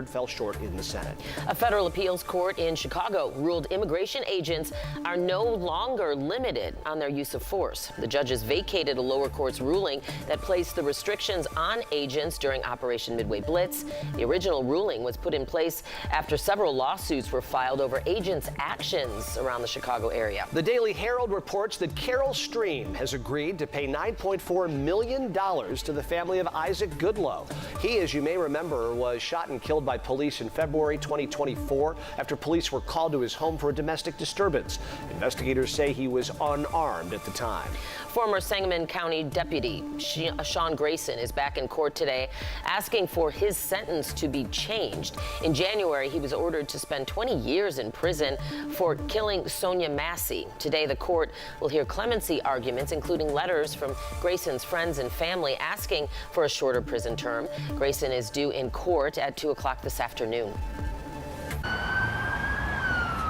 fell short in the Senate. A federal appeals court in Chicago ruled immigration agents are no longer limited on their use of force. The judges vacated a lower court's ruling that placed the restrictions on agents during Operation Midway Blitz. The original ruling was put in place after several lawsuits were filed over agents' actions around the Chicago area. The Daily Herald reports that Carol Stream has agreed to pay $9.4 million to the family of Isaac Goodloe. He, as you may remember, was shot and killed by police in February 2024 after police were called to his home for a domestic disturbance. Investigators say he was unarmed at the time. Former Sangamon County Deputy Sean Grayson is back in court today asking for his sentence to be changed. In January, he was ordered to spend 20 years in prison for killing Sonia Massey. Today, the court will hear clemency arguments, including letters from Grayson's friends and family asking for a shorter prison term. Grayson is due in court at 2 o'clock this afternoon.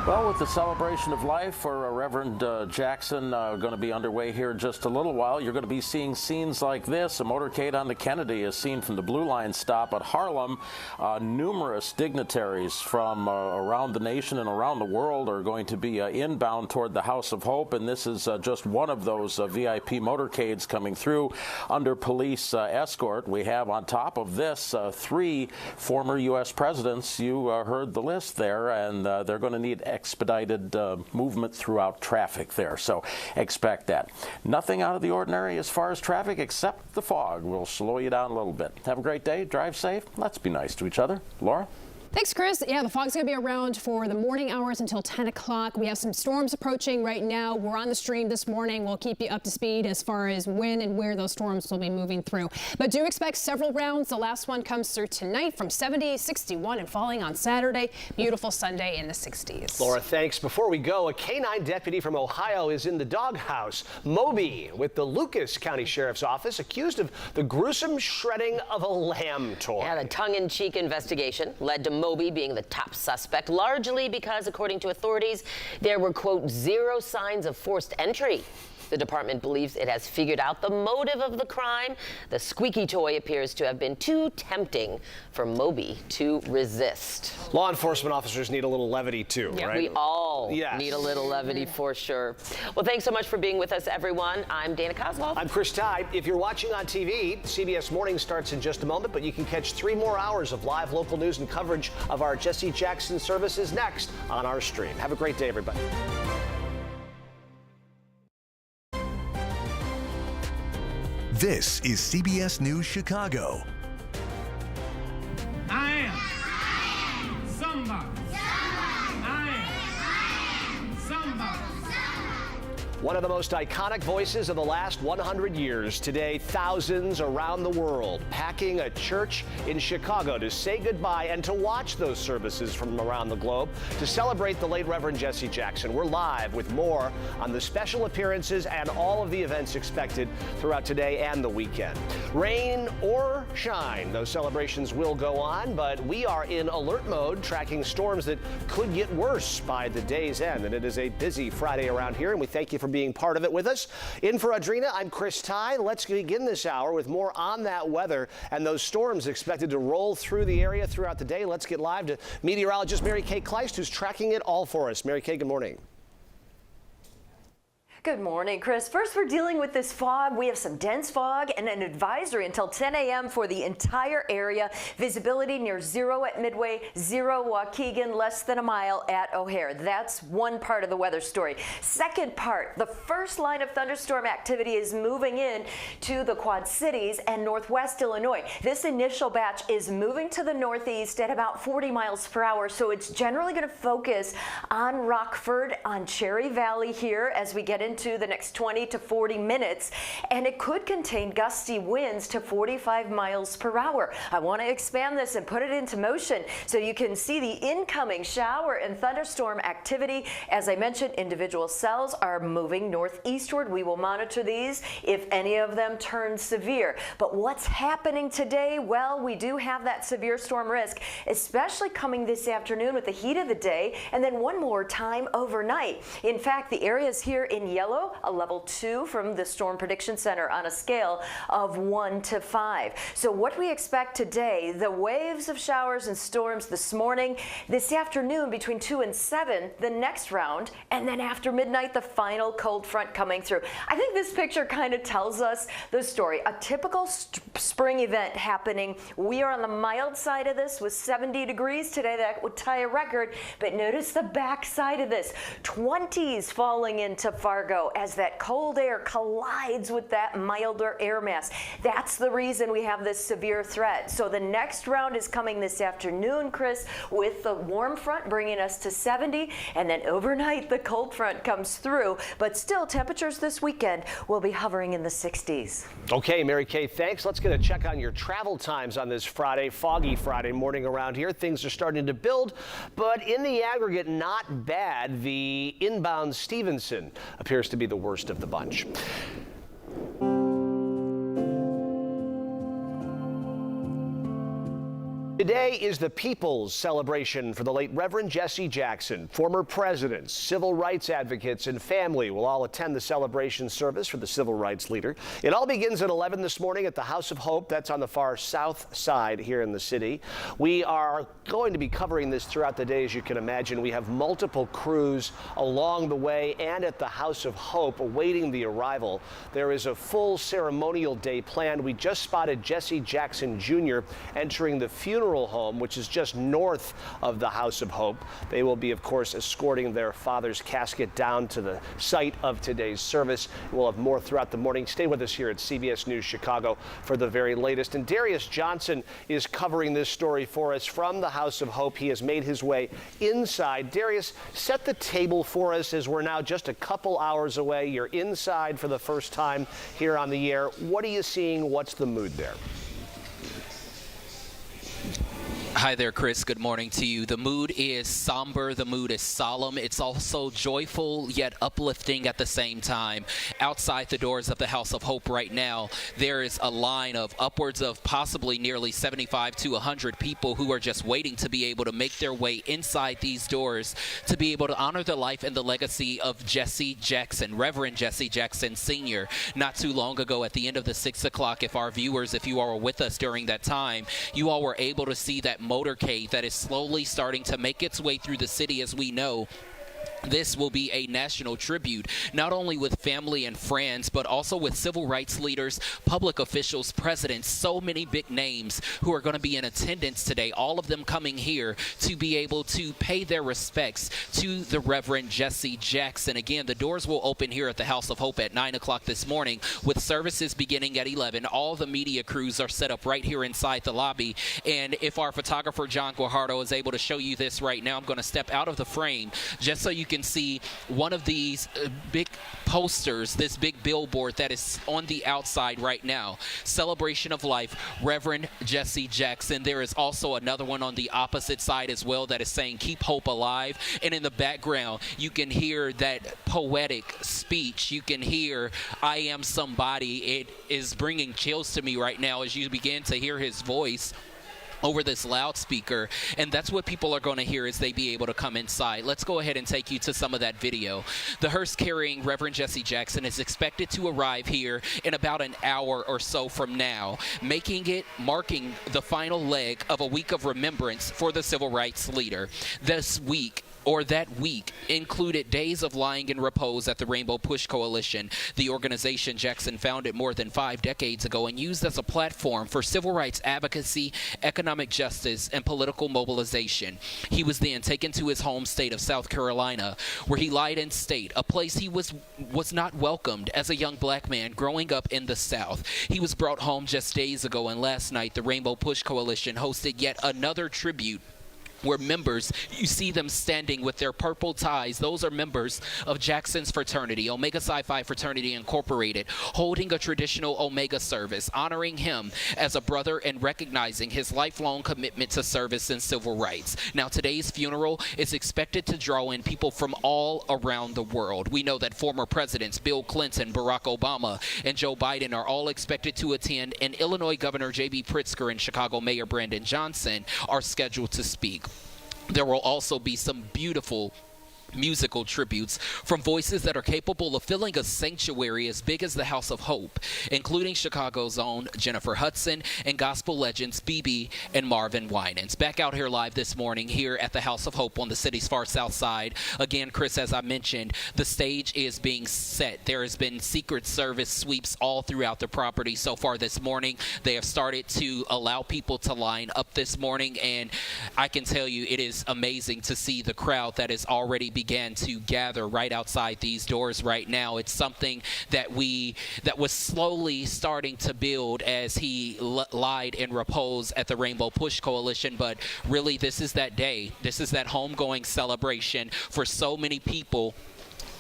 Well, with the celebration of life for Reverend Jackson going to be underway here in just a little while, you're going to be seeing scenes like this. A motorcade on the Kennedy is seen from the Blue Line stop at Harlem. Numerous dignitaries from around the nation and around the world are going to be inbound toward the House of Hope, and this is just one of those VIP motorcades coming through under police escort. We have on top of this 3 former U.S. presidents. You heard the list there, and they're going to need expedited movement throughout traffic there, so expect that. Nothing out of the ordinary as far as traffic except the fog will slow you down a little bit. Have a great day, drive safe, let's be nice to each other. Laura? Thanks, Chris. Yeah, the fog's going to be around for the morning hours until 10 o'clock. We have some storms approaching right now. We're on the stream this morning. We'll keep you up to speed as far as when and where those storms will be moving through. But do expect several rounds. The last one comes through tonight from 70, 61, and falling on Saturday. Beautiful Sunday in the 60s. Laura, thanks. Before we go, a K-9 deputy from Ohio is in the doghouse. Moby with the Lucas County Sheriff's Office accused of the gruesome shredding of a lamb toy. Yeah, the tongue-in-cheek investigation led to Moby being the top suspect, largely because, according to authorities, there were, quote, 0 signs of forced entry. The department believes it has figured out the motive of the crime. The squeaky toy appears to have been too tempting for Moby to resist. Law enforcement officers need a little levity too, Yeah, right? we all need a little levity for sure. Well, thanks so much for being with us, everyone. I'm Dana Kozlov. I'm Chris Tye. If you're watching on TV, CBS Morning starts in just a moment, but you can catch 3 more hours of live local news and coverage of our Jesse Jackson services next on our stream. Have a great day, everybody. This is CBS News Chicago. I am somebody. I am somebody. One of the most iconic voices of the last 100 years. Today, thousands around the world packing a church in Chicago to say goodbye and to watch those services from around the globe to celebrate the late Reverend Jesse Jackson. We're live with more on the special appearances and all of the events expected throughout today and the weekend. Rain or shine, those celebrations will go on, but we are in alert mode, tracking storms that could get worse by the day's end. And it is a busy Friday around here, and we thank you for being part of it with us. In for Adrena, I'm Chris Tye. Let's begin this hour with more on that weather and those storms expected to roll through the area throughout the day. Let's get live to meteorologist Mary Kay Kleist, who's tracking it all for us. Mary Kay, good morning. Good morning, Chris. First, we're dealing with this fog. We have some dense fog and an advisory until 10 a.m. for the entire area. Visibility near 0 at Midway, 0 Waukegan, less than a mile at O'Hare. That's one part of the weather story. Second part, the first line of thunderstorm activity is moving in to the Quad Cities and northwest Illinois. This initial batch is moving to the northeast at about 40 miles per hour, so it's generally going to focus on Rockford, on Cherry Valley here as we get into the next 20 to 40 minutes, and it could contain gusty winds to 45 miles per hour. I want to expand this and put it into motion so you can see the incoming shower and thunderstorm activity. As I mentioned, individual cells are moving northeastward. We will monitor these if any of them turn severe. But what's happening today? Well, we do have that severe storm risk, especially coming this afternoon with the heat of the day, and then one more time overnight. In fact, the areas here in yellow, a level 2 from the Storm Prediction Center on a scale of 1 to 5. So what we expect today, the waves of showers and storms this morning, this afternoon between 2 and 7, the next round, and then after midnight, the final cold front coming through. I think this picture kind of tells us the story. A typical spring event happening. We are on the mild side of this with 70 degrees today. That would tie a record, but notice the back side of this. 20s falling into Fargo as that cold air collides with that milder air mass. That's the reason we have this severe threat. So the next round is coming this afternoon, Chris, with the warm front bringing us to 70, and then overnight the cold front comes through, but still temperatures this weekend will be hovering in the 60s. Okay, Mary Kay, thanks. Let's get a check on your travel times on this Friday, foggy Friday morning around here. Things are starting to build, but in the aggregate, not bad. The inbound Stevenson appears to be the worst of the bunch. Today is the People's Celebration for the late Reverend Jesse Jackson. Former presidents, civil rights advocates, and family will all attend the celebration service for the civil rights leader. It all begins at 11 this morning at the House of Hope. That's on the far south side here in the city. We are going to be covering this throughout the day, as you can imagine. We have multiple crews along the way and at the House of Hope awaiting the arrival. There is a full ceremonial day planned. We just spotted Jesse Jackson Jr. entering the funeral home, which is just north of the House of Hope. They will be, of course, escorting their father's casket down to the site of today's service. We'll have more throughout the morning. Stay with us here at CBS News Chicago for the very latest. And Darius Johnson is covering this story for us from the House of Hope. He has made his way inside. Darius, set the table for us as we're now just a couple hours away. You're inside for the first time here on the air. What are you seeing? What's the mood there? Hi there, Chris. Good morning to you. The mood is somber. The mood is solemn. It's also joyful yet uplifting at the same time. Outside the doors of the House of Hope right now, there is a line of upwards of possibly nearly 75 to 100 people who are just waiting to be able to make their way inside these doors to be able to honor the life and the legacy of Jesse Jackson, Reverend Jesse Jackson Sr. Not too long ago at the end of the 6 o'clock, if our viewers, if you all were with us during that time, you all were able to see that motorcade that is slowly starting to make its way through the city. As we know, this will be a national tribute, not only with family and friends, but also with civil rights leaders, public officials, presidents, so many big names who are going to be in attendance today, all of them coming here to be able to pay their respects to the Reverend Jesse Jackson. Again, the doors will open here at the House of Hope at 9 o'clock this morning, with services beginning at 11. All the media crews are set up right here inside the lobby, and if our photographer John Guajardo is able to show you this right now, I'm going to step out of the frame just so you can see one of these big posters, this big billboard that is on the outside right now. Celebration of Life, Reverend Jesse Jackson. There is also another one on the opposite side as well that is saying Keep Hope Alive. And in the background, you can hear that poetic speech. You can hear I Am Somebody. It is bringing chills to me right now as you begin to hear his voice over this loudspeaker, and that's what people are going to hear as they be able to come inside. Let's go ahead and take you to some of that video. The hearse carrying Reverend Jesse Jackson is expected to arrive here in about an hour or so from now, marking the final leg of a week of remembrance for the civil rights leader. That week included days of lying in repose at the Rainbow Push Coalition, the organization Jackson founded more than 5 decades ago and used as a platform for civil rights advocacy, economic justice, and political mobilization. He was then taken to his home state of South Carolina, where he lied in state, a place he was not welcomed as a young black man growing up in the South. He was brought home just days ago, and last night the Rainbow Push Coalition hosted yet another tribute where members, you see them standing with their purple ties. Those are members of Jackson's fraternity, Omega Psi Phi Fraternity Incorporated, holding a traditional Omega service, honoring him as a brother and recognizing his lifelong commitment to service and civil rights. Now, today's funeral is expected to draw in people from all around the world. We know that former presidents Bill Clinton, Barack Obama, and Joe Biden are all expected to attend, and Illinois Governor J.B. Pritzker and Chicago Mayor Brandon Johnson are scheduled to speak. There will also be some beautiful musical tributes from voices that are capable of filling a sanctuary as big as the House of Hope, including Chicago's own Jennifer Hudson and gospel legends BB and Marvin Winans. Back out here live this morning here at the House of Hope on the city's far south side. Again, Chris, as I mentioned, the stage is being set. There has been Secret Service sweeps all throughout the property so far this morning. They have started to allow people to line up this morning, and I can tell you it is amazing to see the crowd that is already began to gather right outside these doors right now. It's something that was slowly starting to build as he lied in repose at the Rainbow Push Coalition, but really this is that day. This is that homegoing celebration for so many people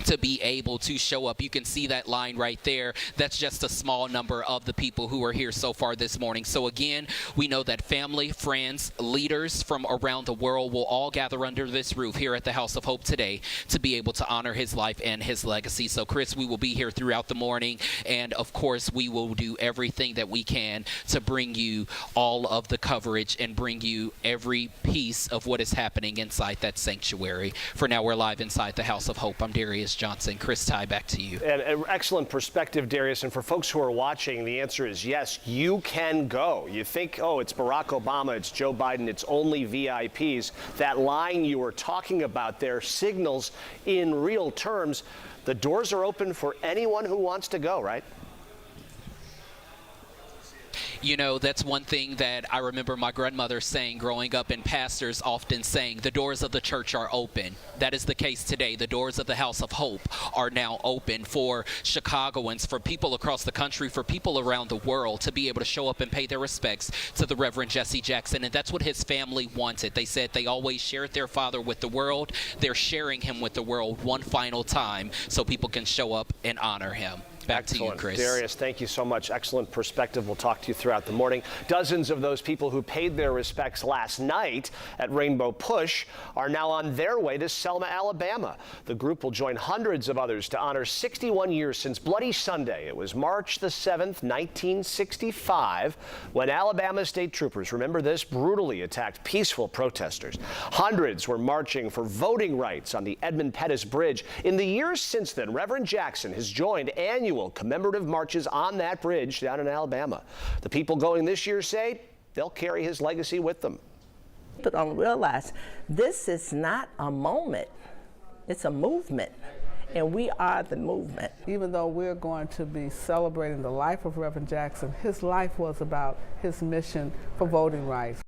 to be able to show up. You can see that line right there. That's just a small number of the people who are here so far this morning. So again, we know that family, friends, leaders from around the world will all gather under this roof here at the House of Hope today to be able to honor his life and his legacy. So Chris, we will be here throughout the morning, and of course we will do everything that we can to bring you all of the coverage and bring you every piece of what is happening inside that sanctuary. For now, we're live inside the House of Hope. I'm Darius Johnson. Chris Ty, back to you. And an excellent perspective, Darius. And for folks who are watching, the answer is yes, you can go. You think, oh, it's Barack Obama, it's Joe Biden, it's only VIPs. That line you were talking about there signals in real terms the doors are open for anyone who wants to go, right? You know, that's one thing that I remember my grandmother saying growing up, and pastors often saying, the doors of the church are open. That is the case today. The doors of the House of Hope are now open for Chicagoans, for people across the country, for people around the world to be able to show up and pay their respects to the Reverend Jesse Jackson. And that's what his family wanted. They said they always shared their father with the world. They're sharing him with the world one final time so people can show up and honor him. Back to you, Chris. Darius, thank you so much. Excellent perspective. We'll talk to you throughout the morning. Dozens of those people who paid their respects last night at Rainbow Push are now on their way to Selma, Alabama. The group will join hundreds of others to honor 61 years since Bloody Sunday. It was March the 7th, 1965, when Alabama state troopers, remember this, brutally attacked peaceful protesters. Hundreds were marching for voting rights on the Edmund Pettus Bridge. In the years since then, Reverend Jackson has joined annual commemorative marches on that bridge down in Alabama. The people going this year say they'll carry his legacy with them. People don't realize this is not a moment, it's a movement, and we are the movement. Even though we're going to be celebrating the life of Reverend Jackson, his life was about his mission for voting rights.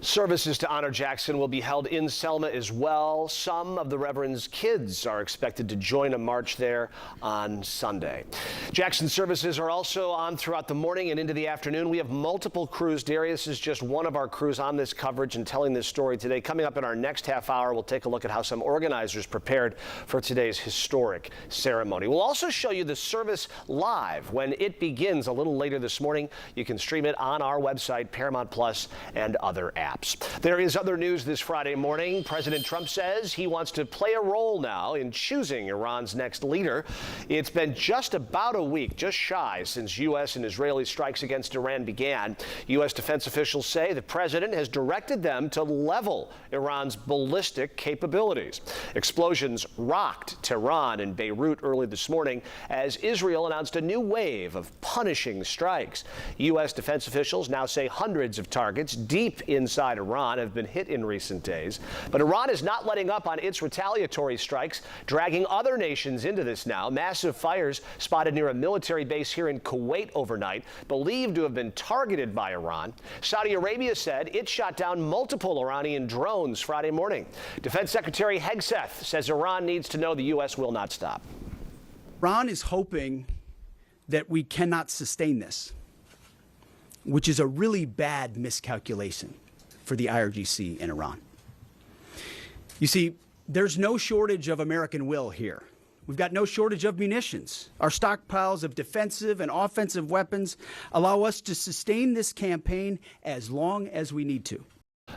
Services to honor Jackson will be held in Selma as well. Some of the Reverend's kids are expected to join a march there on Sunday. Jackson services are also on throughout the morning and into the afternoon. We have multiple crews. Darius is just one of our crews on this coverage and telling this story today. Coming up in our next half hour, we'll take a look at how some organizers prepared for today's historic ceremony. We'll also show you the service live when it begins a little later this morning. You can stream it on our website, Paramount Plus, and other apps. There is other news this Friday morning. President Trump says he wants to play a role now in choosing Iran's next leader. It's been just about a week, just shy, since U.S. and Israeli strikes against Iran began. U.S. defense officials say the president has directed them to level Iran's ballistic capabilities. Explosions rocked Tehran and Beirut early this morning as Israel announced a new wave of punishing strikes. U.S. defense officials now say hundreds of targets deep inside Iran have been hit in recent days. But Iran is not letting up on its retaliatory strikes, dragging other nations into this now. Massive fires spotted near a military base here in Kuwait overnight, believed to have been targeted by Iran. Saudi Arabia said it shot down multiple Iranian drones Friday morning. Defense Secretary Hegseth says Iran needs to know the U.S. will not stop. Iran is hoping that we cannot sustain this, which is a really bad miscalculation for the IRGC in Iran. You see, there's no shortage of American will here. We've got no shortage of munitions. Our stockpiles of defensive and offensive weapons allow us to sustain this campaign as long as we need to.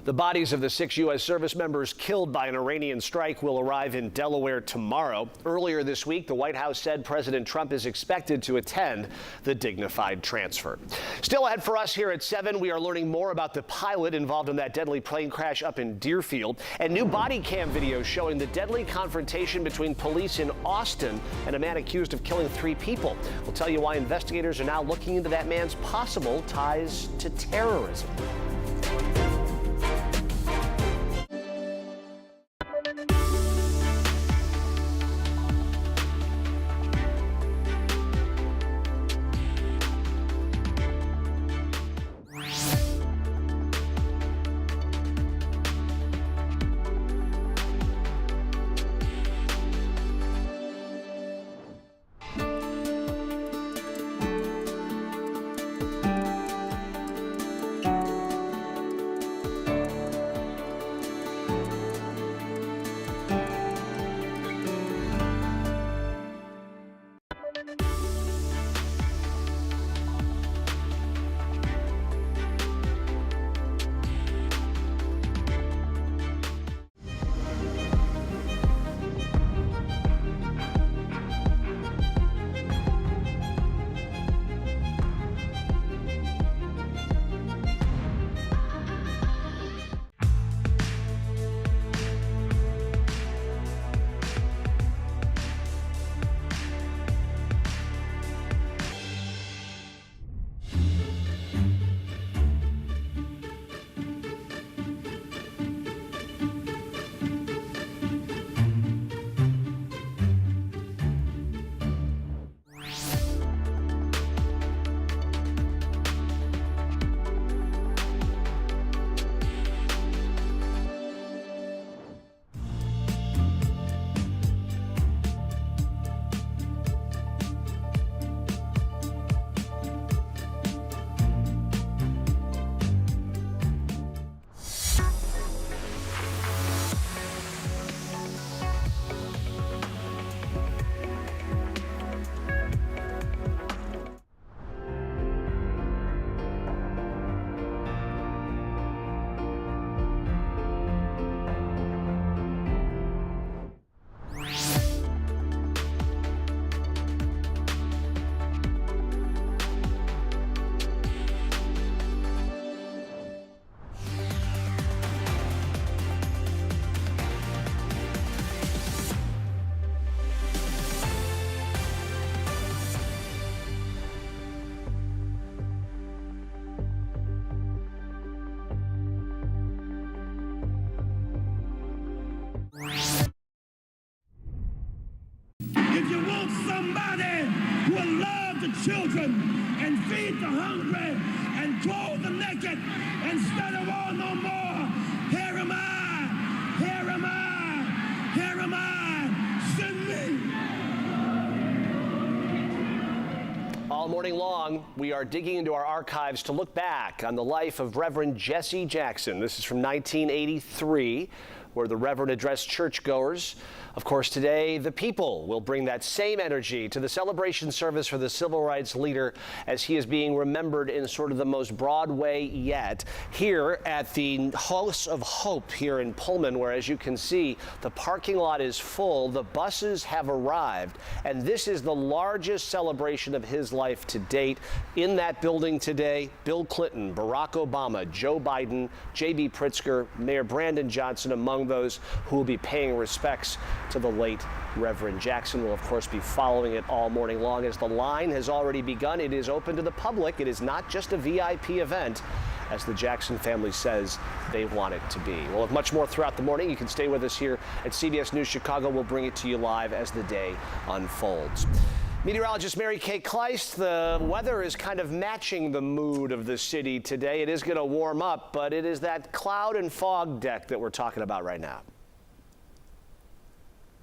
The bodies of the 6 U.S. service members killed by an Iranian strike will arrive in Delaware tomorrow. Earlier this week, the White House said President Trump is expected to attend the dignified transfer. Still ahead for us here at 7, we are learning more about the pilot involved in that deadly plane crash up in Deerfield, and new body cam videos showing the deadly confrontation between police in Austin and a man accused of killing 3 people. We'll tell you why investigators are now looking into that man's possible ties to terrorism. If you want somebody who will love the children and feed the hungry and clothe the naked instead of all no more, here am I, here am I, here am I, send me. All morning long, we are digging into our archives to look back on the life of Reverend Jesse Jackson. This is from 1983, where the Reverend addressed churchgoers. Of course, today, the people will bring that same energy to the celebration service for the civil rights leader as he is being remembered in sort of the most broad way yet. Here at the House of Hope here in Pullman, where, as you can see, the parking lot is full, the buses have arrived, and this is the largest celebration of his life to date. In that building today, Bill Clinton, Barack Obama, Joe Biden, J.B. Pritzker, Mayor Brandon Johnson among those who will be paying respects to the late Reverend Jackson. Will, of course, be following it all morning long as the line has already begun. It is open to the public. It is not just a VIP event, as the Jackson family says they want it to be. We'll have much more throughout the morning. You can stay with us here at CBS News Chicago. We'll bring it to you live as the day unfolds. Meteorologist Mary Kay Kleist, the weather is kind of matching the mood of the city today. It is going to warm up, but it is that cloud and fog deck that we're talking about right now.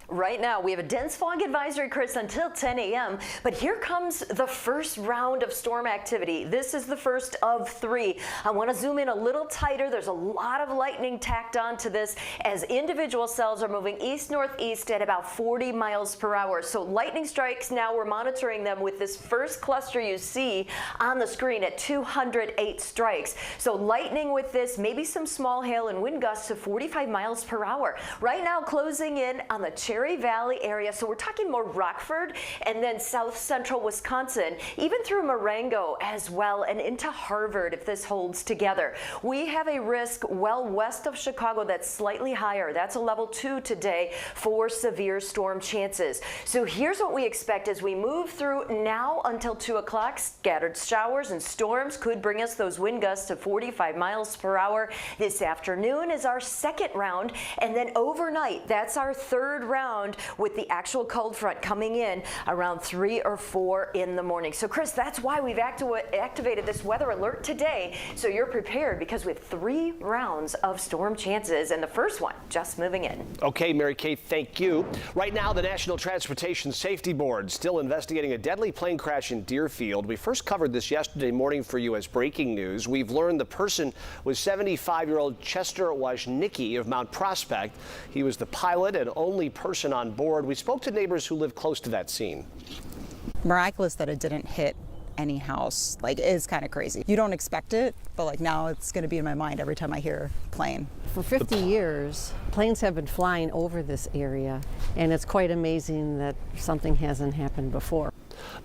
Right now, we have a dense fog advisory, Chris, until 10 a.m. But here comes the first round of storm activity. This is the first of 3. I want to zoom in a little tighter. There's a lot of lightning tacked onto this as individual cells are moving east-northeast at about 40 miles per hour. So lightning strikes now, we're monitoring them with this first cluster you see on the screen at 208 strikes. So lightning with this, maybe some small hail and wind gusts of 45 miles per hour. Right now, closing in on the Cherry Valley area, so we're talking more Rockford and then south central Wisconsin, even through Marengo as well and into Harvard if this holds together. We have a risk well west of Chicago that's slightly higher. That's a level 2 today for severe storm chances. So here's what we expect as we move through now until 2 o'clock. Scattered showers and storms could bring us those wind gusts of 45 miles per hour. This afternoon is our second round, and then overnight, that's our third round with the actual cold front coming in around 3 or 4 in the morning. So Chris, that's why we've activated this weather alert today, so you're prepared, because we have 3 rounds of storm chances and the first one just moving in. Okay, Mary Kate, thank you. Right now, the National Transportation Safety Board still investigating a deadly plane crash in Deerfield. We first covered this yesterday morning for you as breaking news. We've learned the person was 75-year-old Chester Woznicki of Mount Prospect. He was the pilot and only person on board. We spoke to neighbors who live close to that scene. Miraculous that it didn't hit any house. Like, it is kind of crazy. You don't expect it, but like now it's going to be in my mind every time I hear plane. For 50 years, planes have been flying over this area, and it's quite amazing that something hasn't happened before.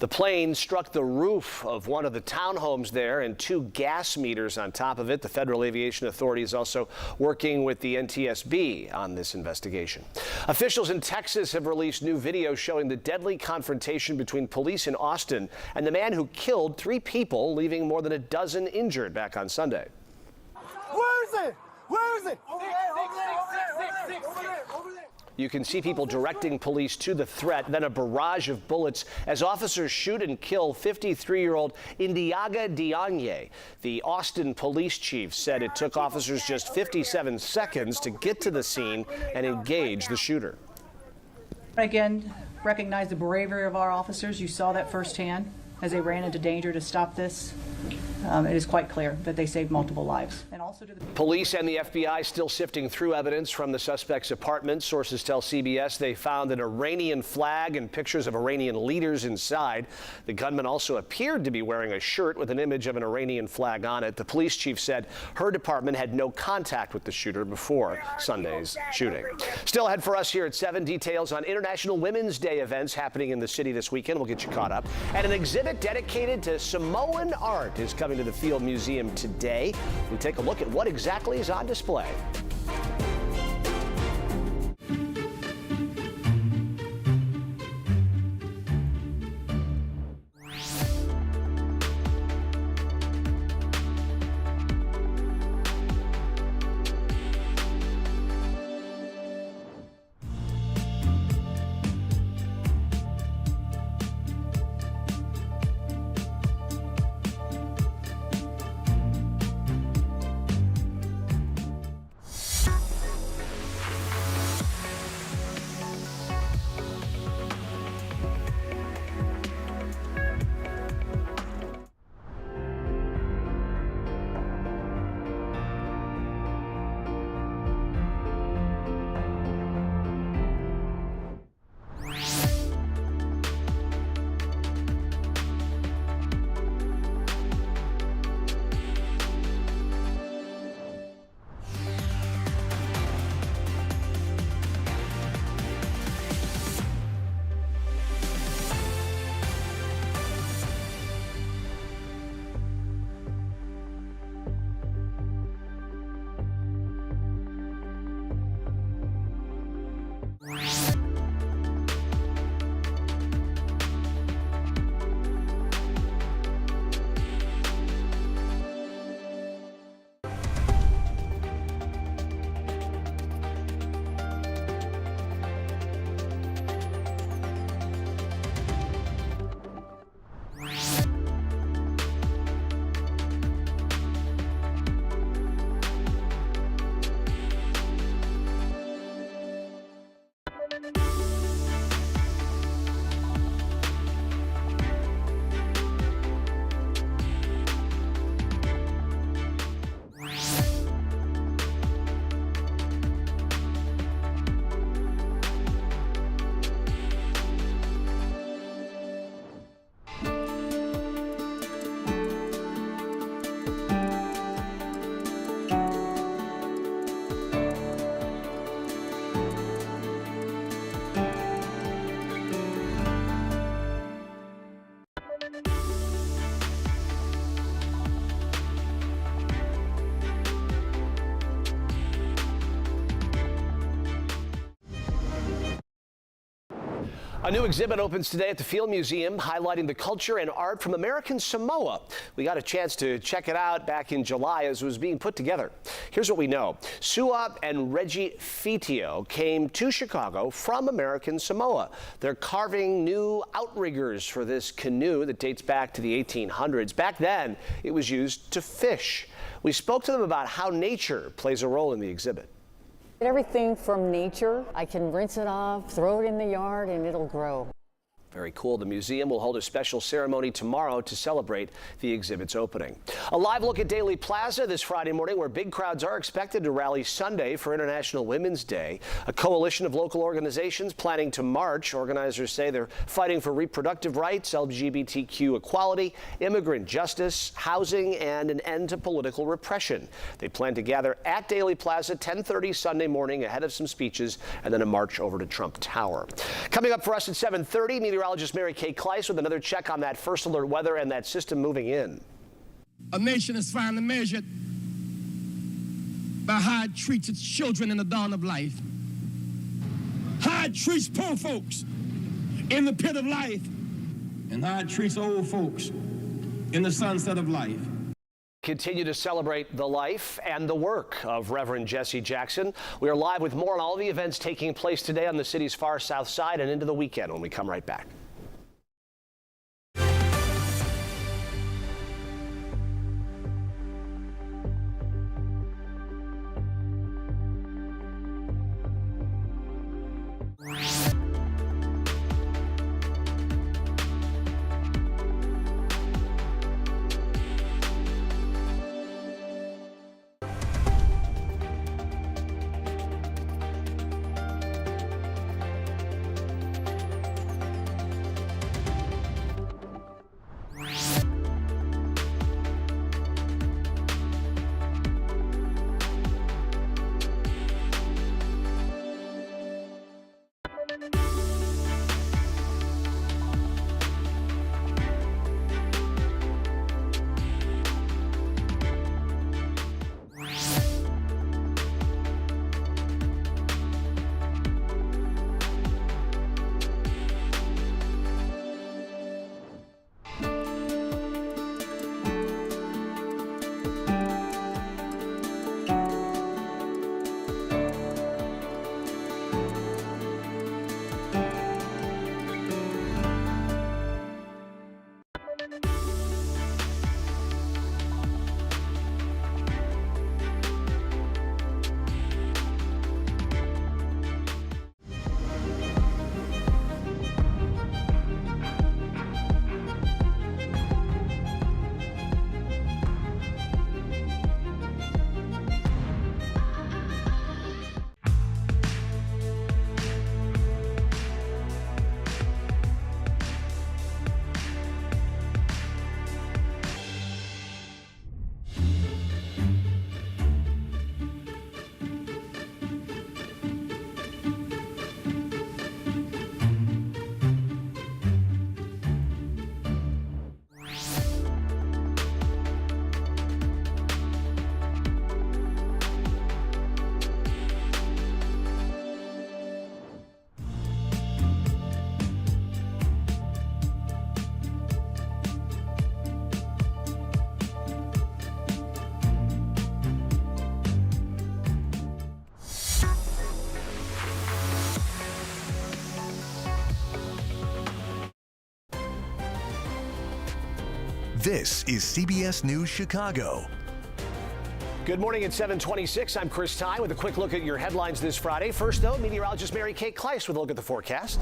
The plane struck the roof of one of the townhomes there and 2 gas meters on top of it. The Federal Aviation Authority is also working with the NTSB on this investigation. Officials in Texas have released new video showing the deadly confrontation between police in Austin and the man who killed 3 people, leaving more than a dozen injured back on Sunday. Where is it? Where is it? Over there. You can see people directing police to the threat, then a barrage of bullets as officers shoot and kill 53-year-old Indiaga Dianye. The Austin police chief said it took officers just 57 seconds to get to the scene and engage the shooter. Again, recognize the bravery of our officers. You saw that firsthand as they ran into danger to stop this. It is quite clear that they saved multiple lives. And also to the police and the FBI still sifting through evidence from the suspect's apartment. Sources tell CBS they found an Iranian flag and pictures of Iranian leaders inside. The gunman also appeared to be wearing a shirt with an image of an Iranian flag on it. The police chief said her department had no contact with the shooter before Sunday's shooting. Still ahead for us here at 7, details on International Women's Day events happening in the city this weekend. We'll get you caught up. And an exhibit dedicated to Samoan art is coming to the Field Museum today. We take a look at what exactly is on display. A new exhibit opens today at the Field Museum, highlighting the culture and art from American Samoa. We got a chance to check it out back in July as it was being put together. Here's what we know. Sua and Reggie Fitio came to Chicago from American Samoa. They're carving new outriggers for this canoe that dates back to the 1800s. Back then, it was used to fish. We spoke to them about how nature plays a role in the exhibit. Everything from nature. I can rinse it off, throw it in the yard, and it'll grow. Very cool. The museum will hold a special ceremony tomorrow to celebrate the exhibit's opening. A live look at Daly Plaza this Friday morning, where big crowds are expected to rally Sunday for International Women's Day. A coalition of local organizations planning to march. Organizers say they're fighting for reproductive rights, LGBTQ equality, immigrant justice, housing, and an end to political repression. They plan to gather at Daly Plaza 10:30 Sunday morning ahead of some speeches and then a march over to Trump Tower. Coming up for us at 7:30, meteorologist Mary Kay Kleiss with another check on that first alert weather and that system moving in. A nation is finally measured by how it treats its children in the dawn of life. How it treats poor folks in the pit of life, and how it treats old folks in the sunset of life. Continue to celebrate the life and the work of Reverend Jesse Jackson. We are live with more on all the events taking place today on the city's far south side and into the weekend when we come right back. This is CBS News Chicago. Good morning at 7:26. I'm Chris Ty with a quick look at your headlines this Friday. First, though, meteorologist Mary Kay Kleiss with a look at the forecast.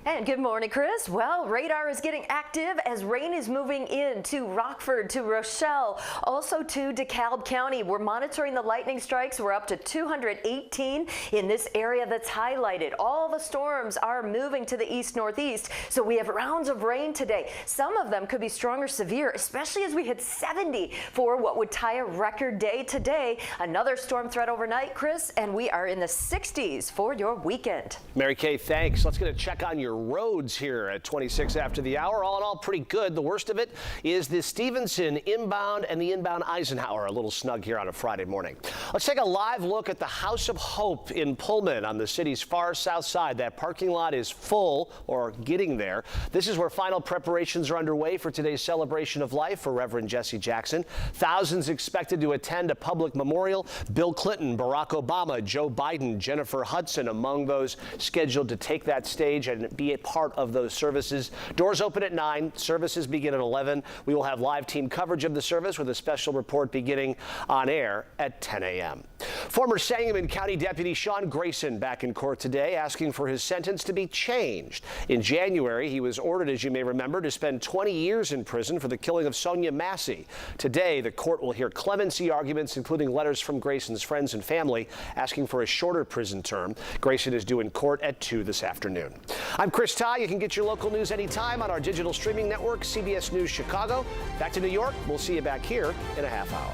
And good morning, Chris. Well, radar is getting active as rain is moving in to Rockford, to Rochelle, also to DeKalb County. We're monitoring the lightning strikes. We're up to 218 in this area that's highlighted. All the storms are moving to the east-northeast, so we have rounds of rain today. Some of them could be strong or severe, especially as we hit 70 for what would tie a record day today. Another storm threat overnight, Chris, and we are in the 60s for your weekend. Mary Kay, thanks. Let's get a check on your roads here at 26 after the hour. All in all, pretty good. The worst of it is the Stevenson inbound and the inbound Eisenhower. A little snug here on a Friday morning. Let's take a live look at the House of Hope in Pullman on the city's far south side. That parking lot is full or getting there. This is where final preparations are underway for today's celebration of life for Reverend Jesse Jackson. Thousands expected to attend a public memorial. Bill Clinton, Barack Obama, Joe Biden, Jennifer Hudson among those scheduled to take that stage and be a part of those services. Doors open at 9. Services begin at 11. We will have live team coverage of the service with a special report beginning on air at 10 a.m. Former Sangamon County Deputy Sean Grayson back in court today asking for his sentence to be changed. In January, he was ordered, as you may remember, to spend 20 years in prison for the killing of Sonia Massey. Today, the court will hear clemency arguments, including letters from Grayson's friends and family asking for a shorter prison term. Grayson is due in court at 2 this afternoon. I'm Chris Ty. You can get your local news anytime on our digital streaming network, CBS News Chicago. Back to New York. We'll see you back here in a half hour.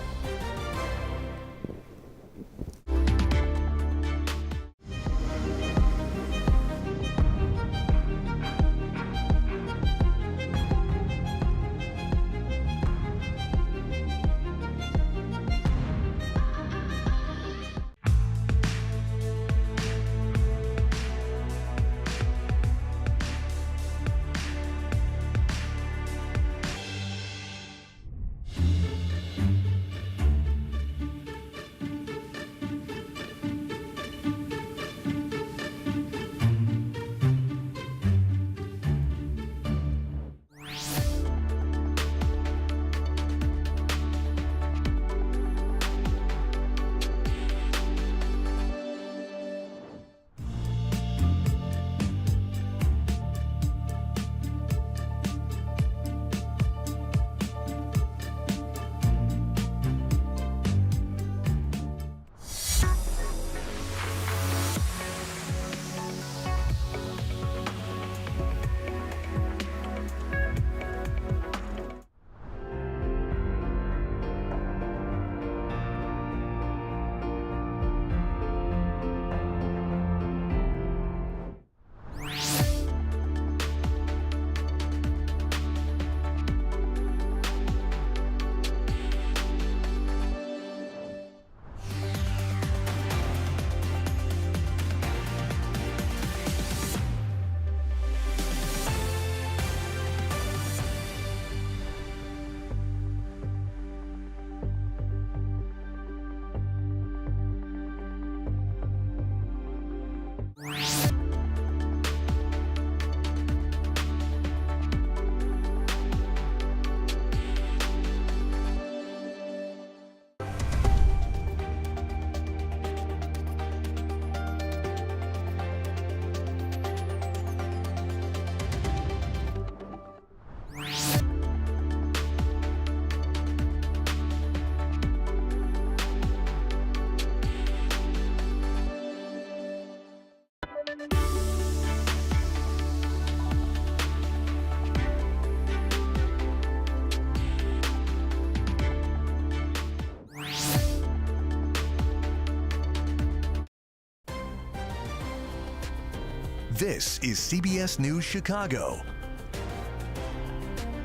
This is CBS News Chicago.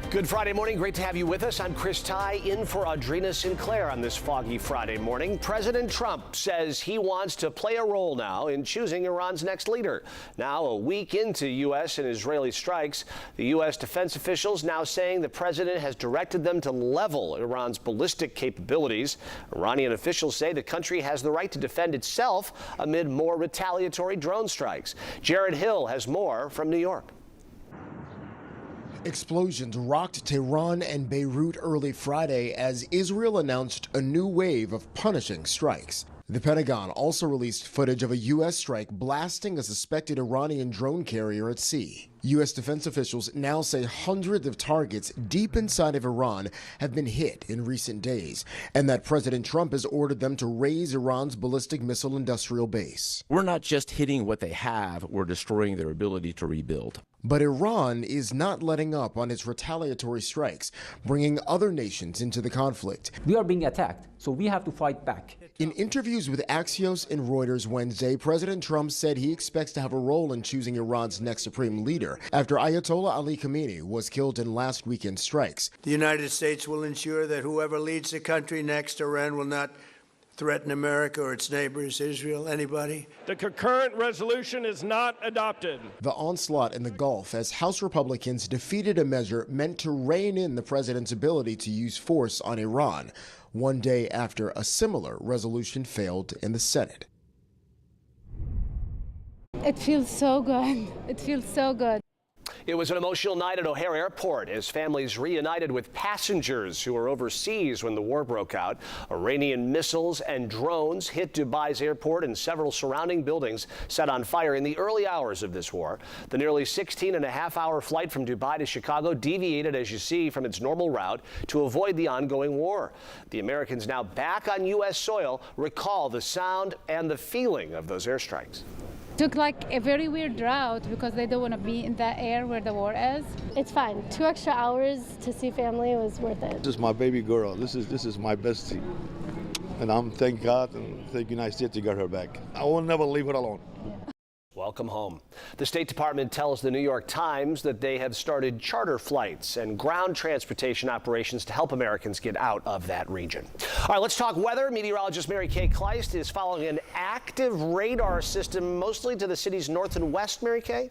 Good Friday morning. Great to have you with us. I'm Chris Ty, in for Audrina Sinclair on this foggy Friday morning. President Trump says he wants to play a role now in choosing Iran's next leader. Now, a week into U.S. and Israeli strikes, the U.S. defense officials now saying the president has directed them to level Iran's ballistic capabilities. Iranian officials say the country has the right to defend itself amid more retaliatory drone strikes. Jared Hill has more from New York. Explosions rocked Tehran and Beirut early Friday as Israel announced a new wave of punishing strikes. The Pentagon also released footage of a U.S. strike blasting a suspected Iranian drone carrier at sea. U.S. defense officials now say hundreds of targets deep inside of Iran have been hit in recent days, and that President Trump has ordered them to raise Iran's ballistic missile industrial base. We're not just hitting what they have, we're destroying their ability to rebuild. But Iran is not letting up on its retaliatory strikes, bringing other nations into the conflict. We are being attacked. So we have to fight back. In interviews with Axios and Reuters Wednesday, President Trump said he expects to have a role in choosing Iran's next supreme leader after Ayatollah Ali Khamenei was killed in last weekend's strikes. The United States will ensure that whoever leads the country next, Iran will not threaten America or its neighbors, Israel, anybody. The concurrent resolution is not adopted. The onslaught in the Gulf as House Republicans defeated a measure meant to rein in the president's ability to use force on Iran, one day after a similar resolution failed in the Senate. It feels so good. It feels so good. It was an emotional night at O'Hare Airport as families reunited with passengers who were overseas when the war broke out. Iranian missiles and drones hit Dubai's airport and several surrounding buildings set on fire in the early hours of this war. The nearly 16-and-a-half-hour flight from Dubai to Chicago deviated, as you see, from its normal route to avoid the ongoing war. The Americans now back on U.S. soil recall the sound and the feeling of those airstrikes. Took like a very weird route because they don't want to be in that air where the war is. It's fine. 2 extra hours to see family was worth it. This is my baby girl. This is my bestie. And I'm thank God and thank United States to get her back. I will never leave her alone. Welcome home. The State Department tells the New York Times that they have started charter flights and ground transportation operations to help Americans get out of that region. All right, let's talk weather. Meteorologist Mary Kay Kleist is following an active radar system mostly to the city's north and west. Mary Kay?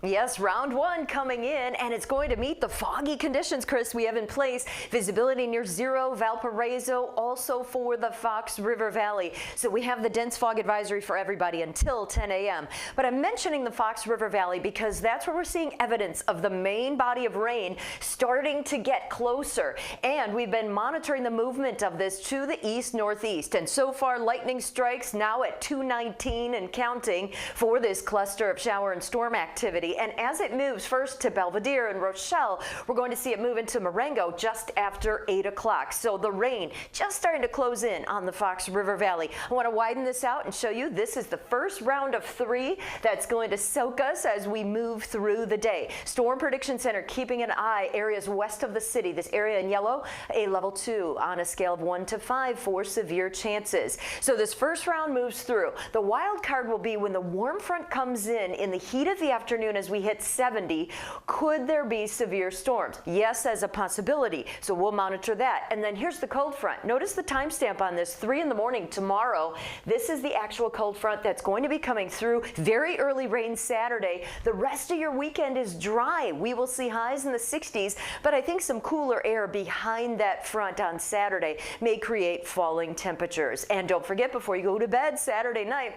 Yes, round one coming in, and it's going to meet the foggy conditions, Chris, we have in place. Visibility near zero, Valparaiso, also for the Fox River Valley. So we have the dense fog advisory for everybody until 10 a.m. But I'm mentioning the Fox River Valley because that's where we're seeing evidence of the main body of rain starting to get closer. And we've been monitoring the movement of this to the east-northeast. And so far, lightning strikes now at 219 and counting for this cluster of shower and storm activity. And as it moves first to Belvedere and Rochelle, we're going to see it move into Marengo just after 8 o'clock. So the rain just starting to close in on the Fox River Valley. I want to widen this out and show you this is the first round of 3 that's going to soak us as we move through the day. Storm Prediction Center keeping an eye areas west of the city. This area in yellow, a level 2 on a scale of 1 to 5 for severe chances. So this first round moves through. The wild card will be when the warm front comes in the heat of the afternoon as we hit 70. Could there be severe storms? Yes, as a possibility. So we'll monitor that. And then here's the cold front. Notice the timestamp on this, 3 in the morning tomorrow. This is the actual cold front that's going to be coming through. Very early rain Saturday. The rest of your weekend is dry. We will see highs in the 60s, but I think some cooler air behind that front on Saturday may create falling temperatures. And don't forget, before you go to bed Saturday night,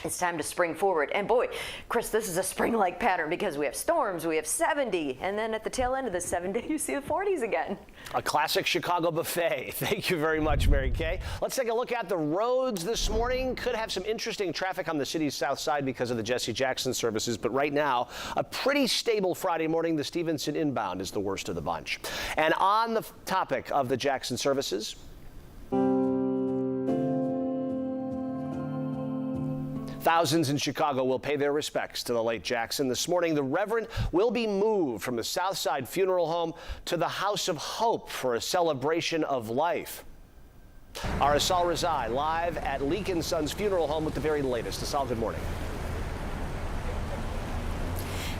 it's time to spring forward. And boy, Chris, this is a spring-like pattern because we have storms, we have 70, and then at the tail end of the 7-day, you see the 40s again. A classic Chicago buffet. Thank you very much, Mary Kay. Let's take a look at the roads this morning. Could have some interesting traffic on the city's south side because of the Jesse Jackson services, but right now, a pretty stable Friday morning. The Stevenson inbound is the worst of the bunch. And on the topic of the Jackson services, thousands in Chicago will pay their respects to the late Jackson. This morning, the Reverend will be moved from the Southside Funeral Home to the House of Hope for a celebration of life. Our Asal Razai live at Leak & Sons Funeral Home with the very latest. Asal, good morning.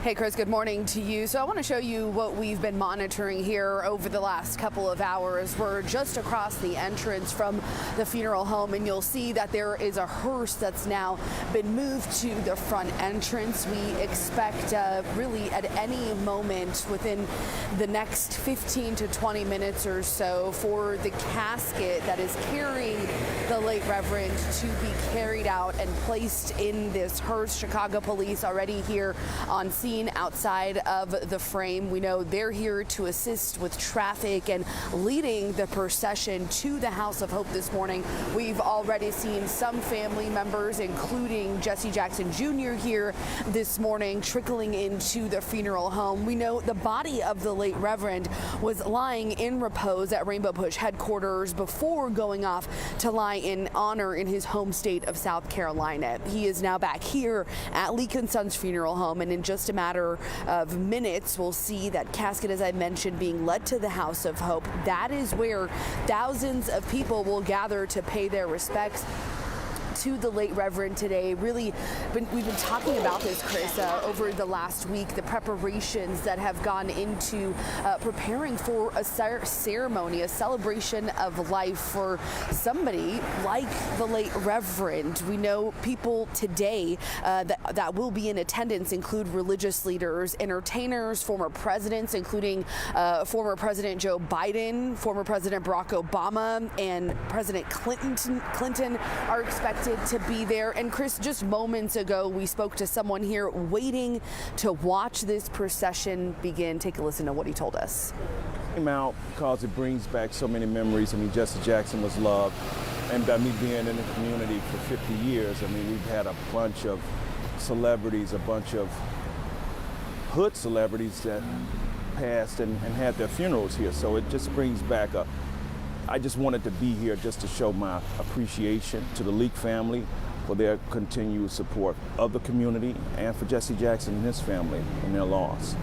Hey, Chris, good morning to you. So I want to show you what we've been monitoring here over the last couple of hours. We're just across the entrance from the funeral home, and you'll see that there is a hearse that's now been moved to the front entrance. We expect really at any moment within the next 15 to 20 minutes or so for the casket that is carrying the late Reverend to be carried out and placed in this hearse. Chicago police already here on scene outside of the frame. We know they're here to assist with traffic and leading the procession to the House of Hope this morning. We've already seen some family members, including Jesse Jackson Jr. here this morning, trickling into the funeral home. We know the body of the late Reverend was lying in repose at Rainbow Push headquarters before going off to lie in honor in his home state of South Carolina. He is now back here at Leak & Sons Funeral Home, and in just a matter of minutes, we'll see that casket, as I mentioned, being led to the House of Hope. That is where thousands of people will gather to pay their respects to the late Reverend today. Really, we've been talking about this, Chris, over the last week, the preparations that have gone into preparing for a ceremony, a celebration of life for somebody like the late Reverend. We know people today that will be in attendance include religious leaders, entertainers, former presidents, including former President Joe Biden, former President Barack Obama, and President Clinton are expected to be there. And Chris, just moments ago, we spoke to someone here waiting to watch this procession begin. Take a listen to what he told us. Came out because it brings back so many memories. I mean, Jesse Jackson was loved, and by me being in the community for 50 years, I mean, we've had a bunch of celebrities, a bunch of hood celebrities that passed and had their funerals here. So it just brings back I just wanted to be here just to show my appreciation to the Leak family for their continued support of the community and for Jesse Jackson and his family in their loss.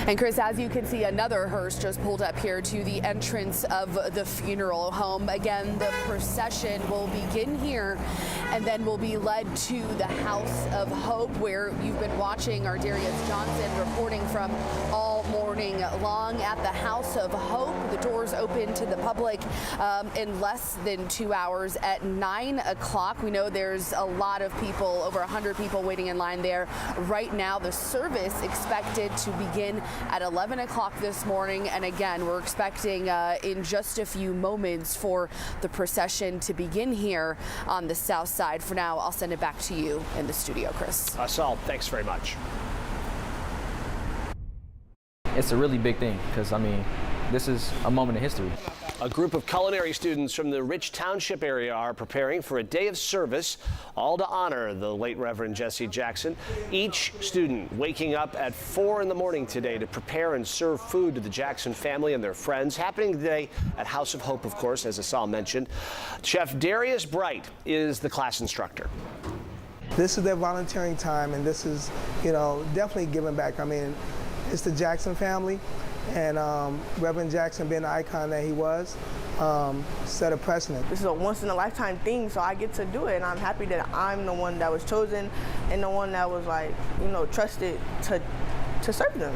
And Chris, as you can see, another hearse just pulled up here to the entrance of the funeral home. Again, the procession will begin here and then will be led to the House of Hope, where you've been watching our Darius Johnson reporting from all morning long at the House of Hope. The doors open to the public in less than 2 hours at 9 o'clock. We know there's a lot of people, over 100 people waiting in line there right now. The service expected to begin at 11 o'clock this morning. And again, we're expecting in just a few moments for the procession to begin here on the south side. For now, I'll send it back to you in the studio, Chris. Saul, thanks very much. It's a really big thing because, I mean, this is a moment in history. A group of culinary students from the Rich Township area are preparing for a day of service, all to honor the late Reverend Jesse Jackson. Each student waking up at 4 in the morning today to prepare and serve food to the Jackson family and their friends. Happening today at House of Hope, of course, as Asal mentioned. Chef Darius Bright is the class instructor. This is their volunteering time, and this is, definitely giving back. I mean, it's the Jackson family. And Reverend Jackson, being the icon that he was, set a precedent. This is a once-in-a-lifetime thing, so I get to do it, and I'm happy that I'm the one that was chosen and the one that was, trusted to serve them.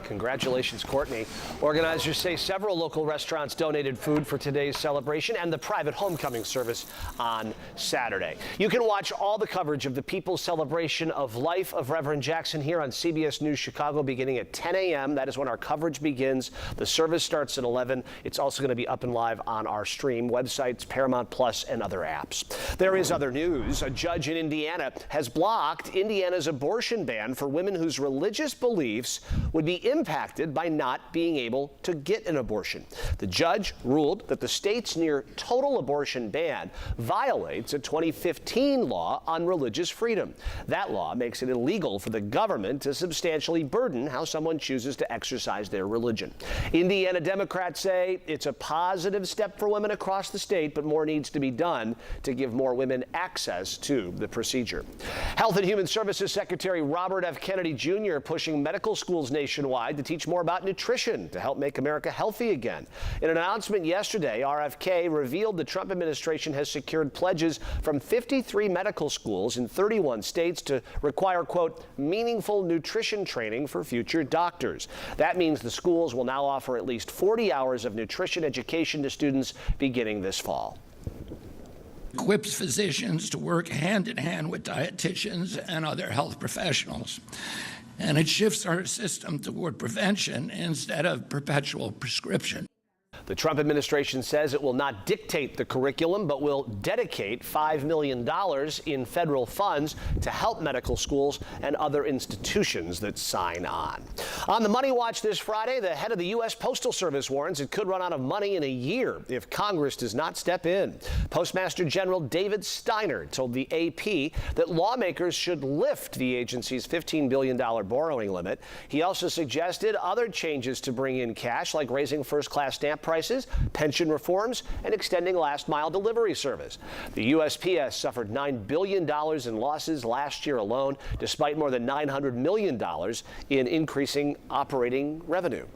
Congratulations, Courtney. Organizers say several local restaurants donated food for today's celebration and the private homecoming service on Saturday. You can watch all the coverage of the People's Celebration of Life of Reverend Jackson here on CBS News Chicago beginning at 10 a.m. That is when our coverage begins. The service starts at 11. It's also going to be up and live on our stream, websites, Paramount Plus, and other apps. There is other news. A judge in Indiana has blocked Indiana's abortion ban for women whose religious beliefs would be impacted by not being able to get an abortion. The judge ruled that the state's near total abortion ban violates a 2015 law on religious freedom. That law makes it illegal for the government to substantially burden how someone chooses to exercise their religion. Indiana Democrats say it's a positive step for women across the state, but more needs to be done to give more women access to the procedure. Health and Human Services Secretary Robert F. Kennedy Jr. pushing medical schools nationwide to teach more about nutrition to help make America healthy again. In an announcement yesterday, RFK revealed the Trump administration has secured pledges from 53 medical schools in 31 states to require, quote, meaningful nutrition training for future doctors. That means the schools will now offer at least 40 hours of nutrition education to students beginning this fall. Equips physicians to work hand in hand with dietitians and other health professionals. And it shifts our system toward prevention instead of perpetual prescription. The Trump administration says it will not dictate the curriculum, but will dedicate $5 million in federal funds to help medical schools and other institutions that sign on. On the Money Watch this Friday, the head of the U.S. Postal Service warns it could run out of money in a year if Congress does not step in. Postmaster General David Steiner told the AP that lawmakers should lift the agency's $15 billion borrowing limit. He also suggested other changes to bring in cash, like raising first-class stamp prices prices, pension reforms, and extending last-mile delivery service. The USPS suffered $9 billion in losses last year alone, despite more than $900 million in increasing operating revenue.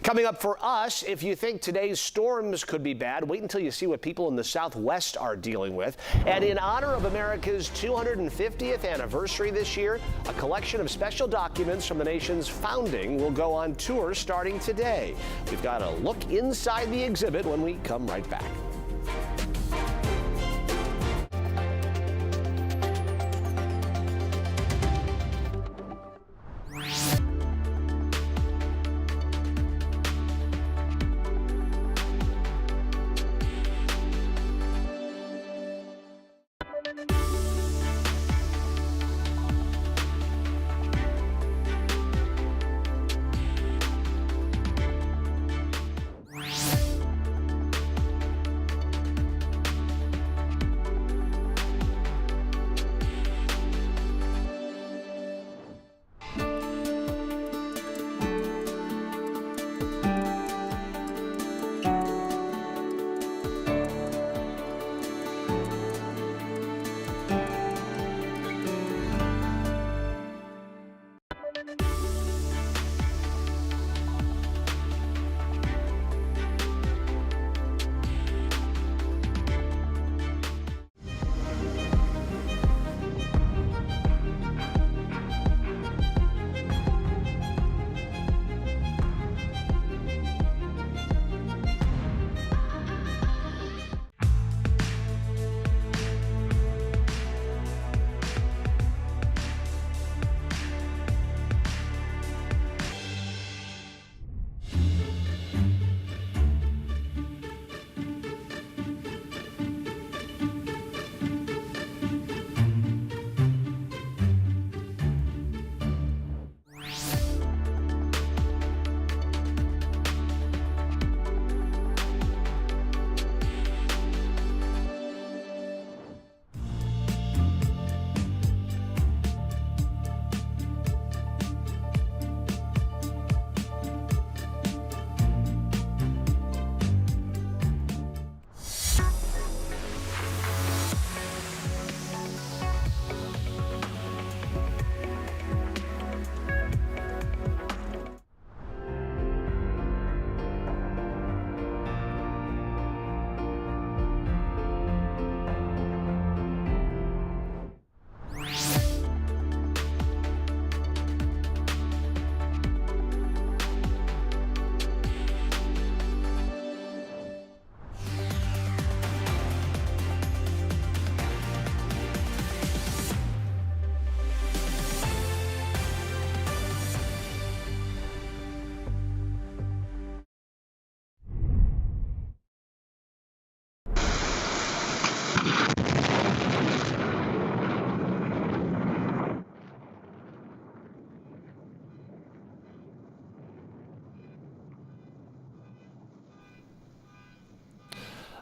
Coming up for us, if you think today's storms could be bad, wait until you see what people in the Southwest are dealing with. And in honor of America's 250th anniversary this year, a collection of special documents from the nation's founding will go on tour starting today. We've got a look inside the exhibit when we come right back.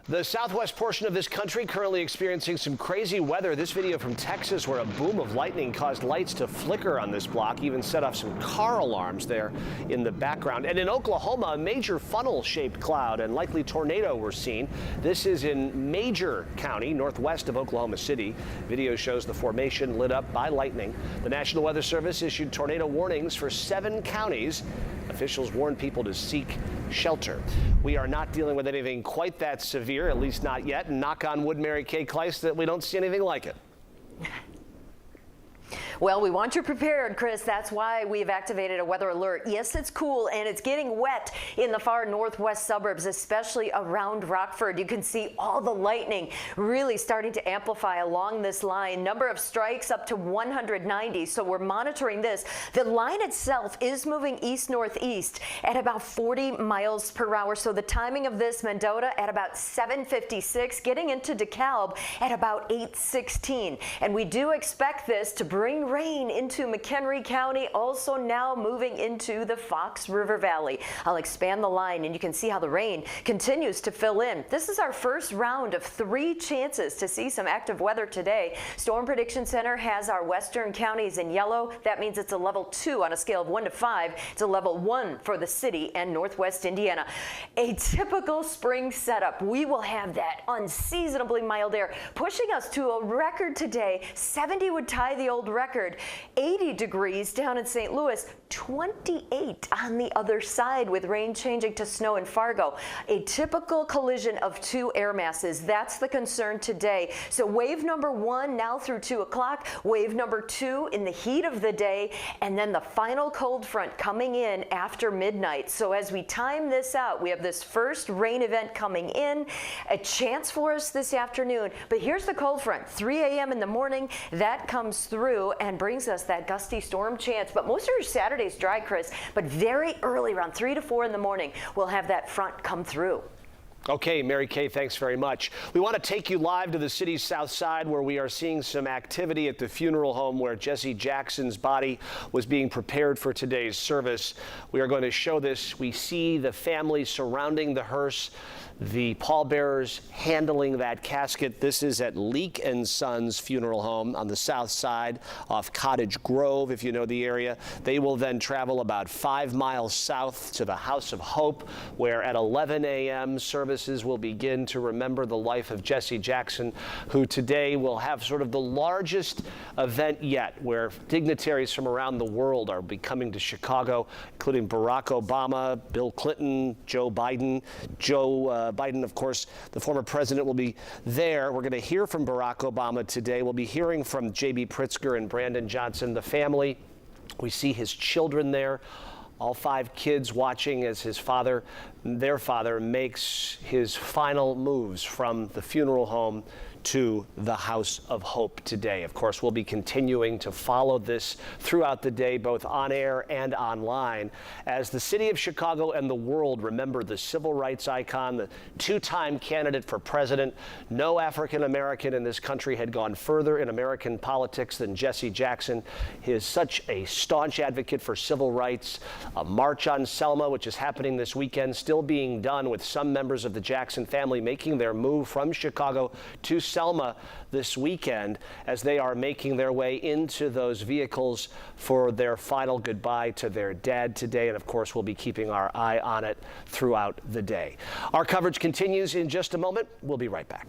The southwest portion of this country currently experiencing some crazy weather. This video from Texas where a boom of lightning caused lights to flicker on this block, even set off some car alarms there in the background. And in Oklahoma, a major funnel-shaped cloud and likely tornado were seen. This is in Major County, northwest of Oklahoma City. Video shows the formation lit up by lightning. The National Weather Service issued tornado warnings for 7 counties. Officials warned people to seek shelter. We are not dealing with anything quite that severe, at least not yet. And knock on wood, Mary Kay Kleiss, that we don't see anything like it. Well, we want you prepared, Chris. That's why we've activated a weather alert. Yes, it's cool and it's getting wet in the far northwest suburbs, especially around Rockford. You can see all the lightning really starting to amplify along this line. Number of strikes up to 190. So we're monitoring this. The line itself is moving east-northeast at about 40 miles per hour. So the timing of this, Mendota at about 7:56, getting into DeKalb at about 8:16. And we do expect this to bring moving rain into McHenry County, also now moving into the Fox River Valley. I'll expand the line and you can see how the rain continues to fill in. This is our first round of 3 chances to see some active weather today. Storm Prediction Center has our western counties in yellow. That means it's a level 2 on a scale of 1 to 5. It's a level 1 for the city and northwest Indiana. A typical spring setup. We will have that unseasonably mild air pushing us to a record today. 70 would tie the old record. 80 degrees down in St. Louis. 28 on the other side with rain changing to snow in Fargo. A typical collision of 2 air masses. That's the concern today. So wave number 1 now through 2 o'clock. Wave number 2 in the heat of the day. And then the final cold front coming in after midnight. So as we time this out, we have this first rain event coming in. A chance for us this afternoon. But here's the cold front. 3 a.m. in the morning. That comes through and brings us that gusty storm chance. But most of your Saturday's dry, Chris. But very early, around 3 to 4 in the morning, we'll have that front come through. Okay, Mary Kay, thanks very much. We want to take you live to the city's south side where we are seeing some activity at the funeral home where Jesse Jackson's body was being prepared for today's service. We are going to show this. We see the family surrounding the hearse, the pallbearers handling that casket. This is at Leake & Sons Funeral Home on the south side off Cottage Grove, if you know the area. They will then travel about 5 miles south to the House of Hope, where at 11 a.m. services will begin to remember the life of Jesse Jackson, who today will have sort of the largest event yet, where dignitaries from around the world are coming to Chicago, including Barack Obama, Bill Clinton, Joe Biden. Biden, of course, the former president, will be there. We're going to hear from Barack Obama today. We'll be hearing from J.B. Pritzker and Brandon Johnson, the family. We see his children there, all 5 kids watching as their father makes his final moves from the funeral home to the House of Hope today. Of course, we'll be continuing to follow this throughout the day, both on air and online, as the city of Chicago and the world remember the civil rights icon, the 2-time candidate for president. No African American in this country had gone further in American politics than Jesse Jackson. He is such a staunch advocate for civil rights. A march on Selma, which is happening this weekend, still being done with some members of the Jackson family making their move from Chicago to Selma this weekend as they are making their way into those vehicles for their final goodbye to their dad today. And of course, we'll be keeping our eye on it throughout the day. Our coverage continues in just a moment. We'll be right back.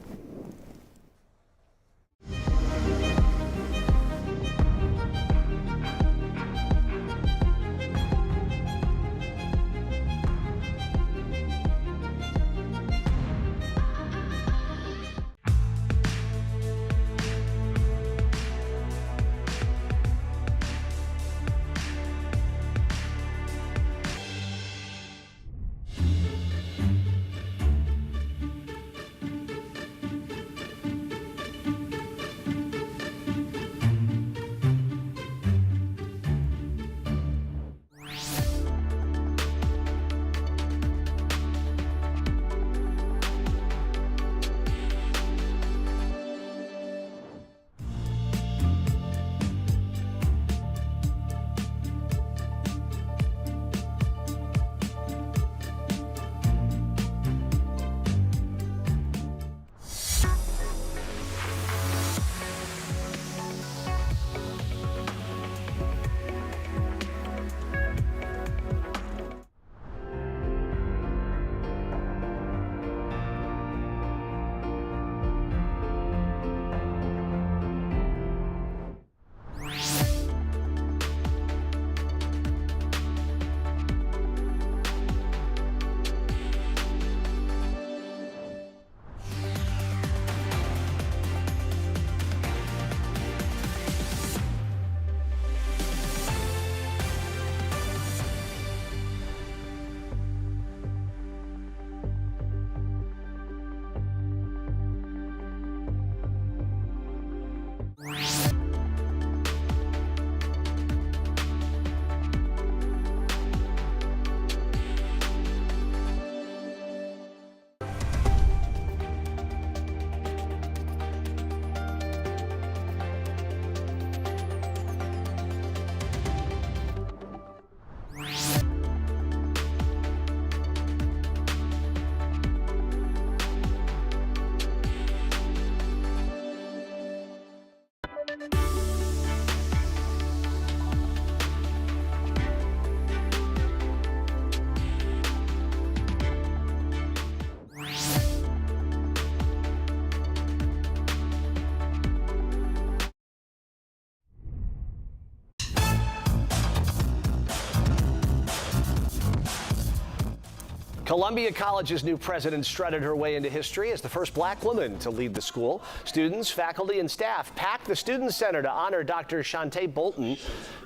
Columbia College's new president strutted her way into history as the first black woman to lead the school. Students, faculty, and staff packed the Student Center to honor Dr. Shante Bolton.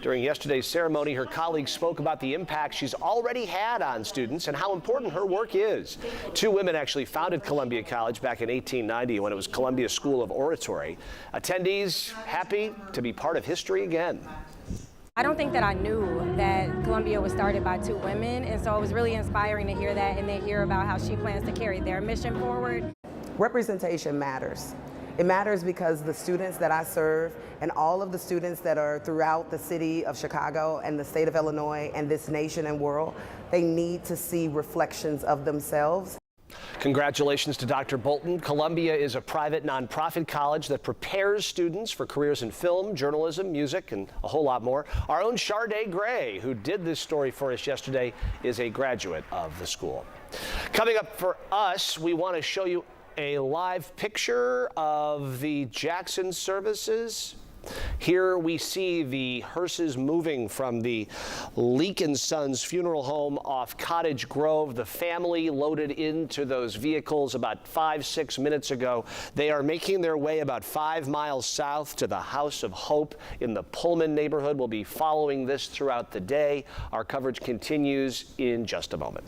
During yesterday's ceremony, her colleagues spoke about the impact she's already had on students and how important her work is. Two women actually founded Columbia College back in 1890 when it was Columbia School of Oratory. Attendees happy to be part of history again. I don't think that I knew that Columbia was started by two women, and so it was really inspiring to hear that and then hear about how she plans to carry their mission forward. Representation matters. It matters because the students that I serve and all of the students that are throughout the city of Chicago and the state of Illinois and this nation and world, they need to see reflections of themselves. Congratulations to Dr. Bolton. Columbia is a private nonprofit college that prepares students for careers in film, journalism, music, and a whole lot more. Our own Sharday Gray, who did this story for us yesterday, is a graduate of the school. Coming up for us, we want to show you a live picture of the Jackson services. Here we see the hearses moving from the Leak & Sons funeral home off Cottage Grove. The family loaded into those vehicles about 5-6 minutes ago. They are making their way about 5 miles south to the House of Hope in the Pullman neighborhood. We'll be following this throughout the day. Our coverage continues in just a moment.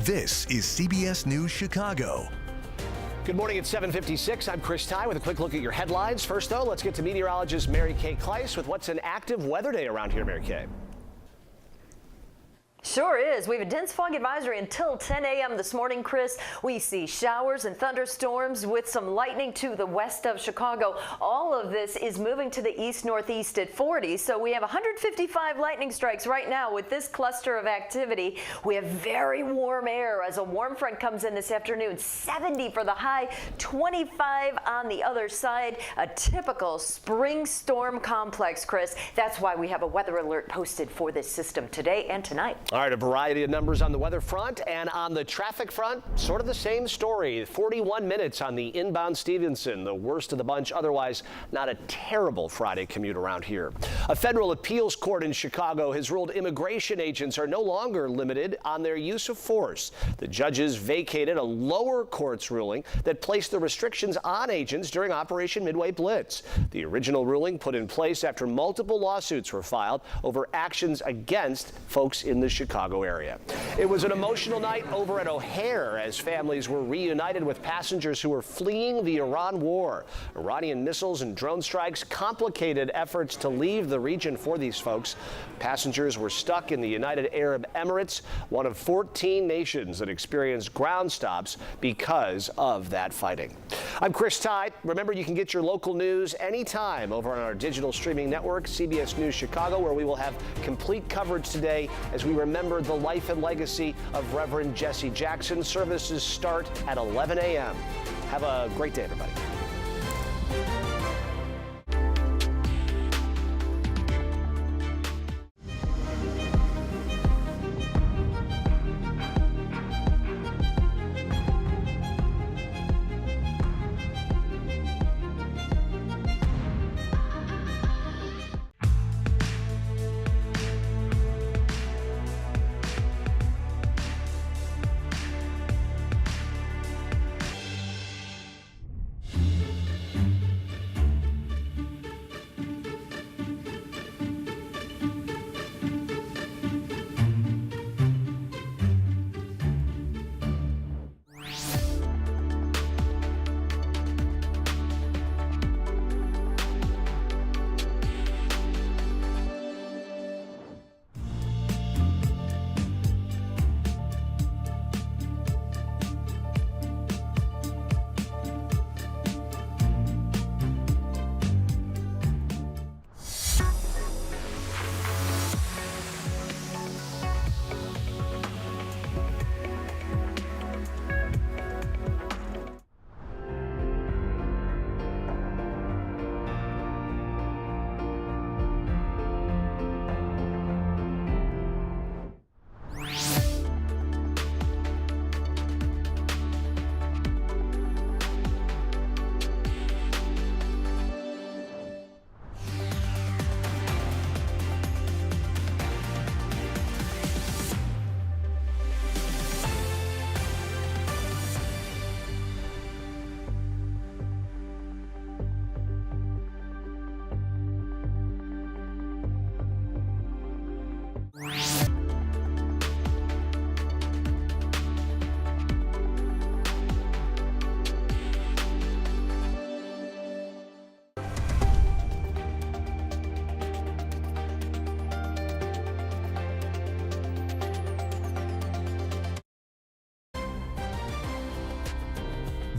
This is CBS News Chicago. Good morning, it's 7:56. I'm Chris Ty with a quick look at your headlines. First, though, let's get to meteorologist Mary Kay Kleiss with what's an active weather day around here, Mary Kay. Sure is. We have a dense fog advisory until 10 a.m. this morning, Chris. We see showers and thunderstorms with some lightning to the west of Chicago. All of this is moving to the east-northeast at 40. So we have 155 lightning strikes right now with this cluster of activity. We have very warm air as a warm front comes in this afternoon. 70 for the high, 25 on the other side. A typical spring storm complex, Chris. That's why we have a weather alert posted for this system today and tonight. All right, a variety of numbers on the weather front, and on the traffic front, sort of the same story. 41 minutes on the inbound Stevenson, the worst of the bunch. Otherwise, not a terrible Friday commute around here. A federal appeals court in Chicago has ruled immigration agents are no longer limited on their use of force. The judges vacated a lower court's ruling that placed the restrictions on agents during Operation Midway Blitz. The original ruling put in place after multiple lawsuits were filed over actions against folks in the Chicago area. It was an emotional night over at O'Hare as families were reunited with passengers who were fleeing the Iran war. Iranian missiles and drone strikes complicated efforts to leave the region for these folks. Passengers were stuck in the United Arab Emirates, one of 14 nations that experienced ground stops because of that fighting. I'm Chris Tide. Remember, you can get your local news anytime over on our digital streaming network, CBS News Chicago, where we will have complete coverage today as we remember the life and legacy of Reverend Jesse Jackson. Services start at 11 a.m. Have a great day, everybody.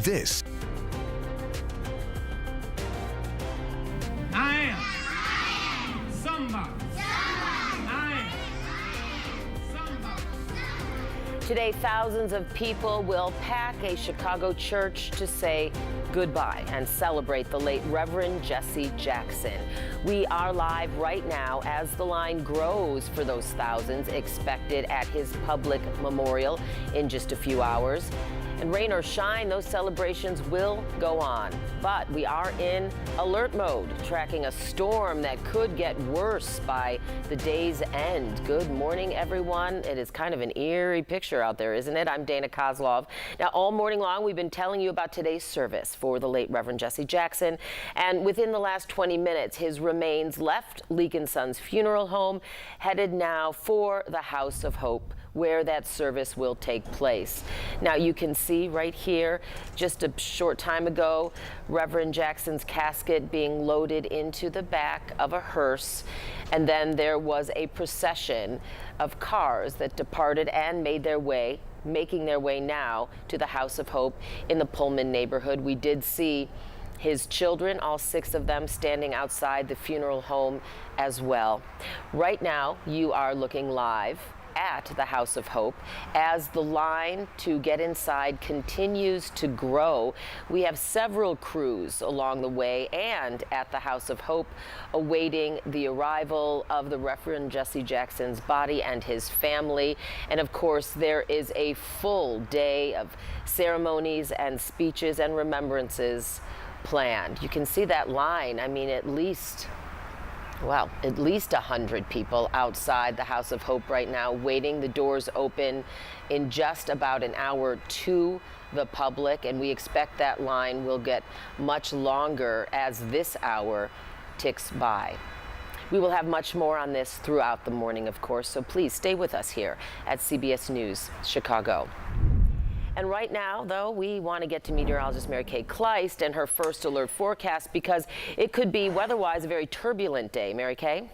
This I am somebody. I am somebody. Today, thousands of people will pack a Chicago church to say goodbye and celebrate the late Reverend Jesse Jackson. We are live right now as the line grows for those thousands expected at his public memorial in just a few hours. And rain or shine, those celebrations will go on. But we are in alert mode, tracking a storm that could get worse by the day's end. Good morning, everyone. It is kind of an eerie picture out there, isn't it? I'm Dana Kozlov. Now, all morning long, we've been telling you about today's service for the late Reverend Jesse Jackson. And within the last 20 minutes, his remains left Leek & Sons Funeral Home, headed now for the House of Hope, where that service will take place. Now you can see right here, just a short time ago, Reverend Jackson's casket being loaded into the back of a hearse, and then there was a procession of cars that departed and making their way now to the House of Hope in the Pullman neighborhood. We did see his children, all 6 of them, standing outside the funeral home as well. Right now, you are looking live at the House of Hope as the line to get inside continues to grow. We have several crews along the way and at the House of Hope awaiting the arrival of the Reverend Jesse Jackson's body and his family. And of course, there is a full day of ceremonies and speeches and remembrances planned. You can see that line. I mean, at least 100 people outside the House of Hope right now, waiting. The doors open in just about an hour to the public, and we expect that line will get much longer as this hour ticks by. We will have much more on this throughout the morning, of course, so please stay with us here at CBS News Chicago. And right now, though, we want to get to meteorologist Mary Kay Kleist and her first alert forecast because it could be weather-wise a very turbulent day. Mary Kay?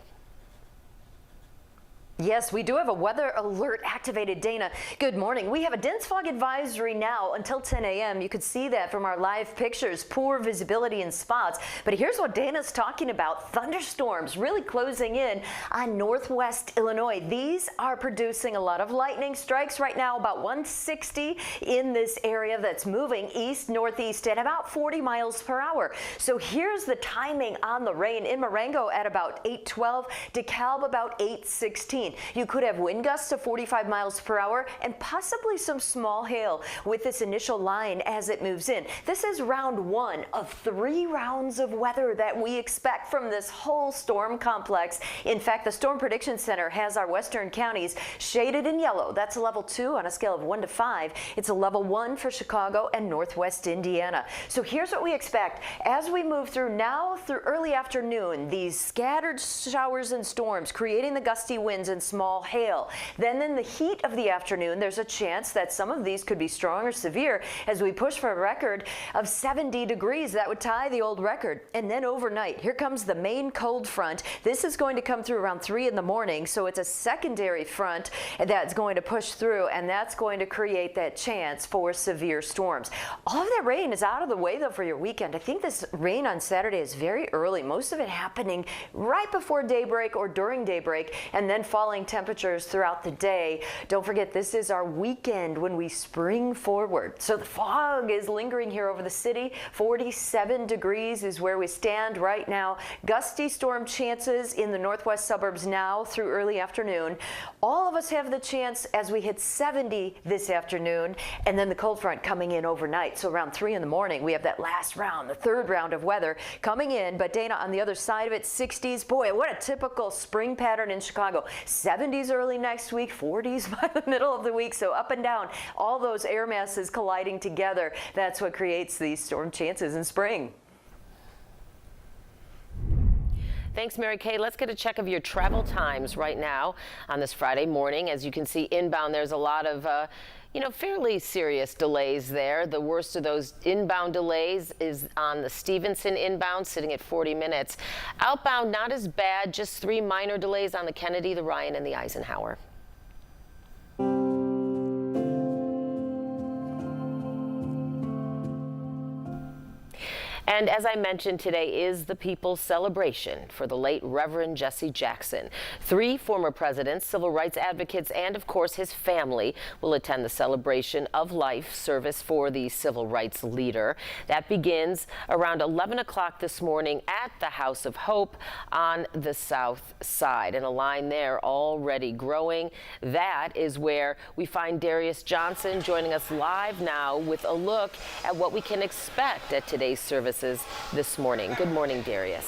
Yes, we do have a weather alert activated. Dana, good morning. We have a dense fog advisory now until 10 a.m. You could see that from our live pictures, poor visibility in spots. But here's what Dana's talking about. Thunderstorms really closing in on northwest Illinois. These are producing a lot of lightning strikes right now, about 160 in this area that's moving east-northeast at about 40 miles per hour. So here's the timing on the rain. In Marengo at about 8:12, DeKalb about 8:16. You could have wind gusts of 45 miles per hour and possibly some small hail with this initial line as it moves in. This is round 1 of 3 rounds of weather that we expect from this whole storm complex. In fact, the Storm Prediction Center has our western counties shaded in yellow. That's a level 2 on a scale of 1 to 5. It's a level 1 for Chicago and northwest Indiana. So here's what we expect as we move through now through early afternoon. These scattered showers and storms creating the gusty winds and small hail. Then in the heat of the afternoon, there's a chance that some of these could be strong or severe as we push for a record of 70 degrees. That would tie the old record. And then overnight, here comes the main cold front. This is going to come through around 3 in the morning, so it's a secondary front that's going to push through, and that's going to create that chance for severe storms. All of that rain is out of the way, though, for your weekend. I think this rain on Saturday is very early, most of it happening right before daybreak or during daybreak, and then falling temperatures throughout the day. Don't forget, this is our weekend when we spring forward. So the fog is lingering here over the city. 47 degrees is where we stand right now. Gusty storm chances in the northwest suburbs now through early afternoon. All of us have the chance as we hit 70 this afternoon, and then the cold front coming in overnight. So around 3 in the morning, we have that last round, the third round of weather coming in. But Dana, on the other side of it, 60s. Boy, what a typical spring pattern in Chicago. 70s early next week, 40s by the middle of the week. So up and down, all those air masses colliding together. That's what creates these storm chances in spring. Thanks, Mary Kay. Let's get a check of your travel times right now on this Friday morning. As you can see inbound, there's a lot of fairly serious delays there. The worst of those inbound delays is on the Stevenson inbound, sitting at 40 minutes. Outbound, not as bad, just 3 minor delays on the Kennedy, the Ryan, and the Eisenhower. And as I mentioned, today is the People's Celebration for the late Reverend Jesse Jackson. 3 former presidents, civil rights advocates, and of course his family will attend the celebration of life service for the civil rights leader. That begins around 11 o'clock this morning at the House of Hope on the south side. And a line there already growing. That is where we find Darius Johnson joining us live now with a look at what we can expect at today's service this morning. Good morning, Darius.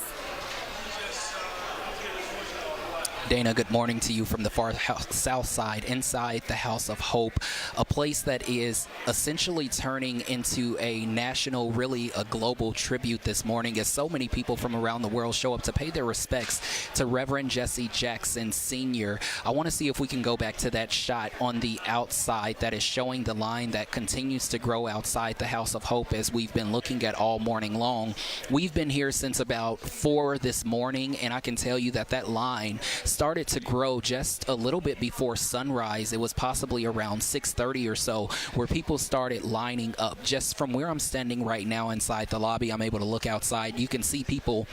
Dana, good morning to you from the far south side, inside the House of Hope, a place that is essentially turning into a national, really a global tribute this morning as so many people from around the world show up to pay their respects to Reverend Jesse Jackson Sr. I want to see if we can go back to that shot on the outside that is showing the line that continues to grow outside the House of Hope as we've been looking at all morning long. We've been here since about 4 this morning, and I can tell you that that line started to grow just a little bit before sunrise. It was possibly around 6:30 or so where people started lining up. Just from where I'm standing right now inside the lobby, I'm able to look outside. You can see people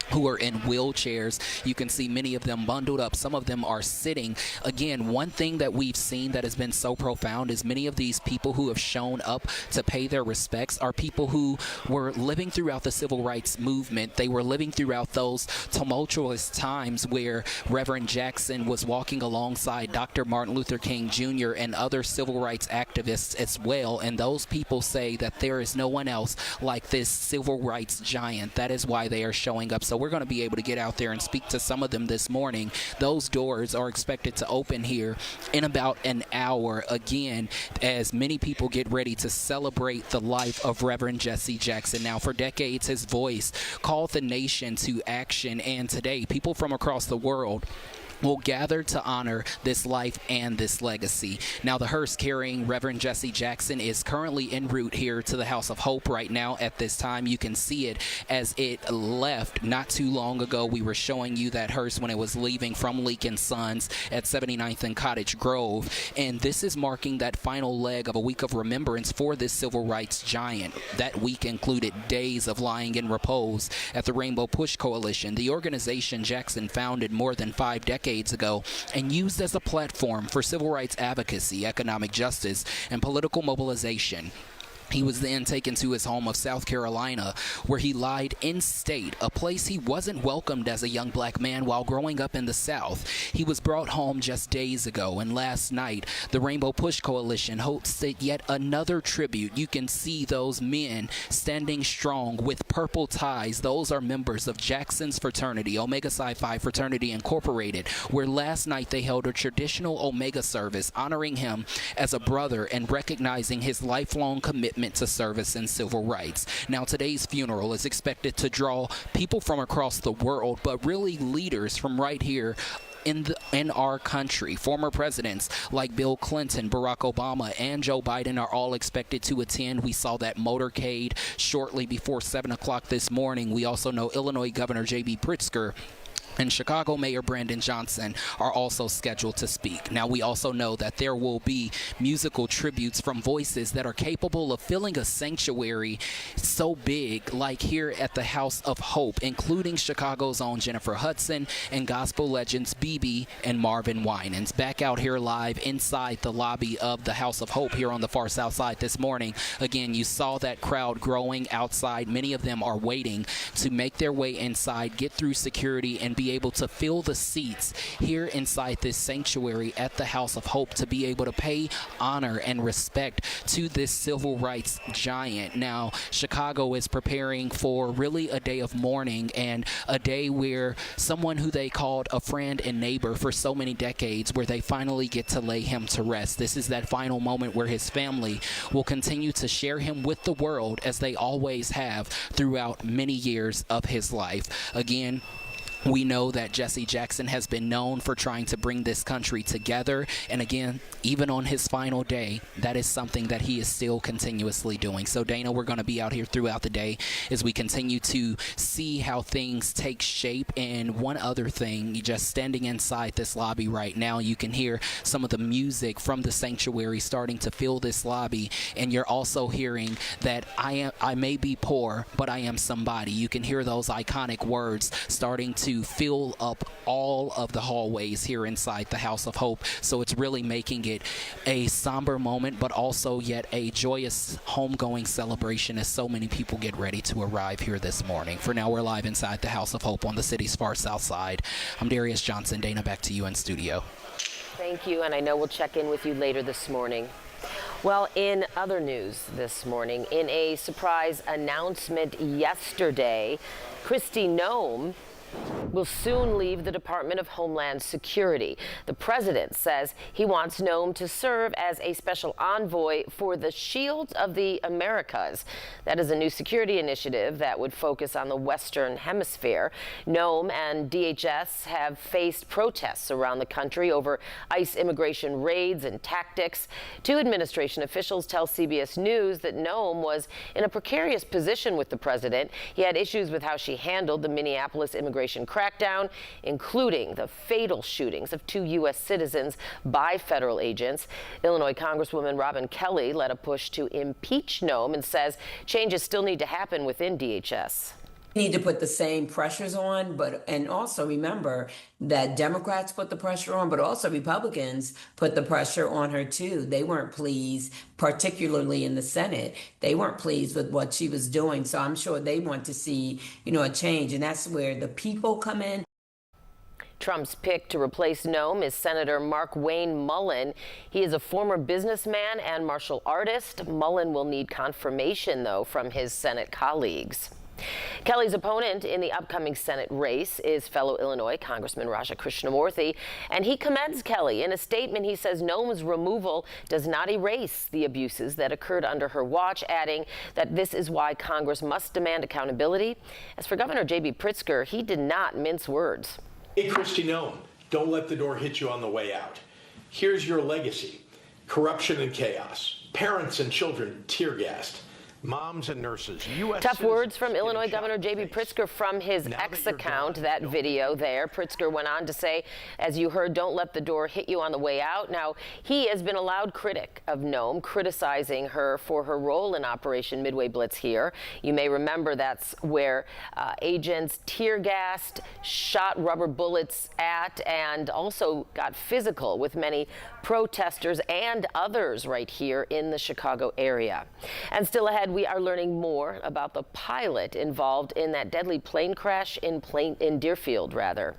who are in wheelchairs. You can see many of them bundled up. Some of them are sitting. Again, one thing that we've seen that has been so profound is many of these people who have shown up to pay their respects are people who were living throughout the civil rights movement. They were living throughout those tumultuous times where Reverend Jackson was walking alongside Dr. Martin Luther King Jr. and other civil rights activists as well. And those people say that there is no one else like this civil rights giant. That is why they are showing up. So we're going to be able to get out there and speak to some of them this morning. Those doors are expected to open here in about an hour, again, as many people get ready to celebrate the life of Reverend Jesse Jackson. Now, for decades, his voice called the nation to action, and today, people from across the world will gather to honor this life and this legacy. Now, the hearse carrying Reverend Jesse Jackson is currently en route here to the House of Hope right now at this time. You can see it as it left not too long ago. We were showing you that hearse when it was leaving from Leak & Sons at 79th and Cottage Grove. And this is marking that final leg of a week of remembrance for this civil rights giant. That week included days of lying in repose at the Rainbow Push Coalition, the organization Jackson founded more than 5 decades ago and used as a platform for civil rights advocacy, economic justice, and political mobilization. He was then taken to his home of South Carolina, where he lied in state, a place he wasn't welcomed as a young black man while growing up in the South. He was brought home just days ago, and last night, the Rainbow Push Coalition hosted yet another tribute. You can see those men standing strong with purple ties. Those are members of Jackson's fraternity, Omega Psi Phi Fraternity Incorporated, where last night they held a traditional Omega service, honoring him as a brother and recognizing his lifelong commitment to service and civil rights. Now, today's funeral is expected to draw people from across the world, but really leaders from right here in our country. Former presidents like Bill Clinton, Barack Obama, and Joe Biden are all expected to attend. We saw that motorcade shortly before 7 o'clock this morning. We also know Illinois Governor J.B. Pritzker and Chicago Mayor Brandon Johnson are also scheduled to speak. Now, we also know that there will be musical tributes from voices that are capable of filling a sanctuary so big, like here at the House of Hope, including Chicago's own Jennifer Hudson and gospel legends BB and Marvin Winans. Back out here live inside the lobby of the House of Hope here on the far south side this morning. Again, you saw that crowd growing outside. Many of them are waiting to make their way inside, get through security, and be able to fill the seats here inside this sanctuary at the House of Hope to be able to pay honor and respect to this civil rights giant. Now, Chicago is preparing for really a day of mourning and a day where someone who they called a friend and neighbor for so many decades, where they finally get to lay him to rest. This is that final moment where his family will continue to share him with the world as they always have throughout many years of his life. Again, we know that Jesse Jackson has been known for trying to bring this country together. And again, even on his final day, that is something that he is still continuously doing. So, Dana, we're going to be out here throughout the day as we continue to see how things take shape. And one other thing, just standing inside this lobby right now, you can hear some of the music from the sanctuary starting to fill this lobby. And you're also hearing that I may be poor, but I am somebody. You can hear those iconic words starting to fill up all of the hallways here inside the House of Hope. So it's really making it a somber moment, but also yet a joyous homegoing celebration as so many people get ready to arrive here this morning. For now, we're live inside the House of Hope on the city's far south side. I'm Darius Johnson. Dana, back to you in studio. Thank you, and I know we'll check in with you later this morning. Well, in other news this morning, in a surprise announcement yesterday, Kristi Noem will soon leave the Department of Homeland Security. The president says he wants Noam to serve as a special envoy for the Shield of the Americas. That is a new security initiative that would focus on the Western Hemisphere. Noam and DHS have faced protests around the country over ICE immigration raids and tactics. Two administration officials tell CBS News that Noam was in a precarious position with the president. He had issues with how she handled the Minneapolis immigration crackdown, including the fatal shootings of 2 U.S. citizens by federal agents. Illinois Congresswoman Robin Kelly led a push to impeach Noam and says changes still need to happen within DHS. Need to put the same pressures on, and also remember that Democrats put the pressure on, but also Republicans put the pressure on her too. They weren't pleased, particularly in the Senate. They weren't pleased with what she was doing. So I'm sure they want to see, a change, and that's where the people come in. Trump's pick to replace Noam is Senator Markwayne Mullin. He is a former businessman and martial artist. Mullin will need confirmation, though, from his Senate colleagues. Kelly's opponent in the upcoming Senate race is fellow Illinois Congressman Raja Krishnamurthy, and he commends Kelly. In a statement, he says Noam's removal does not erase the abuses that occurred under her watch, adding that this is why Congress must demand accountability. As for Governor J.B. Pritzker, he did not mince words. Hey, Kristi Noem, don't let the door hit you on the way out. Here's your legacy: corruption and chaos, parents and children tear-gassed, moms and nurses. Tough words from Illinois Governor J.B. Pritzker from his X account, that video there. Pritzker went on to say, as you heard, don't let the door hit you on the way out. Now, he has been a loud critic of Noam, criticizing her for her role in Operation Midway Blitz here. You may remember that's where agents tear-gassed, shot rubber bullets at, and also got physical with many protesters and others right here in the Chicago area. And still ahead, we are learning more about the pilot involved in that deadly plane crash in Deerfield, rather.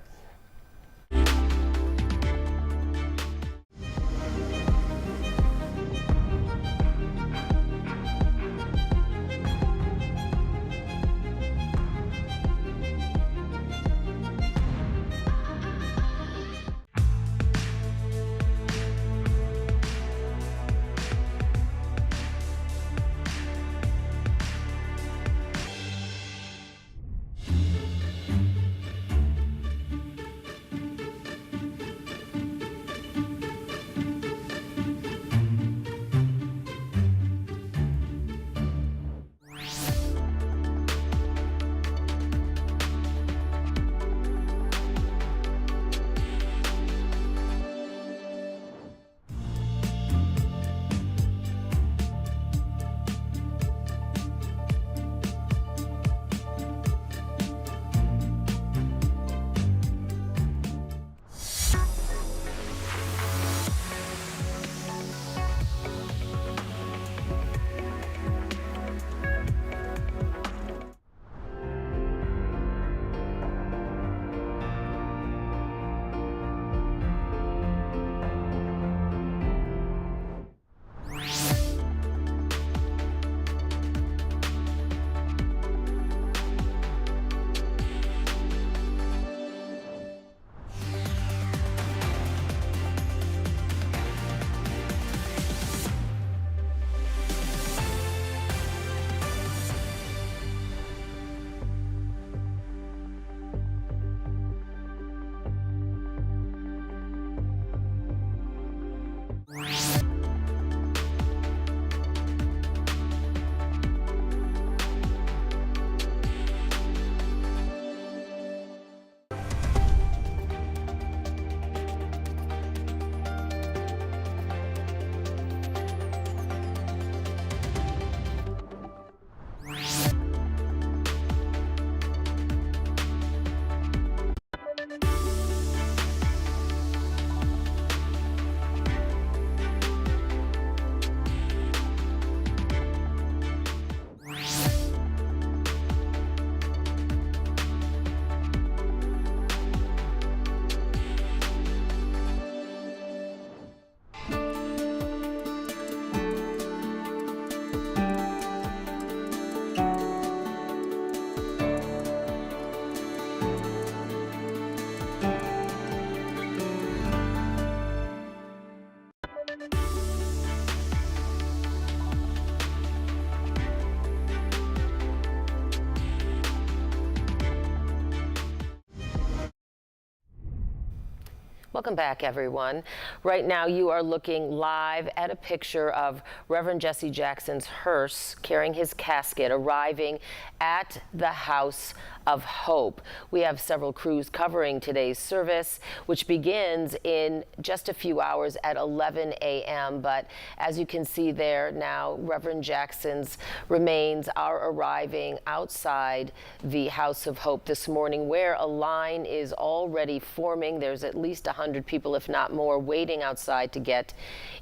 Welcome back, everyone. Right now, you are looking live at a picture of Reverend Jesse Jackson's hearse carrying his casket arriving at the House of Hope. We have several crews covering today's service, which begins in just a few hours at 11 a.m. But as you can see there now, Reverend Jackson's remains are arriving outside the House of Hope this morning, where a line is already forming. There's at least 100 people, if not more, waiting outside to get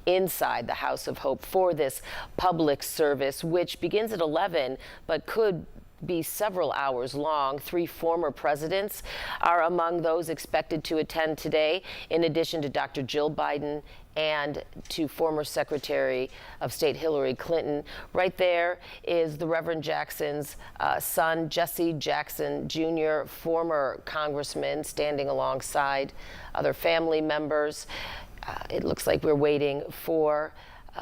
inside the House of Hope for this public service, which begins at 11 but could be several hours long. 3 former presidents are among those expected to attend today, in addition to Dr. Jill Biden and to former Secretary of State Hillary Clinton. Right there is the Reverend Jackson's son, Jesse Jackson Jr., former congressman, standing alongside other family members. It looks like we're waiting for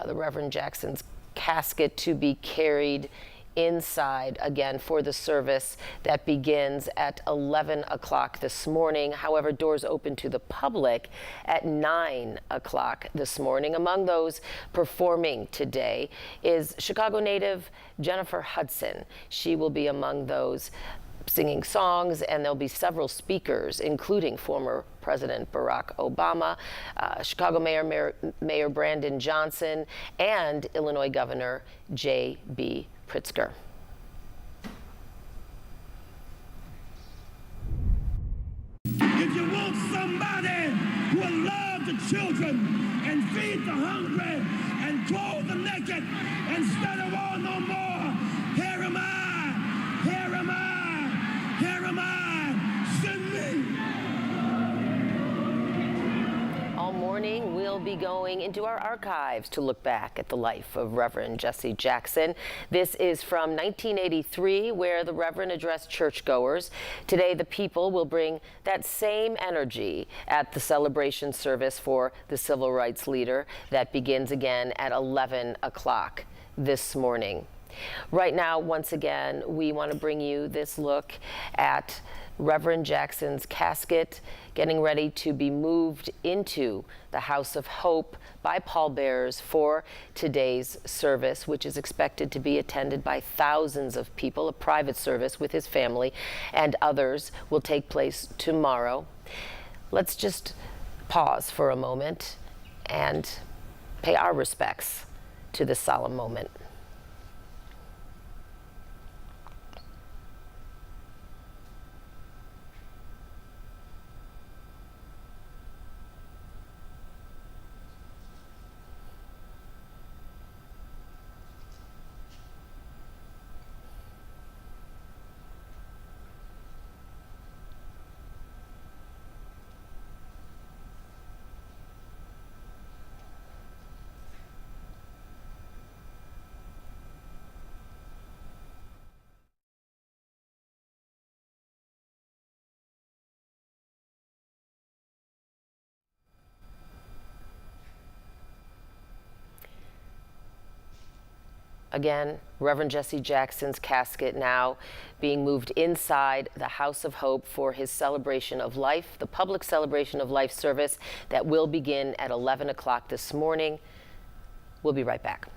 the Reverend Jackson's casket to be carried inside again for the service that begins at 11 o'clock this morning. However, doors open to the public at 9 o'clock this morning. Among those performing today is Chicago native Jennifer Hudson. She will be among those singing songs, and there'll be several speakers, including former President Barack Obama, Chicago Mayor Brandon Johnson, and Illinois Governor J.B. Pritzker. If you want somebody who will love the children and feed the hungry and clothe the naked and study war no more, here am I, here am I, here am I, send me. All morning, we'll be going into our archives to look back at the life of Reverend Jesse Jackson. This is from 1983, where the Reverend addressed churchgoers. Today, the people will bring that same energy at the celebration service for the civil rights leader that begins again at 11 o'clock this morning. Right now, once again, we want to bring you this look at Reverend Jackson's casket getting ready to be moved into the House of Hope by pallbearers for today's service, which is expected to be attended by thousands of people. A private service with his family and others will take place tomorrow. Let's just pause for a moment and pay our respects to this solemn moment. Again, Reverend Jesse Jackson's casket now being moved inside the House of Hope for his celebration of life, the public celebration of life service that will begin at 11 o'clock this morning. We'll be right back.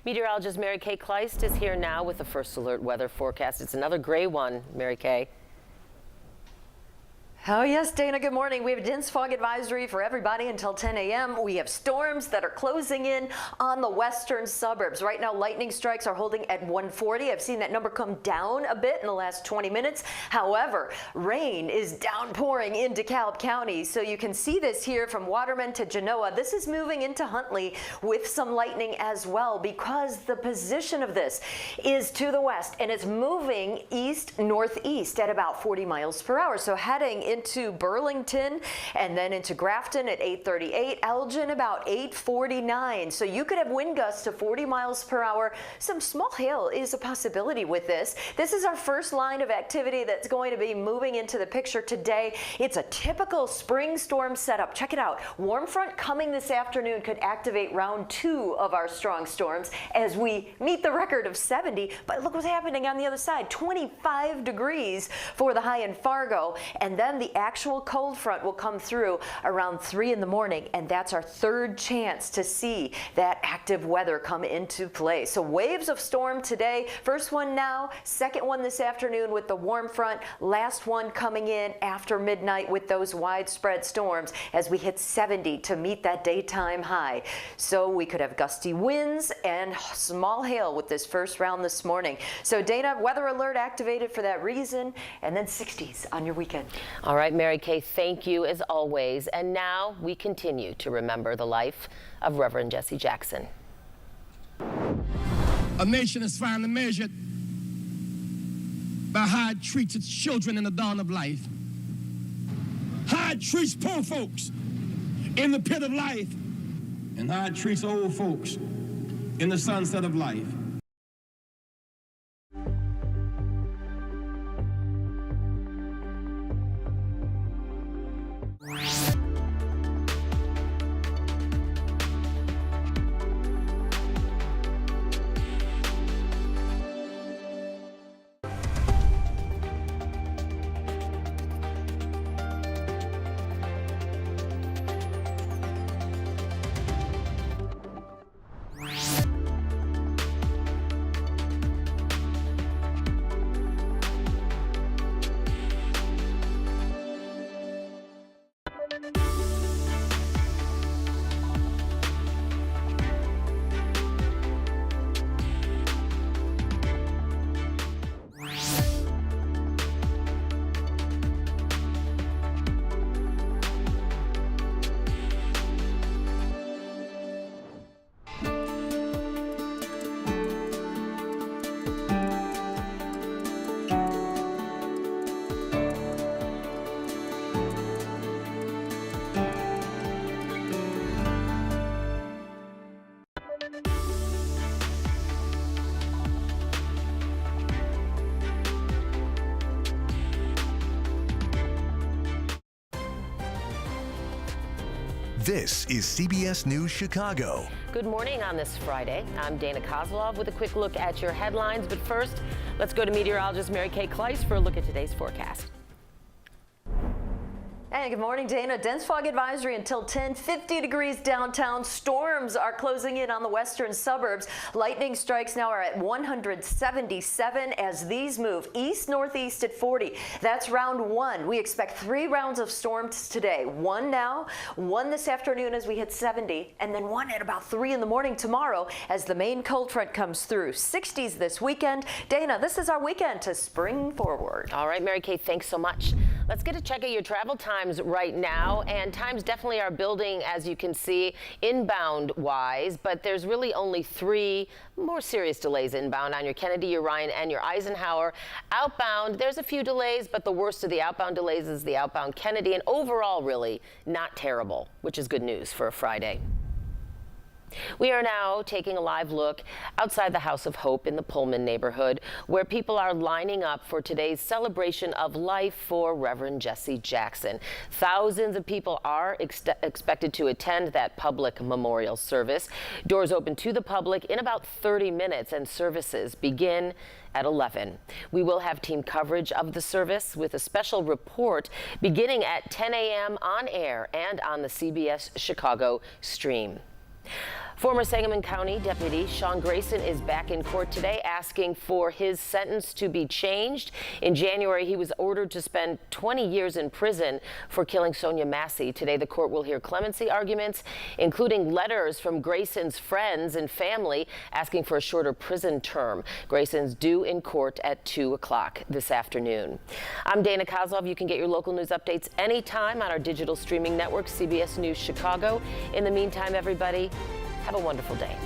Meteorologist Mary Kay Kleist is here now with the first alert weather forecast. It's another gray one, Mary Kay. Oh yes, Dana, good morning. We have a dense fog advisory for everybody until 10 a.m. We have storms that are closing in on the western suburbs. Right now, lightning strikes are holding at 140. I've seen that number come down a bit in the last 20 minutes. However, rain is downpouring in DeKalb County. So you can see this here from Waterman to Genoa. This is moving into Huntley with some lightning as well because the position of this is to the west and it's moving east-northeast at about 40 miles per hour. So heading into Burlington and then into Grafton at 8:38, Elgin about 8:49. So you could have wind gusts to 40 miles per hour. Some small hail is a possibility with this. This is our first line of activity that's going to be moving into the picture today. It's a typical spring storm setup. Check it out. Warm front coming this afternoon could activate round 2 of our strong storms as we meet the record of 70. But look what's happening on the other side. 25 degrees for the high in Fargo, and then the actual cold front will come through around 3 in the morning, and that's our third chance to see that active weather come into play. So waves of storm today. First one now, second one this afternoon with the warm front, last one coming in after midnight with those widespread storms as we hit 70 to meet that daytime high. So we could have gusty winds and small hail with this first round this morning. So Dana, weather alert activated for that reason, and then 60s on your weekend. All right, Mary Kay, thank you as always. And now we continue to remember the life of Reverend Jesse Jackson. A nation is finally measured by how it treats its children in the dawn of life, how it treats poor folks in the pit of life, and how it treats old folks in the sunset of life. This is CBS News Chicago. Good morning on this Friday. I'm Dana Kozlov with a quick look at your headlines. But first, let's go to meteorologist Mary Kay Kleist for a look at today's forecast. Hey, good morning, Dana. Dense fog advisory until 10, 50 degrees downtown. Storms are closing in on the western suburbs. Lightning strikes now are at 177 as these move east-northeast at 40. That's round 1. We expect 3 rounds of storms today. 1 now, 1 this afternoon as we hit 70, and then 1 at about 3 in the morning tomorrow as the main cold front comes through. 60s this weekend. Dana, this is our weekend to spring forward. All right, Mary Kay, thanks so much. Let's get a check at your travel times right now, and times definitely are building, as you can see, inbound wise, but there's really only 3 more serious delays inbound on your Kennedy, your Ryan, and your Eisenhower. Outbound, there's a few delays, but the worst of the outbound delays is the outbound Kennedy, and overall really not terrible, which is good news for a Friday. We are now taking a live look outside the House of Hope in the Pullman neighborhood, where people are lining up for today's celebration of life for Reverend Jesse Jackson. Thousands of people are expected to attend that public memorial service. Doors open to the public in about 30 minutes, and services begin at 11. We will have team coverage of the service with a special report beginning at 10 a.m. on air and on the CBS Chicago stream. Former Sangamon County Deputy Sean Grayson is back in court today asking for his sentence to be changed. In January, he was ordered to spend 20 years in prison for killing Sonia Massey. Today, the court will hear clemency arguments, including letters from Grayson's friends and family asking for a shorter prison term. Grayson's due in court at 2 o'clock this afternoon. I'm Dana Kozlov. You can get your local news updates anytime on our digital streaming network, CBS News Chicago. In the meantime, everybody, have a wonderful day.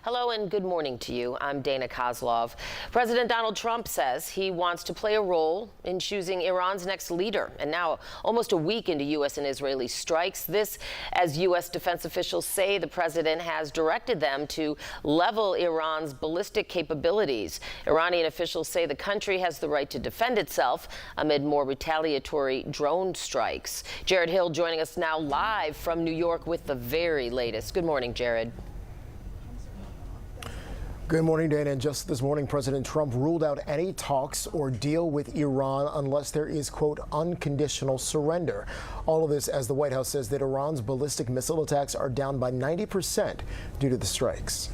Hello and good morning to you. I'm Dana Kozlov. President Donald Trump says he wants to play a role in choosing Iran's next leader. And now, almost a week into U.S. and Israeli strikes, this as U.S. defense officials say the president has directed them to level Iran's ballistic capabilities. Iranian officials say the country has the right to defend itself amid more retaliatory drone strikes. Jared Hill joining us now live from New York with the very latest. Good morning, Jared. Good morning, Dana. And just this morning, President Trump ruled out any talks or deal with Iran unless there is, quote, unconditional surrender. All of this as the White House says that Iran's ballistic missile attacks are down by 90% due to the strikes.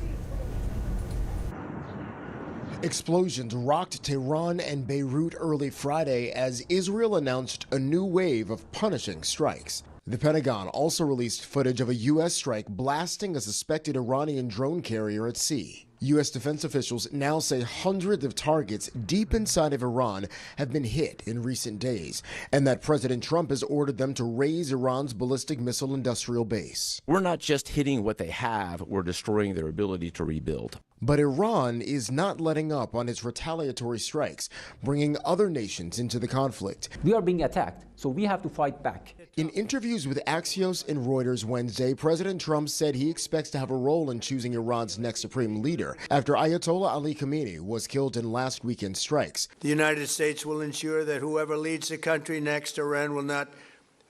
Explosions rocked Tehran and Beirut early Friday as Israel announced a new wave of punishing strikes. The Pentagon also released footage of a U.S. strike blasting a suspected Iranian drone carrier at sea. U.S. defense officials now say hundreds of targets deep inside of Iran have been hit in recent days, and that President Trump has ordered them to raise Iran's ballistic missile industrial base. We're not just hitting what they have, we're destroying their ability to rebuild. But Iran is not letting up on its retaliatory strikes, bringing other nations into the conflict. We are being attacked. So we have to fight back. In interviews with Axios and Reuters Wednesday, President Trump said he expects to have a role in choosing Iran's next supreme leader after Ayatollah Ali Khamenei was killed in last weekend's strikes. The United States will ensure that whoever leads the country next, Iran will not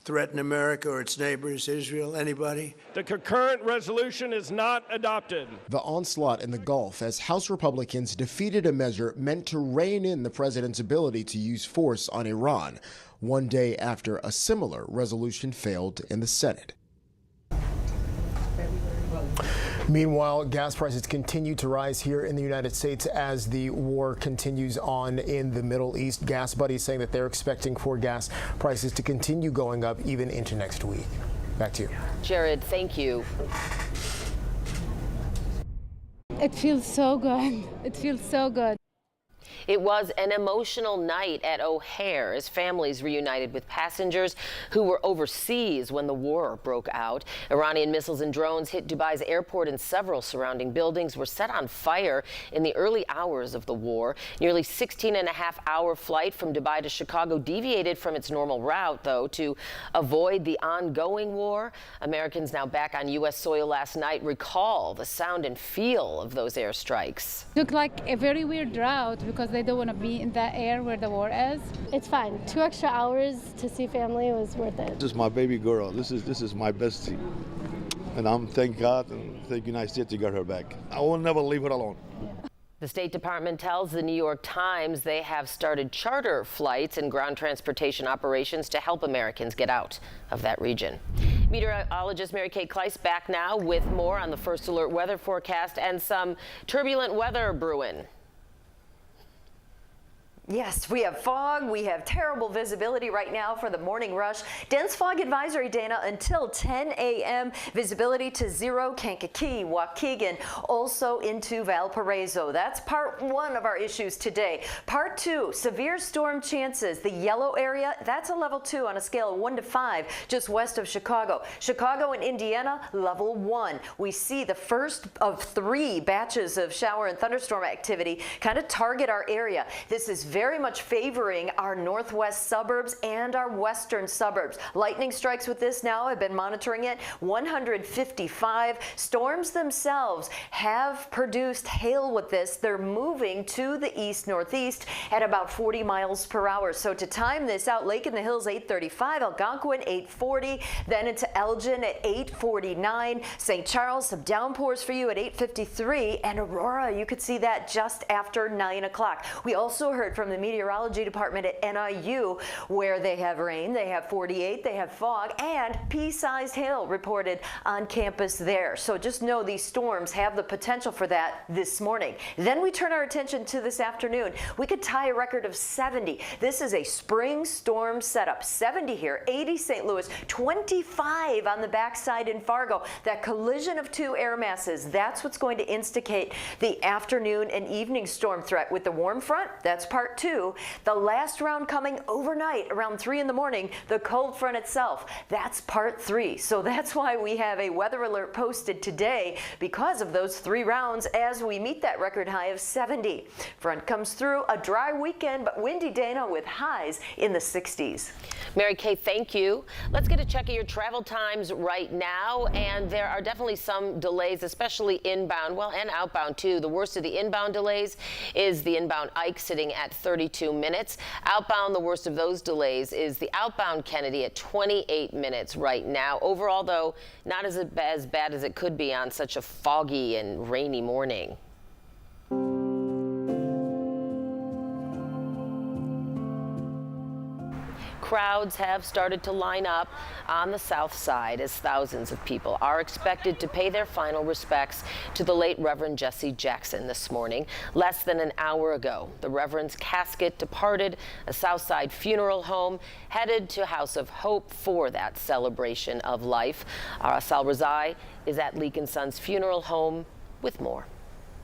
threaten America or its neighbors, Israel, anybody. The concurrent resolution is not adopted. The onslaught in the Gulf as House Republicans defeated a measure meant to rein in the president's ability to use force on Iran, one day after a similar resolution failed in the Senate. Meanwhile, gas prices continue to rise here in the United States as the war continues on in the Middle East. Gas buddies saying that they're expecting for gas prices to continue going up even into next week. Back to you. Jared, thank you. It feels so good. It feels so good. It was an emotional night at O'Hare as families reunited with passengers who were overseas when the war broke out. Iranian missiles and drones hit Dubai's airport, and several surrounding buildings were set on fire in the early hours of the war. Nearly 16.5-hour flight from Dubai to Chicago deviated from its normal route, though, to avoid the ongoing war. Americans now back on U.S. soil last night recall the sound and feel of those airstrikes. Looked like a very weird route because they don't want to be in that air where the war is. It's fine. 2 extra hours to see family was worth it. This is my baby girl. This is my bestie. And I'm thank God and thank United States to get her back. I will never leave her alone. The State Department tells the New York Times they have started charter flights and ground transportation operations to help Americans get out of that region. Meteorologist Mary Kay Kleiss back now with more on the First Alert weather forecast and some turbulent weather brewing. Yes, we have fog. We have terrible visibility right now for the morning rush. Dense fog advisory, Dana, until 10 a.m. Visibility to 0, Kankakee, Waukegan, also into Valparaiso. That's part 1 of our issues today. Part 2, severe storm chances. The yellow area, that's a level 2 on a scale of 1 to 5, just west of Chicago. Chicago and Indiana, level 1. We see the first of 3 batches of shower and thunderstorm activity kind of target our area. This is very much favoring our northwest suburbs and our western suburbs. Lightning strikes with this now. I've been monitoring it. 155. Storms themselves have produced hail with this. They're moving to the east-northeast at about 40 miles per hour. So to time this out, Lake in the Hills 835, Algonquin 840, then into Elgin at 849, St. Charles, some downpours for you at 853, and Aurora, you could see that just after 9 o'clock. We also heard from the meteorology department at NIU where they have rain, they have 48, they have fog, and pea-sized hail reported on campus there. So just know these storms have the potential for that this morning. Then we turn our attention to this afternoon. We could tie a record of 70. This is a spring storm setup. 70 here, 80 St. Louis, 25 on the backside in Fargo. That collision of 2 air masses, that's what's going to instigate the afternoon and evening storm threat. With the warm front, that's part 2. The last round coming overnight around 3 in the morning. The cold front itself, that's part 3. So that's why we have a weather alert posted today because of those 3 rounds as we meet that record high of 70. Front comes through, a dry weekend, but windy, Dana, with highs in the 60s. Mary Kay, thank you. Let's get a check of your travel times right now. And there are definitely some delays, especially inbound, well, and outbound too. The worst of the inbound delays is the inbound Ike sitting at 32 minutes. Outbound, the worst of those delays is the outbound Kennedy at 28 minutes right now. Overall, though, not as bad as it could be on such a foggy and rainy morning. Crowds have started to line up on the south side as thousands of people are expected to pay their final respects to the late Reverend Jesse Jackson this morning. Less than an hour ago, the Reverend's casket departed a Southside funeral home, headed to House of Hope for that celebration of life. Sal Razai is at Leak & Sons Funeral Home with more.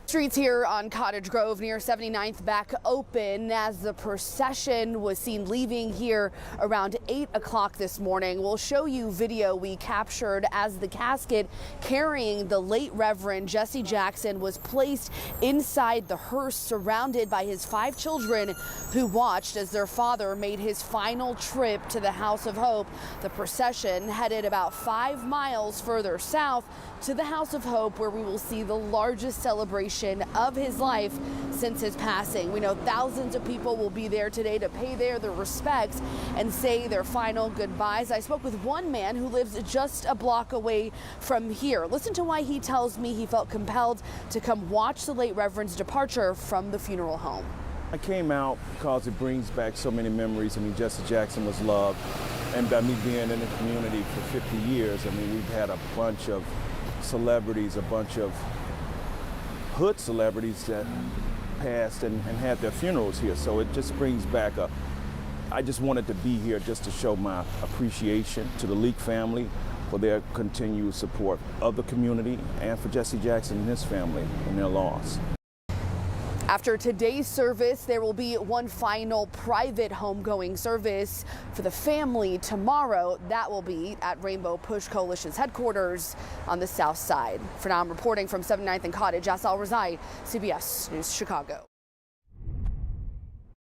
Streets here on Cottage Grove near 79th back open as the procession was seen leaving here around 8 o'clock this morning. We'll show you video we captured as the casket carrying the late Reverend Jesse Jackson was placed inside the hearse, surrounded by his 5 children who watched as their father made his final trip to the House of Hope. The procession headed about 5 miles further south to the House of Hope, where we will see the largest celebration of his life since his passing. We know thousands of people will be there today to pay their respects and say their final goodbyes. I spoke with one man who lives just a block away from here. Listen to why he tells me he felt compelled to come watch the late Reverend's departure from the funeral home. I came out because it brings back so many memories. I mean, Jesse Jackson was loved, and by me being in the community for 50 years, I mean, we've had a bunch of celebrities, a bunch of hood celebrities that passed and had their funerals here. So it just brings back I just wanted to be here just to show my appreciation to the Leak family for their continued support of the community and for Jesse Jackson and his family in their loss. After today's service, there will be one final private homegoing service for the family tomorrow. That will be at Rainbow Push Coalition's headquarters on the south side. For now, I'm reporting from 79th and Cottage. Asal Razai, CBS News Chicago.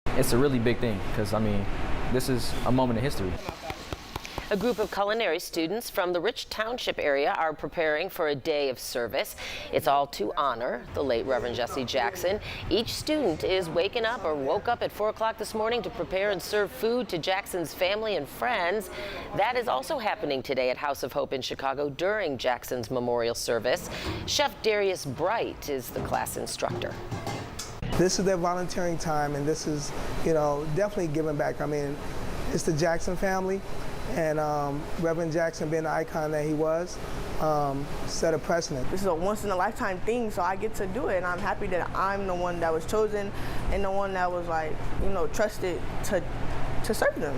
It's a really big thing because, I mean, this is a moment in history. A group of culinary students from the Rich Township area are preparing for a day of service. It's all to honor the late Reverend Jesse Jackson. Each student is waking up or woke up at 4 o'clock this morning to prepare and serve food to Jackson's family and friends. That is also happening today at House of Hope in Chicago during Jackson's memorial service. Chef Darius Bright is the class instructor. This is their volunteering time, and this is, definitely giving back. I mean, it's the Jackson family. And Reverend Jackson, being the icon that he was, set a precedent. This is a once-in-a-lifetime thing, so I get to do it, and I'm happy that I'm the one that was chosen and the one that was, trusted to serve them.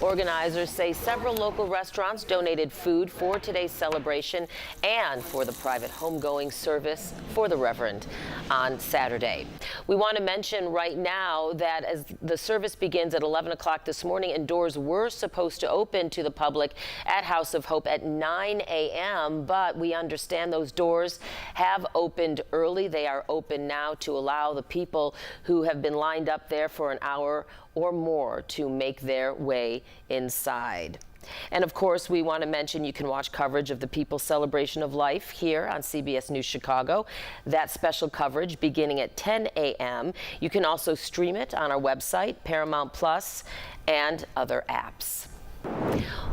Organizers say several local restaurants donated food for today's celebration and for the private homegoing service for the Reverend on Saturday. We want to mention right now that as the service begins at 11 o'clock this morning, and doors were supposed to open to the public at House of Hope at 9 a.m., but we understand those doors have opened early. They are open now to allow the people who have been lined up there for an hour or more to make their way inside. And of course, we want to mention you can watch coverage of the People's Celebration of Life here on CBS News Chicago. That special coverage beginning at 10 a.m. You can also stream it on our website, Paramount Plus, and other apps.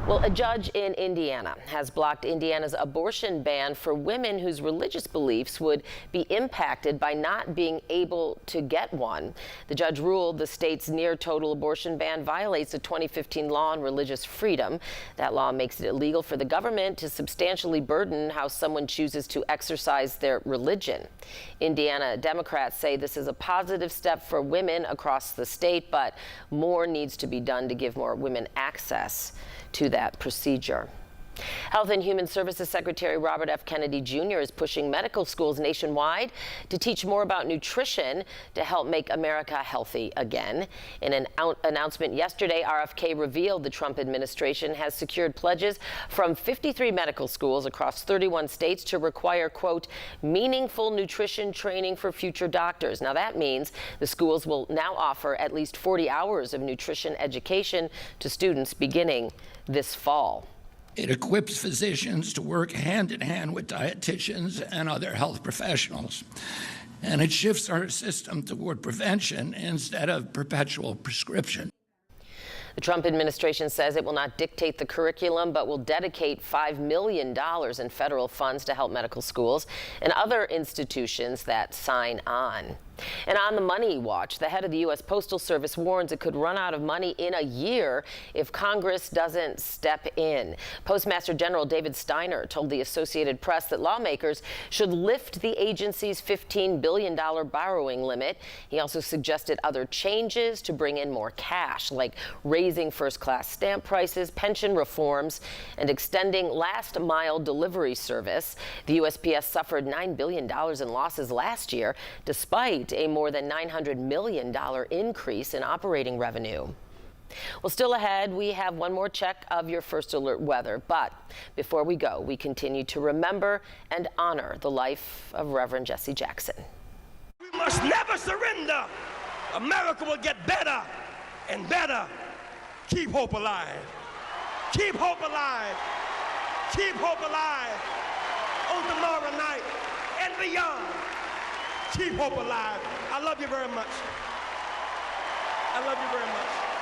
Well, a judge in Indiana has blocked Indiana's abortion ban for women whose religious beliefs would be impacted by not being able to get one. The judge ruled the state's near-total abortion ban violates a 2015 law on religious freedom. That law makes it illegal for the government to substantially burden how someone chooses to exercise their religion. Indiana Democrats say this is a positive step for women across the state, but more needs to be done to give more women access to that procedure. Health and Human Services Secretary Robert F. Kennedy Jr. is pushing medical schools nationwide to teach more about nutrition to help make America healthy again. In an announcement yesterday, RFK revealed the Trump administration has secured pledges from 53 medical schools across 31 states to require, quote, meaningful nutrition training for future doctors. Now that means the schools will now offer at least 40 hours of nutrition education to students beginning this fall. It equips physicians to work hand in hand with dietitians and other health professionals. And it shifts our system toward prevention instead of perpetual prescription. The Trump administration says it will not dictate the curriculum, but will dedicate $5 million in federal funds to help medical schools and other institutions that sign on. And on the money watch, the head of the U.S. Postal Service warns it could run out of money in a year if Congress doesn't step in. Postmaster General David Steiner told the Associated Press that lawmakers should lift the agency's $15 billion borrowing limit. He also suggested other changes to bring in more cash, like raising first-class stamp prices, pension reforms, and extending last-mile delivery service. The USPS suffered $9 billion in losses last year, despite a more than $900 million increase in operating revenue. Well, still ahead, we have one more check of your first alert weather. But before we go, we continue to remember and honor the life of Reverend Jesse Jackson. We must never surrender. America will get better and better. Keep hope alive. Keep hope alive. Keep hope alive on tomorrow night and beyond. Keep hope alive. I love you very much. I love you very much.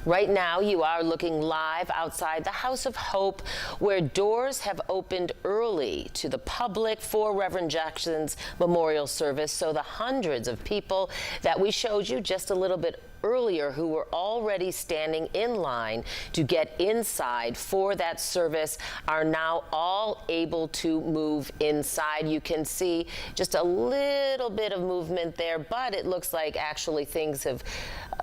Right now, you are looking live outside the House of Hope, where doors have opened early to the public for Reverend Jackson's memorial service. So the hundreds of people that we showed you just a little bit earlier who were already standing in line to get inside for that service are now all able to move inside. You can see just a little bit of movement there, but it looks like actually things have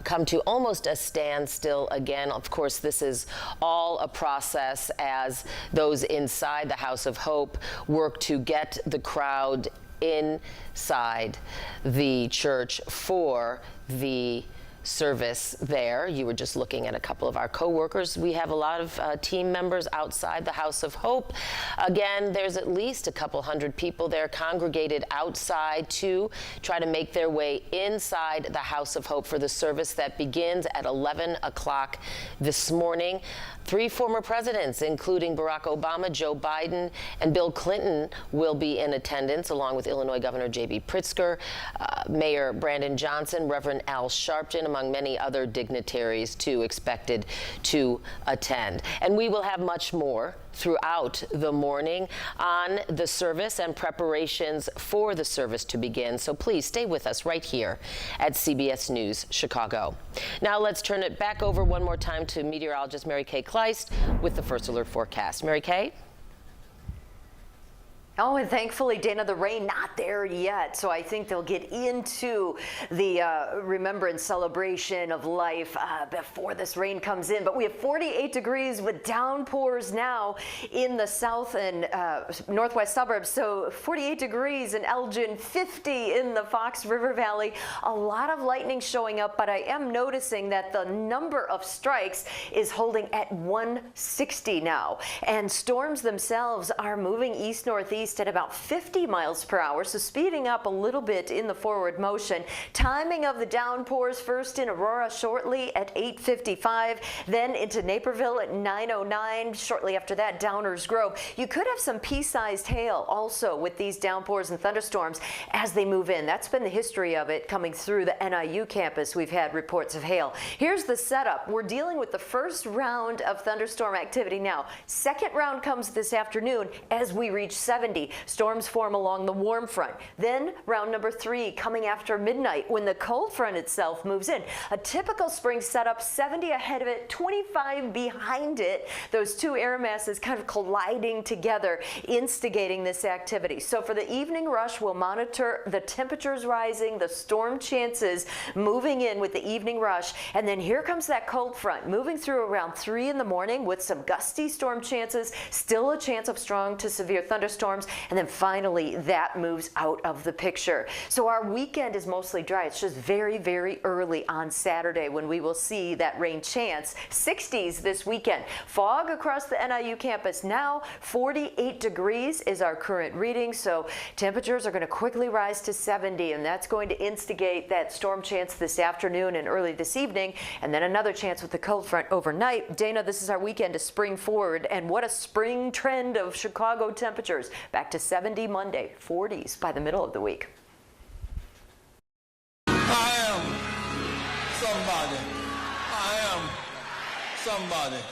come to almost a standstill again. Of course, this is all a process as those inside the House of Hope work to get the crowd inside the church for the service there. You were just looking at a couple of our co-workers. We have a lot of team members outside the House of Hope. Again, there's at least a couple hundred people there congregated outside to try to make their way inside the House of Hope for the service that begins at 11 o'clock this morning. 3 former presidents, including Barack Obama, Joe Biden, and Bill Clinton, will be in attendance, along with Illinois Governor J.B. Pritzker, Mayor Brandon Johnson, Reverend Al Sharpton, among many other dignitaries, too, expected to attend. And we will have much more throughout the morning on the service and preparations for the service to begin. So please stay with us right here at CBS News Chicago. Now let's turn it back over one more time to meteorologist Mary Kay Kleist with the First Alert forecast. Mary Kay? Oh, and thankfully, Dana, the rain not there yet. So I think they'll get into the remembrance celebration of life before this rain comes in. But we have 48 degrees with downpours now in the south and northwest suburbs. So 48 degrees in Elgin, 50 in the Fox River Valley. A lot of lightning showing up, but I am noticing that the number of strikes is holding at 160 now. And storms themselves are moving east-northeast at about 50 miles per hour, so speeding up a little bit in the forward motion. Timing of the downpours first in Aurora shortly at 8:55, then into Naperville at 9:09. Shortly after that, Downers Grove. You could have some pea-sized hail also with these downpours and thunderstorms as they move in. That's been the history of it coming through the NIU campus. We've had reports of hail. Here's the setup. We're dealing with the first round of thunderstorm activity now. Second round comes this afternoon as we reach 70. Storms form along the warm front. Then round number 3 coming after midnight when the cold front itself moves in. A typical spring setup, 70 ahead of it, 25 behind it. Those two air masses kind of colliding together, instigating this activity. So for the evening rush, we'll monitor the temperatures rising, the storm chances moving in with the evening rush. And then here comes that cold front moving through around 3 in the morning with some gusty storm chances, still a chance of strong to severe thunderstorms. And then finally, that moves out of the picture. So our weekend is mostly dry. It's just very, very early on Saturday when we will see that rain chance. 60s this weekend. Fog across the NIU campus now. 48 degrees is our current reading. So temperatures are going to quickly rise to 70, and that's going to instigate that storm chance this afternoon and early this evening. And then another chance with the cold front overnight. Dana, this is our weekend to spring forward. And what a spring trend of Chicago temperatures. Back to 70 Monday, 40s by the middle of the week. I am somebody. I am somebody.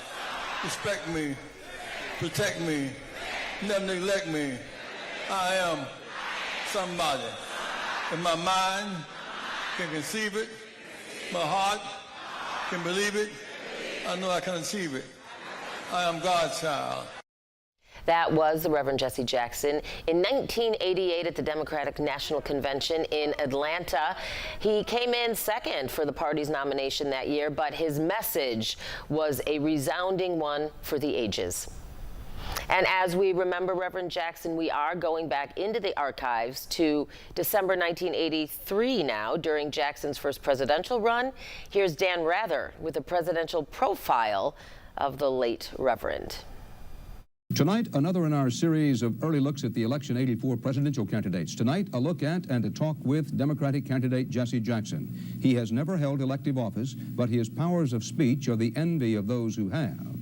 Respect me, protect me, never neglect me. I am somebody. If my mind can conceive it, my heart can believe it, I know I can achieve it. I am God's child. That was the Reverend Jesse Jackson. In 1988 at the Democratic National Convention in Atlanta, he came in second for the party's nomination that year, but his message was a resounding one for the ages. And as we remember Reverend Jackson, we are going back into the archives to December 1983 now, during Jackson's first presidential run. Here's Dan Rather with a presidential profile of the late Reverend. Tonight, another in our series of early looks at the election 84 presidential candidates. Tonight, a look at and a talk with Democratic candidate Jesse Jackson. He has never held elective office, but his powers of speech are the envy of those who have.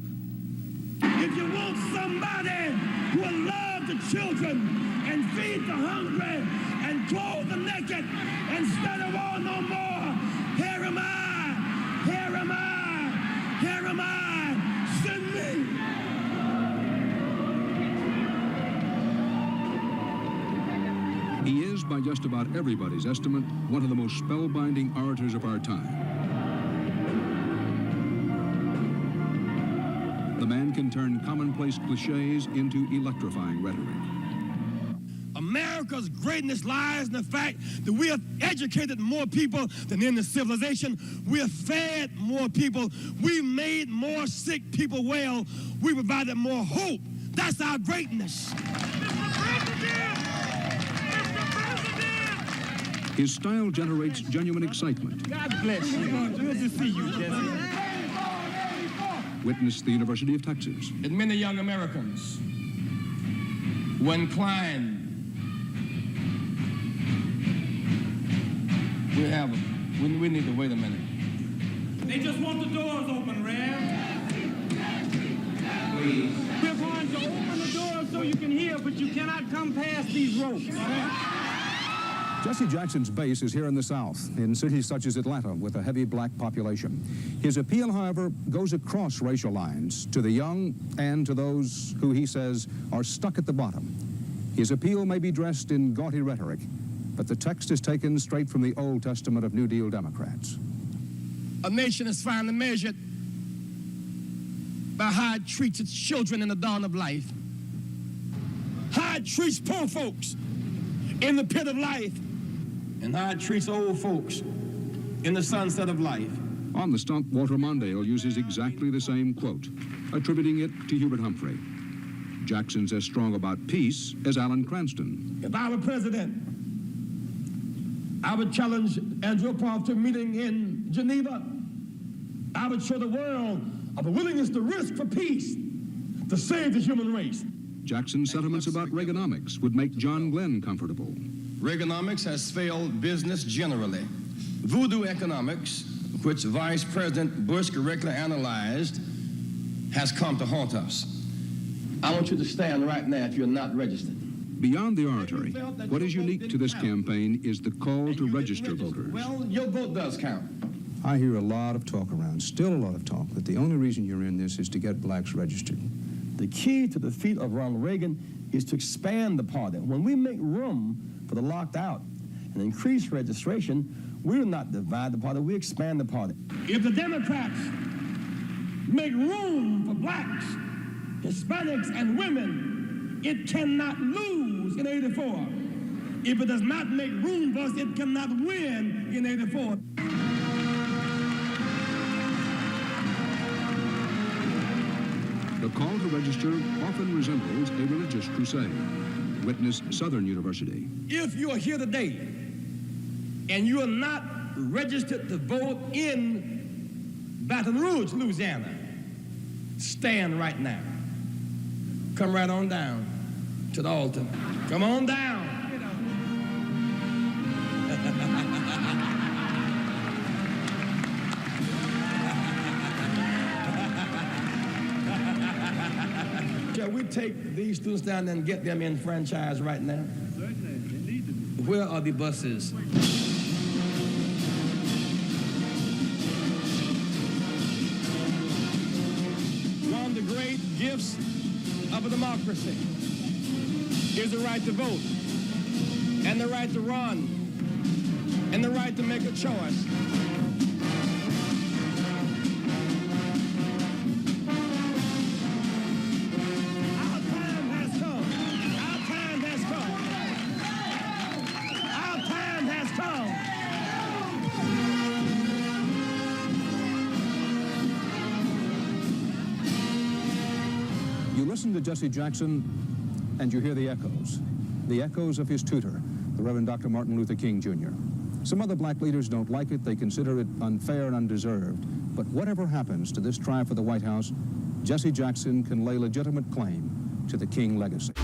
If you want somebody who will love the children and feed the hungry and clothe the naked and study war no more, here am I, here am I, here am I, send me. He is, by just about everybody's estimate, one of the most spellbinding orators of our time. The man can turn commonplace cliches into electrifying rhetoric. America's greatness lies in the fact that we have educated more people than in the civilization. We have fed more people. We made more sick people well. We provided more hope. That's our greatness. His style generates genuine excitement. God bless you. Good to see you, Jesse. Witness the University of Texas. And many young Americans were inclined. We need to wait a minute. They just want the doors open, Rev. Please. We're going to open the doors so you can hear, but you cannot come past these ropes. Jesse Jackson's base is here in the South, in cities such as Atlanta, with a heavy black population. His appeal, however, goes across racial lines to the young and to those who he says are stuck at the bottom. His appeal may be dressed in gaudy rhetoric, but the text is taken straight from the Old Testament of New Deal Democrats. A nation is finally measured by how it treats its children in the dawn of life, how it treats poor folks in the pit of life, and how it treats old folks in the sunset of life. On the stump, Walter Mondale uses exactly the same quote, attributing it to Hubert Humphrey. Jackson's as strong about peace as Alan Cranston. If I were president, I would challenge Andropov to a meeting in Geneva. I would show the world of a willingness to risk for peace to save the human race. Jackson's sentiments about Reaganomics would make John Glenn comfortable. Reaganomics has failed business generally. Voodoo economics, which Vice President Bush correctly analyzed, has come to haunt us. I want you to stand right now if you're not registered. Beyond the oratory, what is unique to this campaign is the call to register voters. Well, your vote does count. I hear a lot of talk around, still a lot of talk, that the only reason you're in this is to get blacks registered. The key to the defeat of Ronald Reagan is to expand the party. When we make room for the locked out and increase registration, we will not divide the party, we expand the party. If the Democrats make room for blacks, Hispanics, and women, it cannot lose in 84. If it does not make room for us, it cannot win in 84. The call to register often resembles a religious crusade. Witness Southern University. If you are here today and you are not registered to vote in Baton Rouge, Louisiana, stand right now. Come right on down to the altar. Come on down. Shall we take these students down and get them enfranchised right now? Certainly, they need to be. Where are the buses? One of the great gifts of a democracy is the right to vote, and the right to run, and the right to make a choice. Listen to Jesse Jackson, and you hear the echoes of his tutor, the Reverend Dr. Martin Luther King, Jr. Some other black leaders don't like it. They consider it unfair and undeserved. But whatever happens to this trial for the White House, Jesse Jackson can lay legitimate claim to the King legacy.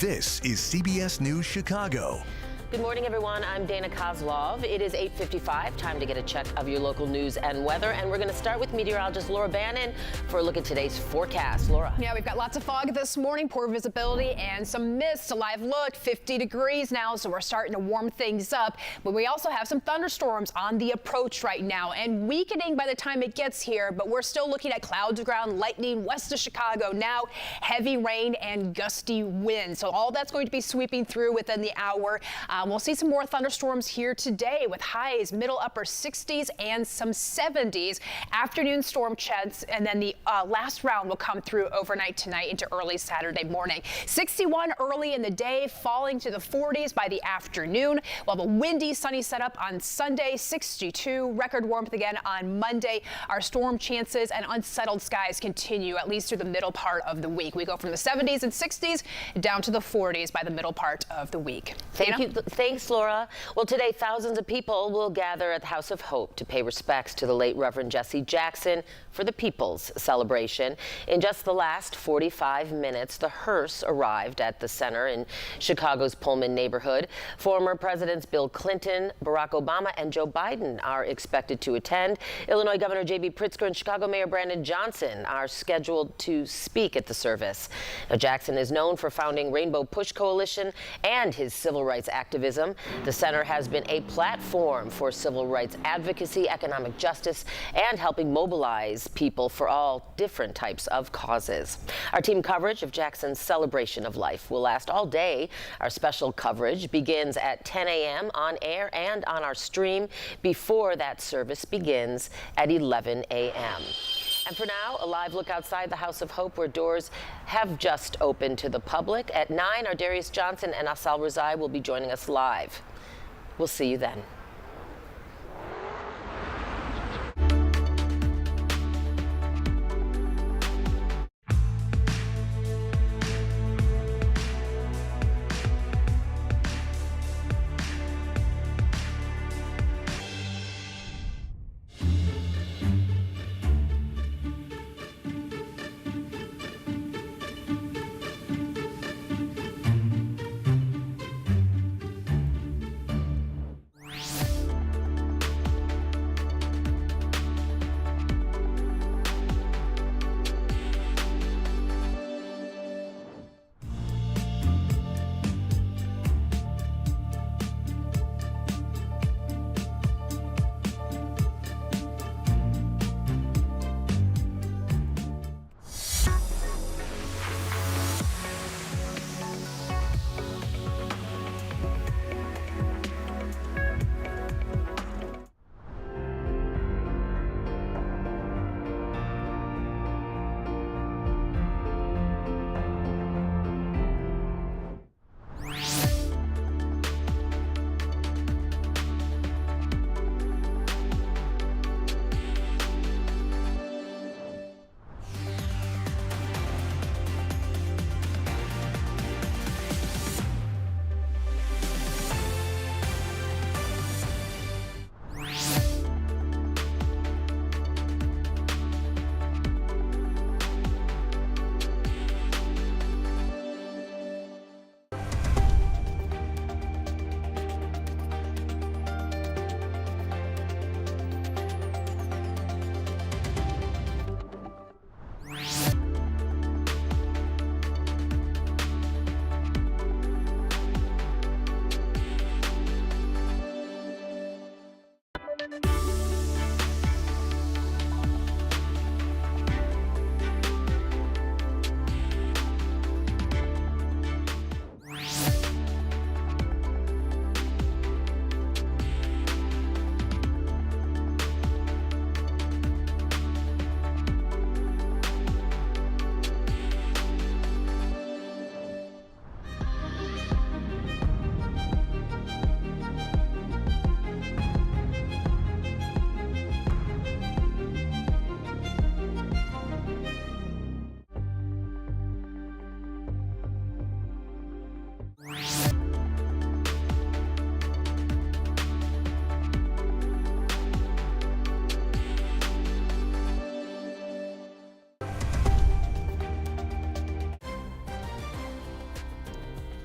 This is CBS News Chicago. Good morning, everyone. I'm Dana Kozlov. It is 8:55. Time to get a check of your local news and weather. And we're going to start with meteorologist Laura Bannon for a look at today's forecast. Laura. Yeah, we've got lots of fog this morning, poor visibility, and some mist. A live look, 50 degrees now, so we're starting to warm things up. But we also have some thunderstorms on the approach right now and weakening by the time it gets here. But we're still looking at clouds around lightning west of Chicago now, heavy rain and gusty winds. So all that's going to be sweeping through within the hour. We'll see some more thunderstorms here today with highs middle upper 60s and some 70s. Afternoon storm chance, and then the last round will come through overnight tonight into early Saturday morning. 61 early in the day, falling to the 40s by the afternoon. We'll have a windy, sunny setup on Sunday, 62. Record warmth again on Monday. Our storm chances and unsettled skies continue at least through the middle part of the week. We go from the 70s and 60s down to the 40s by the middle part of the week. Thank you. Thanks, Laura. Well, today, thousands of people will gather at the House of Hope to pay respects to the late Reverend Jesse Jackson for the People's Celebration. In just the last 45 minutes, the hearse arrived at the center in Chicago's Pullman neighborhood. Former Presidents Bill Clinton, Barack Obama, and Joe Biden are expected to attend. Illinois Governor J.B. Pritzker and Chicago Mayor Brandon Johnson are scheduled to speak at the service. Now, Jackson is known for founding Rainbow Push Coalition and his civil rights activism. The center has been a platform for civil rights advocacy, economic justice, and helping mobilize people for all different types of causes. Our team coverage of Jackson's celebration of life will last all day. Our special coverage begins at 10 a.m. on air and on our stream before that service begins at 11 a.m. And for now, a live look outside the House of Hope, where doors have just opened to the public. At 9, our Darius Johnson and Asal Razai will be joining us live. We'll see you then.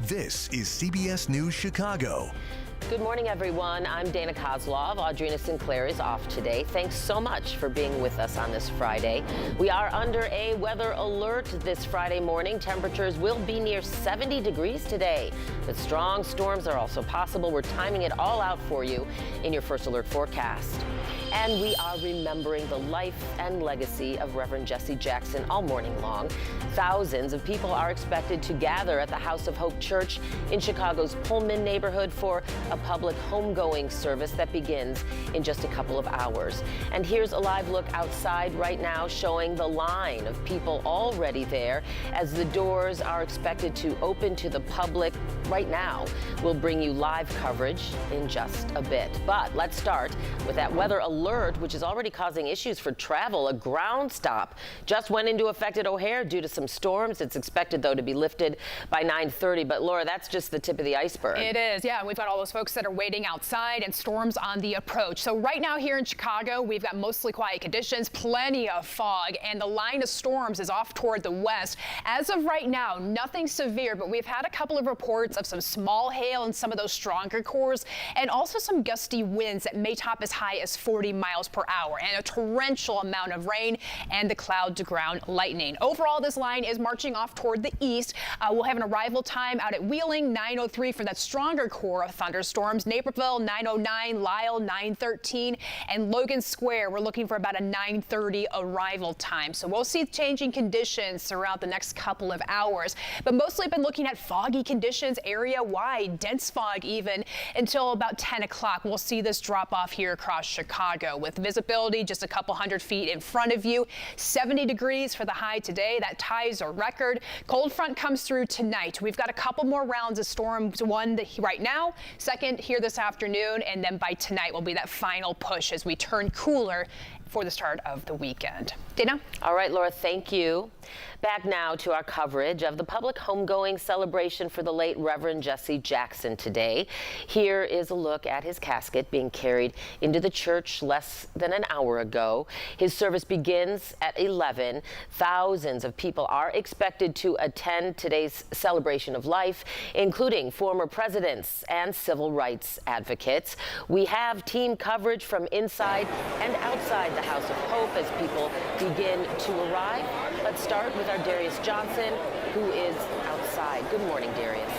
This is CBS News Chicago. Good morning, everyone. I'm Dana Kozlov. Audrina Sinclair is off today. Thanks so much for being with us on this Friday. We are under a weather alert this Friday morning. Temperatures will be near 70 degrees today, but strong storms are also possible. We're timing it all out for you in your first alert forecast. And we are remembering the life and legacy of Reverend Jesse Jackson all morning long. Thousands of people are expected to gather at the House of Hope Church in Chicago's Pullman neighborhood for a public homegoing service that begins in just a couple of hours. And here's a live look outside right now showing the line of people already there as the doors are expected to open to the public right now. We'll bring you live coverage in just a bit. But let's start with that weather alert, which is already causing issues for travel. A ground stop just went into effect at O'Hare due to some storms. It's expected, though, to be lifted by 9:30. But Laura, that's just the tip of the iceberg. It is, yeah. We've got all those folks that are waiting outside and storms on the approach. So right now here in Chicago, we've got mostly quiet conditions, plenty of fog, and the line of storms is off toward the west. As of right now, nothing severe, but we've had a couple of reports of some small hail and some of those stronger cores, and also some gusty winds that may top as high as 40 miles per hour, and a torrential amount of rain and the cloud-to-ground lightning. Overall, this line is marching off toward the east. We'll have an arrival time out at Wheeling, 9:03 for that stronger core of thunderstorms. Naperville, 9:09, Lisle, 9:13, and Logan Square, we're looking for about a 9:30 arrival time. So we'll see changing conditions throughout the next couple of hours, but mostly been looking at foggy conditions area-wide, dense fog even, until about 10 o'clock. We'll see this drop off here across Chicago with visibility just a couple hundred feet in front of you. 70 degrees for the high today. That ties a record. Cold front comes through tonight. We've got a couple more rounds of storms, one right now, second here this afternoon, and then by tonight will be that final push as we turn cooler for the start of the weekend. Dana? All right, Laura, thank you. Back now to our coverage of the public homegoing celebration for the late Reverend Jesse Jackson today. Here is a look at his casket being carried into the church less than an hour ago. His service begins at 11. Thousands of people are expected to attend today's celebration of life, including former presidents and civil rights advocates. We have team coverage from inside and outside the House of Hope as people begin to arrive. Let's start with our Darius Johnson, who is outside. Good morning, Darius.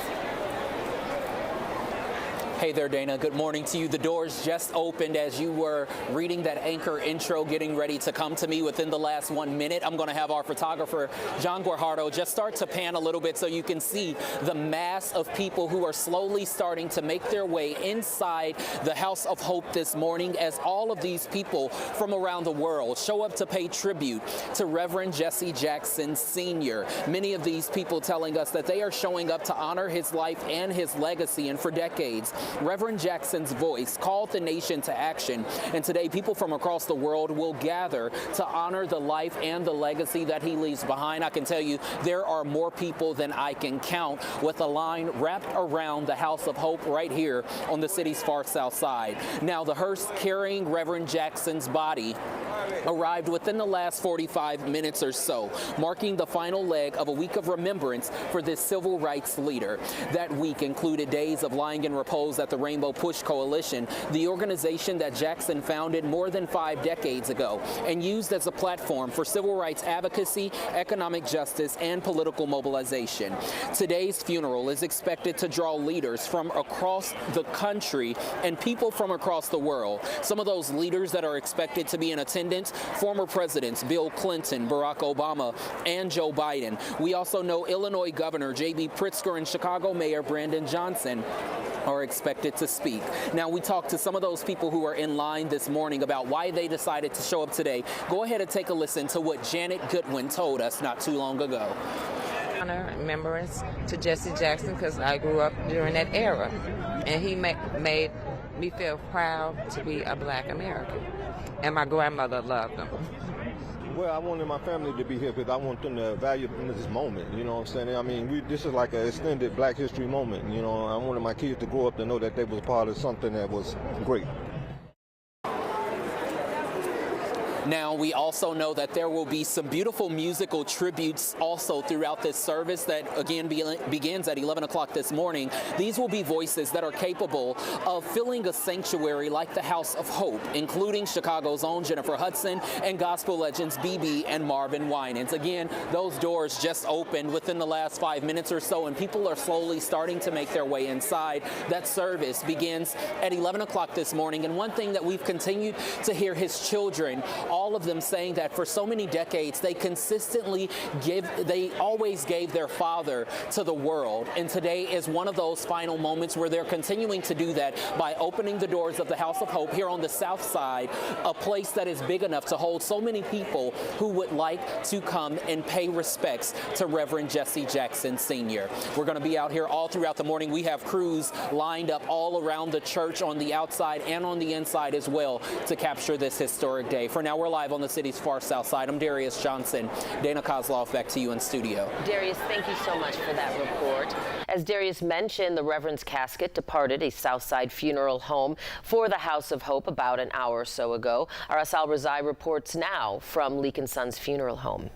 Hey there, Dana. Good morning to you. The doors just opened as you were reading that anchor intro, getting ready to come to me within the last 1 minute. I'm going to have our photographer, John Guajardo, just start to pan a little bit so you can see the mass of people who are slowly starting to make their way inside the House of Hope this morning as all of these people from around the world show up to pay tribute to Reverend Jesse Jackson Sr. Many of these people telling us that they are showing up to honor his life and his legacy, and for decades, Reverend Jackson's voice called the nation to action, and today people from across the world will gather to honor the life and the legacy that he leaves behind. I can tell you there are more people than I can count, with a line wrapped around the House of Hope right here on the city's far south side. Now, the hearse carrying Reverend Jackson's body arrived within the last 45 minutes or so, marking the final leg of a week of remembrance for this civil rights leader. That week included days of lying in repose at the Rainbow Push Coalition, the organization that Jackson founded more than 5 decades ago and used as a platform for civil rights advocacy, economic justice, and political mobilization. Today's funeral is expected to draw leaders from across the country and people from across the world. Some of those leaders that are expected to be in attendance, former presidents Bill Clinton, Barack Obama, and Joe Biden. We also know Illinois Governor J.B. Pritzker and Chicago Mayor Brandon Johnson are expected to speak. Now, we talked to some of those people who are in line this morning about why they decided to show up today. Go ahead and take a listen to what Janet Goodwin told us not too long ago. Honor and remembrance to Jesse Jackson because I grew up during that era, and he made me feel proud to be a Black American, and my grandmother loved him. Well, I wanted my family to be here because I want them to value this moment, you know what I'm saying? I mean, this is like an extended Black history moment, you know. I wanted my kids to grow up to know that they was part of something that was great. Now, we also know that there will be some beautiful musical tributes also throughout this service that, again, begins at 11 o'clock this morning. These will be voices that are capable of filling a sanctuary like the House of Hope, including Chicago's own Jennifer Hudson and gospel legends BB and Marvin Winans. Again, those doors just opened within the last 5 minutes or so, and people are slowly starting to make their way inside. That service begins at 11 o'clock this morning, and one thing that we've continued to hear his children, all of them saying that for so many decades they always gave their father to the world, and today is one of those final moments where they're continuing to do that by opening the doors of the House of Hope here on the south side, a place that is big enough to hold so many people who would like to come and pay respects to Reverend Jesse Jackson Sr. We're going to be out here all throughout the morning. We have crews lined up all around the church on the outside and on the inside as well to capture this historic day. For now, we're live on the city's far south side. I'm Darius Johnson. Dana Kozlov, back to you in studio. Darius, thank you so much for that report. As Darius mentioned, the Reverend's casket departed a Southside funeral home for the House of Hope about an hour or so ago. Our Asal Razai reports now from Leak & Sons Funeral Home.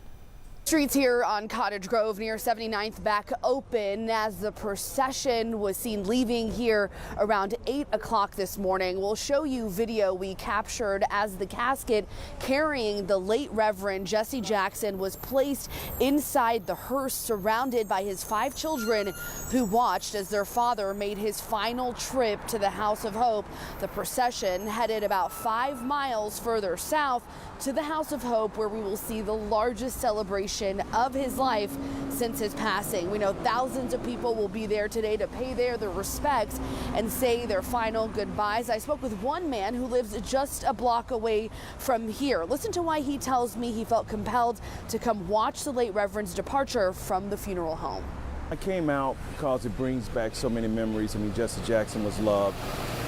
Streets here on Cottage Grove near 79th back open as the procession was seen leaving here around 8 o'clock this morning. We'll show you video we captured as the casket carrying the late Reverend Jesse Jackson was placed inside the hearse, surrounded by his 5 children who watched as their father made his final trip to the House of Hope. The procession headed about 5 miles further south to the House of Hope, where we will see the largest celebration of his life since his passing. We know thousands of people will be there today to pay their respects and say their final goodbyes. I spoke with one man who lives just a block away from here. Listen to why he tells me he felt compelled to come watch the late Reverend's departure from the funeral home. I came out because it brings back so many memories. I mean, Jesse Jackson was loved,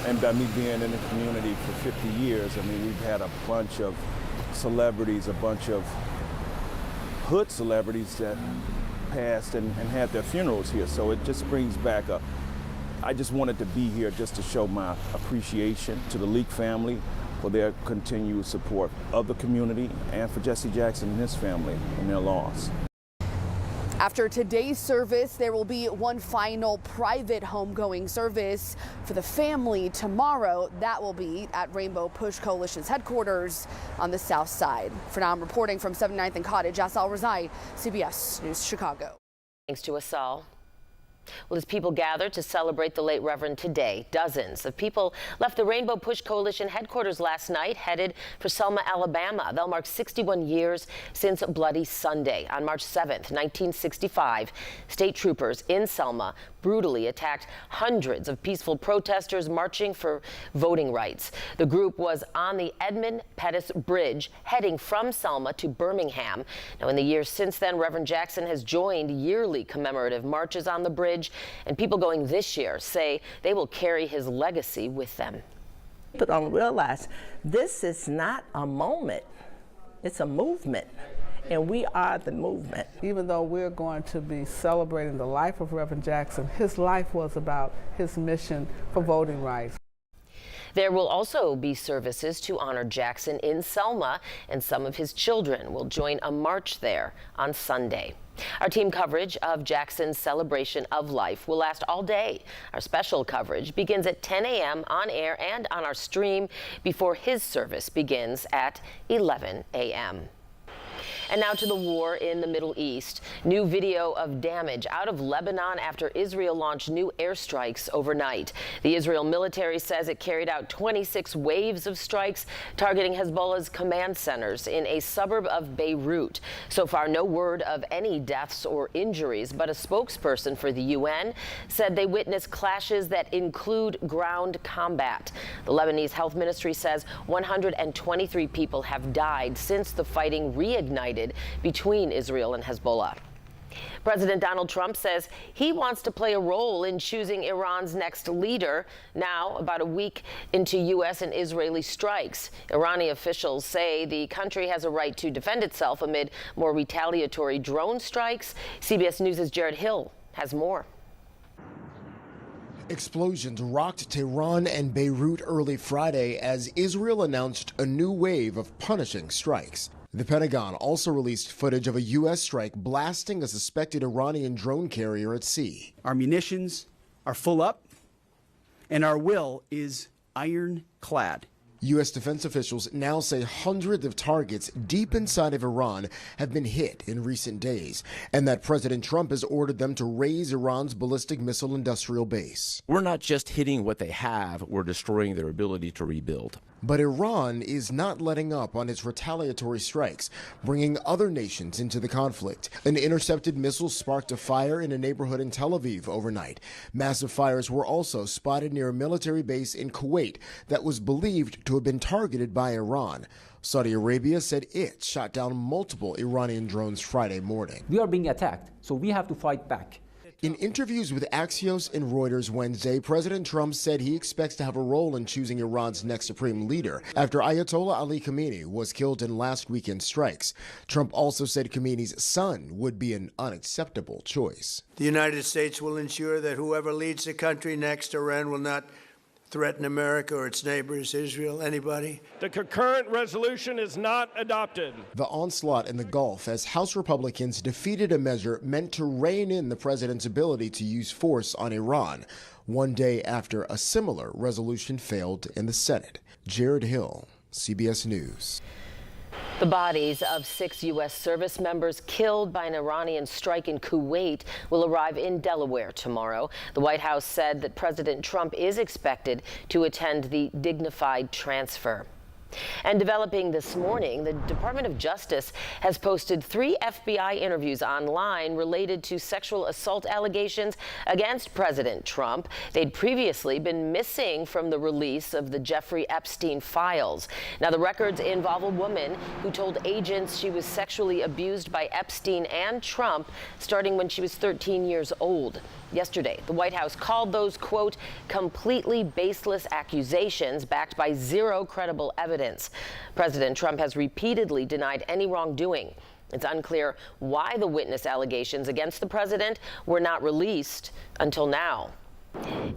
and by me being in the community for 50 years, I mean, we've had a bunch of celebrities, a bunch of hood celebrities that passed and had their funerals here. So it just brings back I just wanted to be here just to show my appreciation to the Leak family for their continued support of the community and for Jesse Jackson and his family in their loss. After today's service, there will be one final private homegoing service for the family tomorrow. That will be at Rainbow Push Coalition's headquarters on the south side. For now, I'm reporting from 79th and Cottage, Asal Razai, CBS News Chicago. Thanks to Asal. Well, as people gather to celebrate the late Reverend today, dozens of people left the Rainbow Push Coalition headquarters last night, headed for Selma, Alabama. They'll mark 61 years since Bloody Sunday. On March 7th, 1965, state troopers in Selma brutally attacked hundreds of peaceful protesters marching for voting rights. The group was on the Edmund Pettus Bridge, heading from Selma to Birmingham. Now, in the years since then, Reverend Jackson has joined yearly commemorative marches on the bridge, and people going this year say they will carry his legacy with them. People don't realize this is not a moment, it's a movement. And we are the movement. Even though we're going to be celebrating the life of Reverend Jackson, his life was about his mission for voting rights. There will also be services to honor Jackson in Selma, and some of his children will join a march there on Sunday. Our team coverage of Jackson's celebration of life will last all day. Our special coverage begins at 10 a.m. on air and on our stream before his service begins at 11 a.m. And now to the war in the Middle East. New video of damage out of Lebanon after Israel launched new airstrikes overnight. The Israel military says it carried out 26 waves of strikes targeting Hezbollah's command centers in a suburb of Beirut. So far, no word of any deaths or injuries, but a spokesperson for the UN said they witnessed clashes that include ground combat. The Lebanese health ministry says 123 people have died since the fighting reignited between Israel and Hezbollah. President Donald Trump says he wants to play a role in choosing Iran's next leader, now about a week into U.S. and Israeli strikes. Iranian officials say the country has a right to defend itself amid more retaliatory drone strikes. CBS News' Jared Hill has more. Explosions rocked Tehran and Beirut early Friday as Israel announced a new wave of punishing strikes. The Pentagon also released footage of a U.S. strike blasting a suspected Iranian drone carrier at sea. Our munitions are full up, and our will is ironclad. U.S. defense officials now say hundreds of targets deep inside of Iran have been hit in recent days, and that President Trump has ordered them to raise Iran's ballistic missile industrial base. We're not just hitting what they have, we're destroying their ability to rebuild. But Iran is not letting up on its retaliatory strikes, bringing other nations into the conflict. An intercepted missile sparked a fire in a neighborhood in Tel Aviv overnight. Massive fires were also spotted near a military base in Kuwait that was believed to have been targeted by Iran. Saudi Arabia said it shot down multiple Iranian drones Friday morning. We are being attacked, so we have to fight back. In interviews with Axios and Reuters Wednesday, President Trump said he expects to have a role in choosing Iran's next supreme leader after Ayatollah Ali Khamenei was killed in last weekend's strikes. Trump also said Khamenei's son would be an unacceptable choice. The United States will ensure that whoever leads the country next, Iran will not threaten America or its neighbors, Israel, anybody. The concurrent resolution is not adopted. The onslaught in the Gulf as House Republicans defeated a measure meant to rein in the president's ability to use force on Iran, one day after a similar resolution failed in the Senate. Jared Hill, CBS News. The bodies of 6 U.S. service members killed by an Iranian strike in Kuwait will arrive in Delaware tomorrow. The White House said that President Trump is expected to attend the dignified transfer. And developing this morning, the Department of Justice has posted 3 FBI interviews online related to sexual assault allegations against President Trump. They'd previously been missing from the release of the Jeffrey Epstein files. Now, the records involve a woman who told agents she was sexually abused by Epstein and Trump starting when she was 13 years old. Yesterday, the White House called those, quote, completely baseless accusations backed by zero credible evidence. President Trump has repeatedly denied any wrongdoing. It's unclear why the witness allegations against the president were not released until now.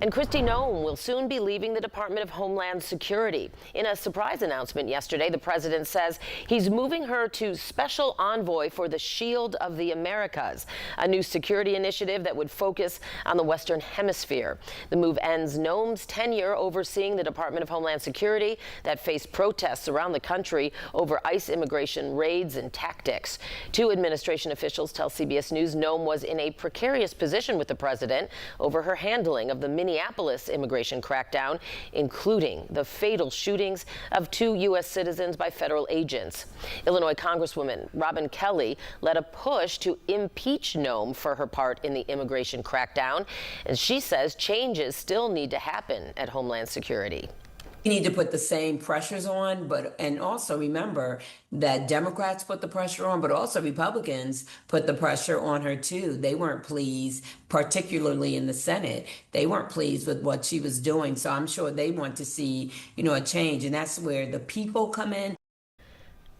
And Kristi Noem will soon be leaving the Department of Homeland Security. In a surprise announcement yesterday, the president says he's moving her to Special Envoy for the Shield of the Americas, a new security initiative that would focus on the Western Hemisphere. The move ends Noem's tenure overseeing the Department of Homeland Security that faced protests around the country over ICE immigration raids and tactics. 2 administration officials tell CBS News Noem was in a precarious position with the president over her handling of the Minneapolis immigration crackdown, including the fatal shootings of 2 U.S. citizens by federal agents. Illinois Congresswoman Robin Kelly led a push to impeach Noem for her part in the immigration crackdown, and she says changes still need to happen at Homeland Security. We need to put the same pressures on, and also remember that Democrats put the pressure on, but also Republicans put the pressure on her too. They weren't pleased, particularly in the Senate. They weren't pleased with what she was doing. So I'm sure they want to see, a change, and that's where the people come in.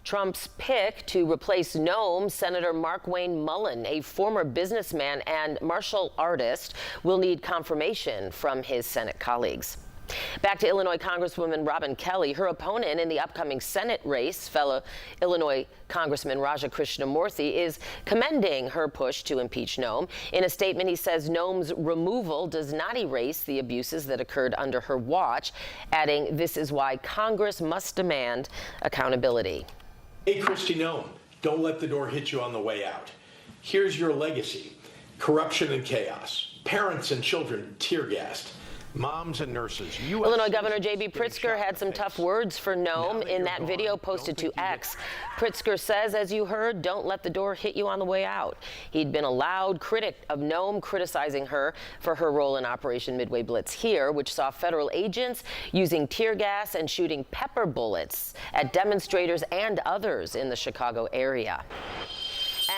Trump's pick to replace Noem, Senator Markwayne Mullin, a former businessman and martial artist, will need confirmation from his Senate colleagues. Back to Illinois Congresswoman Robin Kelly. Her opponent in the upcoming Senate race, fellow Illinois Congressman Raja Krishnamurthy, is commending her push to impeach Noem. In a statement, he says Noem's removal does not erase the abuses that occurred under her watch, adding, "This is why Congress must demand accountability." Hey, Kristi Noem, don't let the door hit you on the way out. Here's your legacy: corruption and chaos, parents and children tear-gassed, moms and nurses. Illinois Governor J.B. Pritzker had some tough words for Noem in that video posted to X. Pritzker says, as you heard, don't let the door hit you on the way out. He'd been a loud critic of Noem, criticizing her for her role in Operation Midway Blitz here, which saw federal agents using tear gas and shooting pepper bullets at demonstrators and others in the Chicago area.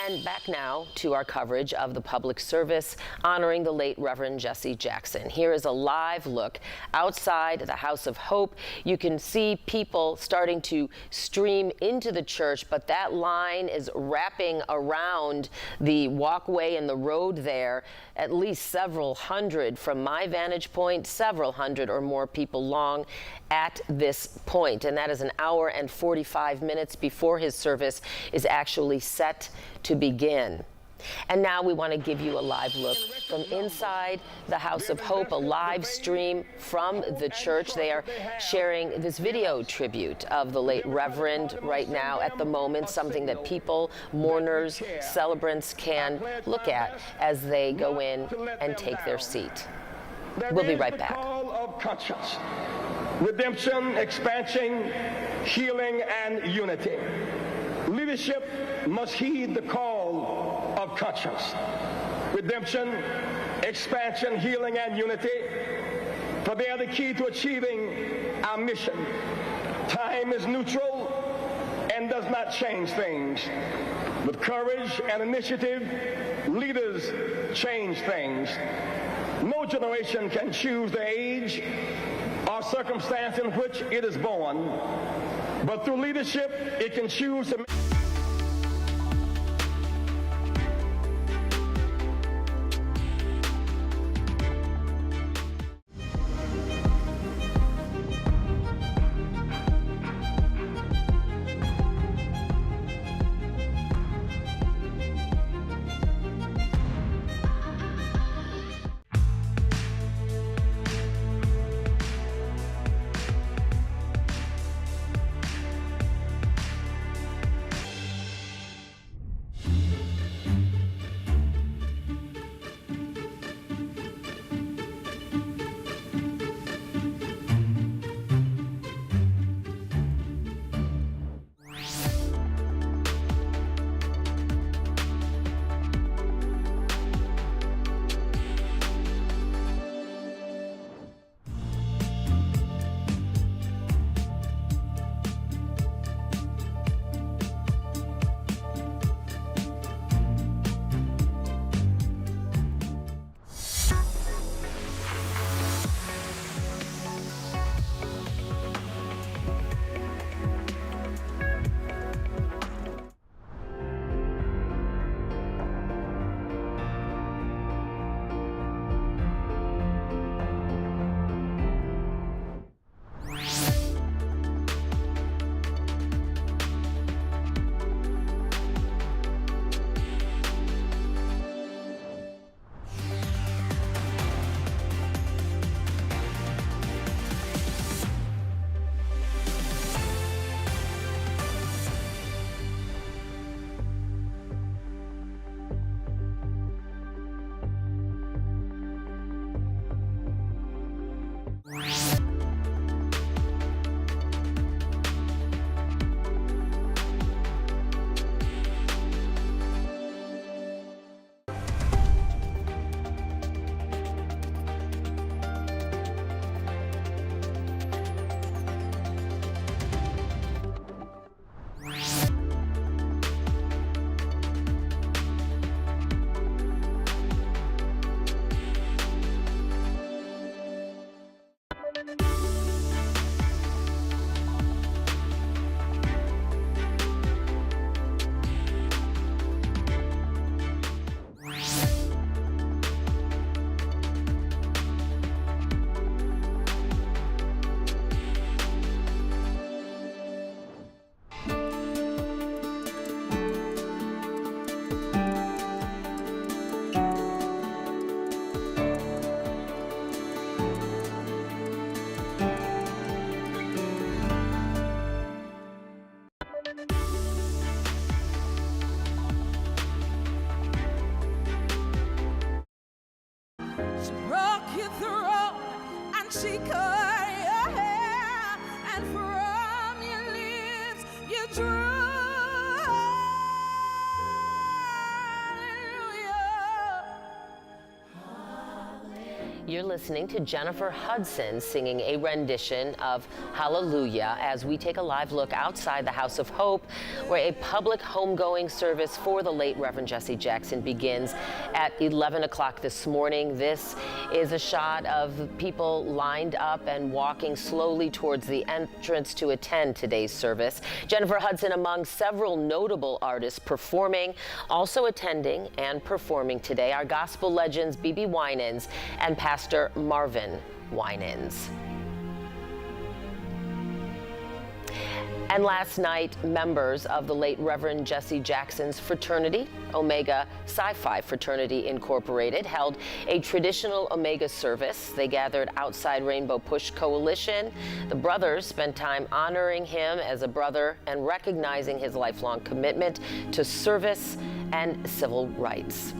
And back now to our coverage of the public service honoring the late Reverend Jesse Jackson. Here is a live look outside the House of Hope. You can see people starting to stream into the church, but that line is wrapping around the walkway and the road there. At least several hundred, from my vantage point, several hundred or more people long at this point. And that is an hour and 45 minutes before his service is actually set to begin. And now we want to give you a live look from inside the House of Hope, a live stream from the church. They are sharing this video tribute of the late Reverend right now at the moment, something that people, mourners, celebrants can look at as they go in and take their seat. We'll be right back. Call of conscience, redemption, expansion, healing, and unity. Leadership must heed the call of conscience, redemption, expansion, healing, and unity, for they are the key to achieving our mission. Time is neutral and does not change things. With courage and initiative, leaders change things. No generation can choose the age or circumstance in which it is born, but through leadership, it can choose to she cut your hair, and from your lips you drew hallelujah. You're listening to Jennifer Hudson singing a rendition of Hallelujah as we take a live look outside the House of Hope, where a public homegoing service for the late Reverend Jesse Jackson begins at 11 o'clock this morning. This is a shot of people lined up and walking slowly towards the entrance to attend today's service. Jennifer Hudson among several notable artists performing, also attending and performing today are gospel legends B.B. Winans and Pastor Marvin Winans. And last night, members of the late Reverend Jesse Jackson's fraternity, Omega Psi-Phi Fraternity Incorporated, held a traditional Omega service. They gathered outside Rainbow Push Coalition. The brothers spent time honoring him as a brother and recognizing his lifelong commitment to service and civil rights.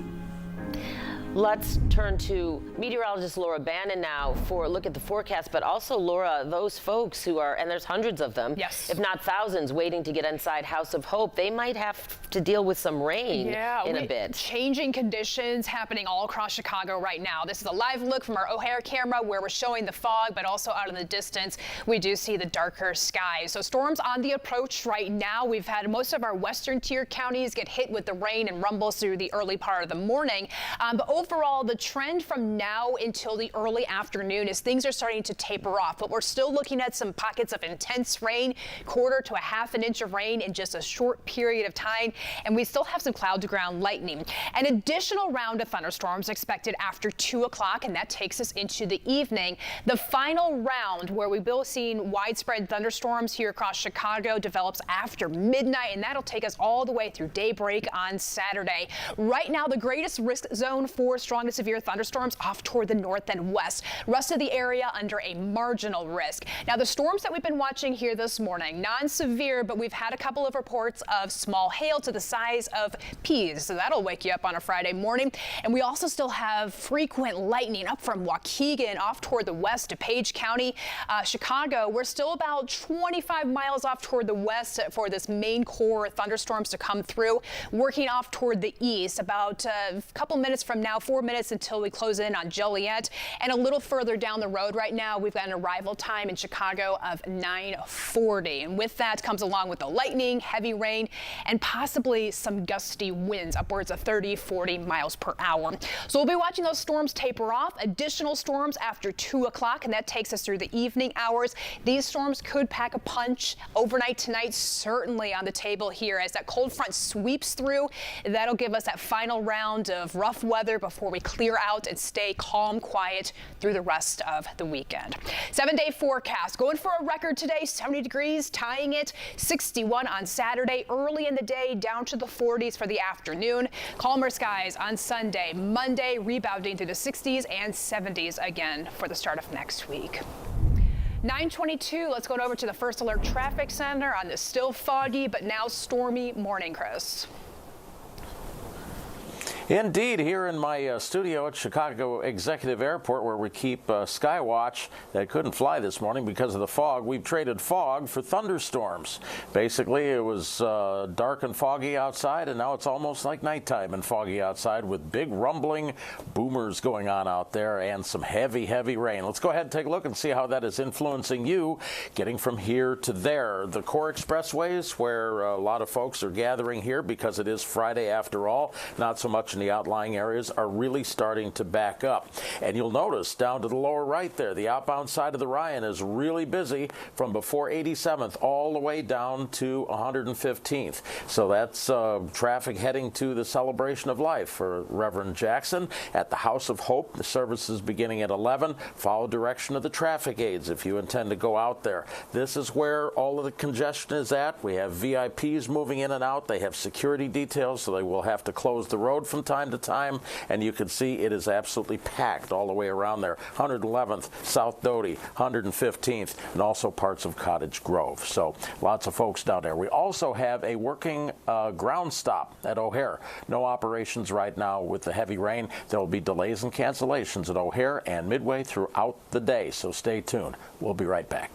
Let's turn to meteorologist Laura Bannon now for a look at the forecast, but also, Laura, those folks who are, and there's hundreds of them, yes, if not thousands, waiting to get inside House of Hope, they might have to deal with some rain in a bit. Changing conditions happening all across Chicago right now. This is a live look from our O'Hare camera where we're showing the fog, but also out in the distance, we do see the darker skies. So storms on the approach right now. We've had most of our western tier counties get hit with the rain and rumbles through the early part of the morning. But overall, the trend from now until the early afternoon is things are starting to taper off, but we're still looking at some pockets of intense rain, quarter to a half an inch of rain in just a short period of time, and we still have some cloud to ground lightning. An additional round of thunderstorms expected after 2 o'clock, and that takes us into the evening. The final round, where we will see widespread thunderstorms here across Chicago, develops after midnight, and that'll take us all the way through daybreak on Saturday. Right now, the greatest risk zone for strong to severe thunderstorms off toward the north and west. Rest of the area under a marginal risk. Now, the storms that we've been watching here this morning, non-severe, but we've had a couple of reports of small hail to the size of peas, so that'll wake you up on a Friday morning. And we also still have frequent lightning up from Waukegan off toward the west to Page County. Chicago, we're still about 25 miles off toward the west for this main core thunderstorms to come through, working off toward the east. About a couple minutes from now, 4 minutes until we close in on Joliet. And a little further down the road right now, we've got an arrival time in Chicago of 9:40. And with that comes along with the lightning, heavy rain, and possibly some gusty winds, upwards of 30, 40 miles per hour. So we'll be watching those storms taper off. Additional storms after 2 o'clock, and that takes us through the evening hours. These storms could pack a punch overnight tonight, certainly on the table here as that cold front sweeps through. That'll give us that final round of rough weather before we clear out and stay calm, quiet through the rest of the weekend. 7-day forecast going for a record today, 70 degrees, tying it 61 on Saturday, early in the day down to the 40s for the afternoon. Calmer skies on Sunday, Monday rebounding to the 60s and 70s again for the start of next week. 9:22, let's go over to the First Alert Traffic Center on this still foggy but now stormy morning, Chris. Indeed, here in my studio at Chicago Executive Airport, where we keep Skywatch that couldn't fly this morning because of the fog, we've traded fog for thunderstorms. Basically, it was dark and foggy outside, and now it's almost like nighttime and foggy outside with big rumbling boomers going on out there and some heavy, heavy rain. Let's go ahead and take a look and see how that is influencing you getting from here to there. The core expressways, where a lot of folks are gathering here because it is Friday after all, not so much in the outlying areas, are really starting to back up. And you'll notice down to the lower right there, the outbound side of the Ryan is really busy from before 87th all the way down to 115th. So that's traffic heading to the celebration of life for Reverend Jackson at the House of Hope. The service is beginning at 11. Follow direction of the traffic aids if you intend to go out there. This is where all of the congestion is at. We have VIPs moving in and out. They have security details, so they will have to close the road from time to time, and you can see it is absolutely packed all the way around there. 111th, South Doty, 115th, and also parts of Cottage Grove. So lots of folks down there. We also have a working ground stop at O'Hare. No operations right now with the heavy rain. There will be delays and cancellations at O'Hare and Midway throughout the day, so stay tuned. We'll be right back.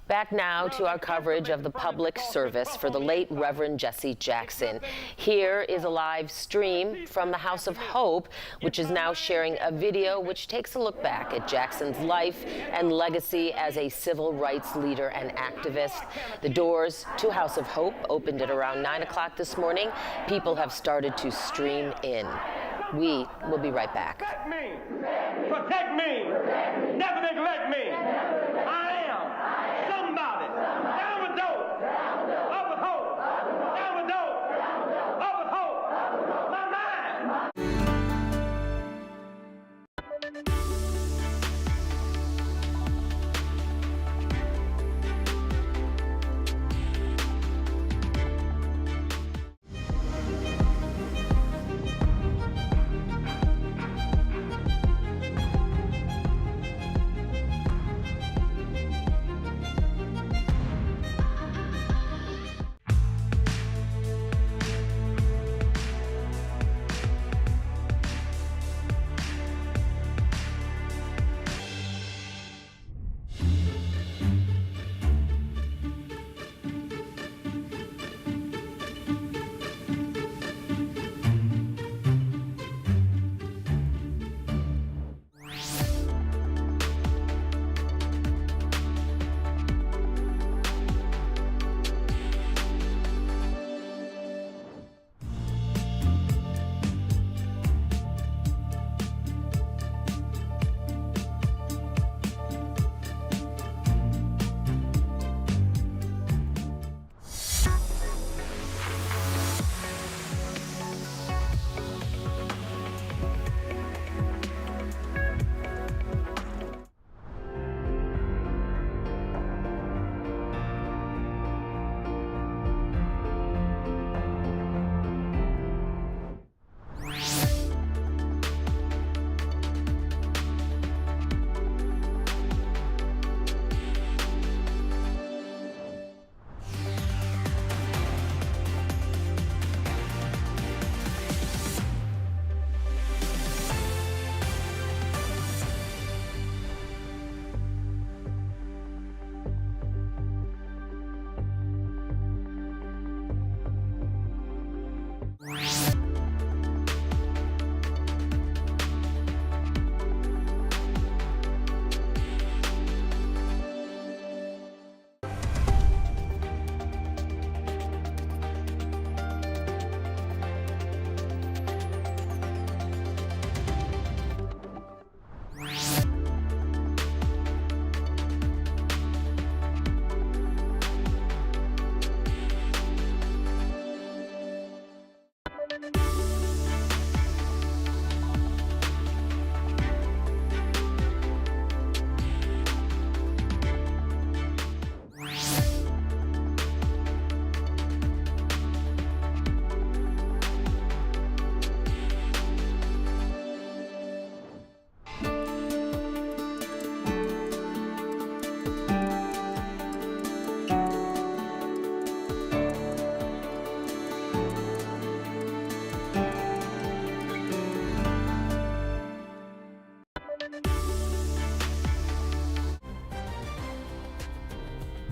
Back now to our coverage of the public service for the late Reverend Jesse Jackson. Here is a live stream from the House of Hope, which is now sharing a video which takes a look back at Jackson's life and legacy as a civil rights leader and activist. The doors to House of Hope opened at around 9 o'clock this morning. People have started to stream in. We will be right back. Protect me, never neglect me. I am somebody. Down with dope, up with hope. Down with dope, up with hope. My mind.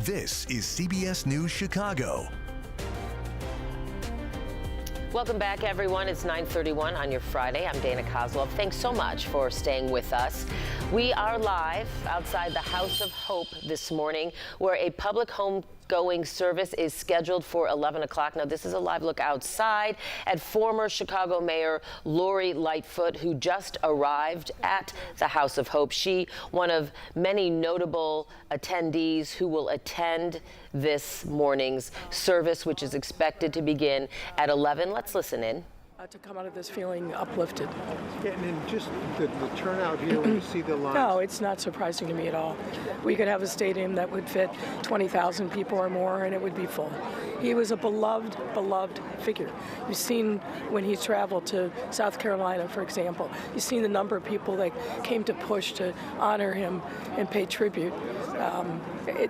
This is CBS News Chicago. Welcome back, everyone. It's 9:31 on your Friday. I'm Dana Kozlov. Thanks so much for staying with us. We are live outside the House of Hope this morning, where a public homegoing service is scheduled for 11 o'clock. Now, this is a live look outside at former Chicago Mayor Lori Lightfoot, who just arrived at the House of Hope. She, one of many notable attendees who will attend this morning's service, which is expected to begin at 11. Let's listen in. To come out of this feeling uplifted. Yeah, and then just the turnout here when you see the lines. No, it's not surprising to me at all. We could have a stadium that would fit 20,000 people or more, and it would be full. He was a beloved figure. You've seen when he traveled to South Carolina, for example. You've seen the number of people that came to push to honor him and pay tribute.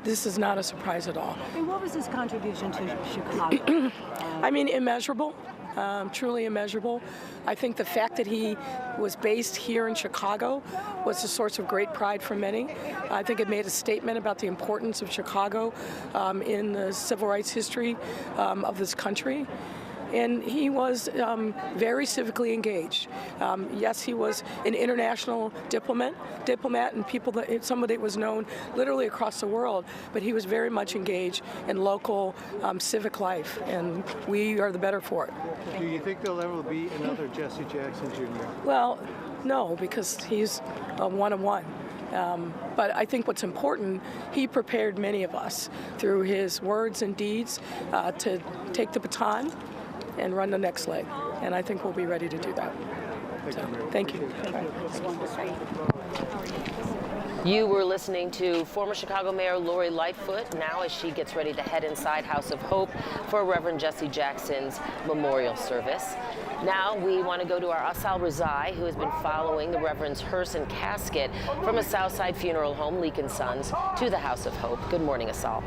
This is not a surprise at all. And what was his contribution to Chicago? I mean, immeasurable. truly immeasurable. I think the fact that he was based here in Chicago was a source of great pride for many. I think it made a statement about the importance of Chicago in the civil rights history of this country. And he was very civically engaged. Yes, he was an international diplomat, and somebody that was known literally across the world, but he was very much engaged in local civic life, and we are the better for it. Do you think there'll ever be another Jesse Jackson Jr.? Well, no, because he's a one-of-one. But I think what's important, he prepared many of us through his words and deeds to take the baton and run the next leg. And I think we'll be ready to do that. Thank you. You were listening to former Chicago Mayor Lori Lightfoot now as she gets ready to head inside House of Hope for Reverend Jesse Jackson's memorial service. Now we want to go to our Asal Rezai, who has been following the Reverend's hearse and casket from a Southside funeral home, Leak & Sons, to the House of Hope. Good morning, Asal.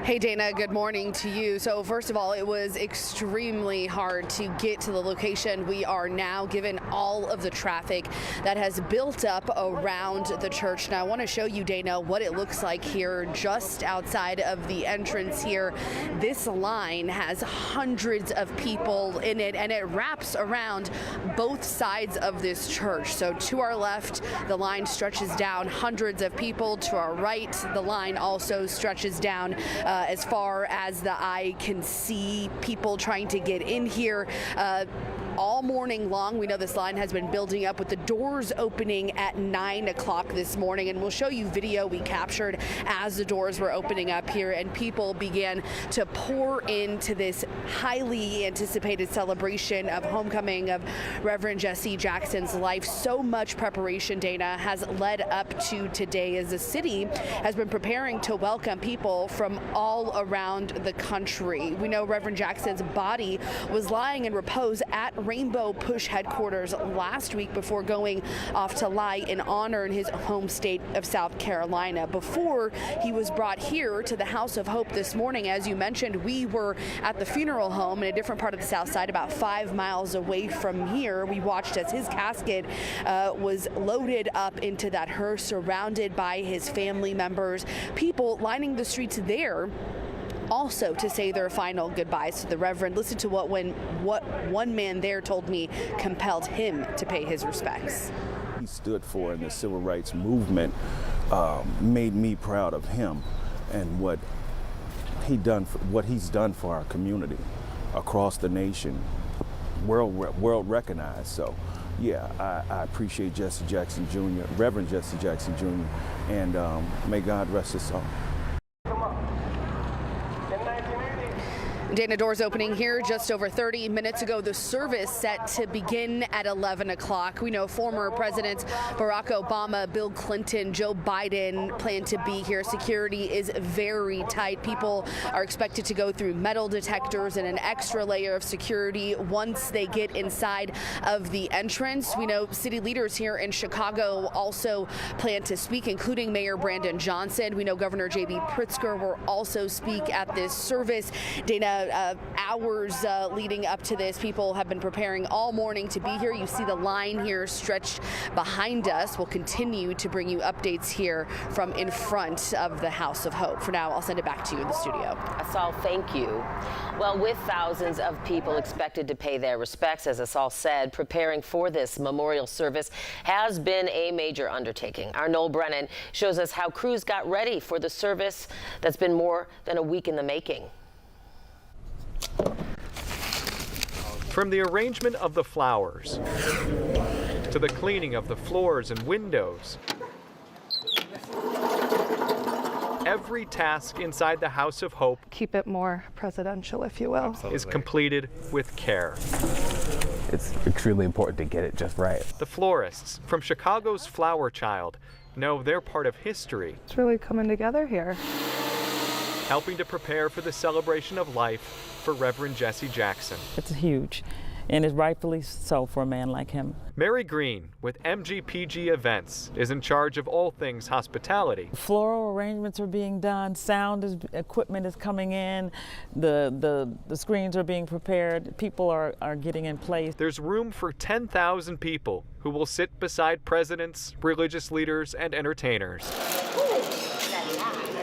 Hey Dana, good morning to you. So first of all, it was extremely hard to get to the location we are now, given all of the traffic that has built up around the church. Now I want to show you, Dana, what it looks like here just outside of the entrance here. This line has hundreds of people in it, and it wraps around both sides of this church. So to our left, the line stretches down, hundreds of people. To our right, the line also stretches down as far as the eye can see, people trying to get in here. All morning long, we know this line has been building up with the doors opening at 9 o'clock this morning, and we'll show you video we captured as the doors were opening up here and people began to pour into this highly anticipated celebration of homecoming of Reverend Jesse Jackson's life. So much preparation, Dana, has led up to today as the city has been preparing to welcome people from all around the country. We know Reverend Jackson's body was lying in repose at Rainbow Push headquarters last week before going off to lie in honor in his home state of South Carolina. Before he was brought here to the House of Hope this morning, as you mentioned, we were at the funeral home in a different part of the South Side, about 5 miles away from here. We watched as his casket was loaded up into that hearse, surrounded by his family members, people lining the streets there also to say their final goodbyes to the Reverend. Listen to what one man there told me compelled him to pay his respects. He stood for in the civil rights movement made me proud of him and what he's done for our community across the nation, world recognized. So yeah, I appreciate Jesse Jackson Jr., Reverend Jesse Jackson Jr., and may God rest his soul. Dana, doors opening here just over 30 minutes ago. The service set to begin at 11 o'clock. We know former Presidents Barack Obama, Bill Clinton, Joe Biden plan to be here. Security is very tight. People are expected to go through metal detectors and an extra layer of security once they get inside of the entrance. We know city leaders here in Chicago also plan to speak, including Mayor Brandon Johnson. We know Governor J.B. Pritzker will also speak at this service. Dana, hours leading up to this, people have been preparing all morning to be here. You see the line here stretched behind us. We'll continue to bring you updates here from in front of the House of Hope. For now, I'll send it back to you in the studio. Asal, thank you. Well, with thousands of people expected to pay their respects, as Asal said, preparing for this memorial service has been a major undertaking. Our Noel Brennan shows us how crews got ready for the service that's been more than a week in the making. From the arrangement of the flowers to the cleaning of the floors and windows, every task inside the House of Hope, keep it more presidential, if you will, is completed with care. It's extremely important to get it just right. The florists from Chicago's Flower Child know they're part of history. It's really coming together here. Helping to prepare for the celebration of life for Reverend Jesse Jackson. It's huge. and it's rightfully so for a man like him. Mary Green with MGPG Events is in charge of all things hospitality. Floral arrangements are being done, sound equipment is coming in, the screens are being prepared, people are getting in place. There's room for 10,000 people who will sit beside presidents, religious leaders, and entertainers.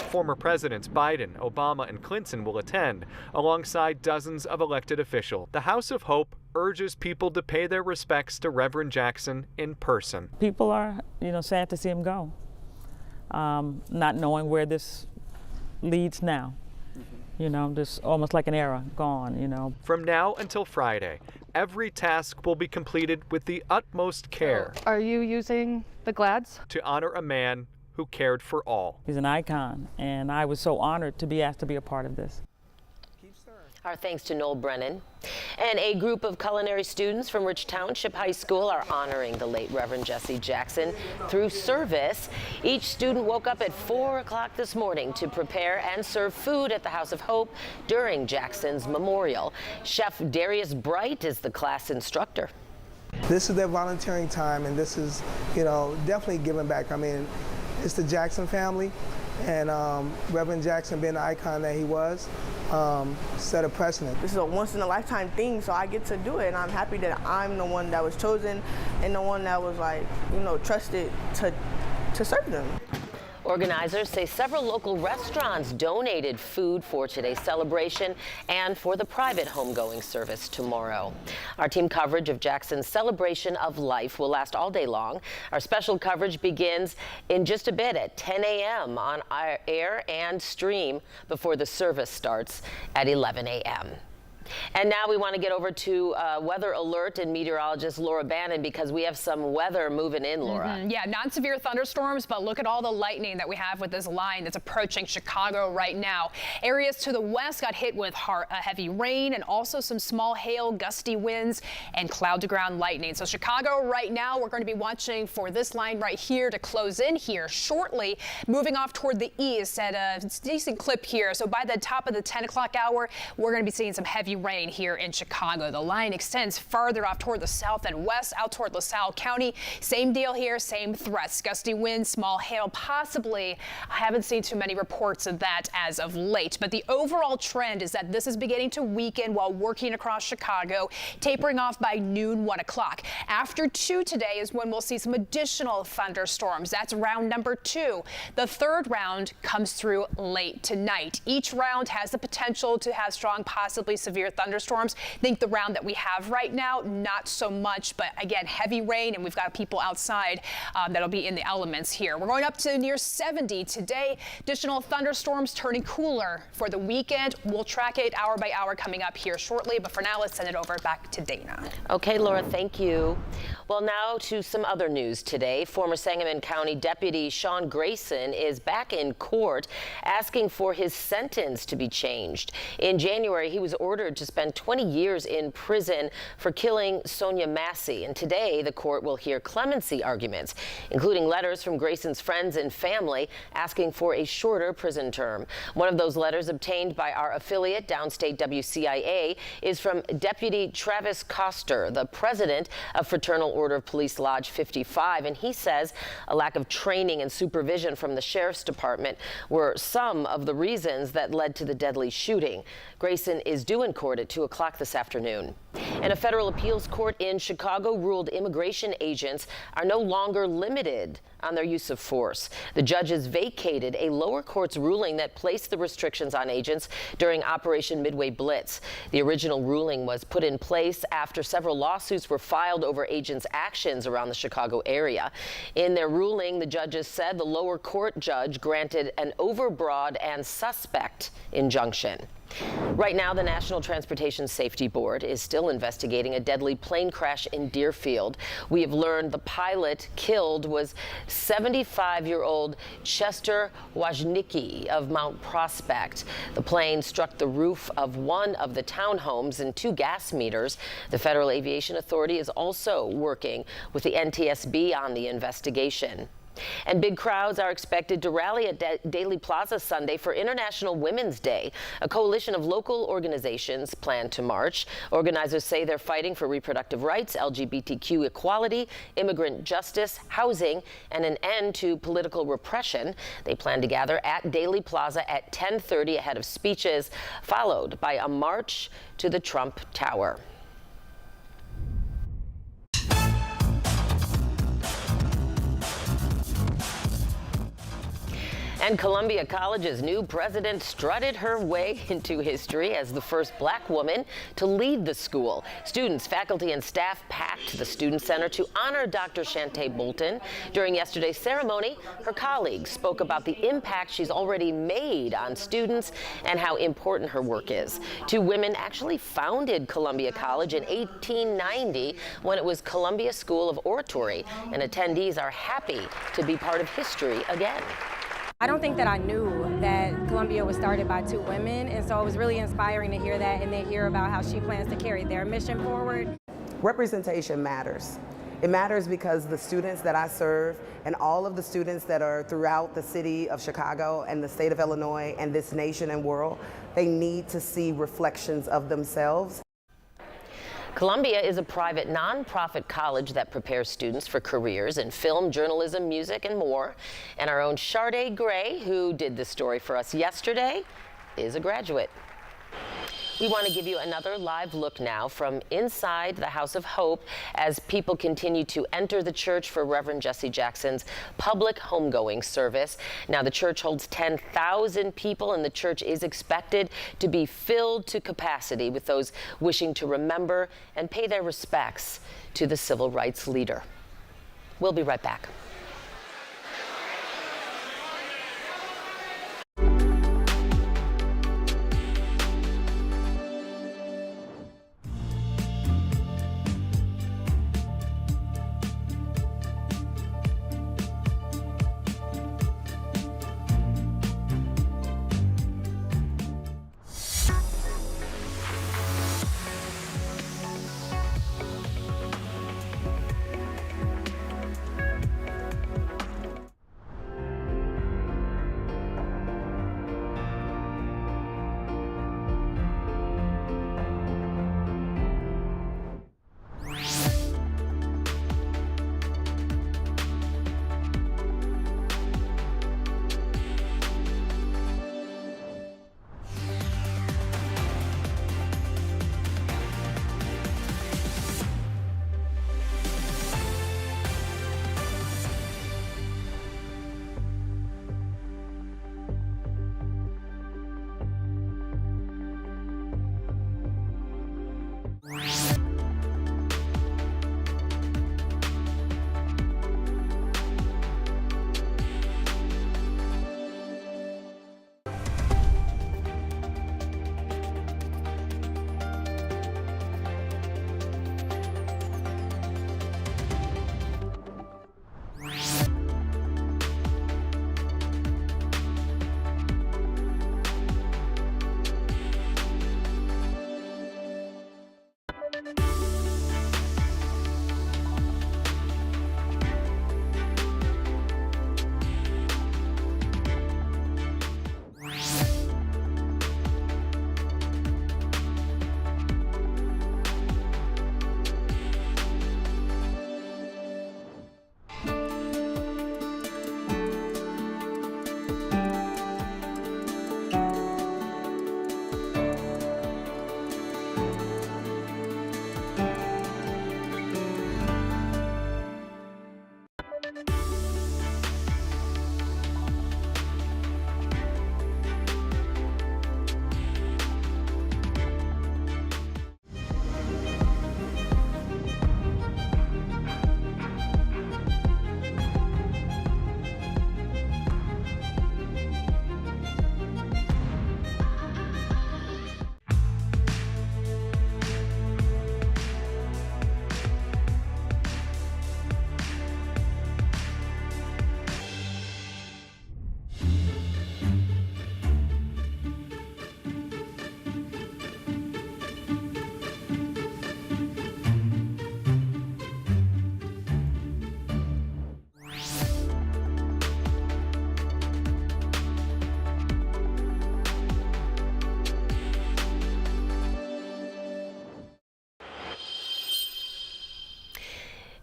Former presidents Biden, Obama, and Clinton will attend, alongside dozens of elected officials. The House of Hope urges people to pay their respects to Reverend Jackson in person. People are, sad to see him go, not knowing where this leads now. Just almost like an era gone, From now until Friday, every task will be completed with the utmost care. Are you using the Glads? To honor a man who cared for all. He's an icon, and I was so honored to be asked to be a part of this. Our thanks to Noel Brennan. And a group of culinary students from Rich Township High School are honoring the late Reverend Jesse Jackson through service. Each student woke up at 4 o'clock this morning to prepare and serve food at the House of Hope during Jackson's memorial. Chef Darius Bright is the class instructor. This is their volunteering time, and this is, definitely giving back. I mean, it's the Jackson family, and Reverend Jackson, being the icon that he was, set a precedent. This is a once-in-a-lifetime thing, so I get to do it, and I'm happy that I'm the one that was chosen and the one that was, trusted to serve them. Organizers say several local restaurants donated food for today's celebration and for the private homegoing service tomorrow. Our team coverage of Jackson's celebration of life will last all day long. Our special coverage begins in just a bit at 10 a.m. on air and stream before the service starts at 11 a.m. And now we want to get over to weather alert and meteorologist Laura Bannon, because we have some weather moving in, Laura. Yeah, not severe thunderstorms, but look at all the lightning that we have with this line that's approaching Chicago right now. Areas to the west got hit with heavy rain and also some small hail, gusty winds, and cloud-to-ground lightning. So Chicago right now, we're going to be watching for this line right here to close in here shortly, moving off toward the east at a decent clip here. So by the top of the 10 o'clock hour, we're going to be seeing some heavy rain here in Chicago. The line extends farther off toward the south and west, out toward LaSalle County. Same deal here, same threats. Gusty winds, small hail, possibly. I haven't seen too many reports of that as of late, but the overall trend is that this is beginning to weaken while working across Chicago, tapering off by noon, 1 o'clock. After 2 today is when we'll see some additional thunderstorms. That's round number 2. The third round comes through late tonight. Each round has the potential to have strong, possibly severe thunderstorms. I think the round that we have right now, not so much, but again, heavy rain, and we've got people outside that'll be in the elements here. We're going up to near 70 today. Additional thunderstorms turning cooler for the weekend. We'll track it hour by hour coming up here shortly, but for now, let's send it over back to Dana. Okay, Laura, thank you. Well, now to some other news today. Former Sangamon County Deputy Sean Grayson is back in court asking for his sentence to be changed. In January, he was ordered to spend 20 years in prison for killing Sonia Massey, and today the court will hear clemency arguments, including letters from Grayson's friends and family asking for a shorter prison term. One of those letters, obtained by our affiliate Downstate WCIA, is from Deputy Travis Koster, the president of Fraternal Order of Police Lodge 55, and he says a lack of training and supervision from the Sheriff's Department were some of the reasons that led to the deadly shooting. Grayson is due in court at 2 o'clock this afternoon. And a federal appeals court in Chicago ruled immigration agents are no longer limited on their use of force. The judges vacated a lower court's ruling that placed the restrictions on agents during Operation Midway Blitz. The original ruling was put in place after several lawsuits were filed over agents' actions around the Chicago area. In their ruling, the judges said the lower court judge granted an overbroad and suspect injunction. Right now, the National Transportation Safety Board is still investigating a deadly plane crash in Deerfield. We have learned the pilot killed was 75-year-old Chester Wojnicki of Mount Prospect. The plane struck the roof of one of the townhomes and 2 gas meters. The Federal Aviation Authority is also working with the NTSB on the investigation. And big crowds are expected to rally at Daley Plaza Sunday for International Women's Day. A coalition of local organizations plan to march. Organizers say they're fighting for reproductive rights, LGBTQ equality, immigrant justice, housing, and an end to political repression. They plan to gather at Daley Plaza at 10:30 ahead of speeches, followed by a march to the Trump Tower. And Columbia College's new president strutted her way into history as the first black woman to lead the school. Students, faculty, and staff packed the Student Center to honor Dr. Shantae Bolton. During yesterday's ceremony, her colleagues spoke about the impact she's already made on students and how important her work is. Two women actually founded Columbia College in 1890 when it was Columbia School of Oratory, and attendees are happy to be part of history again. I don't think that I knew that Columbia was started by two women, and so it was really inspiring to hear that and then hear about how she plans to carry their mission forward. Representation matters. It matters because the students that I serve and all of the students that are throughout the city of Chicago and the state of Illinois and this nation and world, they need to see reflections of themselves. Columbia is a private nonprofit college that prepares students for careers in film, journalism, music, and more. And our own Sharday Gray, who did this story for us yesterday, is a graduate. We want to give you another live look now from inside the House of Hope as people continue to enter the church for Reverend Jesse Jackson's public homegoing service. Now, the church holds 10,000 people, and the church is expected to be filled to capacity with those wishing to remember and pay their respects to the civil rights leader. We'll be right back.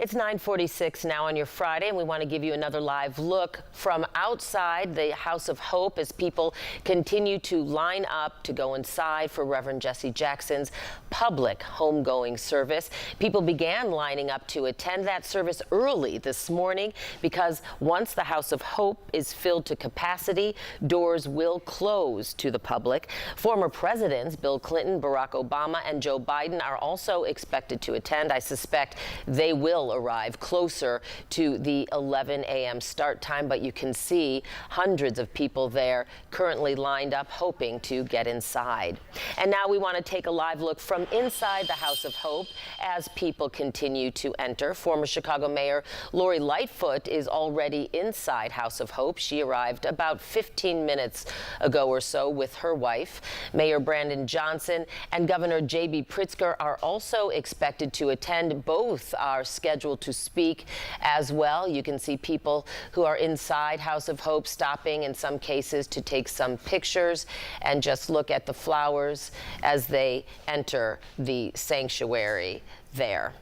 It's 9:46 now on your Friday, and we want to give you another live look from outside the House of Hope as people continue to line up to go inside for Reverend Jesse Jackson's public homegoing service. People began lining up to attend that service early this morning because once the House of Hope is filled to capacity, doors will close to the public. Former presidents Bill Clinton, Barack Obama, and Joe Biden are also expected to attend. I suspect they will arrive closer to the 11 a.m. start time, but you can see hundreds of people there currently lined up hoping to get inside. And now we want to take a live look from inside the House of Hope as people continue to enter. Former Chicago Mayor Lori Lightfoot is already inside House of Hope. She arrived about 15 minutes ago or so with her wife. Mayor Brandon Johnson and Governor J.B. Pritzker are also expected to attend. Both are scheduled to speak as well. You can see people who are inside House of Hope stopping in some cases to take some pictures and just look at the flowers as they enter the sanctuary there.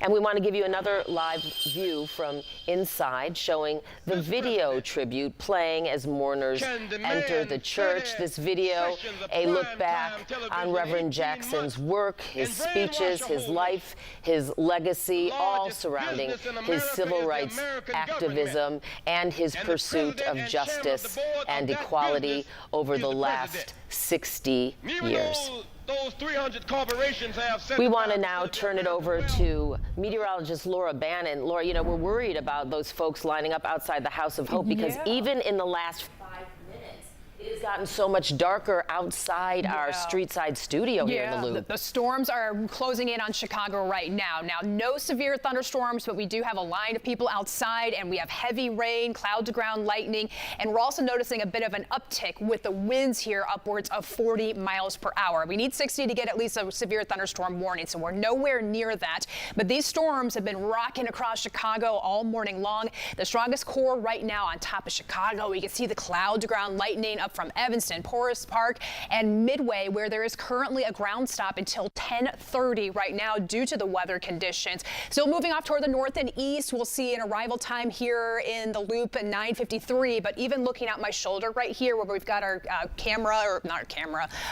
And we want to give you another live view from inside showing the video tribute playing as mourners enter the church. This video, a look back on Reverend Jackson's work, his speeches, his life, his legacy, all surrounding his civil rights activism and his pursuit of justice and equality over the last 60 years. Those 300 corporations have we want to now turn it over to meteorologist Laura Bannon. Laura, you know, we're worried about those folks lining up outside the House of Hope because even in the last 5 minutes, it has gotten so much darker outside our street-side studio here in the Loop. The storms are closing in on Chicago right now. Now, no severe thunderstorms, but we do have a line of people outside, and we have heavy rain, cloud-to-ground lightning, and we're also noticing a bit of an uptick with the winds here upwards of 40 miles per hour. We need 60 to get at least a severe thunderstorm warning, so we're nowhere near that. But these storms have been rocking across Chicago all morning long. The strongest core right now on top of Chicago. We can see the cloud-to-ground lightning up from Evanston, Forest Park, and Midway, where there is currently a ground stop until 10:30 right now due to the weather conditions. Still moving off toward the north and east, we'll see an arrival time here in the Loop at 9:53, but even looking out my shoulder right here where we've got our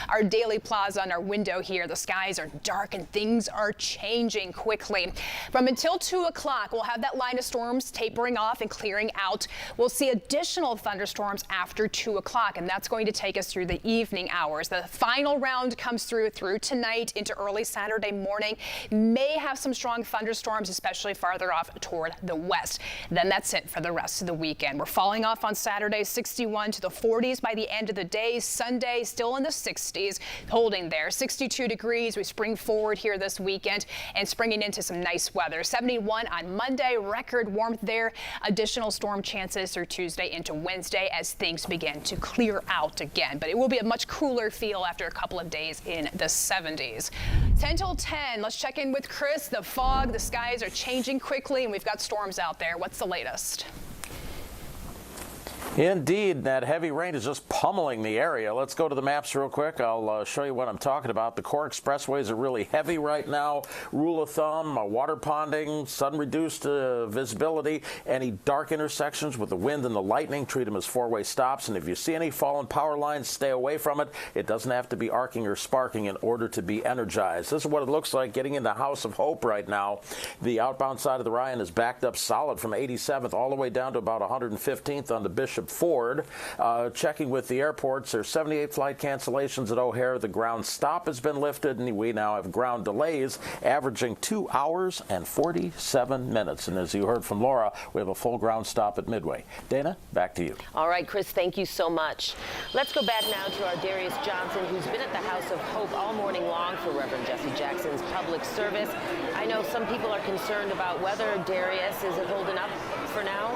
our Daily Plaza on our window here, the skies are dark and things are changing quickly. From until 2 o'clock, we'll have that line of storms tapering off and clearing out. We'll see additional thunderstorms after 2 o'clock, and that's going to take us through the evening hours. The final round comes through tonight into early Saturday morning. May have some strong thunderstorms, especially farther off toward the west. Then that's it for the rest of the weekend. We're falling off on Saturday, 61 to the 40s by the end of the day. Sunday, still in the 60s, holding there. 62 degrees. We spring forward here this weekend and springing into some nice weather. 71 on Monday, record warmth there. Additional storm chances through Tuesday into Wednesday as things begin to clear out again, but it will be a much cooler feel after a couple of days in the 70s. 10 till 10, let's check in with Chris. The fog, the skies are changing quickly, and we've got storms out there. What's the latest? Indeed, that heavy rain is just pummeling the area. Let's go to the maps real quick. I'll show you what I'm talking about. The core expressways are really heavy right now. Rule of thumb, water ponding, sun-reduced visibility. Any dark intersections with the wind and the lightning, treat them as four-way stops. And if you see any fallen power lines, stay away from it. It doesn't have to be arcing or sparking in order to be energized. This is what it looks like getting into House of Hope right now. The outbound side of the Ryan is backed up solid from 87th all the way down to about 115th on the Bishop Ford. Checking with the airports, there's 78 flight cancellations at O'Hare. The ground stop has been lifted, and we now have ground delays averaging 2 hours and 47 minutes. And as you heard from Laura, we have a full ground stop at Midway. Dana, back to you. All right, Chris, thank you so much. Let's go back now to our Darius Johnson, who's been at the House of Hope all morning long for Reverend Jesse Jackson's public service. I know some people are concerned about weather. Darius, is it holding up for now?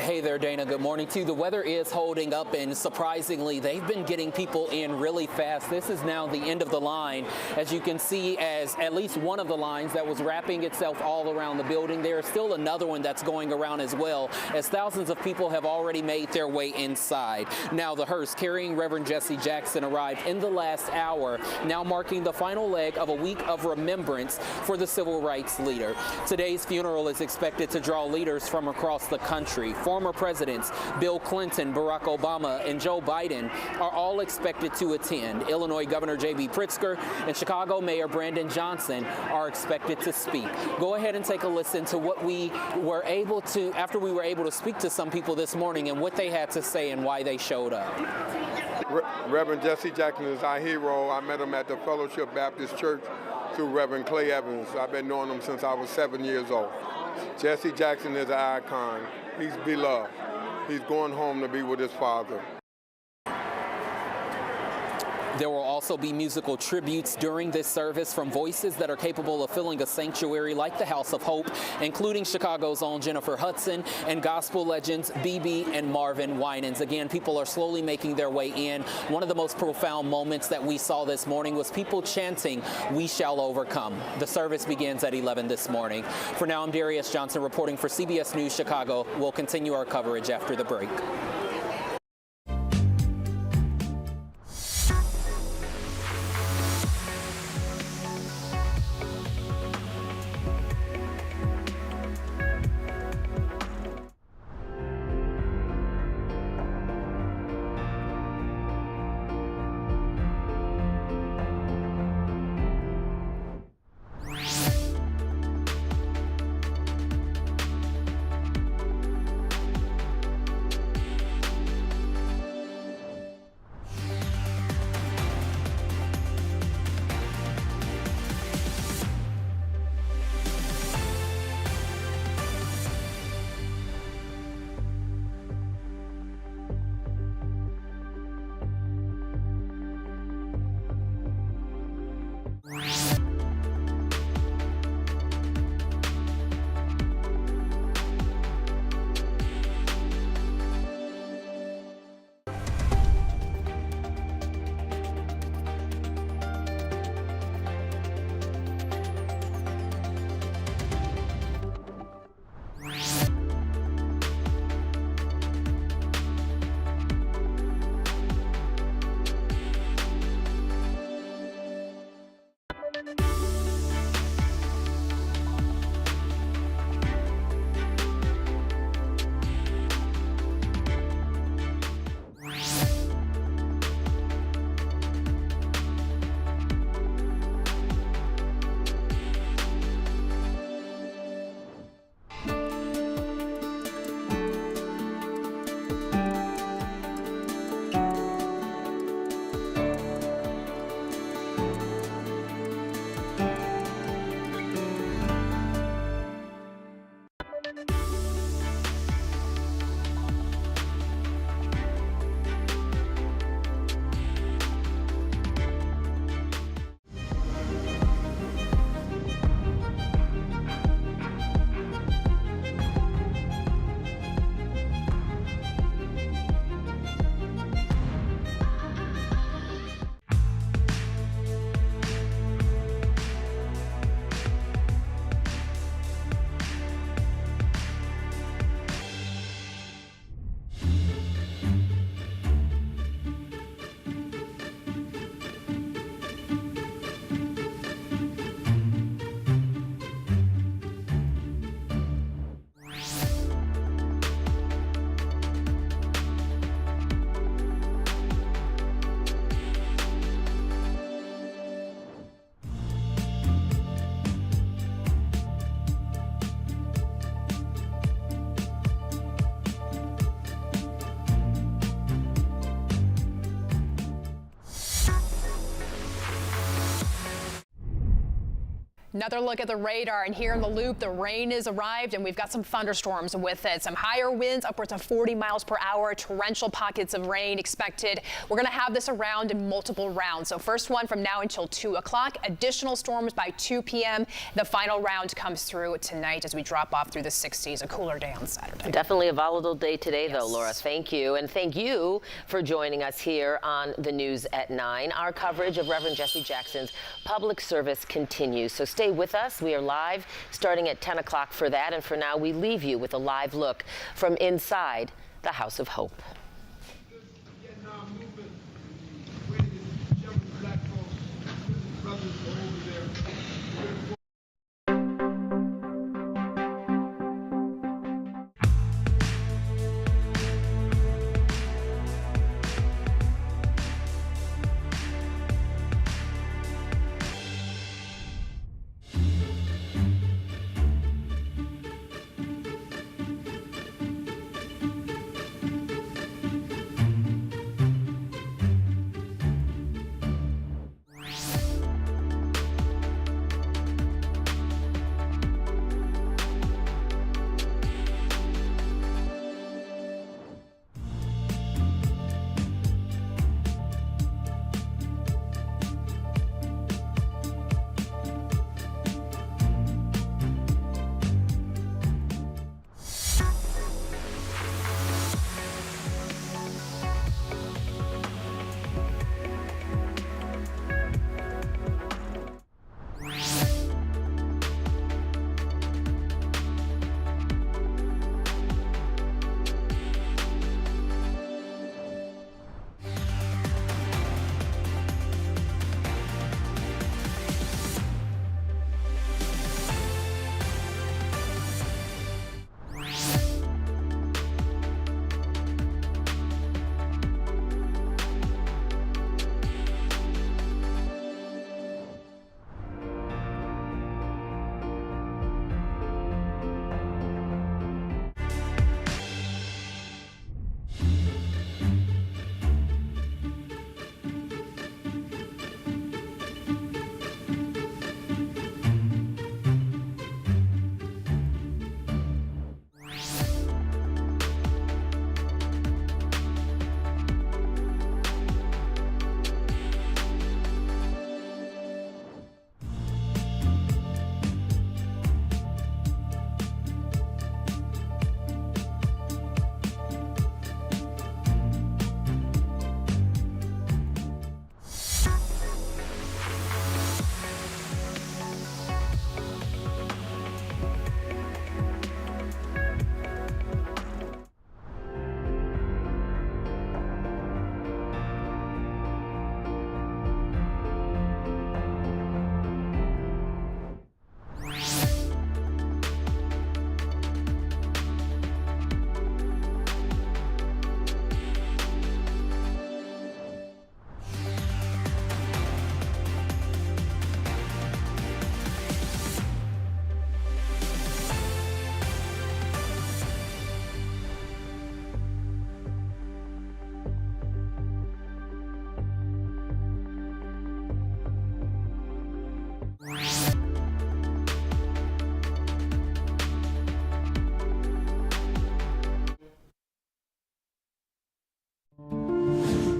Hey there, Dana. Good morning to you. The weather is holding up, and surprisingly, they've been getting people in really fast. This is now the end of the line, as you can see, as at least one of the lines that was wrapping itself all around the building. There is still another one that's going around as well, as thousands of people have already made their way inside. Now, the hearse carrying Reverend Jesse Jackson arrived in the last hour, now marking the final leg of a week of remembrance for the civil rights leader. Today's funeral is expected to draw leaders from across the country. Former presidents Bill Clinton, Barack Obama, and Joe Biden are all expected to attend. Illinois Governor J.B. Pritzker and Chicago Mayor Brandon Johnson are expected to speak. Go ahead and take a listen to what we were able to, after we were able to speak to some people this morning, and what they had to say and why they showed up. Reverend Jesse Jackson is our hero. I met him at the Fellowship Baptist Church through Reverend Clay Evans. I've been knowing him since I was 7 years old. Jesse Jackson is an icon. He's beloved. He's going home to be with his father. There will also be musical tributes during this service from voices that are capable of filling a sanctuary like the House of Hope, including Chicago's own Jennifer Hudson and gospel legends BB and Marvin Winans. Again, people are slowly making their way in. One of the most profound moments that we saw this morning was people chanting, "We shall overcome." The service begins at 11 this morning. For now, I'm Darius Johnson reporting for CBS News Chicago. We'll continue our coverage after the break. Another look at the radar, and here in the loop, the rain has arrived and we've got some thunderstorms with it. Some higher winds, upwards of 40 miles per hour, torrential pockets of rain expected. We're going to have this around in multiple rounds. So first one from now until 2 o'clock, additional storms by 2 p.m. The final round comes through tonight as we drop off through the 60s, a cooler day on Saturday. Definitely a volatile day today, though, Laura. Thank you. And thank you for joining us here on the News at 9. Our coverage of Reverend Jesse Jackson's public service continues. So stay with us. We are live starting at 10 o'clock for that. And for now, we leave you with a live look from inside the House of Hope.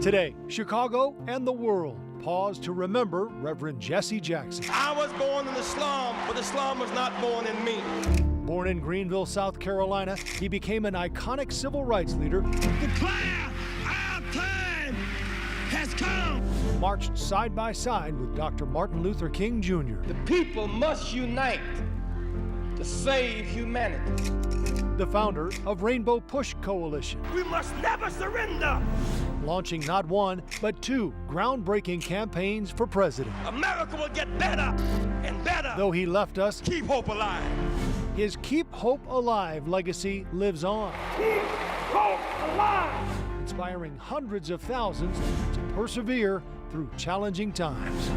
Today, Chicago and the world pause to remember Reverend Jesse Jackson. I was born in the slum, but the slum was not born in me. Born in Greenville, South Carolina, he became an iconic civil rights leader. Declare our time has come. Marched side by side with Dr. Martin Luther King Jr. The people must unite to save humanity. The founder of Rainbow Push Coalition. We must never surrender. Launching not one, but 2 groundbreaking campaigns for president. America will get better and better. Though he left us, keep hope alive. His Keep Hope Alive legacy lives on. Keep hope alive. Inspiring hundreds of thousands to persevere through challenging times.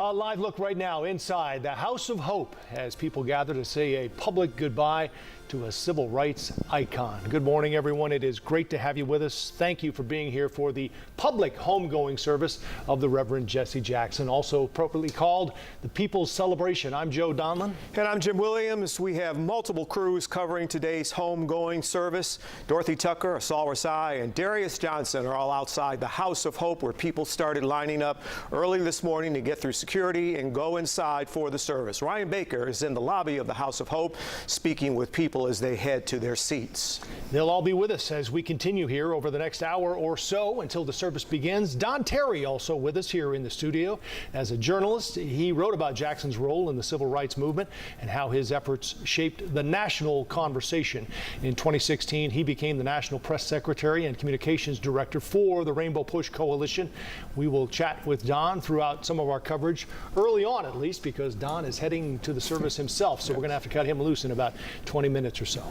A live look right now inside the House of Hope as people gather to say a public goodbye to a civil rights icon. Good morning, everyone. It is great to have you with us. Thank you for being here for the public homegoing service of the Reverend Jesse Jackson, also appropriately called the People's Celebration. I'm Joe Donlin. And I'm Jim Williams. We have multiple crews covering today's homegoing service. Dorothy Tucker, Asal Rasai, and Darius Johnson are all outside the House of Hope, where people started lining up early this morning to get through security and go inside for the service. Ryan Baker is in the lobby of the House of Hope, speaking with people as they head to their seats. They'll all be with us as we continue here over the next hour or so until the service begins. Don Terry also with us here in the studio. As a journalist, he wrote about Jackson's role in the civil rights movement and how his efforts shaped the national conversation. In 2016, he became the National Press Secretary and Communications Director for the Rainbow Push Coalition. We will chat with Don throughout some of our coverage, early on at least, because Don is heading to the service himself, so we're going to have to cut him loose in about 20 minutes or so.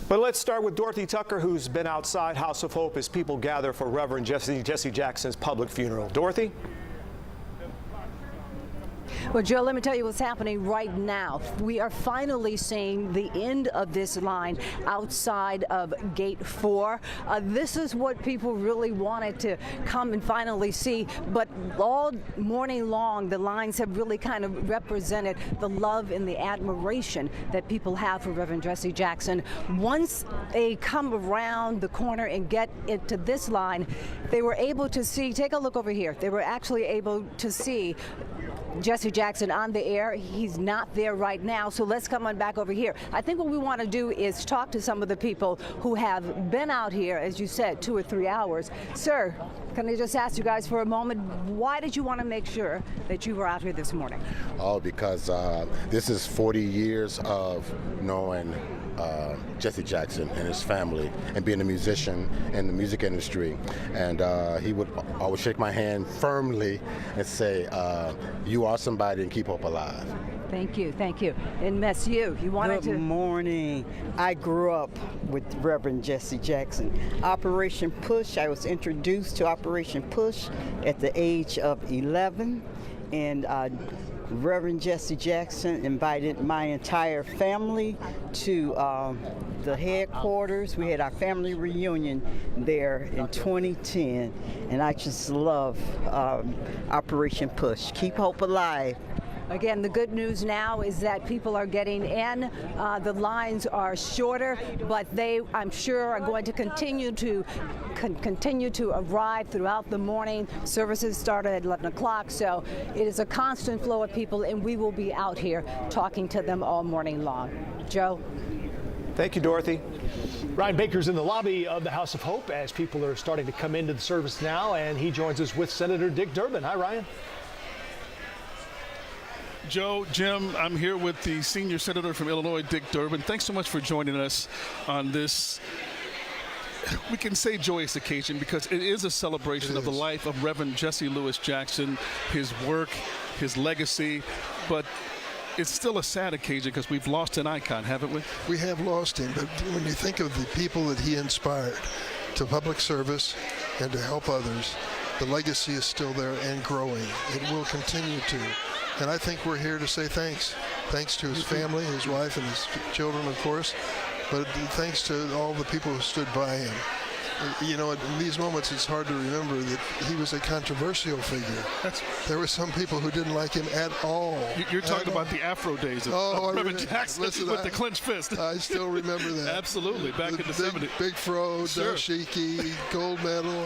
But let's start with Dorothy Tucker, who's been outside House of Hope as people gather for Reverend Jesse Jackson's public funeral. Dorothy? Well, Joe, let me tell you what's happening right now. We are finally seeing the end of this line outside of Gate 4. This is what people really wanted to come and finally see, but all morning long, the lines have really kind of represented the love and the admiration that people have for Reverend Jesse Jackson. Once they come around the corner and get into this line, they were able to see, take a look over here, they were actually able to see Jesse Jackson on the air. He's not there right now, so let's come on back over here. I think what we want to do is talk to some of the people who have been out here, as you said, 2 or 3 hours. Sir, can I just ask you guys for a moment, why did you want to make sure that you were out here this morning? Oh, because this is 40 years of knowing Jesse Jackson and his family and being a musician in the music industry. And he would always shake my hand firmly and say, you are somebody and keep hope alive. Thank you, thank you. And Miss, you wanted to... Good morning. I grew up with Reverend Jesse Jackson. Operation Push, I was introduced to Operation Push at the age of 11. And Reverend Jesse Jackson invited my entire family to the headquarters. We had our family reunion there in 2010, and I just love Operation Push. Keep hope alive. Again, the good news now is that people are getting in. The lines are shorter, but they, I'm sure, are going to continue to arrive throughout the morning. Services started at 11 o'clock, so it is a constant flow of people, and we will be out here talking to them all morning long. Joe? Thank you, Dorothy. Ryan Baker's in the lobby of the House of Hope as people are starting to come into the service now, and he joins us with Senator Dick Durbin. Hi, Ryan. Joe, Jim, I'm here with the senior senator from Illinois, Dick Durbin. Thanks so much for joining us on this, we can say, joyous occasion, because it is a celebration of the life of Reverend Jesse Louis Jackson, his work, his legacy, but it's still a sad occasion because we've lost an icon, haven't we? We have lost him, but when you think of the people that he inspired to public service and to help others, the legacy is still there and growing. It will continue to. And I think we're here to say thanks. Thanks to his family, his wife, and his children, of course, but thanks to all the people who stood by him. You know, in these moments, it's hard to remember that he was a controversial figure. There were some people who didn't like him at all. You're talking about the Afro days of Reverend Jackson with the clenched fist. I still remember that. Absolutely, back in the 70s. Big Fro, Sure. Dashiki, gold medal,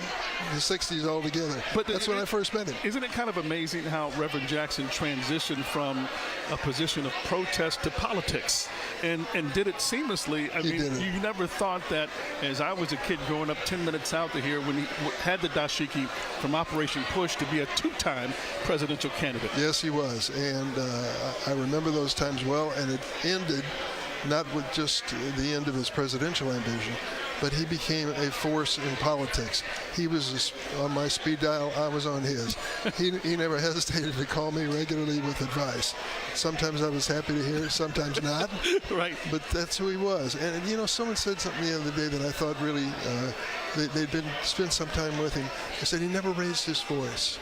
the 60s all together. But that's when I first met him. Isn't it kind of amazing how Reverend Jackson transitioned from a position of protest to politics and did it seamlessly? I mean, you never thought that, as I was a kid growing up 10 minutes south of here, when he had the dashiki from Operation Push, to be a two-time presidential candidate. Yes, he was. And I remember those times well, and it ended not with just the end of his presidential ambition, but he became a force in politics. He was on my speed dial, I was on his. He never hesitated to call me regularly with advice. Sometimes I was happy to hear it, sometimes not. Right. But that's who he was. And you know, someone said something the other day that I thought really, they'd spent some time with him. They said he never raised his voice.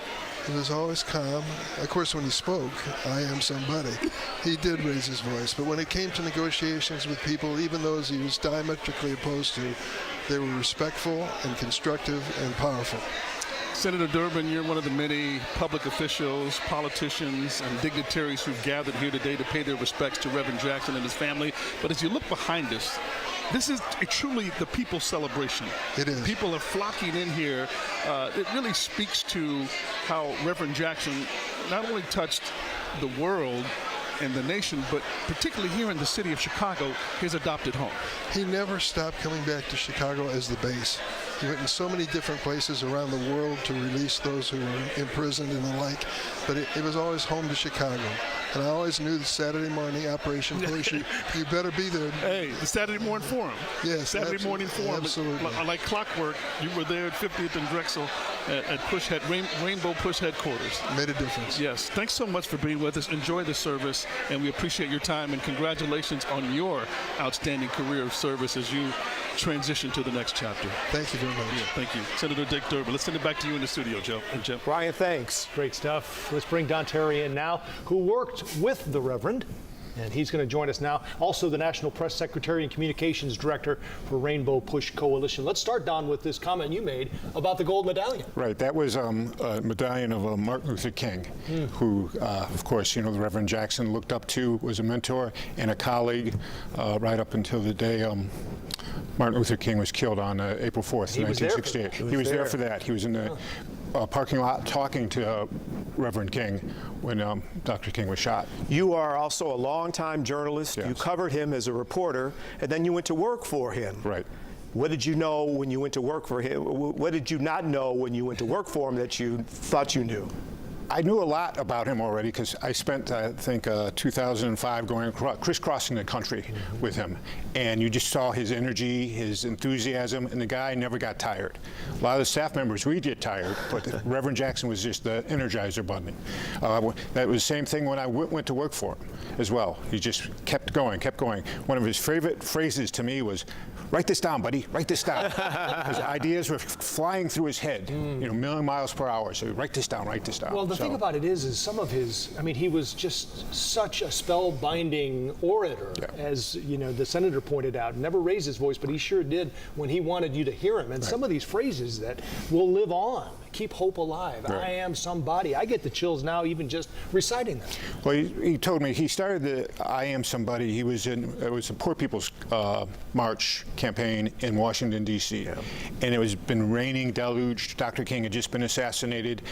He was always calm. Of course, when he spoke, I am somebody, he did raise his voice. But when it came to negotiations with people, even those he was diametrically opposed to, they were respectful and constructive and powerful. Senator Durbin, you're one of the many public officials, politicians, and dignitaries who've gathered here today to pay their respects to Reverend Jackson and his family. But as you look behind us, this is truly the people's celebration. It is. People are flocking in here. It really speaks to how Reverend Jackson not only touched the world and the nation, but particularly here in the city of Chicago, his adopted home. He never stopped coming back to Chicago as the base. He went in so many different places around the world to release those who were imprisoned and the like, but it was always home to Chicago. And I always knew the Saturday morning Operation Push, you better be there. Hey, the Saturday morning forum. Yes, Saturday morning forum. Absolutely. Like clockwork, you were there at 50th and Drexel at Rainbow Push headquarters. Made a difference. Yes. Thanks so much for being with us. Enjoy the service, and we appreciate your time, and congratulations on your outstanding career of service as you transition to the next chapter. Thank you very much. Yeah, thank you. Senator Dick Durbin. Let's send it back to you in the studio, Joe. Brian, thanks. Great stuff. Let's bring Don Terry in now, who worked with the Reverend, and he's going to join us now. Also, the National Press Secretary and Communications Director for Rainbow Push Coalition. Let's start, Don, with this comment you made about the gold medallion. Right. That was a medallion of Martin Luther King, who, of course, the Reverend Jackson looked up to, was a mentor and a colleague right up until the day Martin Luther King was killed on April 4th, 1968. He was there for that. He was in the parking lot talking to Reverend King when Dr. King was shot. You are also a longtime journalist. Yes. You covered him as a reporter, and then you went to work for him. Right. What did you know when you went to work for him? What did you not know when you went to work for him that you thought you knew? I knew a lot about him already because I spent, I think, 2005 going crisscrossing the country with him. And you just saw his energy, his enthusiasm, and the guy never got tired. A lot of the staff members, we get tired, but Reverend Jackson was just the energizer bunny. That was the same thing when I went to work for him as well. He just kept going, kept going. One of his favorite phrases to me was, "Write this down, buddy, write this down." His ideas were flying through his head, a million miles per hour. So write this down, write this down. Well, the thing about it is some of his, he was just such a spellbinding orator, as the senator pointed out. Never raised his voice, but he sure did when he wanted you to hear him. And some of these phrases that will live on, keep hope alive. Right. I am somebody. I get the chills now even just reciting them. Well, he told me he started the I Am Somebody. He was it was a Poor People's March campaign in Washington, D.C. And it was been raining, deluged. Dr. King had just been assassinated,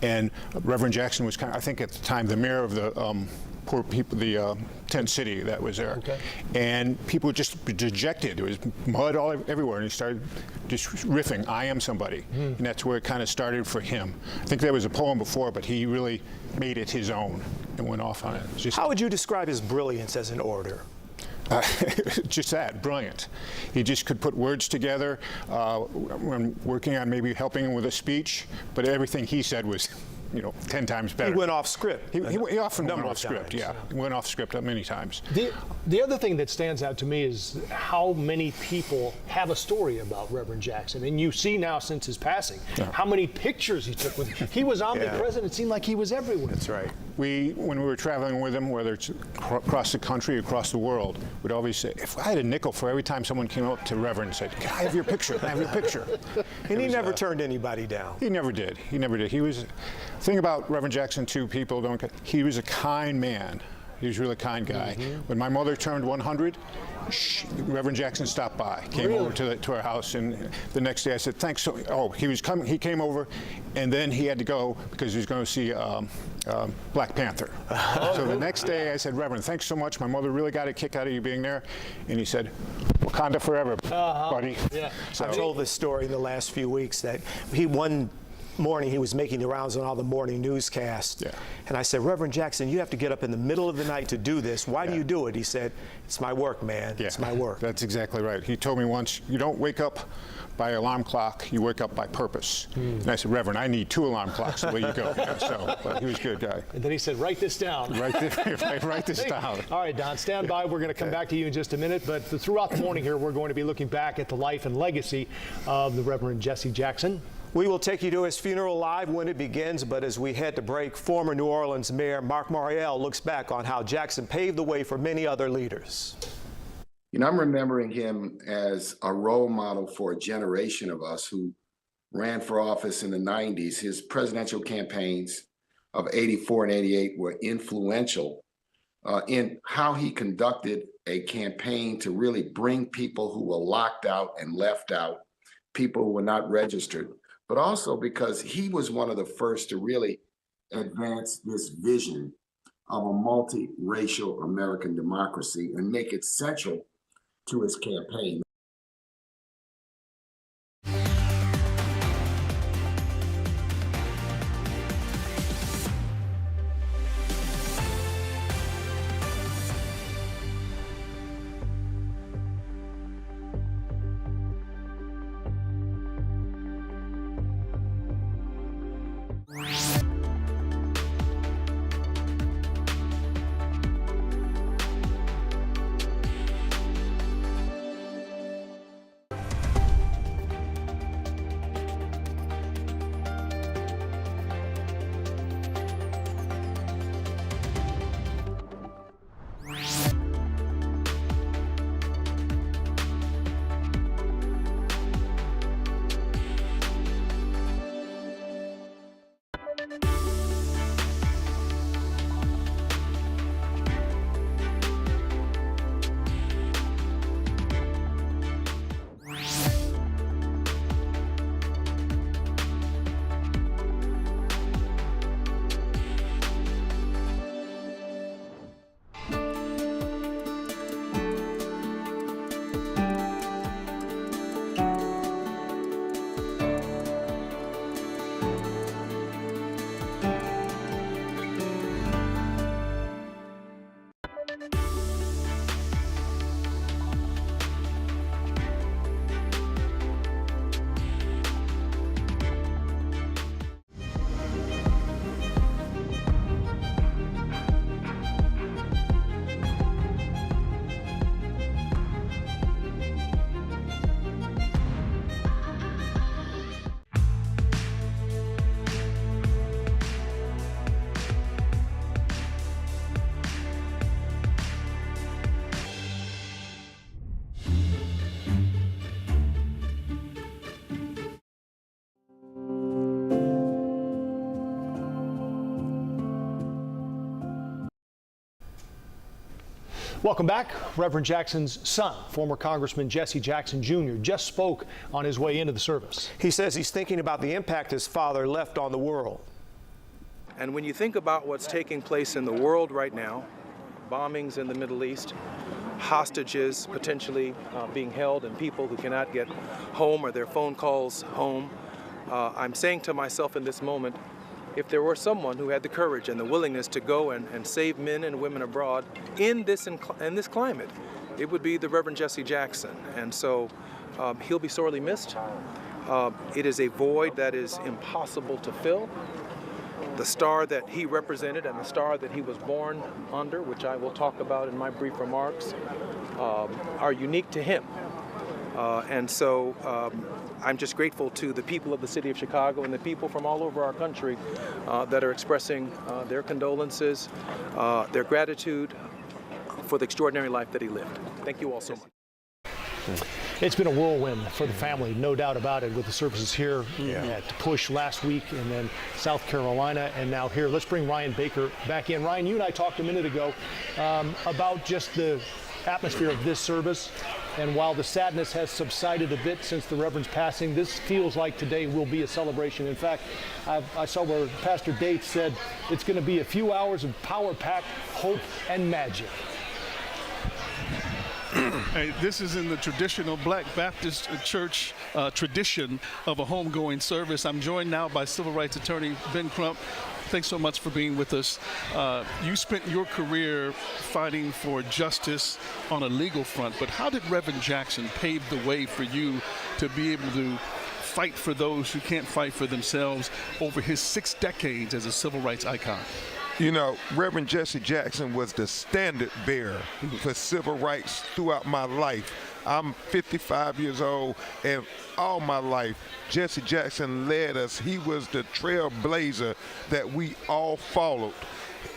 and Reverend Jackson was I think at the time the mayor of the poor people, the tent city that was there. Okay. And people were just dejected. There was mud everywhere, and he started just riffing, I am somebody. And that's where it kind of started for him. I think there was a poem before, but he really made it his own and went off on it. How would you describe his brilliance as an orator? Just that, brilliant. He just could put words together when working on maybe helping him with a speech, but everything he said was 10 times better. He went off script. He often went off script, yeah. He went off script many times. The other thing that stands out to me is how many people have a story about Reverend Jackson. And you see now since his passing, how many pictures he took with him. He was omnipresent. It seemed like he was everywhere. That's right. When we were traveling with him, whether it's across the country, across the world, we'd always say, if I had a nickel for every time someone came up to Reverend and said, can I have your picture? Can I have your picture? And he never turned anybody down. He never did. He never did. The thing about Reverend Jackson, too, he was a kind man. He was a really kind guy. When my mother turned 100, Reverend Jackson stopped by, came over to our house, and the next day I said, thanks. He came over, and then he had to go because he was going to see Black Panther. So the next day I said, Reverend, thanks so much. My mother really got a kick out of you being there. And he said, Wakanda forever, buddy. Yeah. So, I told this story in the last few weeks that one morning he was making the rounds on all the morning newscasts. And I said, Reverend Jackson, you have to get up in the middle of the night to do this. Why do you do it? He said, it's my work, man. It's my work. That's exactly right. He told me once, you don't wake up by alarm clock, you wake up by purpose. And I said, Reverend, I need 2 alarm clocks the way you go. But he was a good guy. And then he said, write this down. Write this down. All right, Don, stand by. We're going to come back to you in just a minute. But throughout the morning here, we're going to be looking back at the life and legacy of the Reverend Jesse Jackson. We will take you to his funeral live when it begins, but as we head to break, former New Orleans Mayor Mark Morial looks back on how Jackson paved the way for many other leaders. You know, I'm remembering him as a role model for a generation of us who ran for office in the 90s. His presidential campaigns of 84 and 88 were influential in how he conducted a campaign to really bring people who were locked out and left out, people who were not registered, but also because he was one of the first to really advance this vision of a multiracial American democracy and make it central to his campaign. Welcome back. Reverend Jackson's son, former Congressman Jesse Jackson Jr., just spoke on his way into the service. He says he's thinking about the impact his father left on the world. And when you think about what's taking place in the world right now, bombings in the Middle East, hostages potentially being held, and people who cannot get home or their phone calls home, I'm saying to myself in this moment, if there were someone who had the courage and the willingness to go and save men and women abroad in this climate, it would be the Reverend Jesse Jackson. And so he'll be sorely missed. It is a void that is impossible to fill. The star that he represented and the star that he was born under, which I will talk about in my brief remarks, are unique to him. And so I'm just grateful to the people of the city of Chicago and the people from all over our country that are expressing their condolences, their gratitude for the extraordinary life that he lived. Thank you all so much. It's been a whirlwind for the family, no doubt about it, with the services here at Push last week and then South Carolina and now here. Let's bring Ryan Baker back in. Ryan, you and I talked a minute ago about just the atmosphere of this service. And while the sadness has subsided a bit since the Reverend's passing, this feels like today will be a celebration. In fact, I saw where Pastor Dates said it's going to be a few hours of power-packed hope and magic. Hey, this is in the traditional Black Baptist Church tradition of a homegoing service. I'm joined now by civil rights attorney Ben Crump. Thanks so much for being with us. You spent your career fighting for justice on a legal front, but how did Reverend Jackson pave the way for you to be able to fight for those who can't fight for themselves over his 6 decades as a civil rights icon? You know, Reverend Jesse Jackson was the standard bearer for civil rights throughout my life. I'm 55 years old, and all my life, Jesse Jackson led us. He was the trailblazer that we all followed.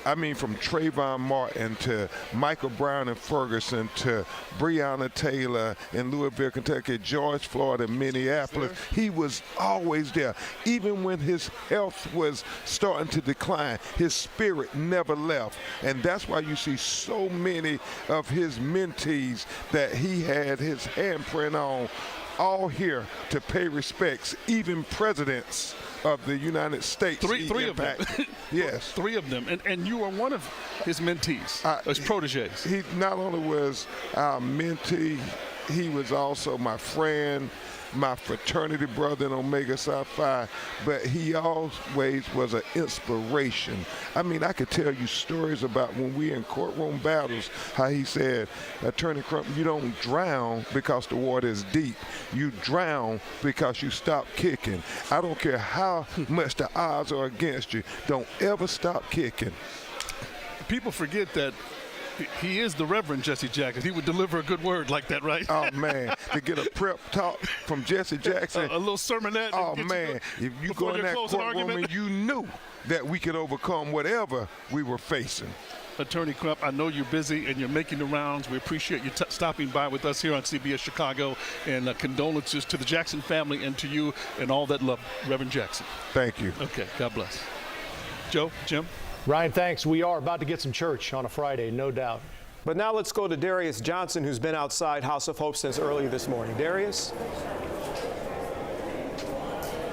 I mean, from Trayvon Martin to Michael Brown and Ferguson to Breonna Taylor in Louisville, Kentucky, George Floyd in Minneapolis. He was always there. Even when his health was starting to decline, his spirit never left. And that's why you see so many of his mentees that he had his handprint on, all here to pay respects, even presidents of the United States. Three of them. Yes. 3 of them. And you are one of his mentees, his proteges. He not only was our mentee, he was also my friend, my fraternity brother in Omega Psi Phi, but he always was an inspiration. I mean, I could tell you stories about when we in courtroom battles, how he said, Attorney Crump, you don't drown because the water is deep. You drown because you stop kicking. I don't care how much the odds are against you. Don't ever stop kicking. People forget that he is the Reverend Jesse Jackson. He would deliver a good word like that, right? Oh, man. To get a prep talk from Jesse Jackson. A little sermonette. Oh, man. If you go in that courtroom and you knew that we could overcome whatever we were facing. Attorney Crump, I know you're busy and you're making the rounds. We appreciate you stopping by with us here on CBS Chicago. And condolences to the Jackson family and to you and all that love Reverend Jackson. Thank you. Okay. God bless. Joe, Jim? Ryan, thanks. We are about to get some church on a Friday, no doubt. But now let's go to Darius Johnson, who's been outside House of Hope since early this morning. Darius?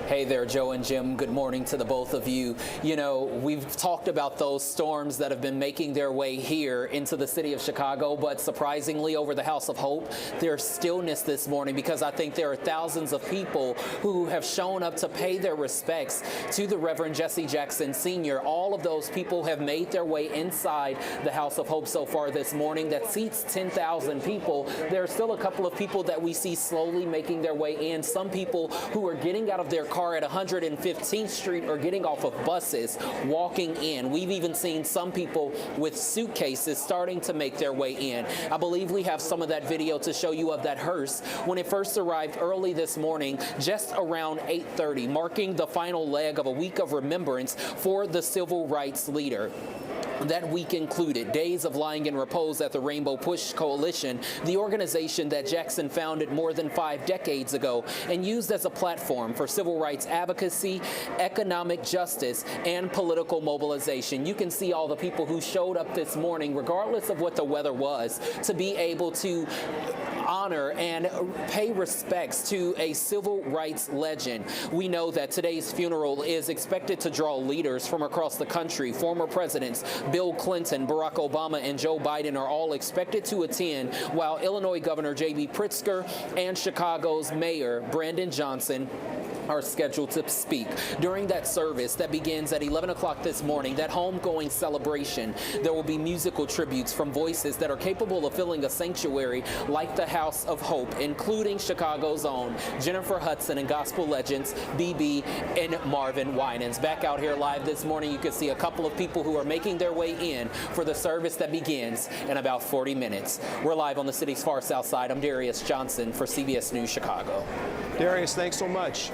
Hey there, Joe and Jim. Good morning to the both of you. You know, we've talked about those storms that have been making their way here into the city of Chicago, but surprisingly over the House of Hope, there's stillness this morning because I think there are thousands of people who have shown up to pay their respects to the Reverend Jesse Jackson Sr. All of those people have made their way inside the House of Hope so far this morning. That seats 10,000 people. There are still a couple of people that we see slowly making their way in. Some people who are getting out of their car at 115th Street or getting off of buses, walking in. We've even seen some people with suitcases starting to make their way in. I believe we have some of that video to show you of that hearse when it first arrived early this morning, just around 8:30, marking the final leg of a week of remembrance for the civil rights leader. That week included days of lying in repose at the Rainbow Push Coalition, the organization that Jackson founded more than 5 decades ago and used as a platform for civil rights advocacy, economic justice, and political mobilization. You can see all the people who showed up this morning, regardless of what the weather was, to be able to honor and pay respects to a civil rights legend. We know that today's funeral is expected to draw leaders from across the country. Former presidents Bill Clinton, Barack Obama, and Joe Biden are all expected to attend, while Illinois Governor J.B. Pritzker and Chicago's Mayor Brandon Johnson are scheduled to speak. During that service that begins at 11 o'clock this morning, that homegoing celebration, there will be musical tributes from voices that are capable of filling a sanctuary like the House of Hope, including Chicago's own Jennifer Hudson and gospel legends BB and Marvin Winans. Back out here live this morning, you can see a couple of people who are making their way in for the service that begins in about 40 minutes. We're live on the city's far south side. I'm Darius Johnson for CBS News Chicago. Darius, thanks so much.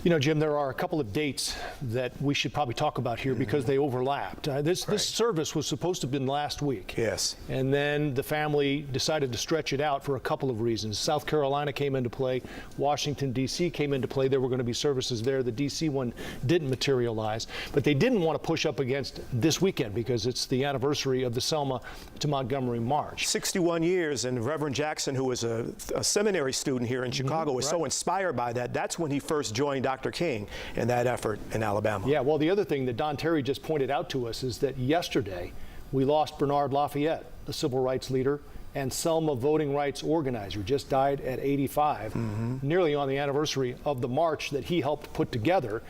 You know, Jim, there are a couple of dates that we should probably talk about here because they overlapped. This service was supposed to have been last week. Yes. And then the family decided to stretch it out for a couple of reasons. South Carolina came into play. Washington, D.C. came into play. There were going to be services there. The D.C. one didn't materialize. But they didn't want to push up against this weekend because it's the anniversary of the Selma to Montgomery March. 61 years, and Reverend Jackson, who was a seminary student here in Chicago, was so inspired by that. That's when he first joined Dr. King in that effort in Alabama. Yeah, well, the other thing that Don Terry just pointed out to us is that yesterday we lost Bernard Lafayette, the civil rights leader and Selma voting rights organizer, just died at 85, nearly on the anniversary of the march that he helped put together,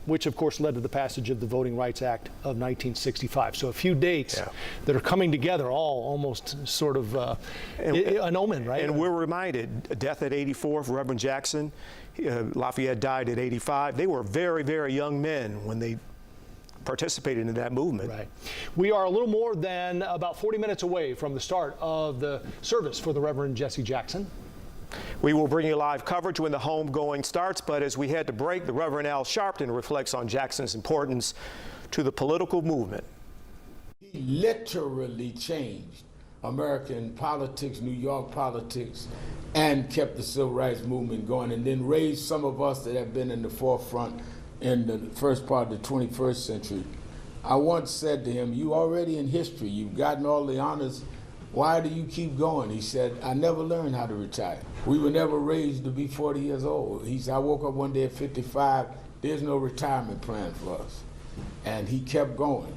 which of course led to the passage of the Voting Rights Act of 1965. So a few dates that are coming together, all almost sort of an omen, right? And we're reminded, death at 84 for Reverend Jackson, Lafayette died at 85. They were very, very young men when they participated in that movement. Right. We are a little more than about 40 minutes away from the start of the service for the Reverend Jesse Jackson. We will bring you live coverage when the homegoing starts, but as we head to break, the Reverend Al Sharpton reflects on Jackson's importance to the political movement. He literally changed American politics, New York politics, and kept the civil rights movement going, and then raised some of us that have been in the forefront in the first part of the 21st century. I once said to him, "You already in history, you've gotten all the honors, why do you keep going?" He said, "I never learned how to retire. We were never raised to be 40 years old." He said, "I woke up one day at 55, there's no retirement plan for us." And he kept going.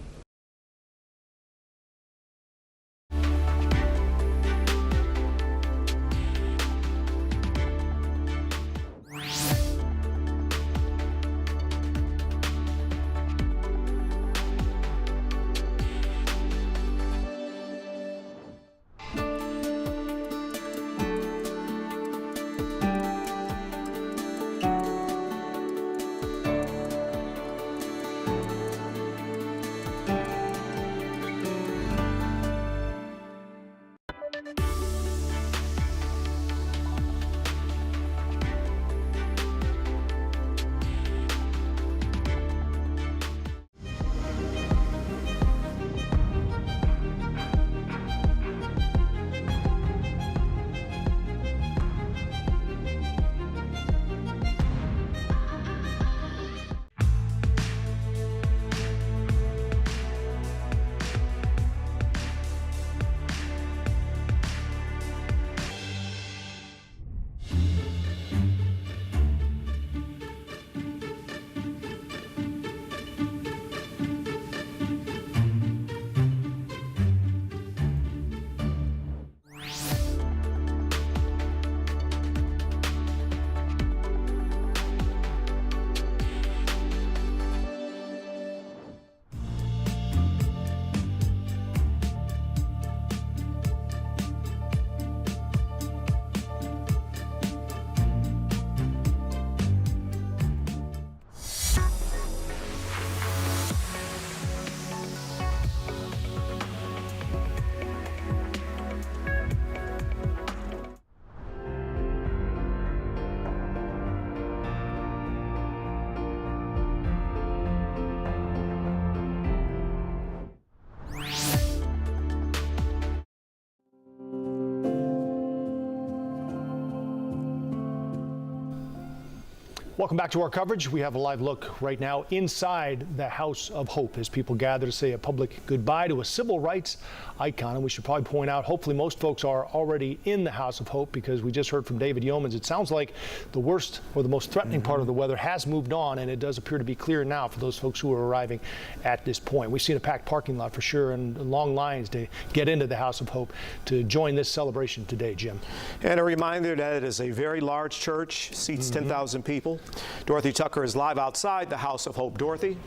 Welcome back to our coverage. We have a live look right now inside the House of Hope as people gather to say a public goodbye to a civil rights icon. And we should probably point out, hopefully most folks are already in the House of Hope, because we just heard from David Yeomans. It sounds like the worst or the most threatening part of the weather has moved on, and it does appear to be clear now for those folks who are arriving at this point. We've seen a packed parking lot for sure, and long lines to get into the House of Hope to join this celebration today, Jim. And a reminder that it is a very large church, seats 10,000 people. Dorothy Tucker is live outside the House of Hope. Dorothy?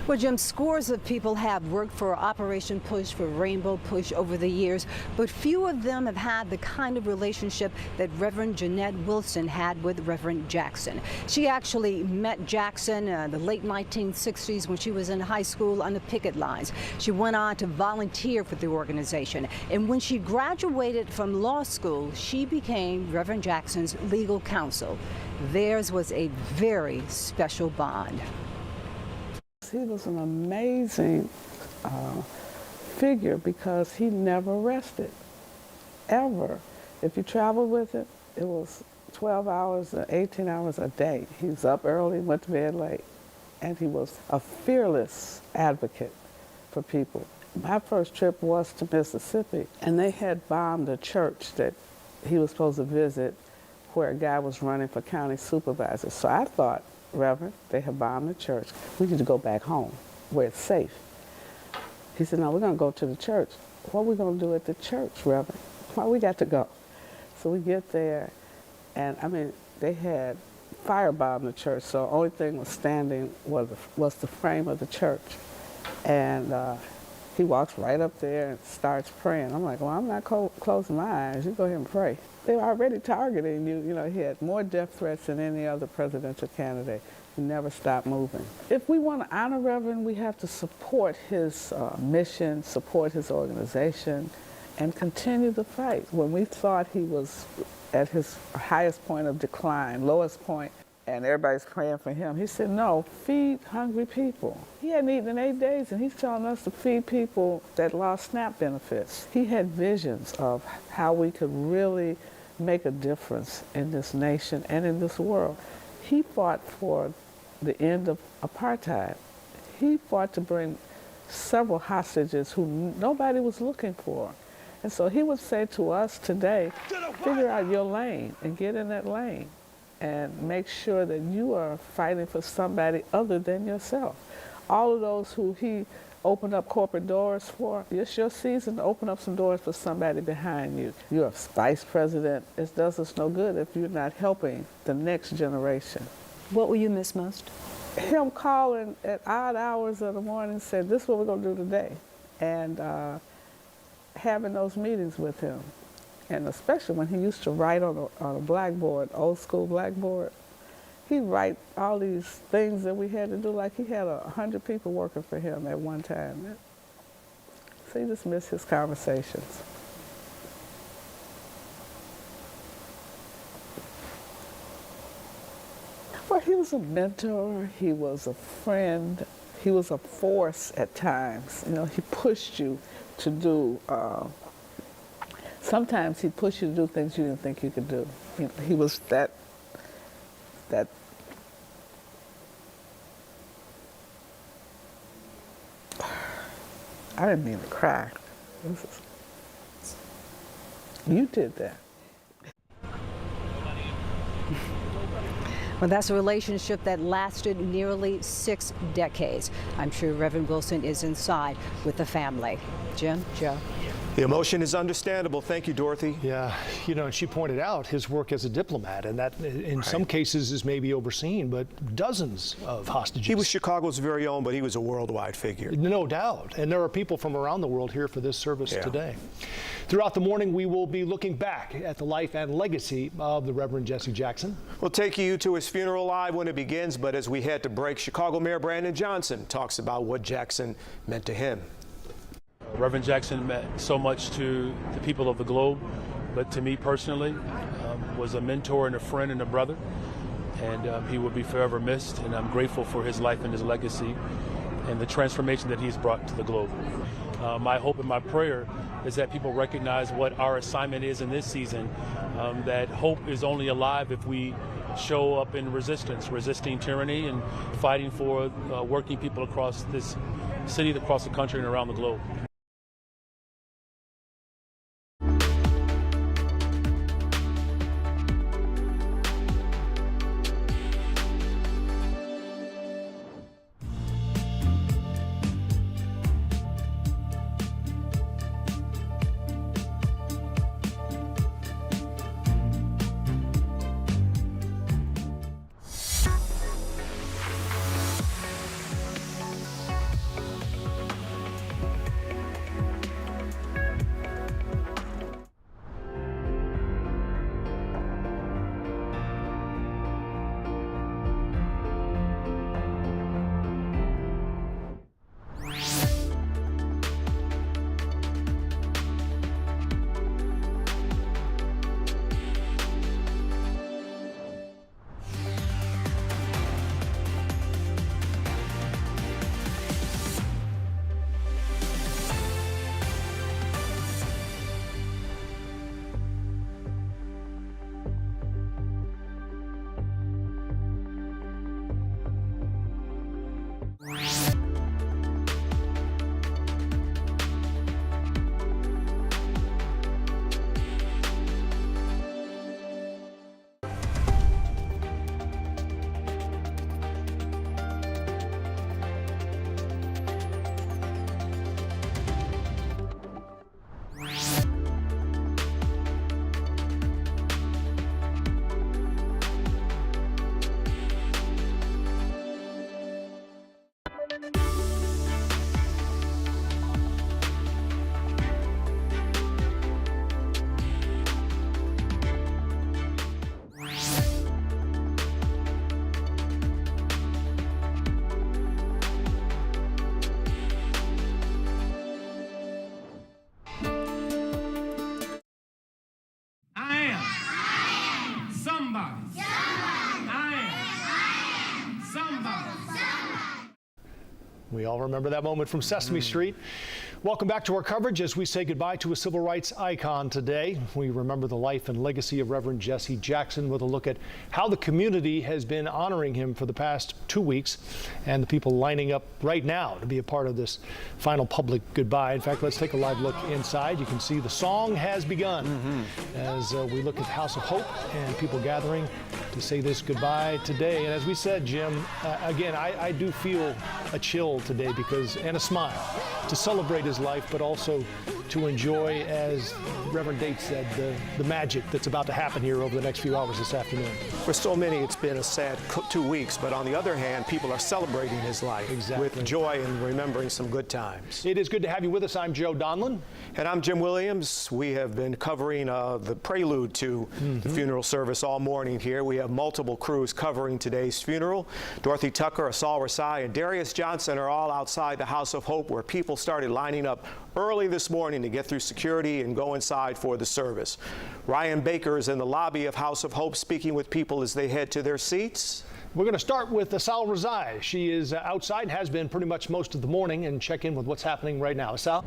Well, Jim, scores of people have worked for Operation Push, for Rainbow Push over the years, but few of them have had the kind of relationship that Reverend Jeanette Wilson had with Reverend Jackson. She actually met Jackson in the late 1960s when she was in high school on the picket lines. She went on to volunteer for the organization, and when she graduated from law school, she became Reverend Jackson's legal counsel. Theirs was a very special bond. He was an amazing figure because he never rested, ever. If you traveled with him, it was 12 hours, 18 hours a day. He was up early, went to bed late, and he was a fearless advocate for people. My first trip was to Mississippi, and they had bombed a church that he was supposed to visit where a guy was running for county supervisor. So I thought, Reverend, they have bombed the church. We need to go back home where it's safe. He said, no, we're going to go to the church. What are we going to do at the church, Reverend? Well, we got to go. So we get there, and I mean, they had firebombed the church, so the only thing was standing was the frame of the church. And he walks right up there and starts praying. I'm like, well, I'm not closing my eyes. You go ahead and pray. They were already targeting you. You know, he had more death threats than any other presidential candidate. He never stopped moving. If we want to honor Reverend, we have to support his mission, support his organization, and continue the fight. When we thought he was at his highest point of decline, lowest point, and everybody's praying for him, he said, no, feed hungry people. He hadn't eaten in 8 days, and he's telling us to feed people that lost SNAP benefits. He had visions of how we could really make a difference in this nation and in this world. He fought for the end of apartheid. He fought to bring several hostages who nobody was looking for. And so he would say to us today, figure out your lane and get in that lane and make sure that you are fighting for somebody other than yourself. All of those who he opened up corporate doors for, it's your season to open up some doors for somebody behind you. You're a vice president. It does us no good if you're not helping the next generation. What will you miss most? Him calling at odd hours of the morning and saying, this is what we're going to do today. And having those meetings with him. And especially when he used to write on a blackboard, old school blackboard, he'd write all these things that we had to do, like he had 100 people working for him at one time. So you just miss his conversations. Well, he was a mentor, he was a friend, he was a force at times. You know, he pushed you to do, sometimes he'd push you to do things you didn't think you could do. You know, he was that I didn't mean to cry. You did that. Well, that's a relationship that lasted nearly 6 decades. I'm sure Reverend Wilson is inside with the family. Jim, Joe. The emotion is understandable. Thank you, Dorothy. Yeah, you know, and she pointed out his work as a diplomat, and that in some cases is maybe overseen, but dozens of hostages. He was Chicago's very own, but he was a worldwide figure. No doubt. And there are people from around the world here for this service today. Throughout the morning, we will be looking back at the life and legacy of the Reverend Jesse Jackson. We'll take you to his funeral live when it begins, but as we head to break, Chicago Mayor Brandon Johnson talks about what Jackson meant to him. Reverend Jackson meant so much to the people of the globe, but to me personally, was a mentor and a friend and a brother, and he will be forever missed, and I'm grateful for his life and his legacy and the transformation that he's brought to the globe. My hope and my prayer is that people recognize what our assignment is in this season, that hope is only alive if we show up in resistance, resisting tyranny and fighting for working people across this city, across the country, and around the globe. We all remember that moment from Sesame Street. Welcome back to our coverage as we say goodbye to a civil rights icon today. We remember the life and legacy of Reverend Jesse Jackson with a look at how the community has been honoring him for the past 2 weeks and the people lining up right now to be a part of this final public goodbye. In fact, let's take a live look inside. You can see the song has begun as we look at the House of Hope and people gathering to say this goodbye today. And as we said, Jim, again, I do feel a chill today and a smile to celebrate his life, but also to enjoy, as Reverend Date said, the magic that's about to happen here over the next few hours this afternoon. For so many, it's been a sad 2 weeks, but on the other hand, people are celebrating his life with joy and remembering some good times. It is good to have you with us. I'm Joe Donlin. And I'm Jim Williams. We have been covering the prelude to the funeral service all morning here. We have multiple crews covering today's funeral. Dorothy Tucker, Asal Rasai, and Darius Johnson are all outside the House of Hope, where people started lining up early this morning to get through security and go inside for the service. Ryan Baker is in the lobby of House of Hope speaking with people as they head to their seats. We're going to start with Asal Rasai. She is outside, has been pretty much most of the morning, and check in with what's happening right now. Asal?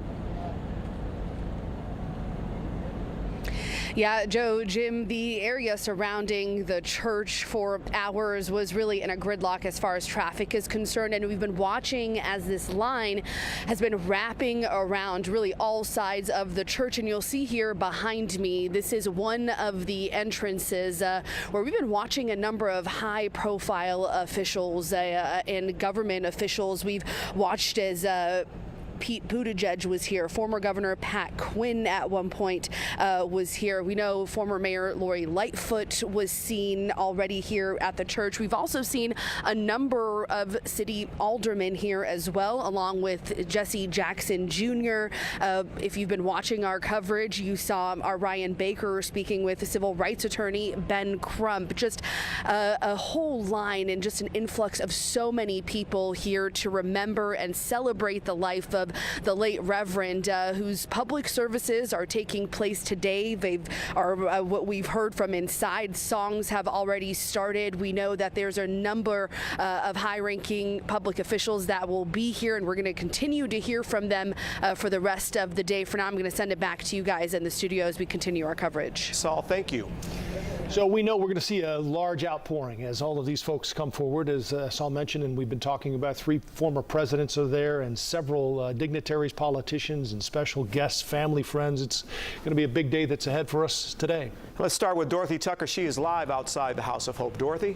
Yeah, Joe, Jim, the area surrounding the church for hours was really in a gridlock as far as traffic is concerned, and we've been watching as this line has been wrapping around really all sides of the church. And you'll see here behind me, this is one of the entrances where we've been watching a number of high-profile officials and government officials. We've watched as Pete Buttigieg was here. Former Governor Pat Quinn at one point was here. We know former Mayor Lori Lightfoot was seen already here at the church. We've also seen a number of city aldermen here as well, along with Jesse Jackson Jr. If you've been watching our coverage, you saw our Ryan Baker speaking with the civil rights attorney Ben Crump. Just a whole line and just an influx of so many people here to remember and celebrate the life of the late Reverend, whose public services are taking place today. What we've heard from inside, songs have already started. We know that there's a number of high-ranking public officials that will be here, and we're going to continue to hear from them for the rest of the day. For now, I'm going to send it back to you guys in the studio as we continue our coverage. Saul, thank you. So we know we're going to see a large outpouring as all of these folks come forward, as Saul mentioned, and we've been talking about 3 former presidents are there and several dignitaries, politicians, and special guests, family, friends. It's going to be a big day that's ahead for us today. Let's start with Dorothy Tucker. She is live outside the House of Hope. Dorothy?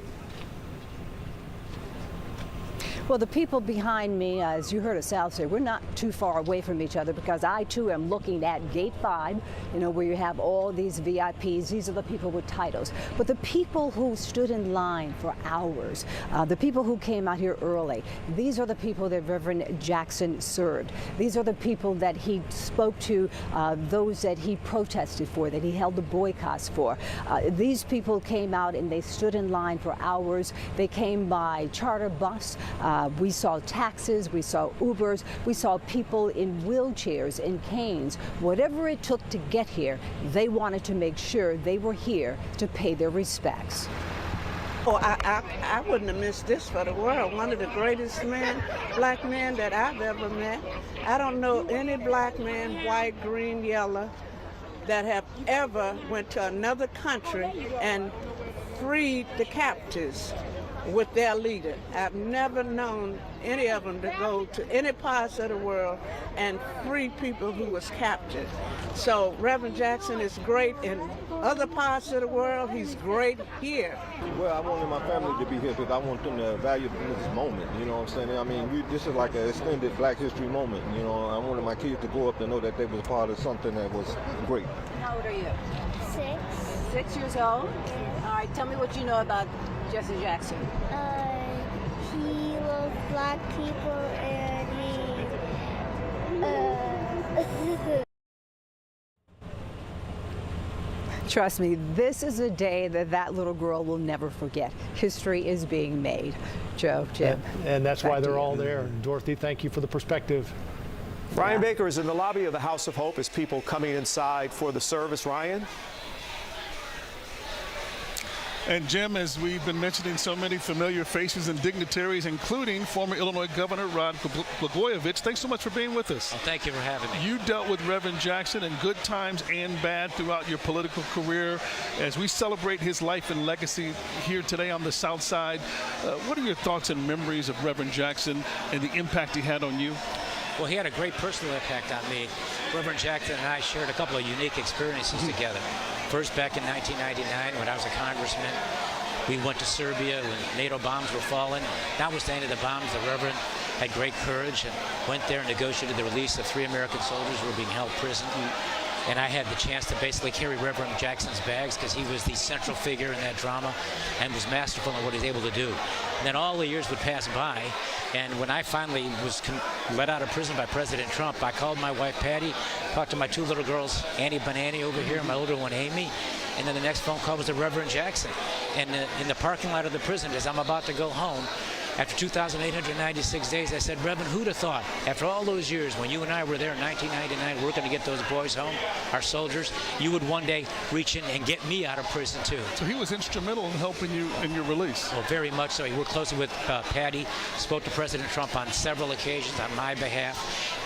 Well, the people behind me, as you heard Asal say, we're not too far away from each other because I, too, am looking at Gate 5, where you have all these VIPs. These are the people with titles. But the people who stood in line for hours, the people who came out here early, these are the people that Reverend Jackson served. These are the people that he spoke to, those that he protested for, that he held the boycotts for. These people came out and they stood in line for hours. They came by charter bus. We saw taxis, we saw Ubers, we saw people in wheelchairs and canes. Whatever it took to get here, they wanted to make sure they were here to pay their respects. Oh, I wouldn't have missed this for the world. One of the greatest black men that I've ever met. I don't know any black man, white, green, yellow, that have ever went to another country and freed the captives with their leader. I've never known any of them to go to any parts of the world and free people who was captured. So Reverend Jackson is great in other parts of the world. He's great here. Well, I wanted my family to be here because I want them to value this moment, you know what I'm saying? I mean, this is like an extended Black History moment, you know. I wanted my kids to grow up to know that they was part of something that was great. How old are you? 6. 6 years old? All right, tell me what you know about Jesse Jackson. He loved black people and he Trust me, this is a day that little girl will never forget. History is being made. Joe, Jim. And that's why they're all there. Dorothy, thank you for the perspective. Ryan Baker is in the lobby of the House of Hope as people coming inside for the service. Ryan? And Jim, as we've been mentioning, so many familiar faces and dignitaries, including former Illinois Governor Rod Blagojevich. Thanks so much for being with us. Well, thank you for having me. You dealt with Reverend Jackson in good times and bad throughout your political career. As we celebrate his life and legacy here today on the South Side, what are your thoughts and memories of Reverend Jackson and the impact he had on you? Well, he had a great personal impact on me. Reverend Jackson and I shared a couple of unique experiences together. First, back in 1999, when I was a congressman, we went to Serbia when NATO bombs were falling. Notwithstanding the bombs, the Reverend had great courage and went there and negotiated the release of 3 American soldiers who were being held prisoner. And I had the chance to basically carry Reverend Jackson's bags because he was the central figure in that drama and was masterful in what he was able to do. And then all the years would pass by, and when I finally was let out of prison by President Trump, I called my wife Patty, talked to my 2 little girls, Annie Banani over here, and my older one Amy, and then the next phone call was to Reverend Jackson. And in the parking lot of the prison, as I'm about to go home, after 2,896 days, I said, Reverend, who'd have thought, after all those years, when you and I were there in 1999 working to get those boys home, our soldiers, you would one day reach in and get me out of prison, too. So he was instrumental in helping you in your release. Well, very much so. He worked closely with Patty, spoke to President Trump on several occasions on my behalf.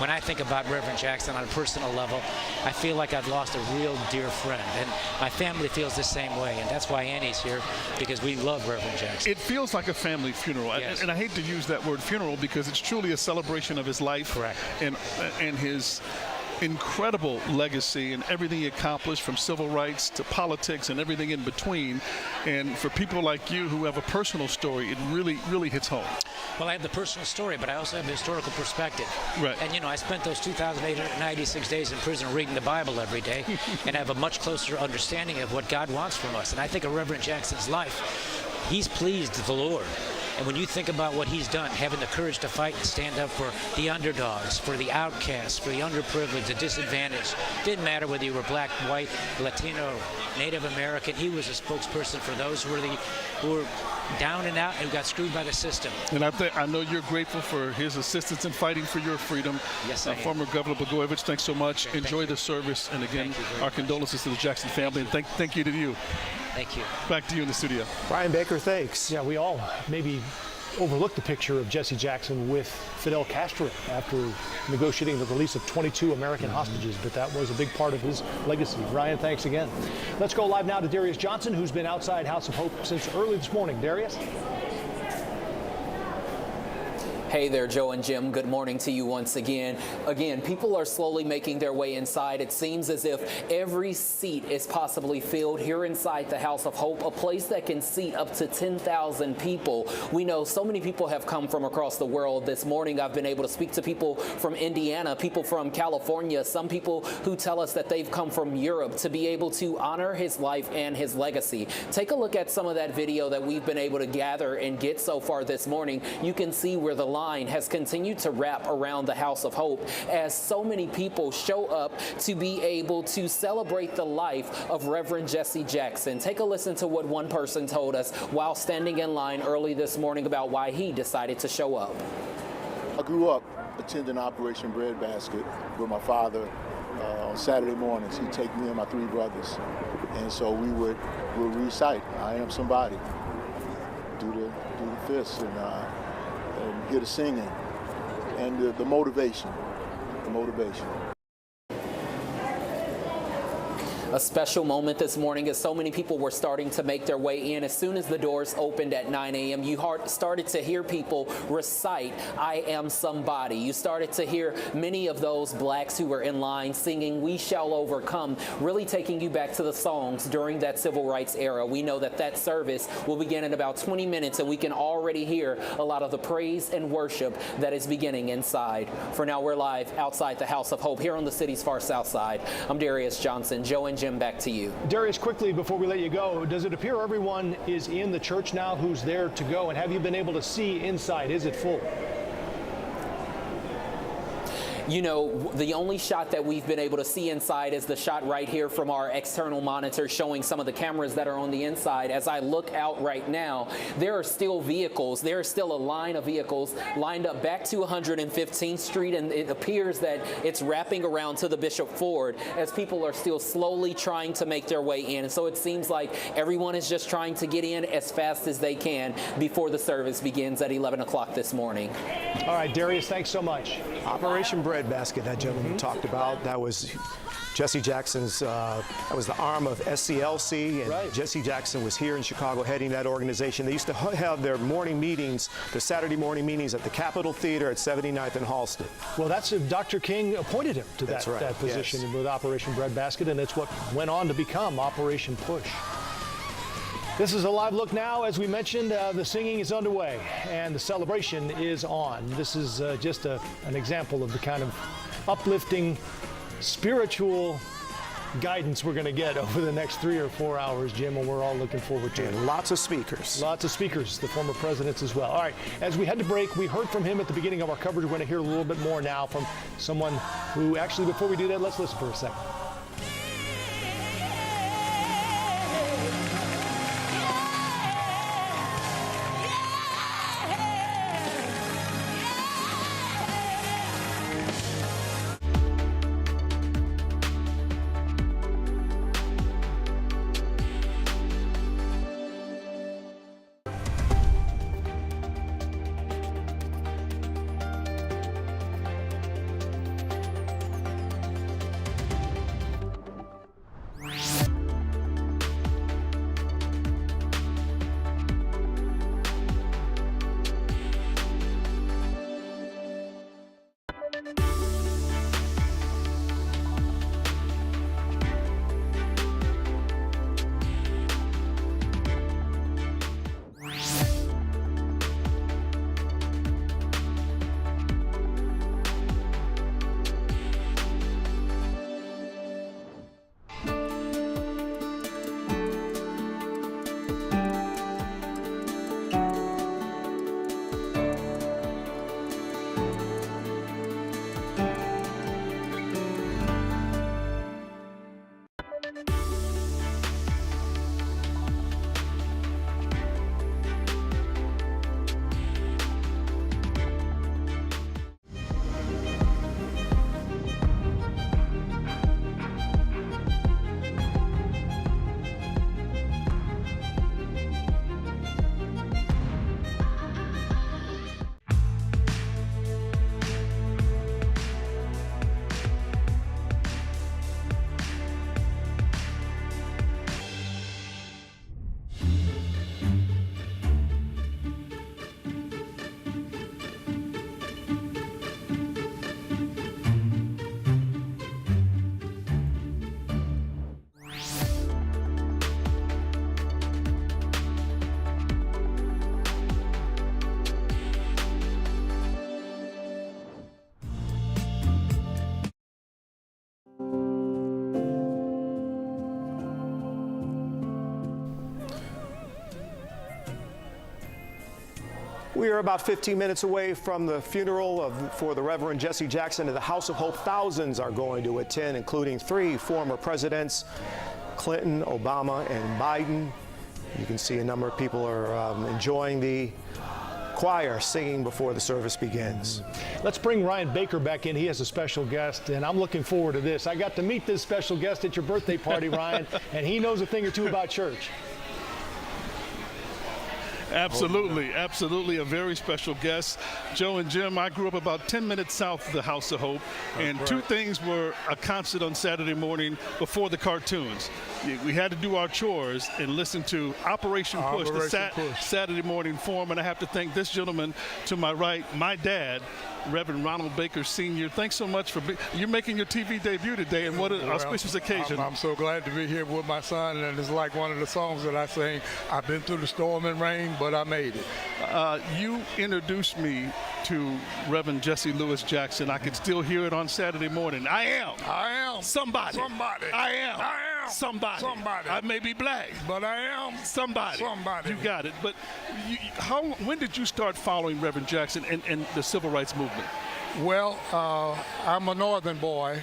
When I think about Reverend Jackson on a personal level, I feel like I've lost a real dear friend. And my family feels the same way. And that's why Annie's here, because we love Reverend Jackson. It feels like a family funeral. Yes. And I hate to use that word funeral because it's truly a celebration of his life. Correct. And his incredible legacy and everything he accomplished, from civil rights to politics and everything in between. And for people like you who have a personal story, it really, really hits home. Well, I have the personal story, but I also have the historical perspective. Right. And, you know, I spent those 2,896 days in prison reading the Bible every day and have a much closer understanding of what God wants from us. And I think of Reverend Jackson's life, he's pleased with the Lord. And when you think about what he's done, having the courage to fight and stand up for the underdogs, for the outcasts, for the underprivileged, the disadvantaged, didn't matter whether you were black, white, Latino, Native American, he was a spokesperson for those who were down and out and who got screwed by the system. And I know you're grateful for his assistance in fighting for your freedom. Yes, I am. Former Governor Blagojevich, thanks so much. Okay, enjoy the service. And again, our condolences to the Jackson family. And thank you to you. Thank you. Back to you in the studio. Brian Baker, thanks. Yeah, we all maybe overlooked the picture of Jesse Jackson with Fidel Castro after negotiating the release of 22 American hostages, but that was a big part of his legacy. Brian, thanks again. Let's go live now to Darius Johnson, who's been outside House of Hope since early this morning. Darius? Hey there, Joe and Jim. Good morning to you once again. Again, people are slowly making their way inside. It seems as if every seat is possibly filled here inside the House of Hope, a place that can seat up to 10,000 people. We know so many people have come from across the world. This morning, I've been able to speak to people from Indiana, people from California, some people who tell us that they've come from Europe to be able to honor his life and his legacy. Take a look at some of that video that we've been able to gather and get so far this morning. You can see where the line has continued to wrap around the House of Hope as so many people show up to be able to celebrate the life of Reverend Jesse Jackson. Take a listen to what one person told us while standing in line early this morning about why he decided to show up. I grew up attending Operation Breadbasket with my father. On Saturday mornings, he'd take me and my 3 brothers, and so we would recite "I Am Somebody," do the fists, and hear the singing, and the motivation. A special moment this morning as so many people were starting to make their way in. As soon as the doors opened at 9 a.m., you started to hear people recite, "I Am Somebody." You started to hear many of those blacks who were in line singing, "We Shall Overcome," really taking you back to the songs during that civil rights era. We know that service will begin in about 20 minutes, and we can already hear a lot of the praise and worship that is beginning inside. For now, we're live outside the House of Hope here on the city's far south side. I'm Darius Johnson. Joe and Jim, back to you. Darius, quickly before we let you go, does it appear everyone is in the church now who's there to go? And have you been able to see inside? Is it full? You know, the only shot that we've been able to see inside is the shot right here from our external monitor showing some of the cameras that are on the inside. As I look out right now, there are still vehicles. There is still a line of vehicles lined up back to 115th Street, and it appears that it's wrapping around to the Bishop Ford as people are still slowly trying to make their way in. And so it seems like everyone is just trying to get in as fast as they can before the service begins at 11 o'clock this morning. All right, Darius, thanks so much. Operation Breadbasket, that gentleman talked about, that was Jesse Jackson's, that was the arm of SCLC, and Jesse Jackson was here in Chicago heading that organization. They used to have their morning meetings, the Saturday morning meetings at the Capitol Theater at 79th and Halsted. Well, that's Dr. King appointed him to that position with Operation Breadbasket, and it's what went on to become Operation Push. This is a live look now. As we mentioned, the singing is underway and the celebration is on. This is just an example of the kind of uplifting, spiritual guidance we're going to get over the next 3 or 4 hours, Jim, and we're all looking forward to it. And lots of speakers. Lots of speakers, the former presidents as well. All right, as we head to break, we heard from him at the beginning of our coverage. We're going to hear a little bit more now from someone who actually, before we do that, let's listen for a second. We are about 15 minutes away from the funeral for the Reverend Jesse Jackson at the House of Hope. Thousands are going to attend, including 3 former presidents, Clinton, Obama, and Biden. You can see a number of people are enjoying the choir singing before the service begins. Let's bring Ryan Baker back in. He has a special guest, and I'm looking forward to this. I got to meet this special guest at your birthday party, Ryan, and he knows a thing or two about church. Absolutely, absolutely, a very special guest. Joe and Jim, I grew up about 10 minutes south of the House of Hope, and 2 things were a constant on Saturday morning before the cartoons. We had to do our chores and listen to Operation Push, the Saturday morning forum, and I have to thank this gentleman to my right, my dad, Reverend Ronald Baker Sr. Thanks so much for you're making your TV debut today, and what an auspicious occasion. I'm so glad to be here with my son, and it's like one of the songs that I sing. I've been through the storm and rain, but I made it. You introduced me to Reverend Jesse Louis Jackson. I could still hear it on Saturday morning. I am somebody. I am somebody. I may be black, but I am somebody. You got it. But when did you start following Reverend Jackson and the Civil Rights Movement? Well, I'm a northern boy.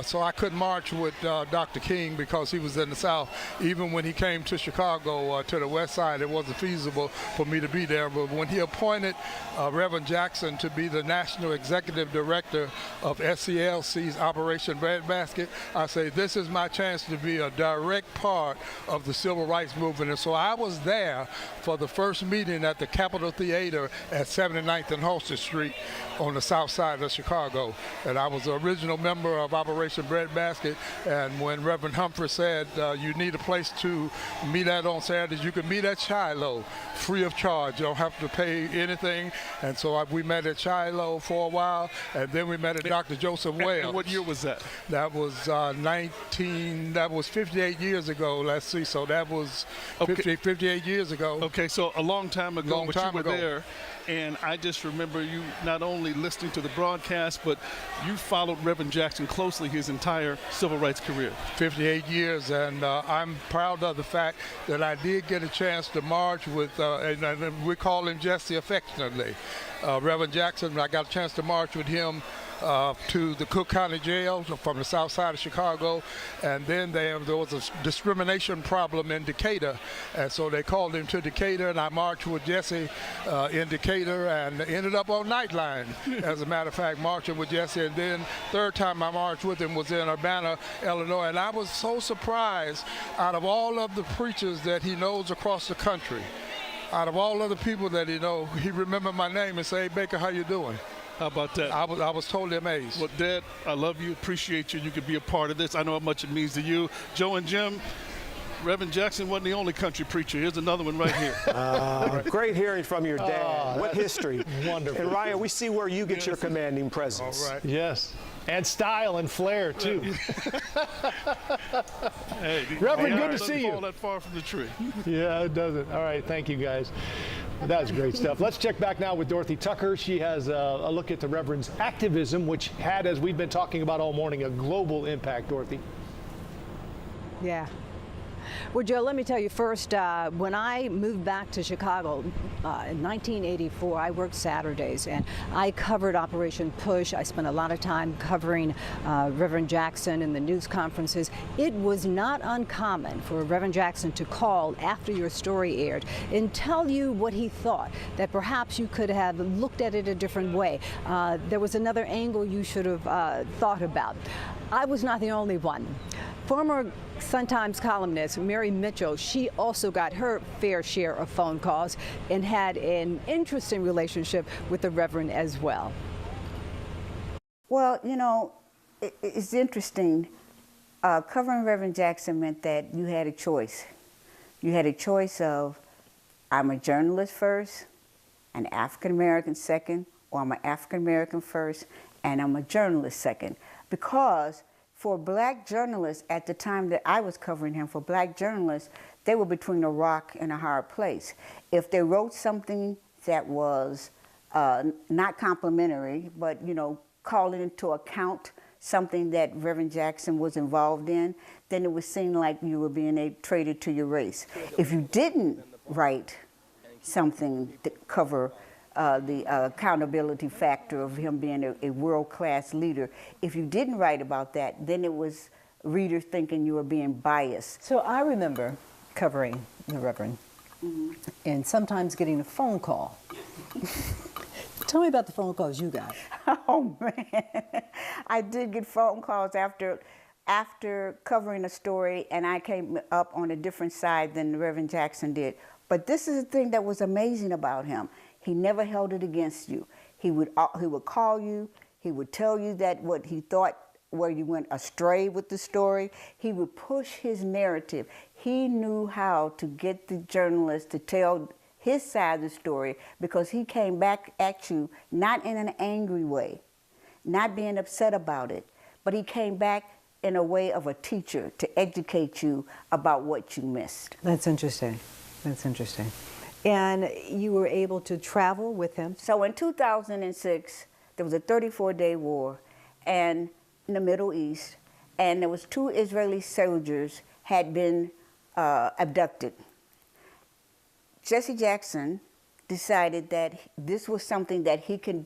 So I couldn't march with Dr. King because he was in the South. Even when he came to Chicago, to the west side, it wasn't feasible for me to be there. But when he appointed Reverend Jackson to be the National Executive Director of SCLC's Operation Breadbasket, I say, this is my chance to be a direct part of the civil rights movement. And so I was there for the first meeting at the Capitol Theater at 79th and Halsted Street on the south side of Chicago. And I was the original member of Operation Breadbasket, and when Reverend Humphrey said you need a place to meet at on Saturdays, you can meet at Shiloh free of charge. You don't have to pay anything. And so we met at Shiloh for a while, and then we met at Dr. Joseph Wells. And what year was that? That was 58 years ago. Let's see, so that was 58 years ago. Okay, so a long time ago, but you were there. And I just remember you not only listening to the broadcast, but you followed Reverend Jackson closely his entire civil rights career. 58 years, and I'm proud of the fact that I did get a chance to march with, and we call him Jesse affectionately, Reverend Jackson. I got a chance to march with him to the Cook County Jail from the south side of Chicago, and then there was a discrimination problem in Decatur, and so they called him to Decatur, and I marched with Jesse in Decatur and ended up on Nightline, as a matter of fact, marching with Jesse. And then third time I marched with him was in Urbana, Illinois, and I was so surprised, out of all of the preachers that he knows across the country, out of all of the people that he knows, he remembered my name and said, "Hey, Baker, how you doing?" How about that? I was totally amazed. Well, Dad, I love you, appreciate you. You could be a part of this. I know how much it means to you. Joe and Jim, Reverend Jackson wasn't the only country preacher. Here's another one right here. Great hearing from your dad. What history. Wonderful. And Ryan, we see where you get your commanding presence. All right. Yes. And style and flair, too. Hey, Reverend, good to see you. Fall that far from the tree. Yeah, it doesn't. All right, thank you, guys. That was great stuff. Let's check back now with Dorothy Tucker. She has a look at the Reverend's activism, which had, as we've been talking about all morning, a global impact, Dorothy. Yeah. Well, Joe, let me tell you first, when I moved back to Chicago in 1984, I worked Saturdays and I covered Operation Push. I spent a lot of time covering Reverend Jackson in the news conferences. It was not uncommon for Reverend Jackson to call after your story aired and tell you what he thought, that perhaps you could have looked at it a different way. There was another angle you should have thought about. I was not the only one. Former Sun-Times columnist Mary Mitchell, she also got her fair share of phone calls and had an interesting relationship with the Reverend as well. Well, you know, it's interesting. Covering Reverend Jackson meant that you had a choice. You had a choice of, I'm a journalist first, an African-American second, or I'm an African-American first, and I'm a journalist second. Because for black journalists, at the time that I was covering him, for black journalists, they were between a rock and a hard place. If they wrote something that was not complimentary, but, you know, calling into account something that Reverend Jackson was involved in, then it would seem like you were being traded to your race. If you didn't write something to cover the accountability factor of him being a world-class leader, if you didn't write about that, then it was readers thinking you were being biased. So I remember covering the Reverend and sometimes getting a phone call. Tell me about the phone calls you got. Oh, man. I did get phone calls after covering a story, and I came up on a different side than Reverend Jackson did. But this is the thing that was amazing about him. He never held it against you. He would call you. He would tell you that what he thought, where you went astray with the story. He would push his narrative. He knew how to get the journalist to tell his side of the story, because he came back at you not in an angry way, not being upset about it, but he came back in a way of a teacher to educate you about what you missed. That's interesting. That's interesting. And you were able to travel with him? So in 2006, there was a 34-day war in the Middle East, and there was 2 Israeli soldiers had been abducted. Jesse Jackson decided that this was something that he could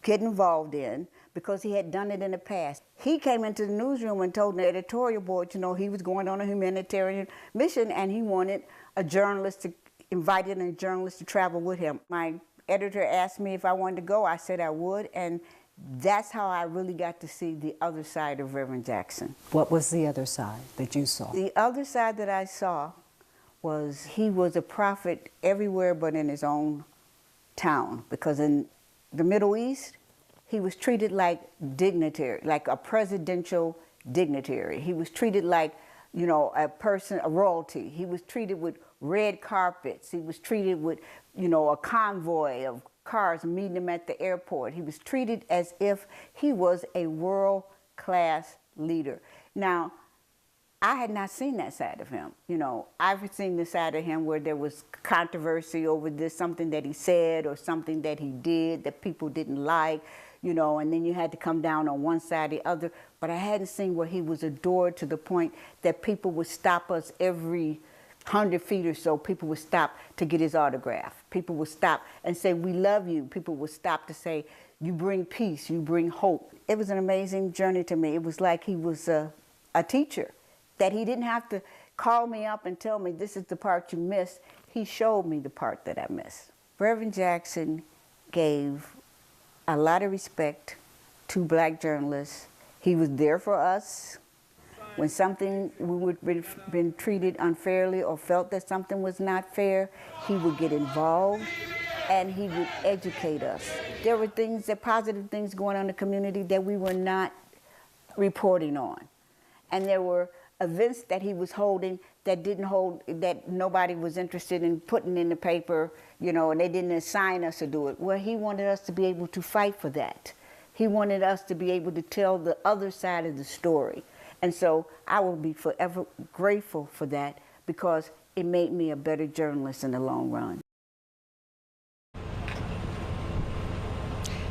get involved in because he had done it in the past. He came into the newsroom and told the editorial board, you know, he was going on a humanitarian mission and he wanted invited a journalist to travel with him. My editor asked me if I wanted to go. I said I would, and that's how I really got to see the other side of Reverend Jackson. What was the other side that you saw? The other side that I saw was he was a prophet everywhere but in his own town, because in the Middle East, he was treated like dignitary, like a presidential dignitary. He was treated like, you know, a royalty. He was treated with red carpets. He was treated with, you know, a convoy of cars meeting him at the airport. He was treated as if he was a world-class leader. Now, I had not seen that side of him. You know, I've seen the side of him where there was controversy over this, something that he said or something that he did that people didn't like, you know, and then you had to come down on one side or the other. But I hadn't seen where he was adored to the point that people would stop us every 100 feet or so. People would stop to get his autograph. People would stop and say, "We love you." People would stop to say, "You bring peace, you bring hope." It was an amazing journey to me. It was like he was a teacher, that he didn't have to call me up and tell me, "This is the part you missed." He showed me the part that I missed. Reverend Jackson gave a lot of respect to black journalists. He was there for us. When something we would been treated unfairly or felt that something was not fair, he would get involved and he would educate us. There were positive things going on in the community that we were not reporting on. And there were events that he was holding that nobody was interested in putting in the paper, you know, and they didn't assign us to do it. Well, he wanted us to be able to fight for that. He wanted us to be able to tell the other side of the story. And so I will be forever grateful for that, because it made me a better journalist in the long run.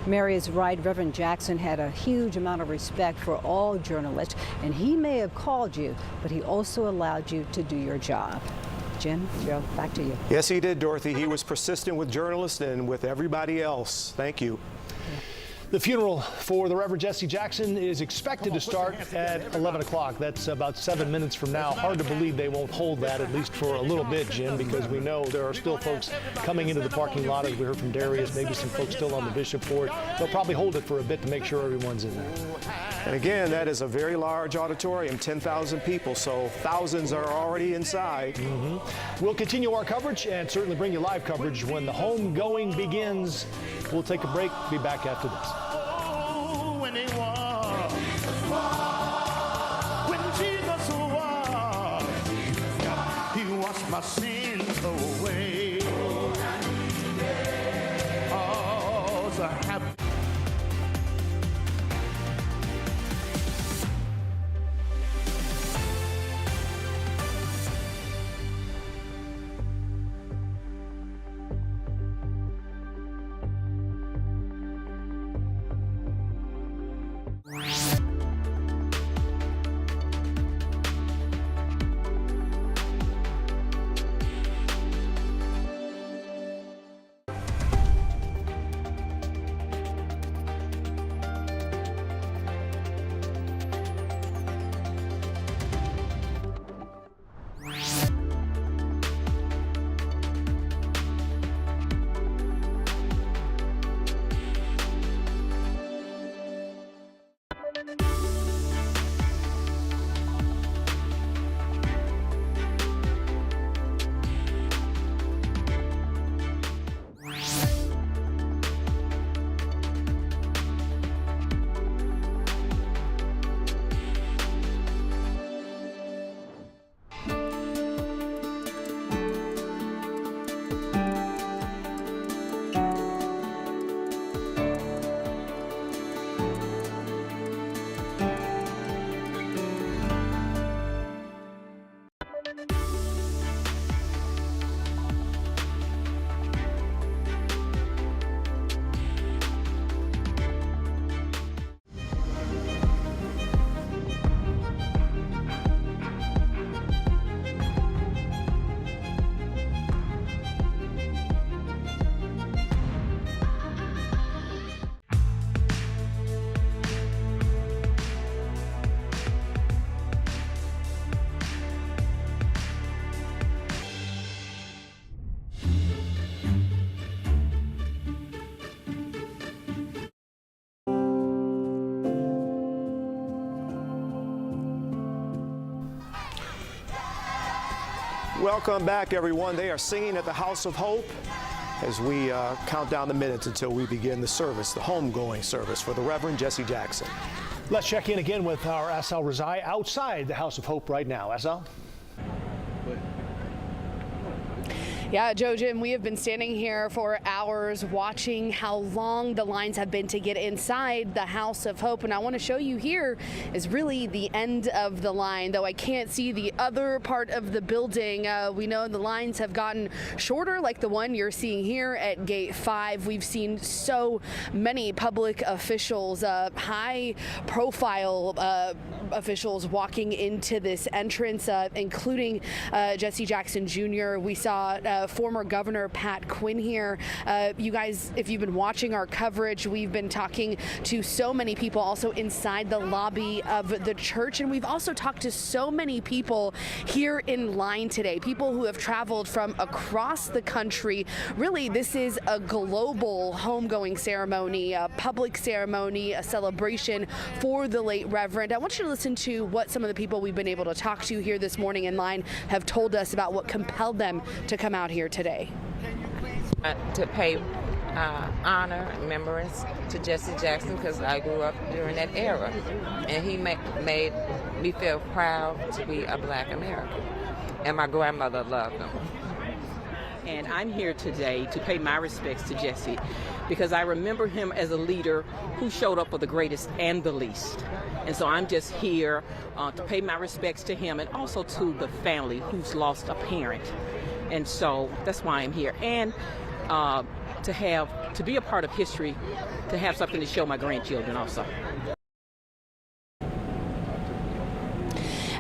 Mary is right. Reverend Jackson had a huge amount of respect for all journalists, and he may have called you, but he also allowed you to do your job. Jim, Joe, back to you. Yes, he did, Dorothy. He was persistent with journalists and with everybody else. Thank you. The funeral for the Reverend Jesse Jackson is expected to start at 11 o'clock. That's about 7 minutes from now. Hard to believe they won't hold that, at least for a little bit, Jim, because we know there are still folks coming into the parking lot, as we heard from Darius, maybe some folks still on the Bishop Ford. They'll probably hold it for a bit to make sure everyone's in there. And again, that is a very large auditorium, 10,000 people, so thousands are already inside. We'll continue our coverage and certainly bring you live coverage when the homegoing begins. We'll take a break, be back after this. My sins away. Oh, so happy. Welcome back, everyone. They are singing at the House of Hope as we count down the minutes until we begin the service, the homegoing service for the Reverend Jesse Jackson. Let's check in again with our Asal Razai outside the House of Hope right now. Asal? Yeah, Joe, Jim, we have been standing here for hours watching how long the lines have been to get inside the House of Hope. And I want to show you here is really the end of the line, though I can't see the other part of the building. We know the lines have gotten shorter, like the one you're seeing here at Gate 5. We've seen so many public officials, high-profile officials walking into this entrance, including Jesse Jackson Jr. We saw former Governor Pat Quinn here. You guys, if you've been watching our coverage, we've been talking to so many people also inside the lobby of the church, and we've also talked to so many people here in line today, people who have traveled from across the country. Really, this is a global homegoing ceremony, a public ceremony, a celebration for the late Reverend. I want you to listen to what some of the people we've been able to talk to here this morning in line have told us about what compelled them to come out here today. To pay honor and remembrance to Jesse Jackson, because I grew up during that era, and he made me feel proud to be a Black American, and my grandmother loved him. And I'm here today to pay my respects to Jesse, because I remember him as a leader who showed up for the greatest and the least. And so I'm just here to pay my respects to him, and also to the family who's lost a parent. And so that's why I'm here. And to be a part of history, to have something to show my grandchildren also.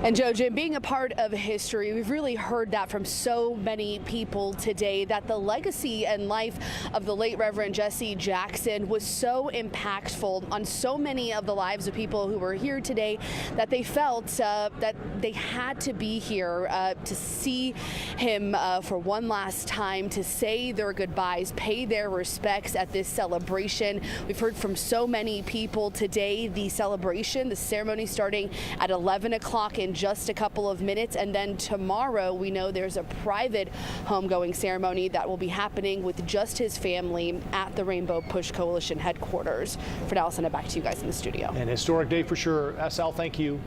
And Joe, Jim, being a part of history, we've really heard that from so many people today, that the legacy and life of the late Reverend Jesse Jackson was so impactful on so many of the lives of people who were here today, that they felt that they had to be here to see him for one last time, to say their goodbyes, pay their respects at this celebration. We've heard from so many people today. The celebration, the ceremony starting at 11 o'clock in just a couple of minutes, and then tomorrow we know there's a private homegoing ceremony that will be happening with just his family at the Rainbow Push Coalition headquarters. For now, I'll send it back to you guys in the studio. An historic day for sure. Sal, thank you.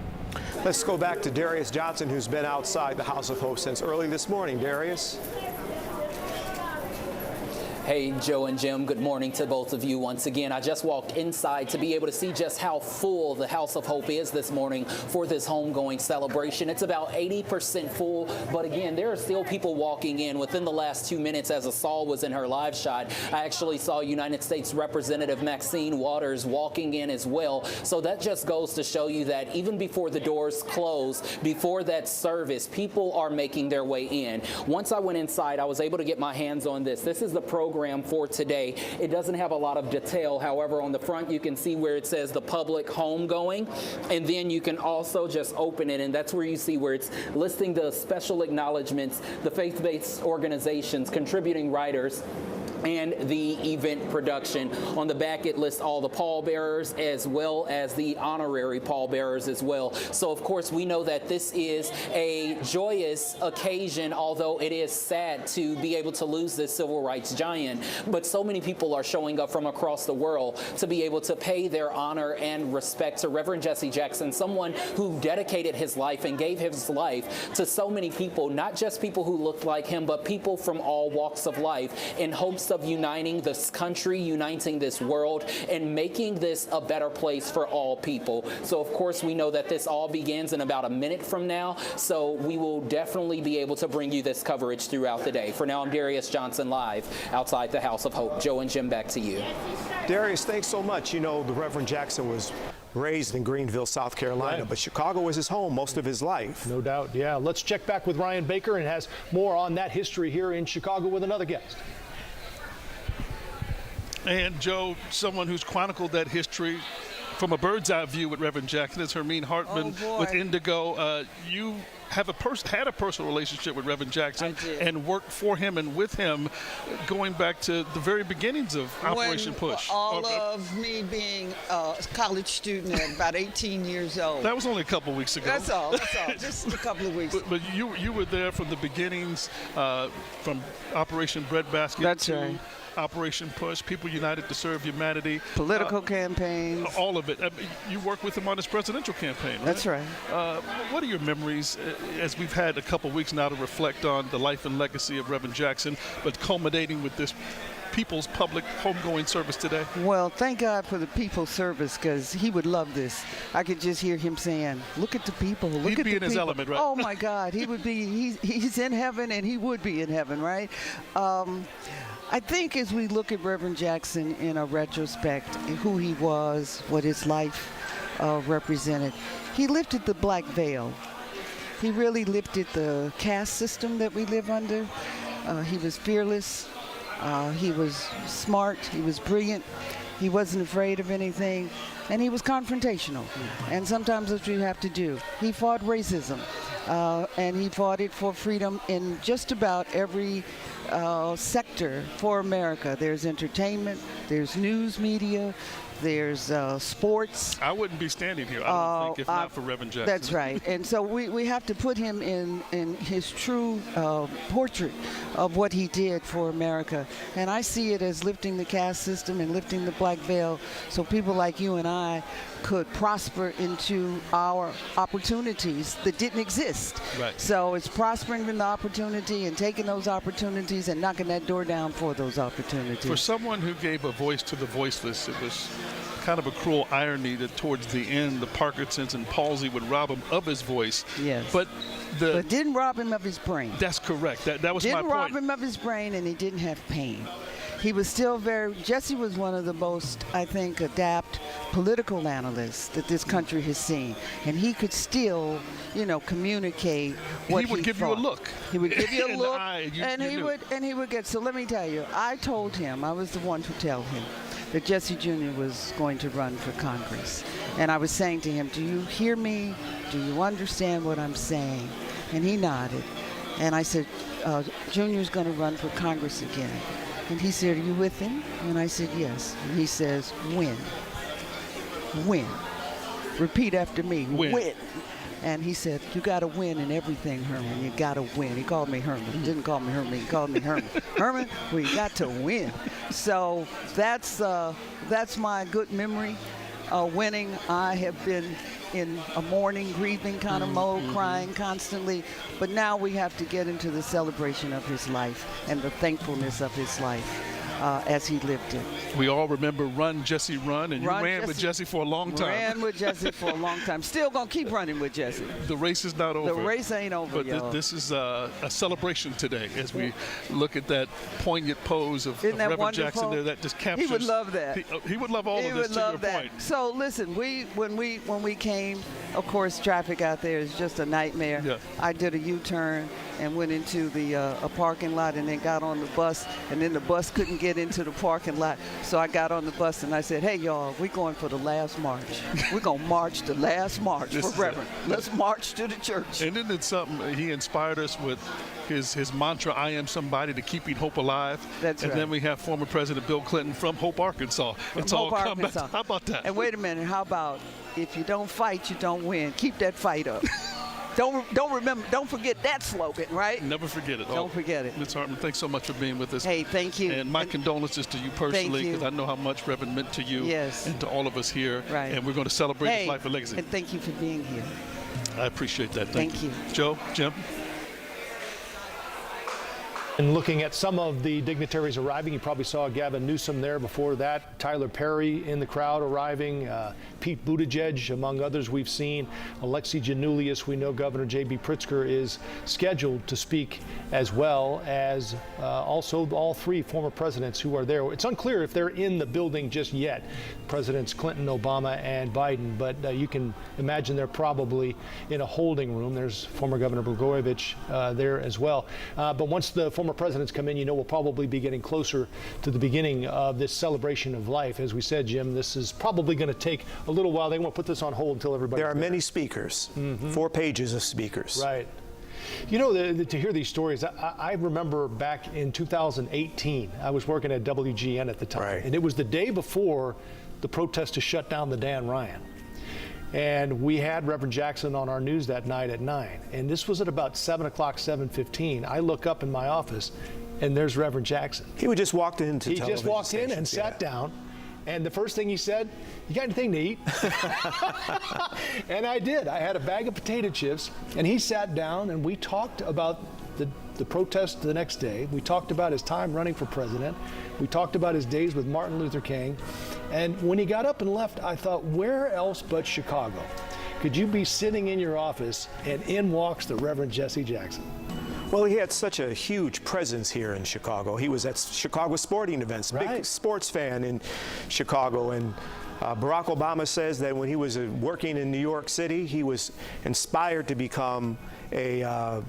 Let's go back to Darius Johnson, who's been outside the House of Hope since early this morning. Darius? Hey, Joe and Jim, good morning to both of you once again. I just walked inside to be able to see just how full the House of Hope is this morning for this homegoing celebration. It's about 80% full, but again, there are still people walking in. Within the last 2 minutes, as Asal was in her live shot, I actually saw United States Representative Maxine Waters walking in as well. So that just goes to show you that even before the doors close, before that service, people are making their way in. Once I went inside, I was able to get my hands on this. This is the program for today. It doesn't have a lot of detail. However, on the front, you can see where it says the public homegoing, and then you can also just open it, and that's where you see where it's listing the special acknowledgments, the faith-based organizations, contributing writers, and the event production. On the back, it lists all the pallbearers as well as the honorary pallbearers as well. So, of course, we know that this is a joyous occasion, although it is sad to be able to lose this civil rights giant. But so many people are showing up from across the world to be able to pay their honor and respect to Reverend Jesse Jackson, someone who dedicated his life and gave his life to so many people, not just people who looked like him, but people from all walks of life, in hopes of uniting this country, uniting this world, and making this a better place for all people. So, of course, we know that this all begins in about a minute from now, so we will definitely be able to bring you this coverage throughout the day. For now, I'm Darius Johnson, live outside the House of Hope. Joe and Jim, back to you. Darius, thanks so much. You know, the Reverend Jackson was raised in Greenville, South Carolina, but Chicago was his home most of his life. No doubt, yeah. Let's check back with Ryan Baker, and has more on that history here in Chicago with another guest. And Joe, someone who's chronicled that history from a bird's eye view with Reverend Jackson is Hermine Hartman with Indigo. You had a personal relationship with Reverend Jackson and worked for him and with him going back to the very beginnings of Operation Push. All of me being a college student at about 18 years old. That was only a couple weeks ago. That's all. Just a couple of weeks. But you were there from the beginnings, from Operation Breadbasket to Operation Push, People United to Serve Humanity. Political campaigns. All of it. You worked with him on his presidential campaign, right? That's right. What are your memories as we've had a couple weeks now to reflect on the life and legacy of Reverend Jackson, but culminating with this People's Public Homegoing Service today? Well, thank God for the People's Service, because he would love this. I could just hear him saying, look at the people, look at the people. He'd be in his element, right? Oh my God, he would be, he's in heaven, and he would be in heaven, right? I think as we look at Reverend Jackson in a retrospect, who he was, what his life represented, he lifted the black veil. He really lifted the caste system that we live under. He was fearless. He was smart. He was brilliant. He wasn't afraid of anything. And he was confrontational. And sometimes that's what you have to do. He fought racism. And he fought it for freedom in just about every sector for America. There's entertainment, there's news media, there's sports. I wouldn't be standing here, I don't think, if not for Reverend Jackson. That's right. And so we have to put him in his true portrait of what he did for America. And I see it as lifting the caste system and lifting the black veil so people like you and I could prosper into our opportunities that didn't exist. Right. So it's prospering in the opportunity and taking those opportunities and knocking that door down for those opportunities. For someone who gave a voice to the voiceless, it was kind of a cruel irony that towards the end, the Parkinson's and palsy would rob him of his voice. Yes. But didn't rob him of his brain. That's correct. That was my point. Didn't rob him of his brain, and he didn't have pain. He was still Jesse was one of the most, I think, adept political analysts that this country has seen. And he could still, communicate what he would give you a look. He would give you a look. And he would get, so let me tell you, I told him, I was the one to tell him that Jesse Jr. was going to run for Congress. And I was saying to him, do you hear me? Do you understand what I'm saying? And he nodded. And I said, Junior's going to run for Congress again. And he said, are you with him? And I said, yes. And he says, win. Win. Repeat after me. Win. And he said, you got to win in everything, Herman. You got to win. He called me Herman. He didn't call me Herman. He called me Herman. Herman, we got to win. So that's my good memory. Winning, I have been in a mourning, grieving kind of mode, crying constantly. But now we have to get into the celebration of his life and the thankfulness of his life as he lived it. We all remember Run, Jesse, Run, and you ran with Jesse for a long time. Ran with Jesse for a long time. Still going to keep running with Jesse. The race is not over. The race ain't over, But this is a celebration today as we look at that poignant pose of Reverend wonderful? Jackson there that just captures. He would love that. He would love all of this, He would love to your that. point. So listen, when we came, of course, traffic out there is just a nightmare. Yeah. I did a U-turn and went into a parking lot and then got on the bus, and then the bus couldn't get into the parking lot. So I got on the bus and I said, hey, y'all, we're going for the last march. We're going to march the last march for Reverend. Let's march to the church. And then it's something, he inspired us with his mantra, I am somebody, to keeping hope alive. That's and right. then we have former President Bill Clinton from Hope, Arkansas. It's all come back. How about that? And wait a minute, how about if you don't fight, you don't win. Keep that fight up. Don't forget that slogan, right? Never forget it. Don't forget it. Ms. Hartman, thanks so much for being with us. Hey, thank you. And my condolences to you personally, you. because I know how much Reverend meant to you and to all of us here. Right. And we're going to celebrate his life and legacy. And thank you for being here. I appreciate that. Thank you. Joe, Jim. And looking at some of the dignitaries arriving, you probably saw Gavin Newsom there before that, Tyler Perry in the crowd arriving, Pete Buttigieg, among others we've seen, Alexi Giannoulias. We know Governor J.B. Pritzker is scheduled to speak, as well as also all three former presidents who are there. It's unclear if they're in the building just yet, Presidents Clinton, Obama, and Biden, but you can imagine they're probably in a holding room. There's former Governor Blagojevich there as well. But once the former presidents come in, we'll probably be getting closer to the beginning of this celebration of life. As we said, Jim, this is probably going to take a little while. They won't put this on hold until everybody. There are many speakers, 4 pages of speakers. Right. You know, to hear these stories, I remember back in 2018, I was working at WGN at the time, and it was the day before the protest to shut down the Dan Ryan. And we had Reverend Jackson on our news that night at 9. And this was at about 7 o'clock, 7:15. I look up in my office, and there's Reverend Jackson. He would just walked into He just walked in and sat down. And the first thing he said, "You got anything to eat?" And I did. I had a bag of potato chips, and he sat down, and we talked about the protest the next day. We talked about his time running for president. We talked about his days with Martin Luther King. And when he got up and left, I thought, where else but Chicago could you be sitting in your office and in walks the Reverend Jesse Jackson? Well, he had such a huge presence here in Chicago. He was at Chicago sporting events, big sports fan in Chicago. And Barack Obama says that when he was working in New York City, he was inspired to become a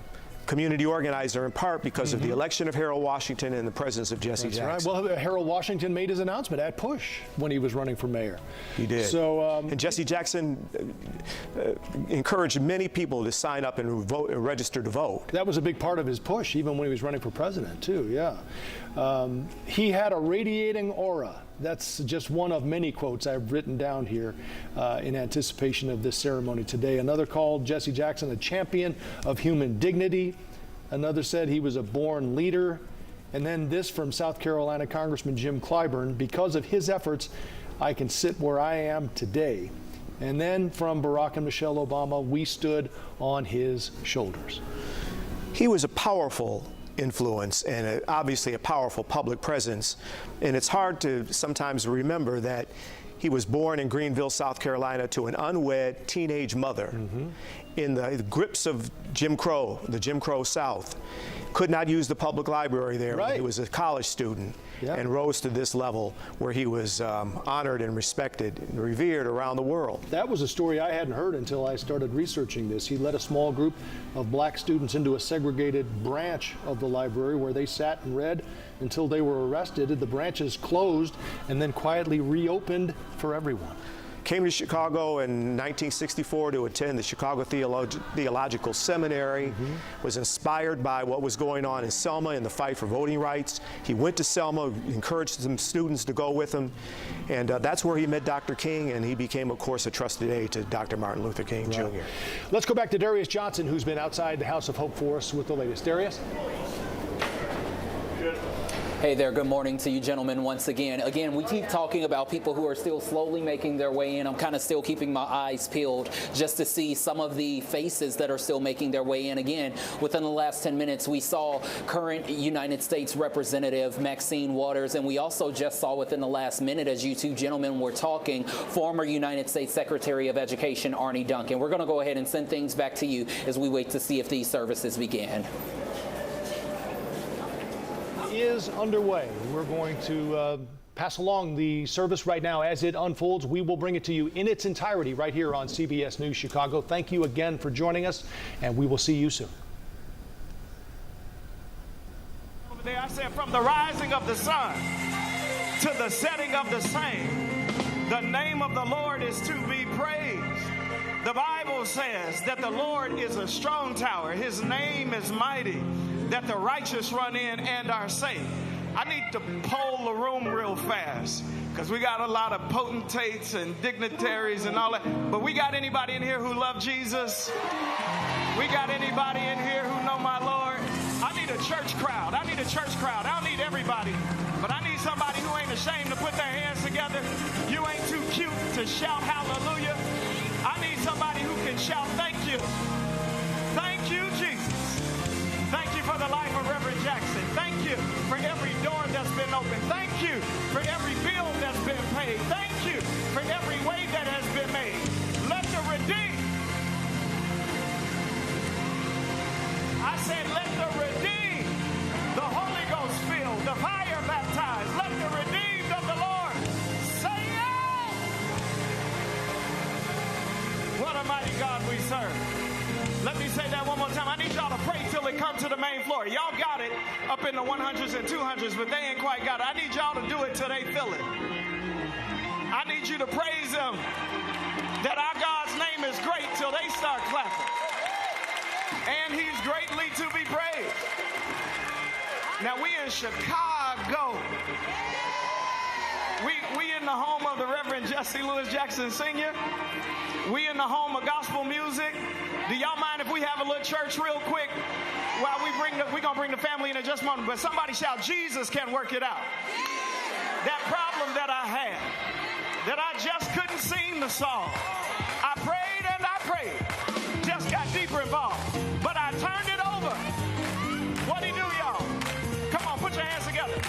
community organizer in part because of the election of Harold Washington and the presence of Jesse Jackson. Right. Well, Harold Washington made his announcement at Push when he was running for mayor. He did. So, and Jesse Jackson encouraged many people to sign up and register to vote. That was a big part of his push, even when he was running for president, too, yeah. He had a radiating aura. That's just one of many quotes I've written down here in anticipation of this ceremony today. Another called Jesse Jackson a champion of human dignity. Another said he was a born leader. And then this from South Carolina Congressman Jim Clyburn, because of his efforts, I can sit where I am today. And then from Barack and Michelle Obama, we stood on his shoulders. He was a powerful influence and obviously a powerful public presence. And it's hard to sometimes remember that he was born in Greenville, South Carolina, to an unwed teenage mother in the grips of Jim Crow, the Jim Crow South. Could not use the public library there when he was a college student, and rose to this level where he was honored and respected and revered around the world. That was a story I hadn't heard until I started researching this. He led a small group of black students into a segregated branch of the library where they sat and read until they were arrested. The branches closed and then quietly reopened for everyone. Came to Chicago in 1964 to attend the Chicago Theological Seminary, was inspired by what was going on in Selma in the fight for voting rights. He went to Selma, encouraged some students to go with him, and that's where he met Dr. King, and he became, of course, a trusted aide to Dr. Martin Luther King Jr. Let's go back to Darius Johnson, who's been outside the House of Hope for us with the latest. Darius? Hey there, good morning to you gentlemen once again. Again, we keep talking about people who are still slowly making their way in. I'm kind of still keeping my eyes peeled just to see some of the faces that are still making their way in. Again, within the last 10 minutes, we saw current United States Representative Maxine Waters, and we also just saw within the last minute, as you two gentlemen were talking, former United States Secretary of Education Arne Duncan. We're going to go ahead and send things back to you as we wait to see if these services begin. Is underway. We're going to pass along the service right now as it unfolds. We will bring it to you in its entirety right here on CBS News Chicago. Thank you again for joining us, and we will see you soon. Over there, I said, from the rising of the sun to the setting of the same, the name of the Lord is to be praised. The Bible says that the Lord is a strong tower. His name is mighty, that the righteous run in and are safe. I need to poll the room real fast because we got a lot of potentates and dignitaries and all that. But we got anybody in here who love Jesus? We got anybody in here who know my Lord? I need a church crowd. I need a church crowd. I don't need everybody, but I need somebody who ain't ashamed to put their hands together. You ain't too cute to shout hallelujah. I need somebody who can shout thank you. Thank you, Jesus. Thank you for the life of Reverend Jackson. Thank you for every door that's been opened. Thank you for every bill that's been paid. Thank you for every way that has been made. Let the redeemed. I said, let the redeemed, the Holy Ghost filled, the fire baptized. Let the redeemed of the Lord say yes. What a mighty God we serve. Let me say that one more time. I need y'all to pray till it comes to the main floor. Y'all got it up in the 100s and 200s, but they ain't quite got it. I need y'all to do it till they feel it. I need you to praise him that our God's name is great till they start clapping. and he's greatly to be praised. Now we in Chicago. We in the home of the Reverend Jesse Louis Jackson Sr. We in the home of gospel music. Do y'all mind if we have a little church real quick while we're gonna bring the family in just a moment? But somebody shout, Jesus can work it out. That problem that I had, that I just couldn't seem to solve. I prayed and I prayed, just got deeper involved, but I turned it over. What'd he do, y'all? Come on, put your hands together.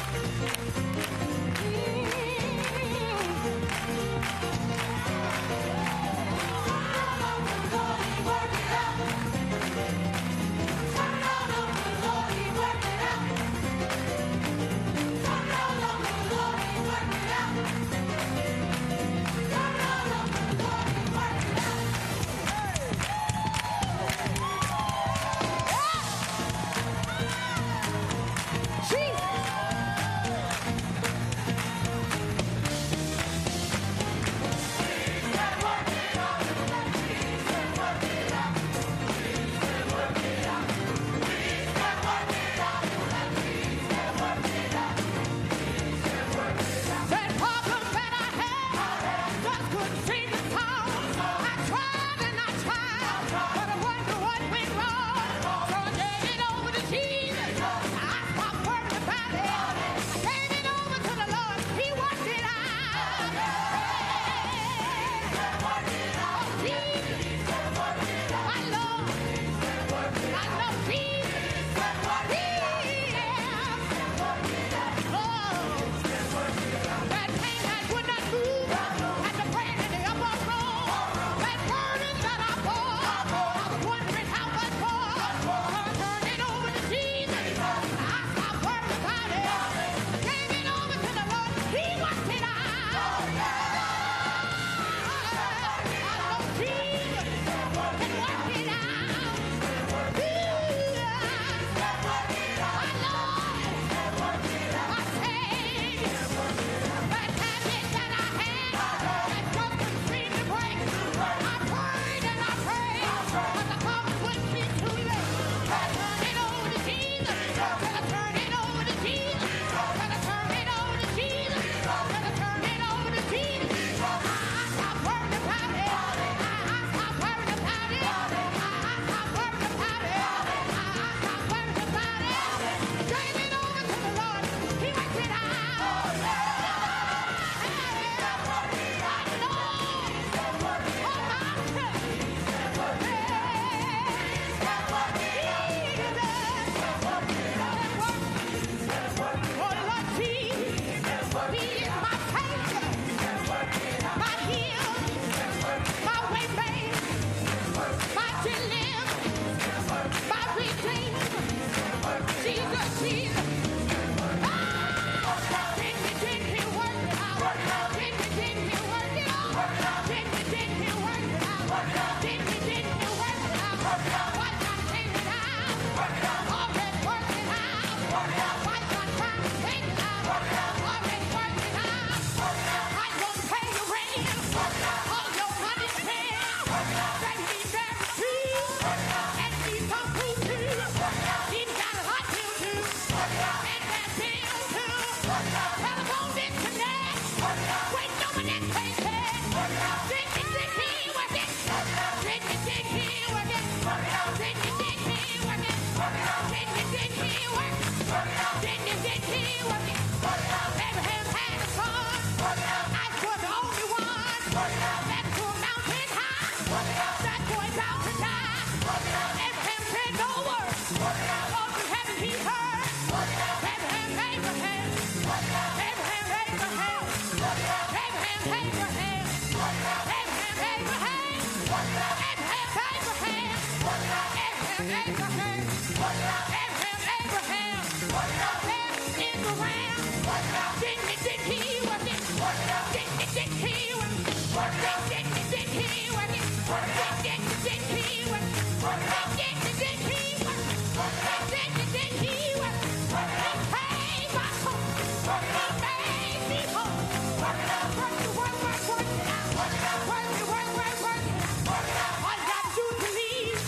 All you gotta do is believe,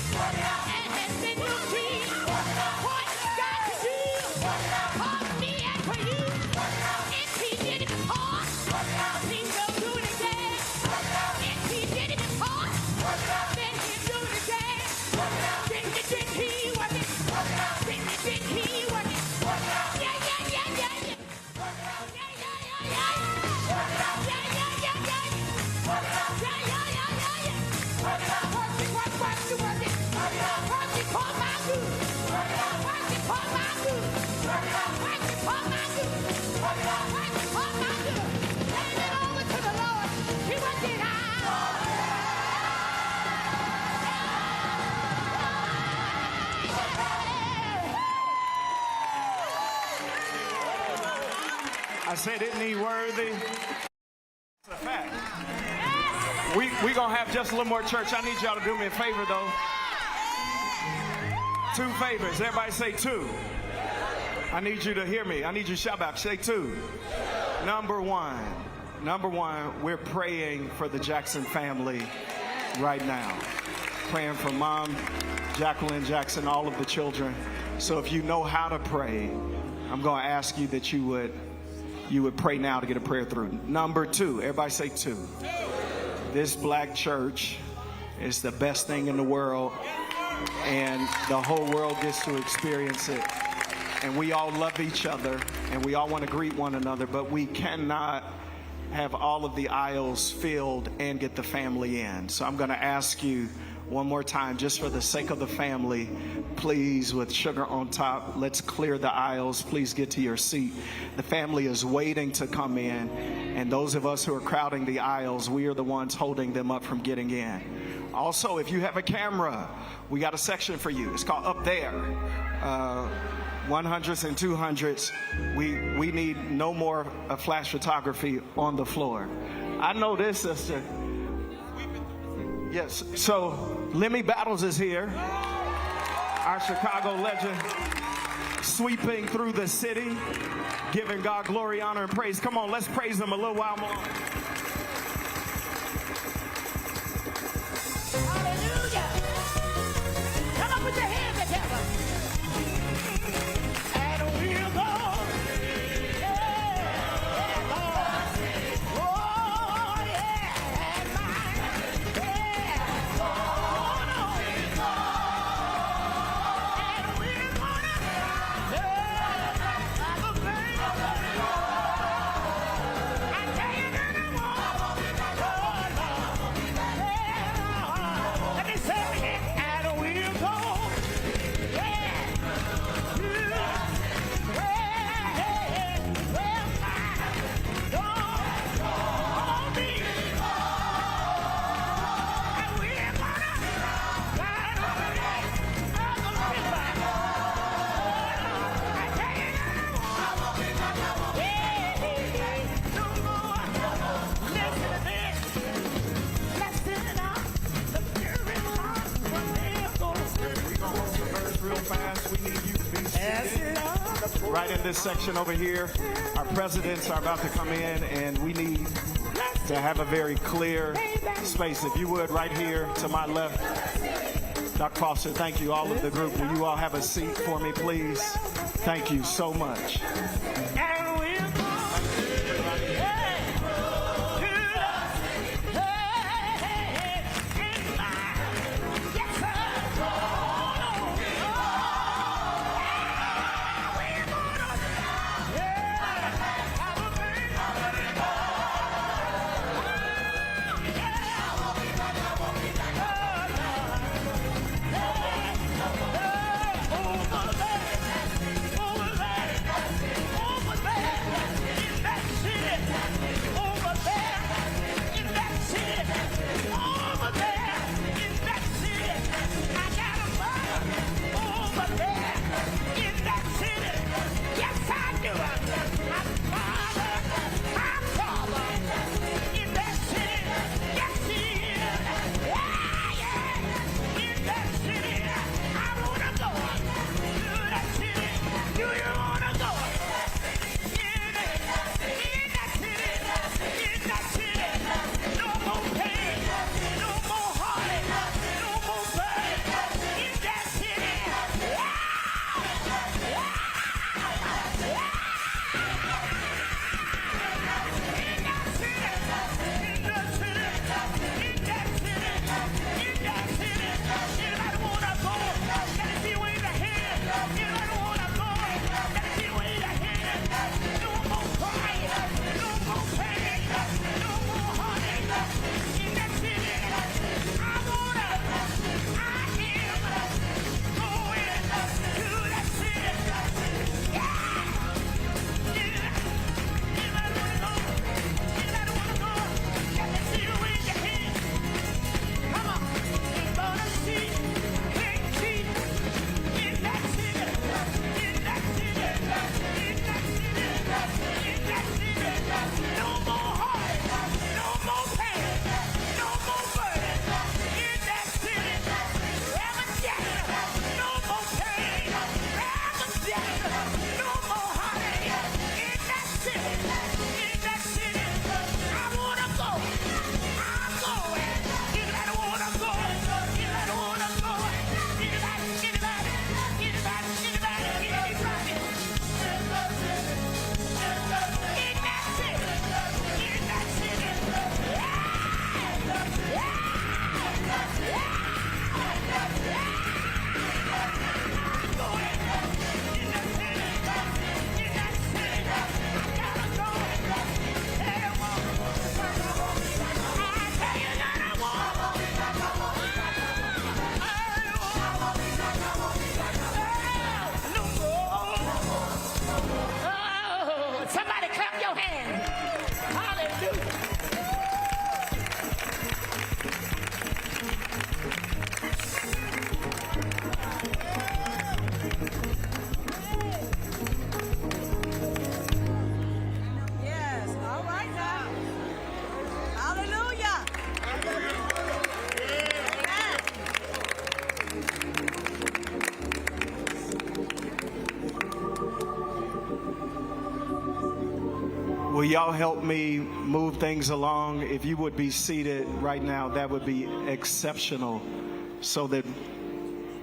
and then I said, isn't he worthy? It's a fact. We gonna have just a little more church. I need y'all to do me a favor though. 2 favors. Everybody say 2. I need you to hear me. I need you to shout back. Say 2. Number one, we're praying for the Jackson family right now. Praying for Mom, Jacqueline Jackson, all of the children. So if you know how to pray, I'm going to ask you that you would pray now to get a prayer through. Number 2, everybody say 2. This black church is the best thing in the world, and the whole world gets to experience it. And we all love each other, and we all want to greet one another, but we cannot have all of the aisles filled and get the family in. So I'm going to ask you one more time, just for the sake of the family, please, with sugar on top, let's clear the aisles. Please get to your seat. The family is waiting to come in, and those of us who are crowding the aisles, we are the ones holding them up from getting in. Also, if you have a camera, we got a section for you. It's called Up There. 100s and 200s. We need no more flash photography on the floor. I know this, sister. Yes, so Lemmy Battles is here, our Chicago legend, sweeping through the city, giving God glory, honor, and praise. Come on, let's praise him a little while more. Hallelujah. Come on, put your hands together. And we'll go. Yeah, Lord. Oh, yeah. And mine. Yeah. Oh, no. And we're gonna have a baby. I tell you that I want. Let me say it again. And we'll go. Yeah. Real fast, we need you to be seated. Right in this section over here, our presidents are about to come in, and we need to have a very clear space. If you would, right here to my left. Dr. Foster, thank you, all of the group. Will you all have a seat for me, please? Thank you so much. Over there. Will y'all help me move things along? If you would be seated right now, that would be exceptional, so that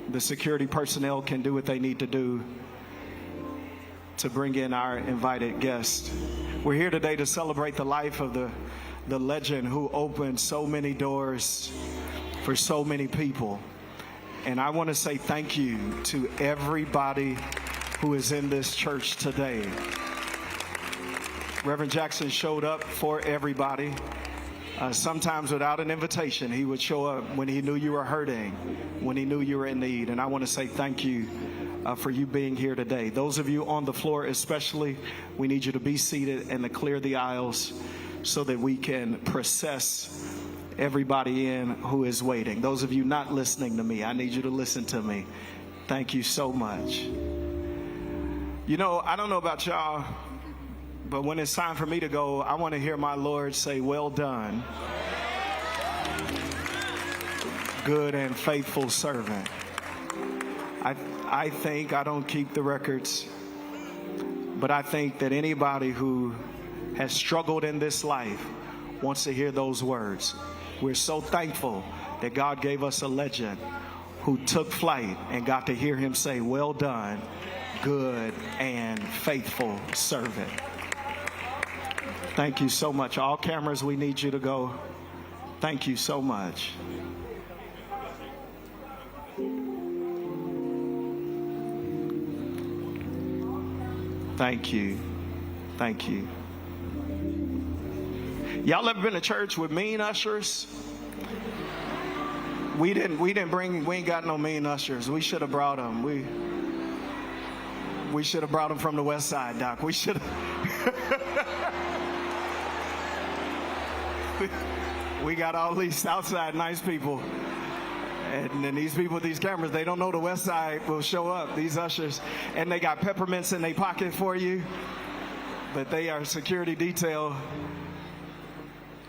the security personnel can do what they need to do to bring in our invited guests. We're here today to celebrate the life of the legend who opened so many doors for so many people. And I want to say thank you to everybody who is in this church today. Reverend Jackson showed up for everybody. Sometimes without an invitation, he would show up when he knew you were hurting, when he knew you were in need. And I want to say thank you for you being here today. Those of you on the floor especially, we need you to be seated and to clear the aisles so that we can process everybody in who is waiting. Those of you not listening to me, I need you to listen to me. Thank you so much. You know, I don't know about y'all, but when it's time for me to go, I want to hear my Lord say, "Well done, good and faithful servant." I think, I don't keep the records, but I think that anybody who has struggled in this life wants to hear those words. We're so thankful that God gave us a legend who took flight and got to hear him say, "Well done, good and faithful servant." Thank you so much. All cameras, we need you to go. Thank you so much. Thank you. Thank you. Y'all ever been to church with mean ushers? We ain't got no mean ushers. We should have brought them. We should have brought them from the west side, Doc. We should have. We got all these south side nice people. And then these people with these cameras, they don't know the west side will show up, these ushers. And they got peppermints in their pocket for you. But they are security detail.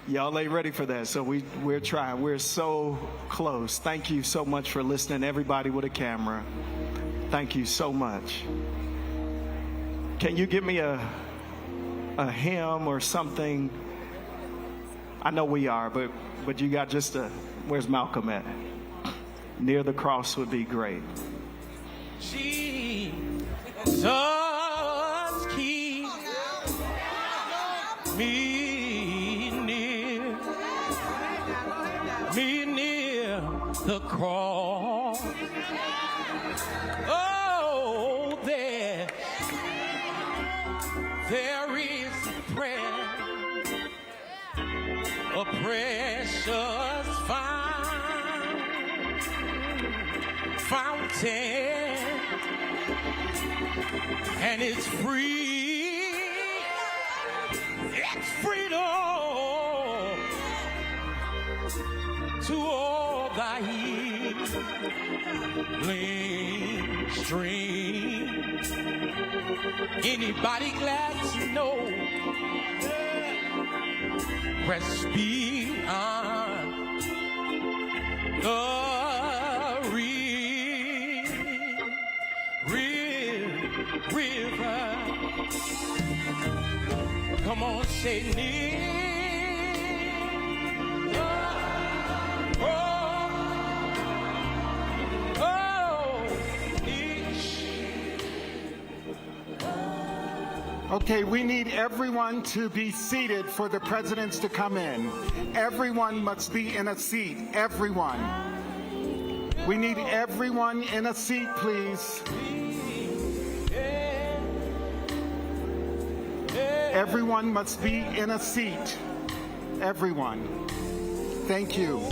Y'all ain't ready for that, so we're trying. We're so close. Thank you so much for listening, everybody with a camera. Thank you so much. Can you give me a hymn or something? I know we are, but you got just where's Malcolm at? Near the cross would be great. Jesus, keep me near the cross. Oh, there is a precious fountain, and it's free. It's freedom to all thy healing stream. Anybody glad to know rest beyond the river. Come on, say near. Okay, we need everyone to be seated for the presidents to come in. Everyone must be in a seat. Everyone. We need everyone in a seat, please. Everyone must be in a seat. Everyone. Thank you.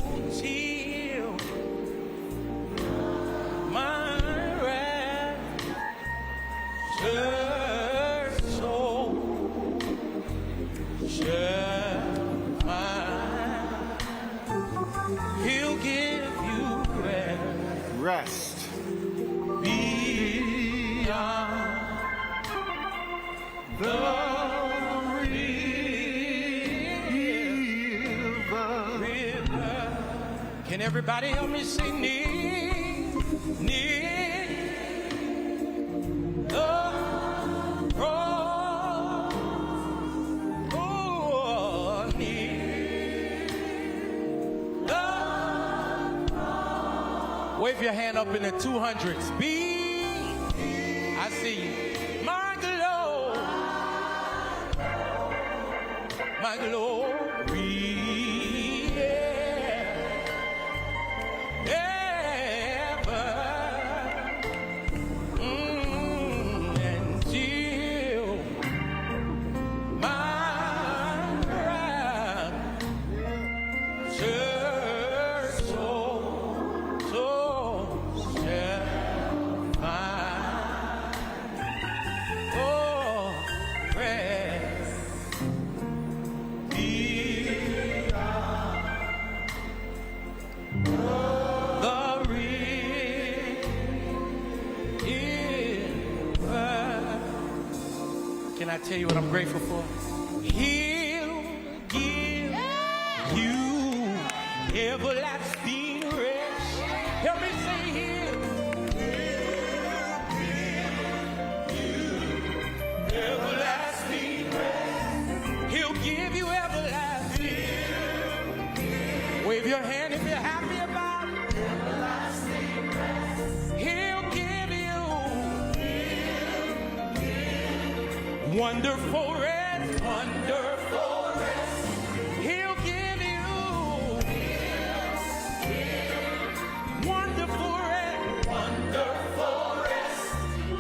He'll give you rest beyond the river. Can everybody help me sing near the cross? Wave your hand up in the 200s. B. I see you. My glory. My glory. Can I tell you what I'm grateful for? He'll give you everlasting rest. Help me say he'll give you everlasting rest. He'll give you everlasting. Wave your hand if you're happy about it. Everlasting rest. He'll give you wonderful rest, wonderful rest. He'll give you wonderful rest, wonderful rest.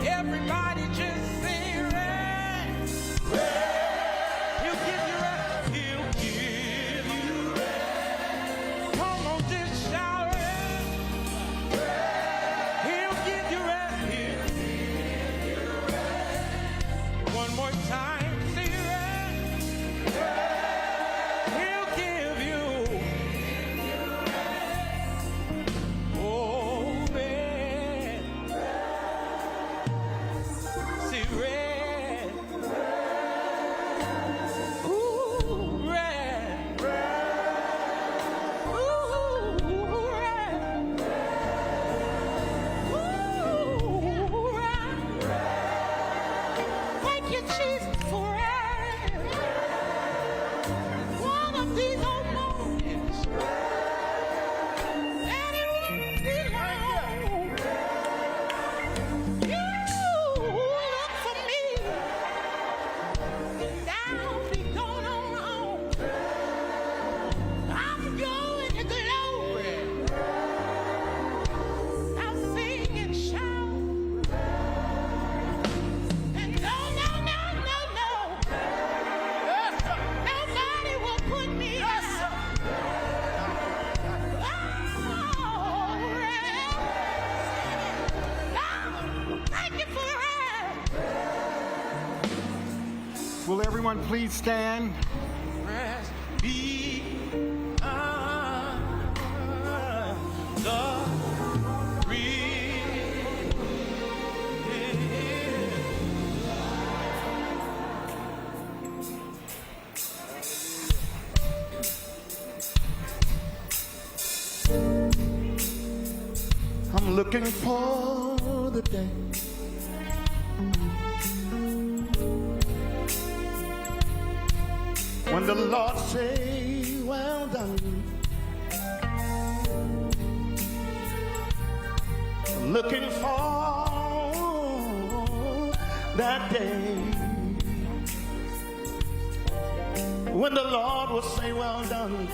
Everybody just say rest, rest. He'll give you rest, he'll give you rest. Come on, just shout rest, rest. He'll give you rest, he'll give you rest. One more time, say rest, rest. He'll give you, oh man, say rest, ooh rest, ooh rest, ooh rest. Thank you, Jesus, for it. One of these old moments, and it won't be long. You look for me, and I'll be going on. I'm going to glory. I'll sing and shout. And no, nobody will put me down. Oh, rest. Oh, thank you for rest. Will everyone please stand? Rest be the I'm looking for the day when the Lord say, well done. I'm looking for that day when the Lord will say, well done.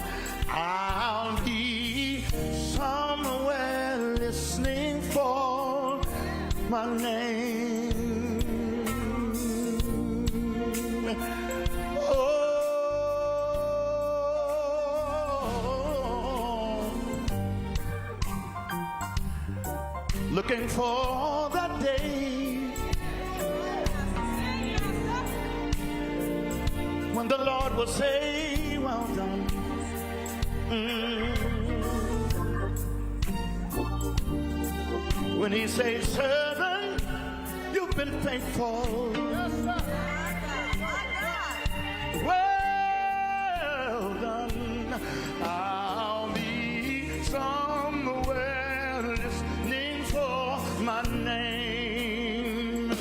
I'll be somewhere listening for my name. Oh, looking for that day when the Lord will say, well done. When he says, servant, you've been faithful. Well done. I'll be somewhere listening for my name.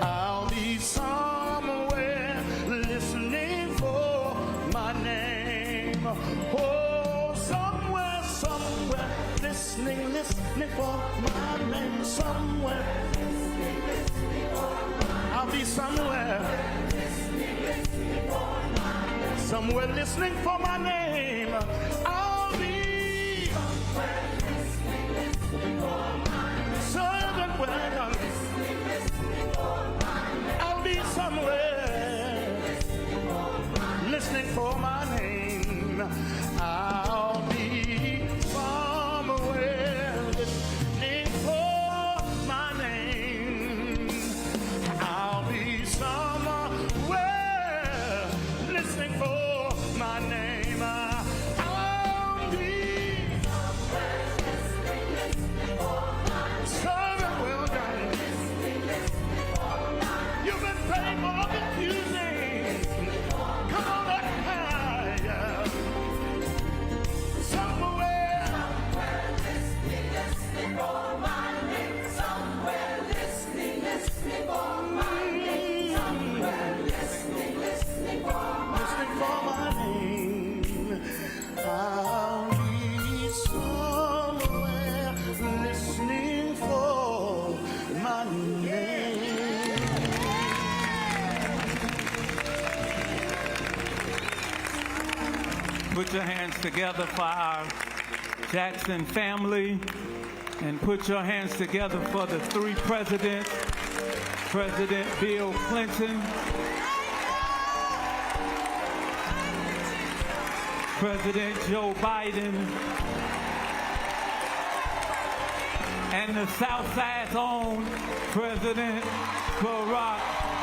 I'll be somewhere listening for my name. Oh, somewhere listening for my name somewhere. I'll be somewhere. Somewhere listening for my name. I'll be servant well done. I'll be somewhere listening for my name. I'll be somewhere listening for my name. I'll be somewhere listening for my name. I'll be servant well done. You've been faithful of confusing. Come on up higher. Somewhere listening for my name. Somewhere listening for my name. Somewhere listening for my name. I'll be somewhere listening for my name. Put your hands together for our Jackson family, and put your hands together for the three presidents, President Bill Clinton, President Joe Biden, and the Southside's own President Barack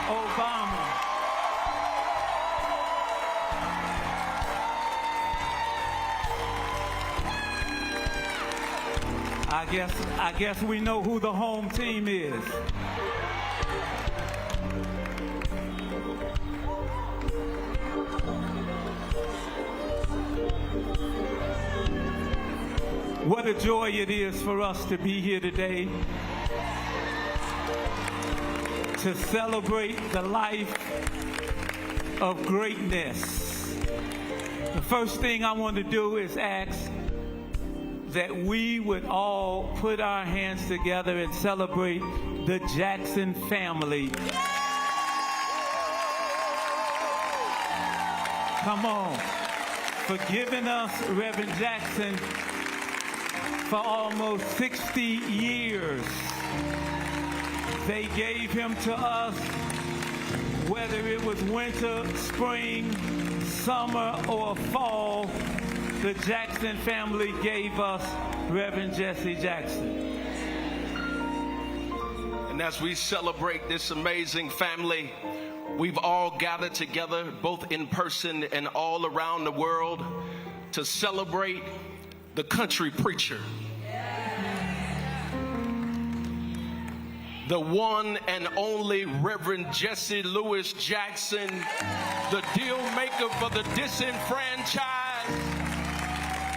Obama. I guess we know who the home team is. What a joy it is for us to be here today to celebrate the life of greatness. The first thing I want to do is ask that we would all put our hands together and celebrate the Jackson family. Come on. For giving us Reverend Jackson for almost 60 years. They gave him to us, whether it was winter, spring, summer, or fall. The Jackson family gave us Reverend Jesse Jackson. And as we celebrate this amazing family, we've all gathered together, both in person and all around the world, to celebrate the country preacher. The one and only Reverend Jesse Louis Jackson, the deal maker for the disenfranchised,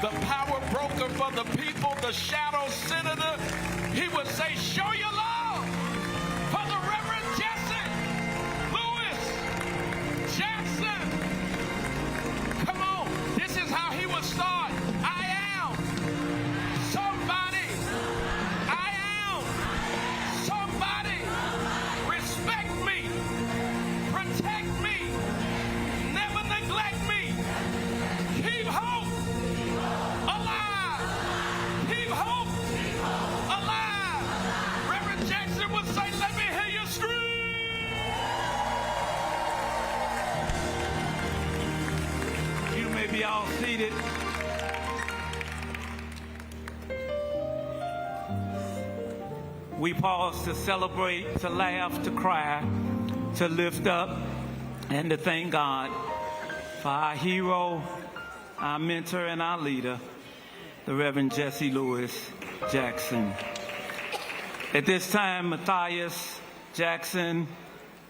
the power broker for the people, the shadow senator. He would say, show your love for the Reverend Jesse Louis Jackson. Come on, this is how he would start. I am somebody. I am somebody. Respect me. Protect me. Never neglect me. Keep hope alive. Keep hope alive. Reverend Jackson would say, let me hear you scream. You may be all seated. We pause to celebrate, to laugh, to cry, to lift up, and to thank God for our hero, our mentor, and our leader, the Reverend Jesse Louis Jackson. At this time, Matthias Jackson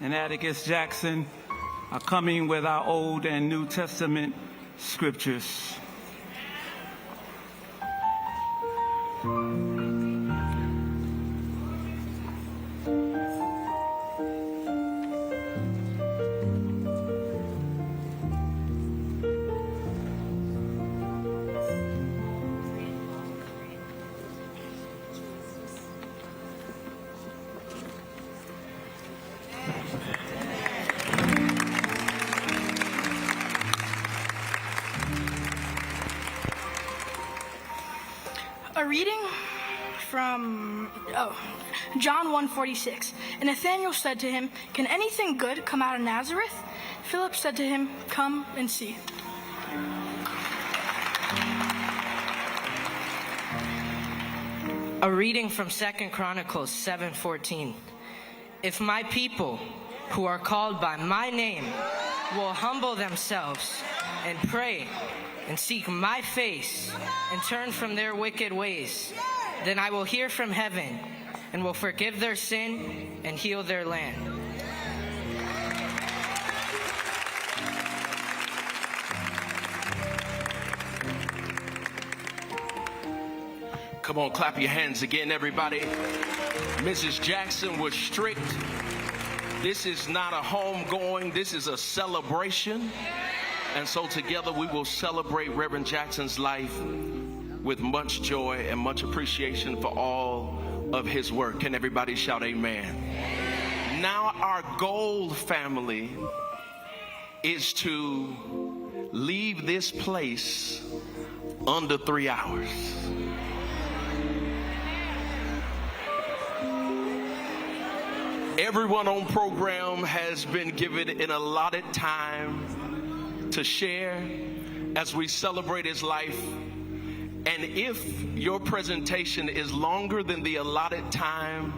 and Atticus Jackson are coming with our Old and New Testament scriptures. reading from John 1:46. And Nathanael said to him, "Can anything good come out of Nazareth?" Philip said to him, "Come and see." A reading from 2 Chronicles 7:14. If my people who are called by my name will humble themselves and pray and seek my face and turn from their wicked ways, then I will hear from heaven and will forgive their sin and heal their land. Come on, clap your hands again, everybody. Mrs. Jackson was strict. This is not a homegoing, this is a celebration. And so together we will celebrate Reverend Jackson's life with much joy and much appreciation for all of his work. Can everybody shout amen? Now our goal, family, is to leave this place under 3 hours. Everyone on program has been given an allotted time to share as we celebrate his life. And if your presentation is longer than the allotted time,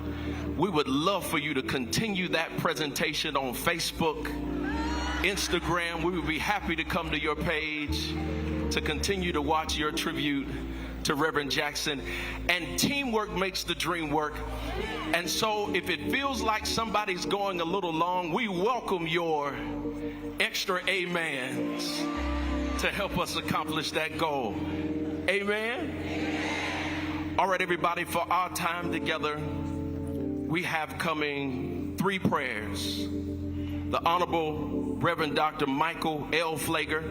we would love for you to continue that presentation on Facebook, Instagram. We would be happy to come to your page to continue to watch your tribute to Reverend Jackson. And teamwork makes the dream work. And so if it feels like somebody's going a little long, we welcome your extra amens to help us accomplish that goal. Amen? All right, everybody, for our time together, we have coming 3 prayers. The Honorable Reverend Dr. Michael L. Flager,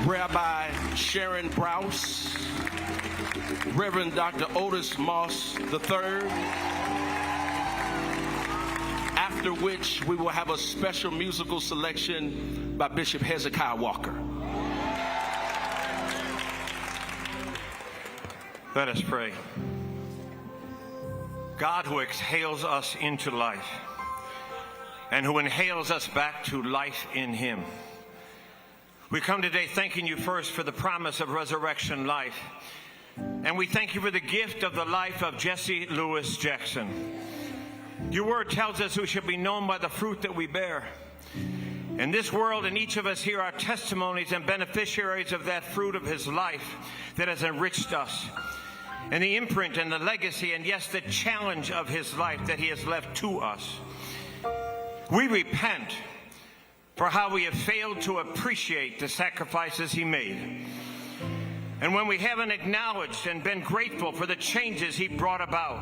Rabbi Sharon Brous, Reverend Dr. Otis Moss III, after which we will have a special musical selection by Bishop Hezekiah Walker. Let us pray. God, who exhales us into life and who inhales us back to life in him, we come today thanking you first for the promise of resurrection life. And we thank you for the gift of the life of Jesse Louis Jackson. Your word tells us we shall be known by the fruit that we bear. In this world, and each of us here are testimonies and beneficiaries of that fruit of his life that has enriched us. And the imprint and the legacy, and yes, the challenge of his life that he has left to us. We repent for how we have failed to appreciate the sacrifices he made. And when we haven't acknowledged and been grateful for the changes he brought about.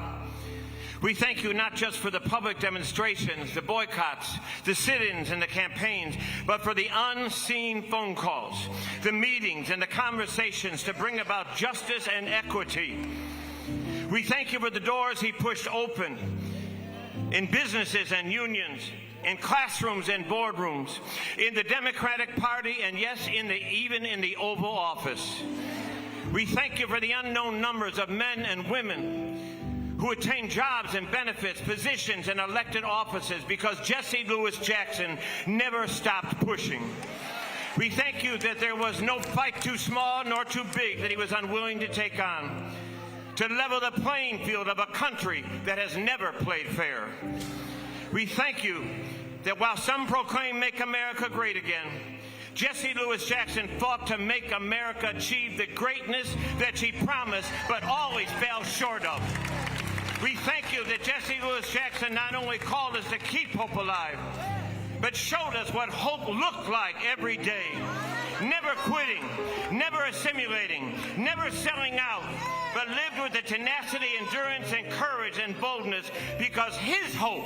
We thank you not just for the public demonstrations, the boycotts, the sit-ins and the campaigns, but for the unseen phone calls, the meetings and the conversations to bring about justice and equity. We thank you for the doors he pushed open in businesses and unions, in classrooms and boardrooms, in the Democratic Party, and yes, even in the Oval Office. We thank you for the unknown numbers of men and women who attain jobs and benefits, positions, and elected offices because Jesse Louis Jackson never stopped pushing. We thank you that there was no fight too small nor too big that he was unwilling to take on, to level the playing field of a country that has never played fair. We thank you that while some proclaim "Make America Great Again," Jesse Louis Jackson fought to make America achieve the greatness that she promised but always fell short of. We thank you that Jesse Louis Jackson not only called us to keep hope alive, but showed us what hope looked like every day. Never quitting, never assimilating, never selling out, but lived with the tenacity, endurance, and courage and boldness because his hope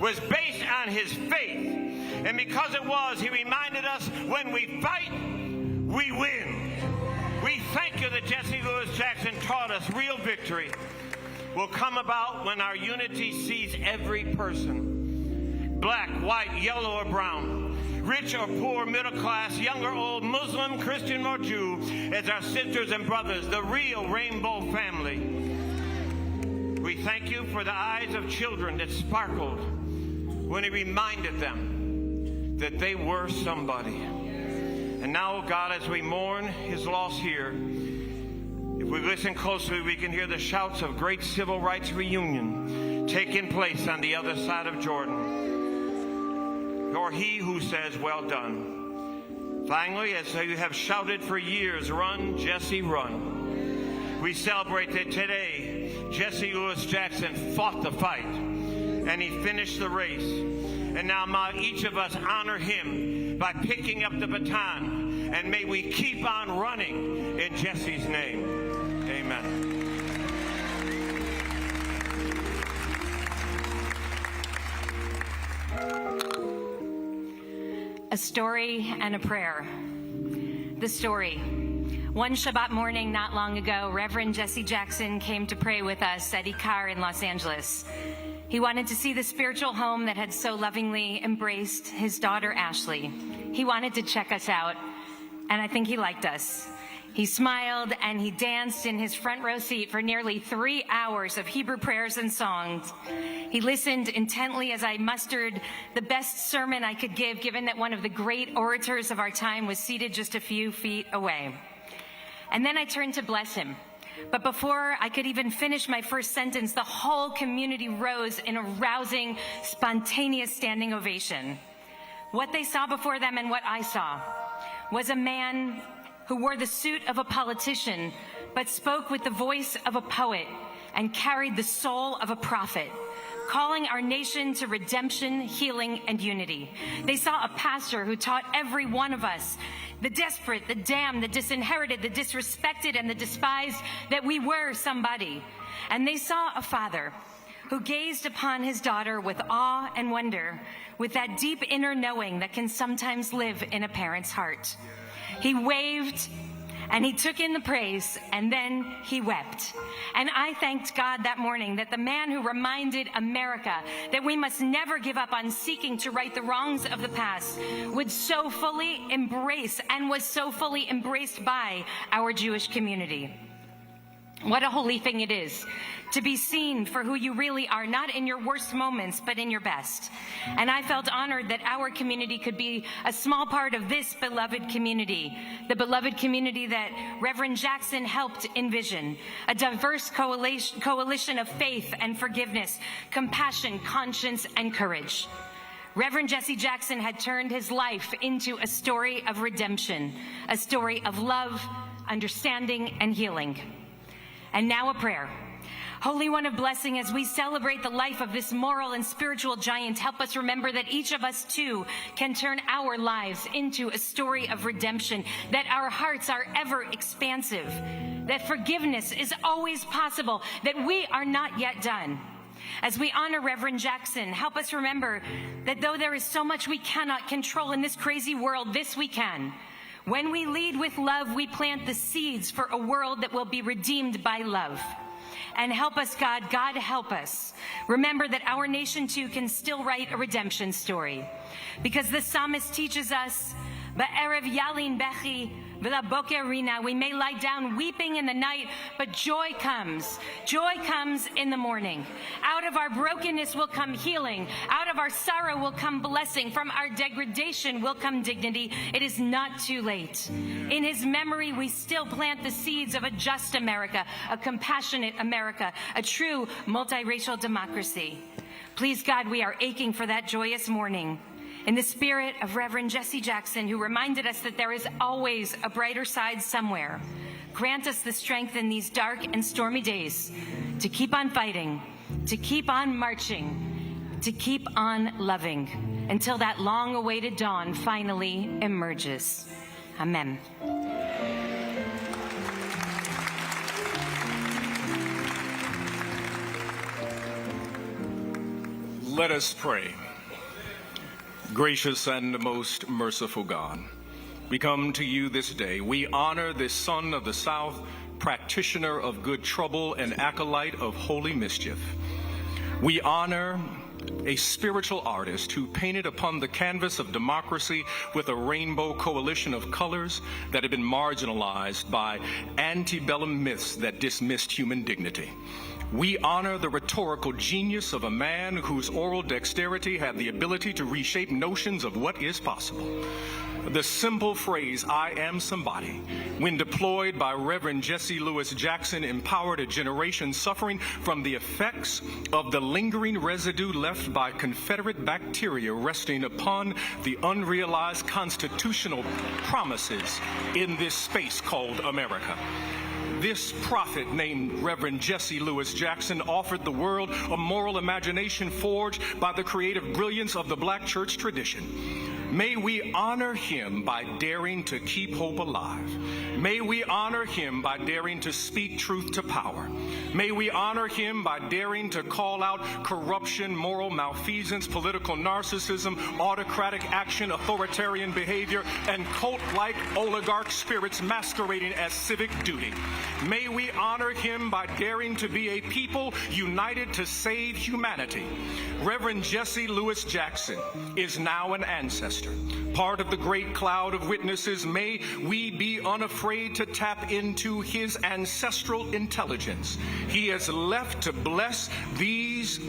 was based on his faith. And because it was, he reminded us, when we fight, we win. We thank you that Jesse Louis Jackson taught us real victory will come about when our unity sees every person, black, white, yellow, or brown, rich or poor, middle class, young or old, Muslim, Christian or Jew, as our sisters and brothers, the real rainbow family. We thank you for the eyes of children that sparkled when he reminded them that they were somebody. And now, God, as we mourn his loss here, if we listen closely, we can hear the shouts of great civil rights reunion taking place on the other side of Jordan. Or he who says, well done. Finally, as you have shouted for years, run, Jesse, run. We celebrate that today, Jesse Louis Jackson fought the fight, and he finished the race. And now may each of us honor him by picking up the baton, and may we keep on running in Jesse's name. Amen. A story and a prayer. The story. One Shabbat morning not long ago, Reverend Jesse Jackson came to pray with us at Ikar in Los Angeles. He wanted to see the spiritual home that had so lovingly embraced his daughter, Ashley. He wanted to check us out, and I think he liked us. He smiled and he danced in his front row seat for nearly 3 hours of Hebrew prayers and songs. He listened intently as I mustered the best sermon I could give, given that one of the great orators of our time was seated just a few feet away. And then I turned to bless him. But before I could even finish my first sentence, the whole community rose in a rousing, spontaneous standing ovation. What they saw before them and what I saw was a man who wore the suit of a politician, but spoke with the voice of a poet and carried the soul of a prophet, calling our nation to redemption, healing, and unity. They saw a pastor who taught every one of us, the desperate, the damned, the disinherited, the disrespected, and the despised, that we were somebody. And they saw a father who gazed upon his daughter with awe and wonder, with that deep inner knowing that can sometimes live in a parent's heart. He waved and he took in the praise, and then he wept. And I thanked God that morning that the man who reminded America that we must never give up on seeking to right the wrongs of the past would so fully embrace and was so fully embraced by our Jewish community. What a holy thing it is to be seen for who you really are, not in your worst moments, but in your best. And I felt honored that our community could be a small part of this beloved community, the beloved community that Reverend Jackson helped envision, a diverse coalition of faith and forgiveness, compassion, conscience, and courage. Reverend Jesse Jackson had turned his life into a story of redemption, a story of love, understanding, and healing. And now a prayer. Holy One of blessing, as we celebrate the life of this moral and spiritual giant, help us remember that each of us too can turn our lives into a story of redemption, that our hearts are ever expansive, that forgiveness is always possible, that we are not yet done. As we honor Reverend Jackson, help us remember that though there is so much we cannot control in this crazy world, this we can. When we lead with love, we plant the seeds for a world that will be redeemed by love. And help us, God, God help us. Remember that our nation too can still write a redemption story. Because the psalmist teaches us, Ba'erev yalin bechi v'laboker rina. We may lie down weeping in the night, but joy comes. Joy comes in the morning. Out of our brokenness will come healing. Out of our sorrow will come blessing. From our degradation will come dignity. It is not too late. In his memory, we still plant the seeds of a just America, a compassionate America, a true multiracial democracy. Please, God, we are aching for that joyous morning. In the spirit of Reverend Jesse Jackson, who reminded us that there is always a brighter side somewhere, grant us the strength in these dark and stormy days to keep on fighting, to keep on marching, to keep on loving, until that long-awaited dawn finally emerges. Amen. Let us pray. Gracious and most merciful God, we come to you this day. We honor this son of the South, practitioner of good trouble and acolyte of holy mischief. We honor a spiritual artist who painted upon the canvas of democracy with a rainbow coalition of colors that had been marginalized by antebellum myths that dismissed human dignity. We honor the rhetorical genius of a man whose oral dexterity had the ability to reshape notions of what is possible. The simple phrase, "I am somebody," when deployed by Reverend Jesse Lewis Jackson, empowered a generation suffering from the effects of the lingering residue left by Confederate bacteria resting upon the unrealized constitutional promises in this space called America. This prophet named Reverend Jesse Lewis Jackson offered the world a moral imagination forged by the creative brilliance of the Black church tradition. May we honor him by daring to keep hope alive. May we honor him by daring to speak truth to power. May we honor him by daring to call out corruption, moral malfeasance, political narcissism, autocratic action, authoritarian behavior, and cult-like oligarch spirits masquerading as civic duty. May we honor him by daring to be a people united to save humanity. Reverend Jesse Lewis Jackson is now an ancestor, part of the great cloud of witnesses. May we be unafraid to tap into his ancestral intelligence. He has left to bless these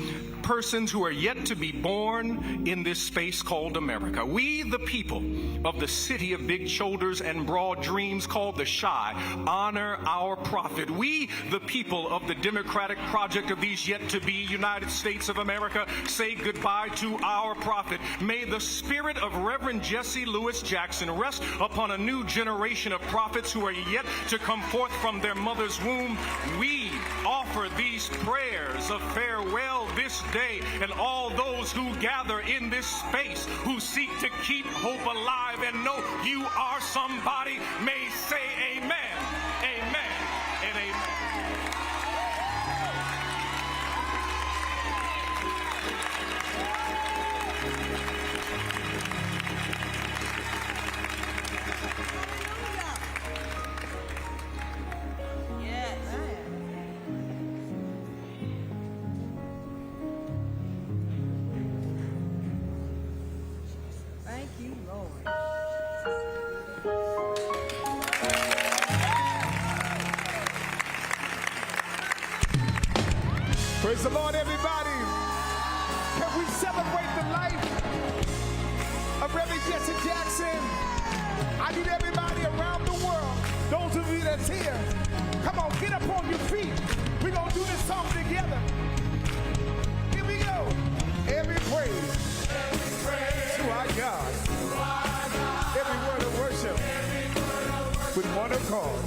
persons who are yet to be born in this space called America. We, the people of the city of big shoulders and broad dreams called the Chi, honor our prophet. We, the people of the democratic project of these yet to be United States of America, say goodbye to our prophet. May the spirit of Reverend Jesse Lewis Jackson rest upon a new generation of prophets who are yet to come forth from their mother's womb. We offer these prayers of farewell this day, and all those who gather in this space who seek to keep hope alive and know you are somebody may say amen, amen, and amen. Thank you, Lord. Praise the Lord, everybody. Can we celebrate the life of Reverend Jesse Jackson? I need everybody around the world, those of you that's here, come on, get up on your feet. We're going to do this song together. Here we go. Every praise to our God. Every word of worship with one accord.